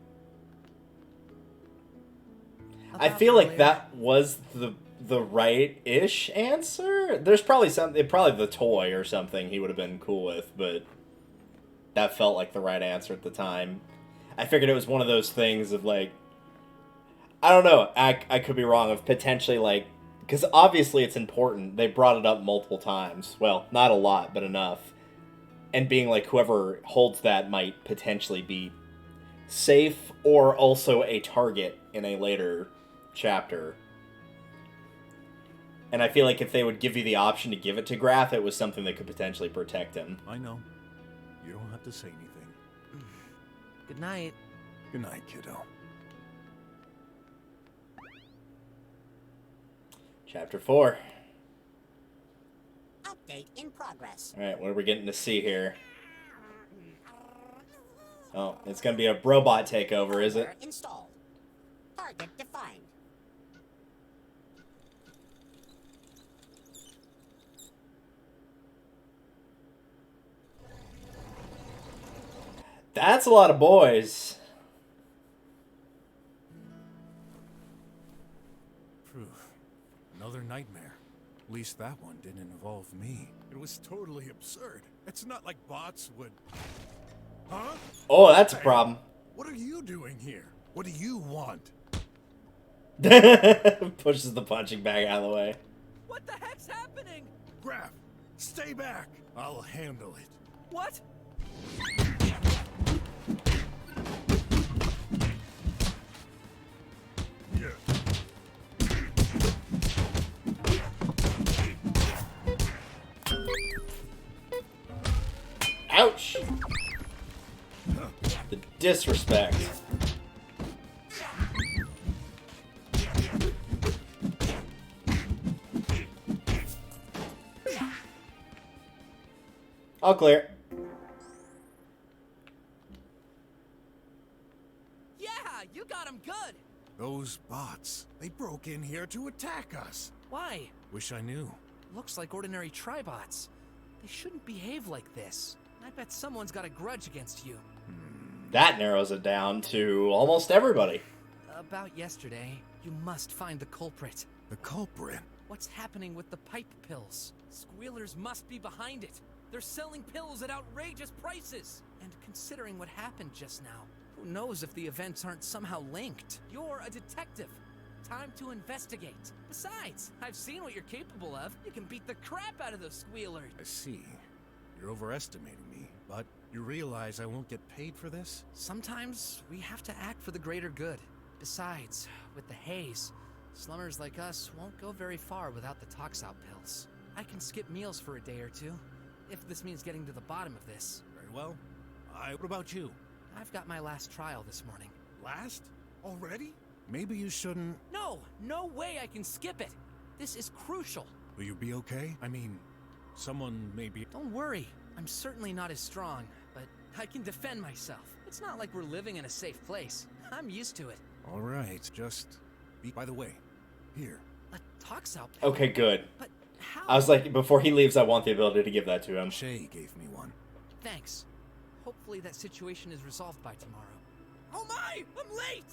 I feel like that was the right-ish answer. There's probably probably the toy or something he would have been cool with, but that felt like the right answer at the time. I figured it was one of those things of like, I don't know, I could be wrong, of potentially like, because obviously it's important. They brought it up multiple times. Well, not a lot, but enough. And being like, whoever holds that might potentially be safe or also a target in a later chapter. And I feel like if they would give you the option to give it to Graf, it was something that could potentially protect him. I know. You don't have to say anything. Good night. Good night, kiddo. Chapter 4. Update in progress. Alright, what are we getting to see here? Oh, it's gonna be a robot takeover, is it? Hardware installed. Target defined. That's a lot of boys. Phew. Another nightmare. At least that one didn't involve me. It was totally absurd. It's not like bots would... Huh? Oh, that's a problem. What are you doing here? What do you want? Pushes the punching bag out of the way. What the heck's happening? Graf, stay back. I'll handle it. What? Ouch! The disrespect. All clear. Yeah, you got him good. Those bots, they broke in here to attack us. Why? Wish I knew. Looks like ordinary tribots. They shouldn't behave like this. I bet someone's got a grudge against you. That narrows it down to almost everybody. About yesterday, you must find the culprit. The culprit? What's happening with the pipe pills? Squealers must be behind it. They're selling pills at outrageous prices. And considering what happened just now, who knows if the events aren't somehow linked? You're a detective. Time to investigate. Besides, I've seen what you're capable of. You can beat the crap out of those squealers. I see. You're overestimating me, but you realize I won't get paid for this? Sometimes we have to act for the greater good. Besides, with the haze, slummers like us won't go very far without the tox-out pills. I can skip meals for a day or two, if this means getting to the bottom of this. Very well. What about you? I've got my last trial this morning. Last? Already? Maybe you shouldn't... No way I can skip it. This is crucial. Will you be okay? I mean, someone may be... Don't worry. I'm certainly not as strong, but I can defend myself. It's not like we're living in a safe place. I'm used to it. All right, just... By the way, here. A tox-out pill? Okay, good. But how? I was like, before he leaves, I want the ability to give that to him. Shay gave me one. Thanks. Hopefully that situation is resolved by tomorrow. Oh my! I'm late!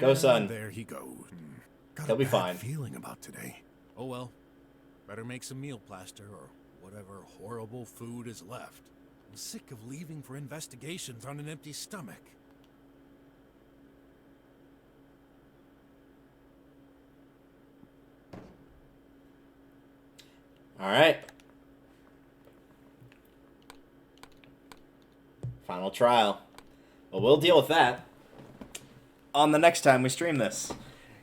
Go, son. And there he goes. Got He'll a be bad fine. feeling about today. Oh well. Better make some meal plaster or whatever horrible food is left. I'm sick of leaving for investigations on an empty stomach. All right. Final trial. Well, we'll deal with that on the next time we stream this.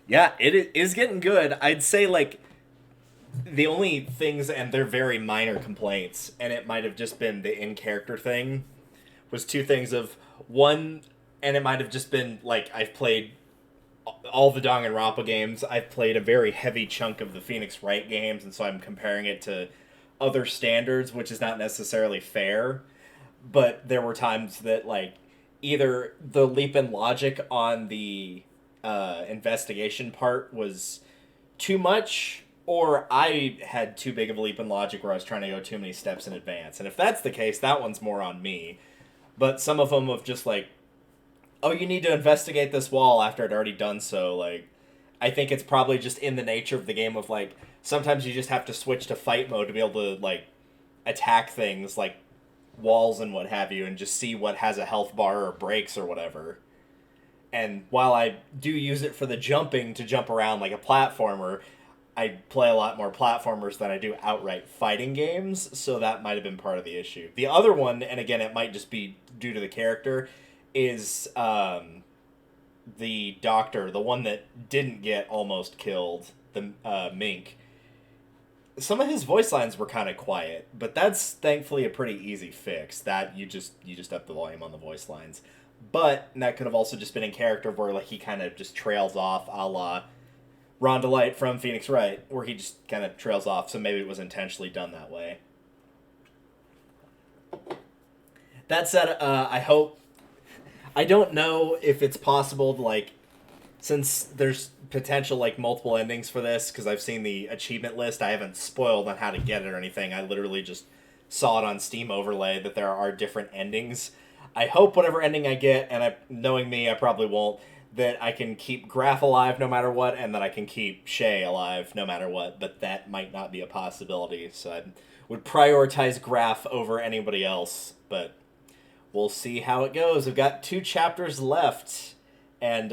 Yeah, it is getting good. I'd say, like, the only things, and they're very minor complaints, and it might have just been the in-character thing, was two things of, one, and it might have just been, like, I've played all the Danganronpa games. I've played a very heavy chunk of the Phoenix Wright games, and so I'm comparing it to other standards, which is not necessarily fair. But there were times that, like, either the leap in logic on the investigation part was too much, or I had too big of a leap in logic where I was trying to go too many steps in advance. And if that's the case, that one's more on me. But some of them of just like, oh, you need to investigate this wall after I'd already done so. Like, I think it's probably just in the nature of the game of, like, sometimes you just have to switch to fight mode to be able to, like, attack things, like walls and what have you, and just see what has a health bar or breaks or whatever. And while I do use it for the jumping to jump around like a platformer, I play a lot more platformers than I do outright fighting games, so that might have been part of the issue. The other one, and again, it might just be due to the character, is the doctor, the one that didn't get almost killed, the Mink. Some of his voice lines were kind of quiet, but that's thankfully a pretty easy fix. That you just up the volume on the voice lines. But that could have also just been in character where, like, he kind of just trails off, a la Ronda Light from Phoenix Wright, where he just kind of trails off, so maybe it was intentionally done that way. That said, I don't know if it's possible to, like, since there's potential, like, multiple endings for this, because I've seen the achievement list, I haven't spoiled on how to get it or anything. I literally just saw it on Steam overlay that there are different endings. I hope whatever ending I get, and knowing me, I probably won't, that I can keep Graf alive no matter what, and that I can keep Shay alive no matter what, but that might not be a possibility, so I would prioritize Graf over anybody else, but we'll see how it goes. I've got 2 chapters left, and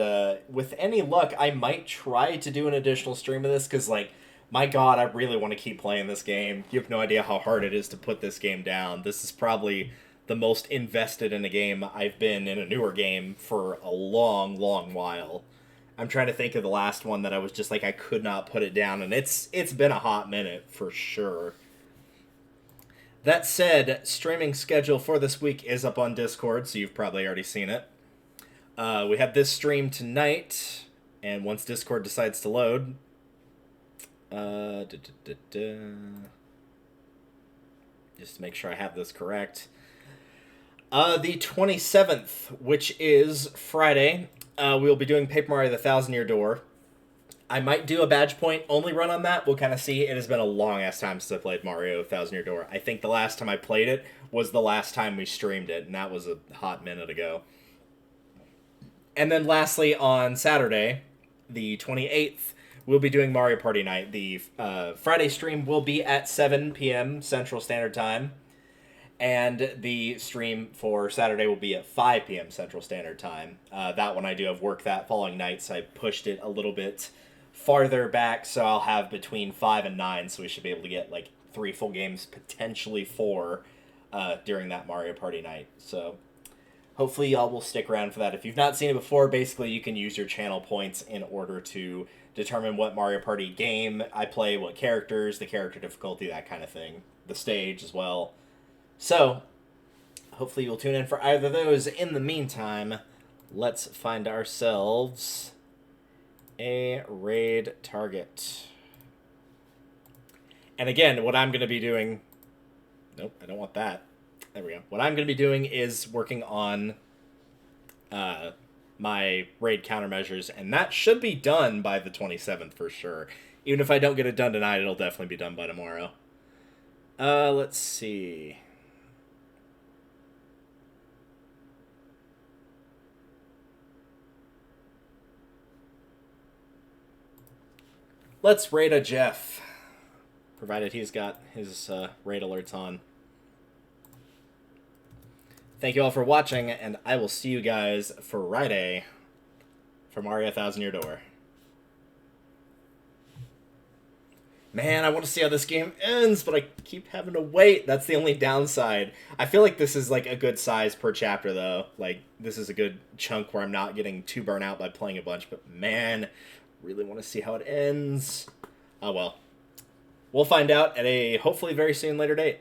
with any luck, I might try to do an additional stream of this, because, like, my god, I really want to keep playing this game. You have no idea how hard it is to put this game down. This is probably the most invested in a game I've been in a newer game for a long, long while. I'm trying to think of the last one that I was just like, I could not put it down, and it's been a hot minute for sure. That said, streaming schedule for this week is up on Discord, so you've probably already seen it. We have this stream tonight, and once Discord decides to load... just to make sure I have this correct. The 27th, which is Friday, we'll be doing Paper Mario: The Thousand Year Door. I might do a badge point only run on that. We'll kind of see. It has been a long-ass time since I played Mario Thousand Year Door. I think the last time I played it was the last time we streamed it, and that was a hot minute ago. And then lastly, on Saturday, the 28th, we'll be doing Mario Party Night. The Friday stream will be at 7 p.m. Central Standard Time. And the stream for Saturday will be at 5 p.m. Central Standard Time. That one I do have work that following night, so I pushed it a little bit farther back, so I'll have between 5 and 9, so we should be able to get like 3 full games, potentially 4, during that Mario Party Night. So hopefully y'all will stick around for that. If you've not seen it before, basically you can use your channel points in order to determine what Mario Party game I play, what characters, the character difficulty, that kind of thing. The stage as well. So, hopefully you'll tune in for either of those. In the meantime, let's find ourselves a raid target. And again, what I'm going to be doing... Nope, I don't want that. There we go. What I'm going to be doing is working on my raid countermeasures, and that should be done by the 27th for sure. Even if I don't get it done tonight, it'll definitely be done by tomorrow. Let's see... Let's raid a Jeff, provided he's got his raid alerts on. Thank you all for watching, and I will see you guys Friday for Mario Thousand Year Door. Man, I want to see how this game ends, but I keep having to wait. That's the only downside. I feel like this is like a good size per chapter, though. Like, this is a good chunk where I'm not getting too burnt out by playing a bunch, but man... really want to see how it ends. Oh well. We'll find out at a hopefully very soon later date.